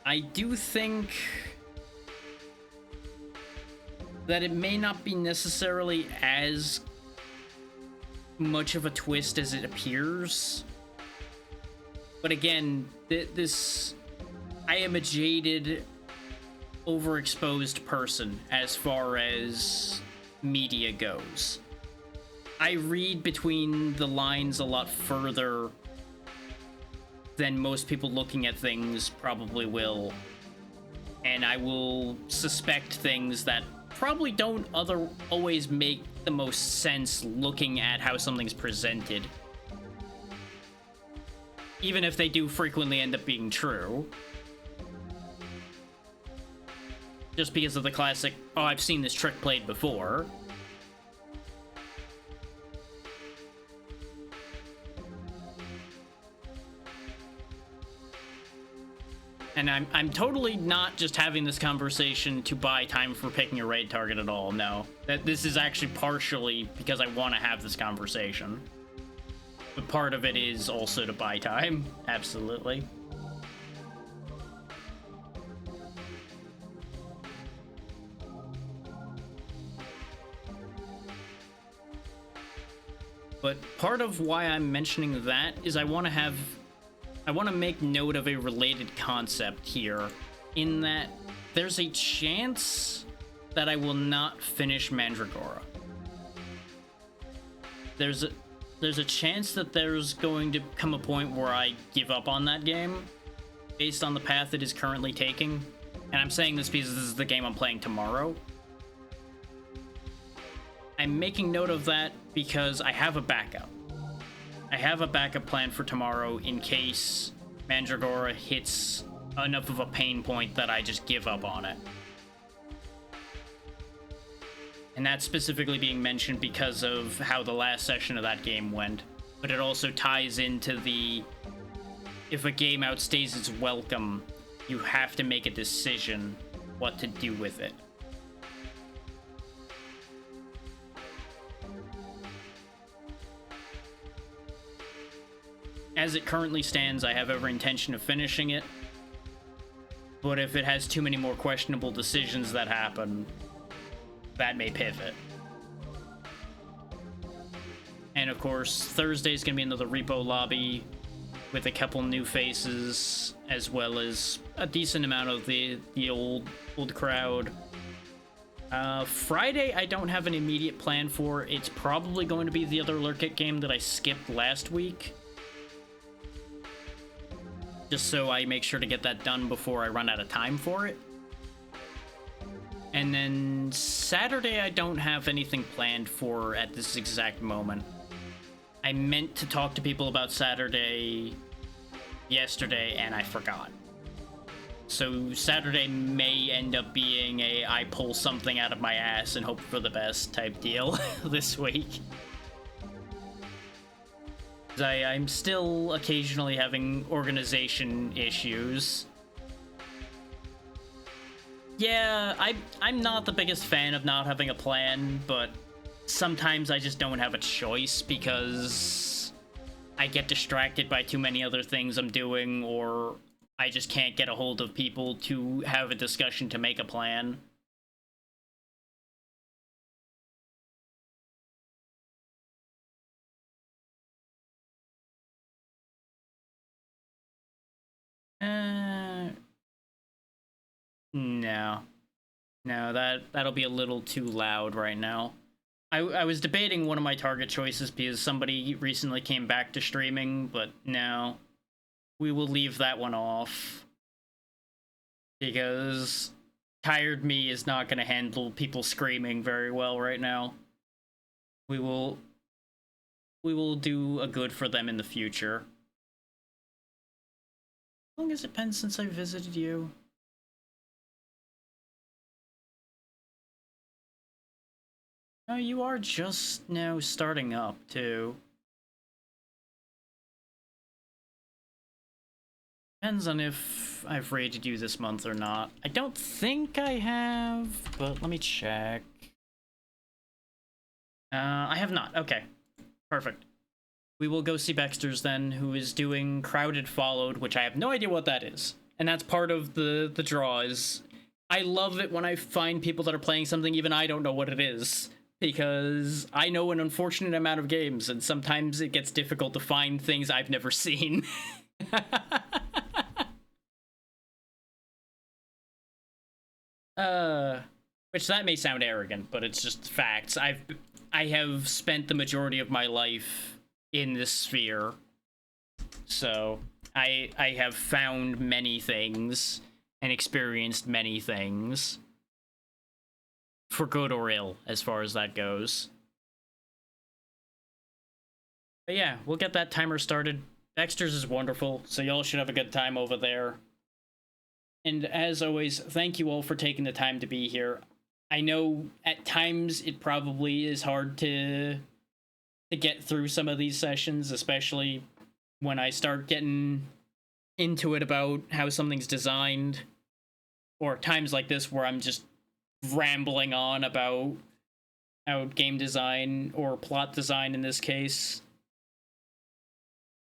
Speaker 1: I do think that it may not be necessarily as much of a twist as it appears. But again, I am a jaded, overexposed person as far as media goes. I read between the lines a lot further than most people looking at things probably will. And I will suspect things that probably don't always make the most sense looking at how something's presented. Even if they do frequently end up being true. Just because of the classic, oh, I've seen this trick played before. And I'm totally not just having this conversation to buy time for picking a raid target at all, no. This is actually partially because I want to have this conversation. But part of it is also to buy time, absolutely. But part of why I'm mentioning that is I want to make note of a related concept here, in that there's a chance that I will not finish Mandragora. There's a chance that there's going to come a point where I give up on that game based on the path it is currently taking. And I'm saying this because this is the game I'm playing tomorrow. I'm making note of that because I have a backup. I have a backup plan for tomorrow in case Mandragora hits enough of a pain point that I just give up on it. And that's specifically being mentioned because of how the last session of that game went. But it also ties into the, if a game outstays its welcome, you have to make a decision what to do with it. As it currently stands, I have every intention of finishing it. But if it has too many more questionable decisions that happen, that may pivot. And of course, Thursday's gonna be another repo lobby with a couple new faces, as well as a decent amount of the old crowd. Friday, I don't have an immediate plan for. It's probably going to be the other Lurk It game that I skipped last week. Just so I make sure to get that done before I run out of time for it. And then Saturday, I don't have anything planned for at this exact moment. I meant to talk to people about Saturday yesterday, and I forgot. So Saturday may end up being a I pull something out of my ass and hope for the best type deal this week. I'm still occasionally having organization issues. Yeah, I'm not the biggest fan of not having a plan, but sometimes I just don't have a choice because I get distracted by too many other things I'm doing, or I just can't get a hold of people to have a discussion to make a plan. No, that'll be a little too loud right now. I was debating one of my target choices because somebody recently came back to streaming, but no, we will leave that one off because tired me is not going to handle people screaming very well right now. We will do a good for them in the future. How long has it been since I visited you? No, you are just now starting up, too. Depends on if I've rated you this month or not. I don't think I have, but let me check. I have not. Okay. Perfect. We will go see Baxter's then, who is doing Crowded Followed, which I have no idea what that is. And that's part of the draw is I love it when I find people that are playing something even I don't know what it is, because I know an unfortunate amount of games, and sometimes it gets difficult to find things I've never seen. Which that may sound arrogant, but it's just facts. I have spent the majority of my life in this sphere, so I have found many things and experienced many things, for good or ill, as far as that goes. But yeah, we'll get that timer started. Dexter's is wonderful, so y'all should have a good time over there. And as always, thank you all for taking the time to be here. I know at times it probably is hard to get through some of these sessions, especially when I start getting into it about how something's designed, or times like this where I'm just rambling on about game design, or plot design in this case.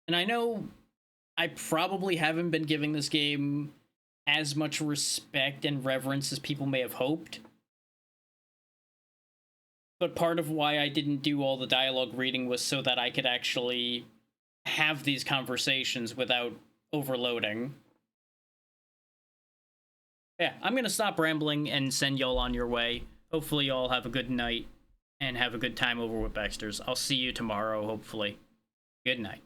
Speaker 1: And I know I probably haven't been giving this game as much respect and reverence as people may have hoped. But part of why I didn't do all the dialogue reading was so that I could actually have these conversations without overloading. Yeah, I'm gonna stop rambling and send y'all on your way. Hopefully y'all have a good night and have a good time over with Baxter's. I'll see you tomorrow, hopefully. Good night.